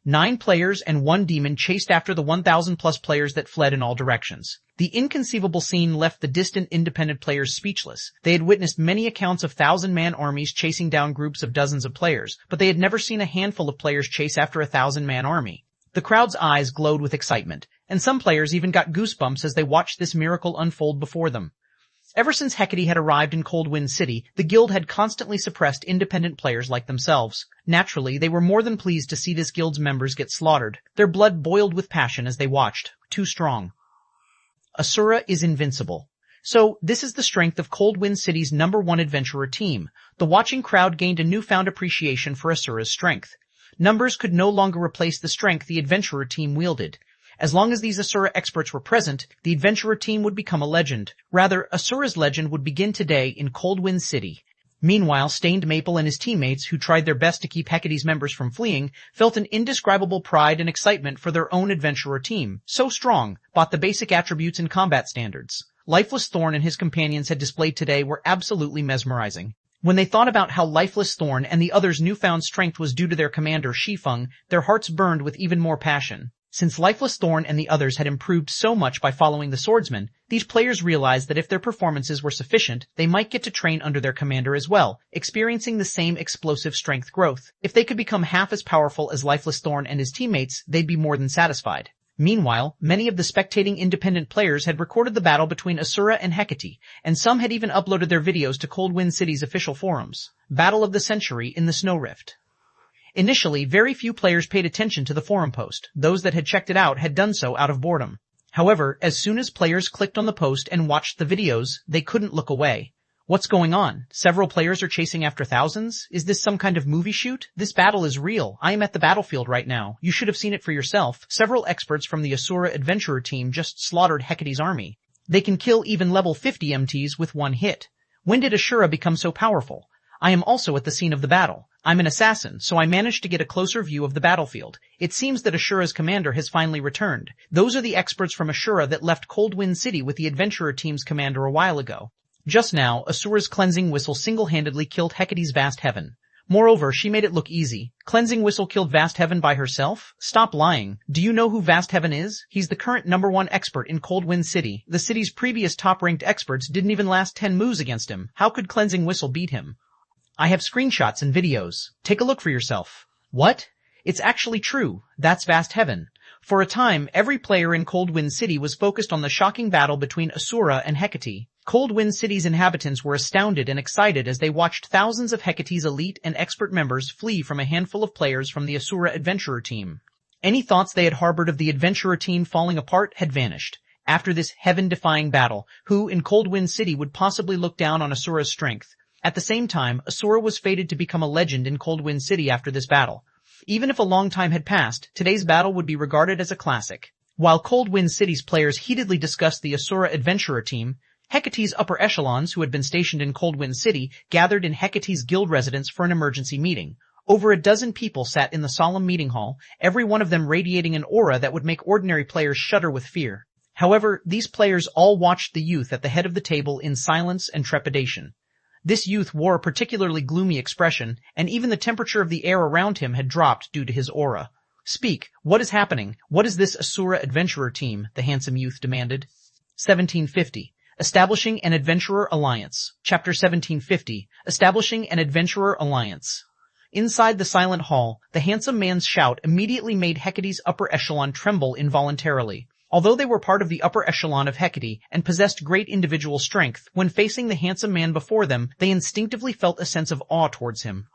9 players and 1 demon chased after the 1,000+ players that fled in all directions. The inconceivable scene left the distant independent players speechless. They had witnessed many accounts of 1,000-man armies chasing down groups of dozens of players, but they had never seen a handful of players chase after a 1,000-man army. The crowd's eyes glowed with excitement, and some players even got goosebumps as they watched this miracle unfold before them. Ever since Hecate had arrived in Coldwind City, the guild had constantly suppressed independent players like themselves. Naturally, they were more than pleased to see this guild's members get slaughtered. Their blood boiled with passion as they watched. Too strong. Asura is invincible. So, this is the strength of Coldwind City's #1 adventurer team. The watching crowd gained a newfound appreciation for Asura's strength. Numbers could no longer replace the strength the adventurer team wielded. As long as these Asura experts were present, the adventurer team would become a legend. Rather, Asura's legend would begin today in Coldwind City. Meanwhile, Stained Maple and his teammates, who tried their best to keep Hecate's members from fleeing, felt an indescribable pride and excitement for their own adventurer team. So strong, bought the basic attributes and combat standards. Lifeless Thorn and his companions had displayed today were absolutely mesmerizing. When they thought about how Lifeless Thorn and the others' newfound strength was due to their commander Shi Feng, their hearts burned with even more passion. Since Lifeless Thorn and the others had improved so much by following the swordsman, these players realized that if their performances were sufficient, they might get to train under their commander as well, experiencing the same explosive strength growth. If they could become half as powerful as Lifeless Thorn and his teammates, they'd be more than satisfied. Meanwhile, many of the spectating independent players had recorded the battle between Asura and Hecate, and some had even uploaded their videos to Coldwind City's official forums. Battle of the Century in the Snow Rift. Initially, very few players paid attention to the forum post. Those that had checked it out had done so out of boredom. However, as soon as players clicked on the post and watched the videos, they couldn't look away. What's going on? Several players are chasing after thousands? Is this some kind of movie shoot? This battle is real. I am at the battlefield right now. You should have seen it for yourself. Several experts from the Asura adventurer team just slaughtered Hecate's army. They can kill even level 50 MTs with one hit. When did Asura become so powerful? I am also at the scene of the battle. I'm an assassin, so I managed to get a closer view of the battlefield. It seems that Asura's commander has finally returned. Those are the experts from Asura that left Coldwind City with the adventurer team's commander a while ago. Just now, Asura's cleansing whistle single-handedly killed Hecate's Vast Heaven. Moreover, she made it look easy. Cleansing whistle killed Vast Heaven by herself? Stop lying. Do you know who Vast Heaven is? He's the current #1 expert in Coldwind City. The city's previous top-ranked experts didn't even last 10 moves against him. How could cleansing whistle beat him? I have screenshots and videos. Take a look for yourself. What? It's actually true. That's Vast Heaven. For a time, every player in Coldwind City was focused on the shocking battle between Asura and Hecate. Coldwind City's inhabitants were astounded and excited as they watched thousands of Hecate's elite and expert members flee from a handful of players from the Asura adventurer team. Any thoughts they had harbored of the adventurer team falling apart had vanished. After this heaven-defying battle, who in Coldwind City would possibly look down on Asura's strength? At the same time, Asura was fated to become a legend in Coldwind City after this battle. Even if a long time had passed, today's battle would be regarded as a classic. While Coldwind City's players heatedly discussed the Asura adventurer team, Hecate's upper echelons, who had been stationed in Coldwind City, gathered in Hecate's guild residence for an emergency meeting. Over a dozen people sat in the solemn meeting hall, every one of them radiating an aura that would make ordinary players shudder with fear. However, these players all watched the youth at the head of the table in silence and trepidation. This youth wore a particularly gloomy expression, and even the temperature of the air around him had dropped due to his aura. Speak, what is happening? What is this Asura adventurer team? The handsome youth demanded. 1750. Establishing an Adventurer Alliance. Chapter 1750. Establishing an Adventurer Alliance. Inside the silent hall, the handsome man's shout immediately made Hecate's upper echelon tremble involuntarily. Although they were part of the upper echelon of Hecate and possessed great individual strength, when facing the handsome man before them, they instinctively felt a sense of awe towards him.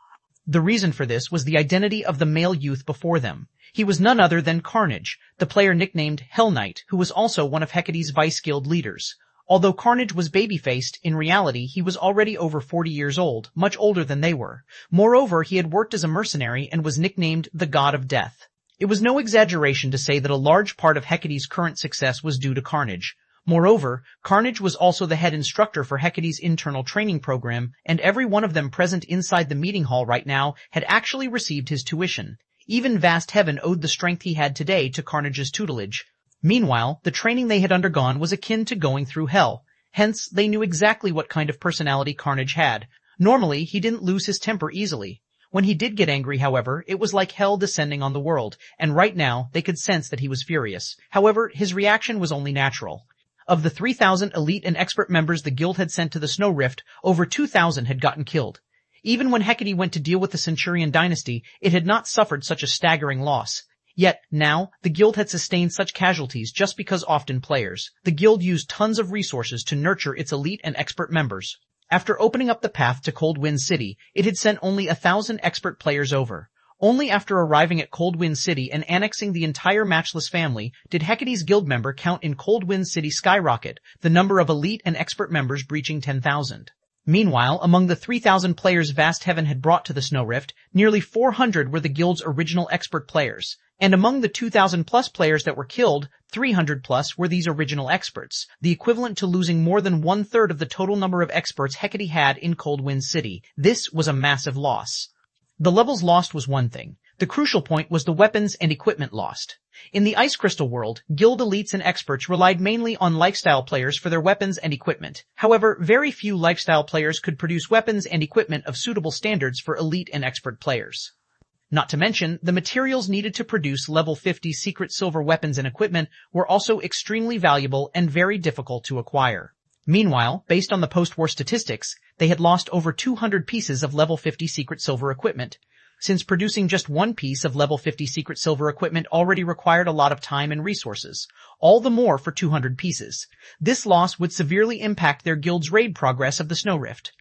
The reason for this was the identity of the male youth before them. He was none other than Carnage, the player nicknamed Hell Knight, who was also one of Hecate's Vice Guild leaders. Although Carnage was baby-faced, in reality he was already over 40 years old, much older than they were. Moreover, he had worked as a mercenary and was nicknamed the God of Death. It was no exaggeration to say that a large part of Hecate's current success was due to Carnage. Moreover, Carnage was also the head instructor for Hecate's internal training program, and every one of them present inside the meeting hall right now had actually received his tuition. Even Vast Heaven owed the strength he had today to Carnage's tutelage. Meanwhile, the training they had undergone was akin to going through hell. Hence, they knew exactly what kind of personality Carnage had. Normally, he didn't lose his temper easily. When he did get angry, however, it was like hell descending on the world, and right now, they could sense that he was furious. However, his reaction was only natural. Of the 3,000 elite and expert members the guild had sent to the Snow Rift, over 2,000 had gotten killed. Even when Hecate went to deal with the Centurion dynasty, it had not suffered such a staggering loss. Yet, now, the guild had sustained such casualties just because often players. The guild used tons of resources to nurture its elite and expert members. After opening up the path to Cold Wind City, it had sent only 1,000 expert players over. Only after arriving at Cold Wind City and annexing the entire Matchless family did Hecate's guild member count in Cold Wind City skyrocket, the number of elite and expert members breaching 10,000. Meanwhile, among the 3,000 players Vast Heaven had brought to the Snow Rift, nearly 400 were the guild's original expert players. And among the 2,000-plus players that were killed, 300-plus were these original experts, the equivalent to losing more than one-third of the total number of experts Hecate had in Cold Wind City. This was a massive loss. The levels lost was one thing. The crucial point was the weapons and equipment lost. In the Ice Crystal world, guild elites and experts relied mainly on lifestyle players for their weapons and equipment. However, very few lifestyle players could produce weapons and equipment of suitable standards for elite and expert players. Not to mention, the materials needed to produce level 50 secret silver weapons and equipment were also extremely valuable and very difficult to acquire. Meanwhile, based on the post-war statistics, they had lost over 200 pieces of level 50 secret silver equipment. Since producing just one piece of level 50 secret silver equipment already required a lot of time and resources, all the more for 200 pieces. This loss would severely impact their guild's raid progress of the Snow Rift.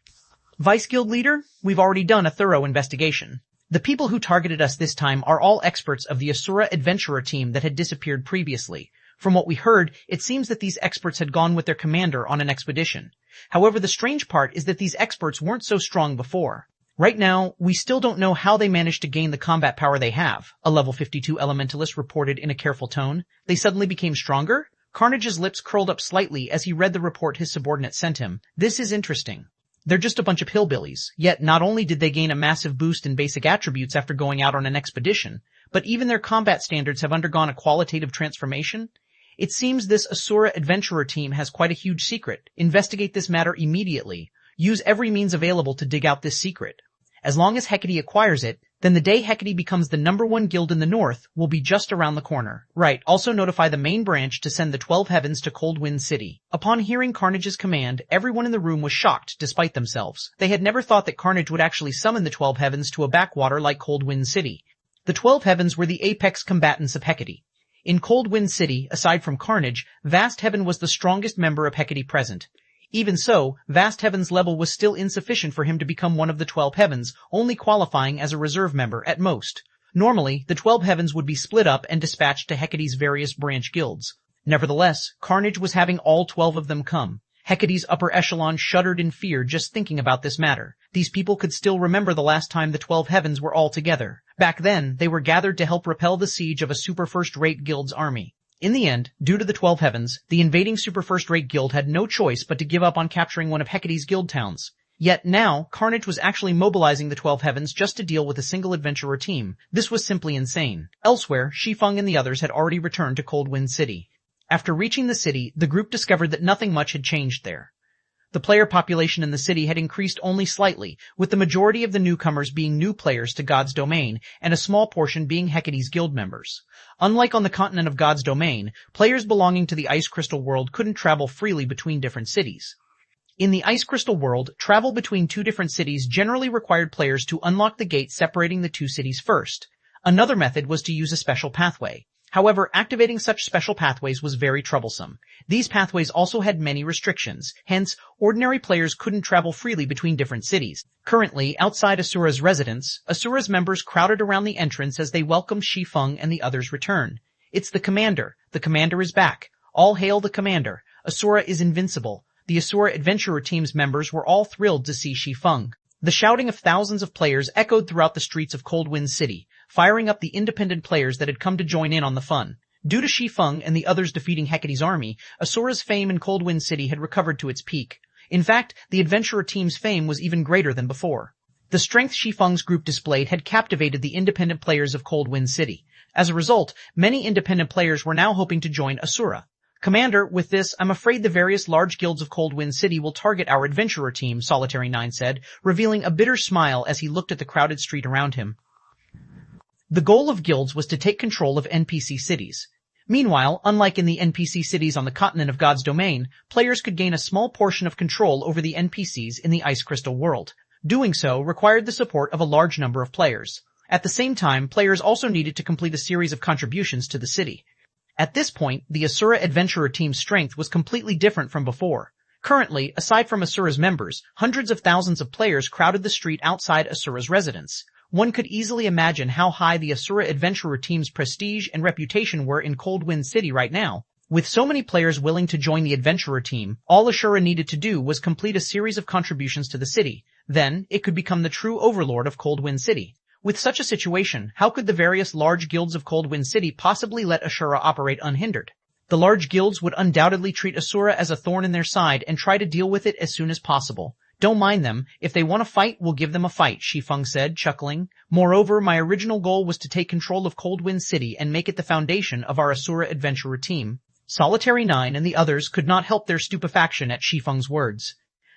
Vice Guild Leader, we've already done a thorough investigation. The people who targeted us this time are all experts of the Asura Adventurer team that had disappeared previously. From what we heard, it seems that these experts had gone with their commander on an expedition. However, the strange part is that these experts weren't so strong before. Right now, we still don't know how they managed to gain the combat power they have, a level 52 elementalist reported in a careful tone. They suddenly became stronger? Carnage's lips curled up slightly as he read the report his subordinate sent him. This is interesting. They're just a bunch of hillbillies, yet not only did they gain a massive boost in basic attributes after going out on an expedition, but even their combat standards have undergone a qualitative transformation. It seems this Asura Adventurer team has quite a huge secret. Investigate this matter immediately. Use every means available to dig out this secret. As long as Hecate acquires it, then the day Hecate becomes the #1 guild in the north will be just around the corner. Right, also notify the main branch to send the 12 Heavens to Cold Wind City. Upon hearing Carnage's command, everyone in the room was shocked despite themselves. They had never thought that Carnage would actually summon the 12 Heavens to a backwater like Cold Wind City. The 12 Heavens were the apex combatants of Hecate. In Cold Wind City, aside from Carnage, Vast Heaven was the strongest member of Hecate present. Even so, Vast Heaven's level was still insufficient for him to become one of the 12 Heavens, only qualifying as a reserve member at most. Normally, the 12 Heavens would be split up and dispatched to Hecate's various branch guilds. Nevertheless, Carnage was having all 12 of them come. Hecate's upper echelon shuddered in fear just thinking about this matter. These people could still remember the last time the 12 Heavens were all together. Back then, they were gathered to help repel the siege of a super first-rate guild's army. In the end, due to the 12 Heavens, the invading super first-rate guild had no choice but to give up on capturing one of Hecate's guild towns. Yet now, Carnage was actually mobilizing the 12 Heavens just to deal with a single adventurer team. This was simply insane. Elsewhere, Shi Feng and the others had already returned to Cold Wind City. After reaching the city, the group discovered that nothing much had changed there. The player population in the city had increased only slightly, with the majority of the newcomers being new players to God's Domain, and a small portion being Hecate's guild members. Unlike on the continent of God's Domain, players belonging to the Ice Crystal world couldn't travel freely between different cities. In the Ice Crystal world, travel between two different cities generally required players to unlock the gate separating the two cities first. Another method was to use a special pathway. However, activating such special pathways was very troublesome. These pathways also had many restrictions, hence, ordinary players couldn't travel freely between different cities. Currently, outside Asura's residence, Asura's members crowded around the entrance as they welcomed Shi Feng and the others' return. It's the commander. The commander is back. All hail the commander. Asura is invincible. The Asura Adventurer Team's members were all thrilled to see Shi Feng. The shouting of thousands of players echoed throughout the streets of Coldwind City, firing up the independent players that had come to join in on the fun. Due to Shi Feng and the others defeating Hecate's army, Asura's fame in Coldwind City had recovered to its peak. In fact, the Adventurer Team's fame was even greater than before. The strength Shi Feng's group displayed had captivated the independent players of Coldwind City. As a result, many independent players were now hoping to join Asura. Commander, with this, I'm afraid the various large guilds of Coldwind City will target our adventurer team, Solitary 9 said, revealing a bitter smile as he looked at the crowded street around him. The goal of guilds was to take control of NPC cities. Meanwhile, unlike in the NPC cities on the continent of God's domain, players could gain a small portion of control over the NPCs in the Ice Crystal world. Doing so required the support of a large number of players. At the same time, players also needed to complete a series of contributions to the city. At this point, the Asura Adventurer Team's strength was completely different from before. Currently, aside from Asura's members, hundreds of thousands of players crowded the street outside Asura's residence. One could easily imagine how high the Asura Adventurer Team's prestige and reputation were in Coldwind City right now. With so many players willing to join the Adventurer Team, all Asura needed to do was complete a series of contributions to the city. Then, it could become the true overlord of Coldwind City. With such a situation, how could the various large guilds of Coldwind City possibly let Asura operate unhindered? The large guilds would undoubtedly treat Asura as a thorn in their side and try to deal with it as soon as possible. Don't mind them. If they want to fight, we'll give them a fight, Shi Feng said, chuckling. Moreover, my original goal was to take control of Coldwind City and make it the foundation of our Asura Adventurer Team. Solitary 9 and the others could not help their stupefaction at Shi Feng's words.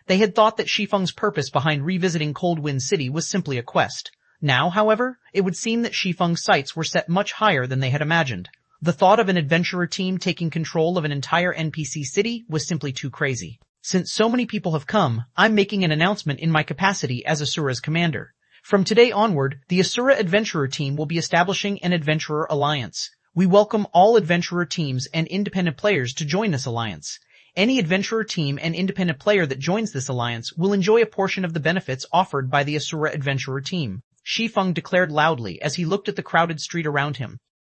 They had thought that Shi Feng's purpose behind revisiting Coldwind City was simply a quest. Now, however, it would seem that Shi Feng's sights were set much higher than they had imagined. The thought of an adventurer team taking control of an entire NPC city was simply too crazy. Since so many people have come, I'm making an announcement in my capacity as Asura's commander. From today onward, the Asura Adventurer Team will be establishing an Adventurer Alliance. We welcome all Adventurer teams and independent players to join this alliance. Any Adventurer team and independent player that joins this alliance will enjoy a portion of the benefits offered by the Asura Adventurer Team. Shi Feng declared loudly as he looked at the crowded street around him.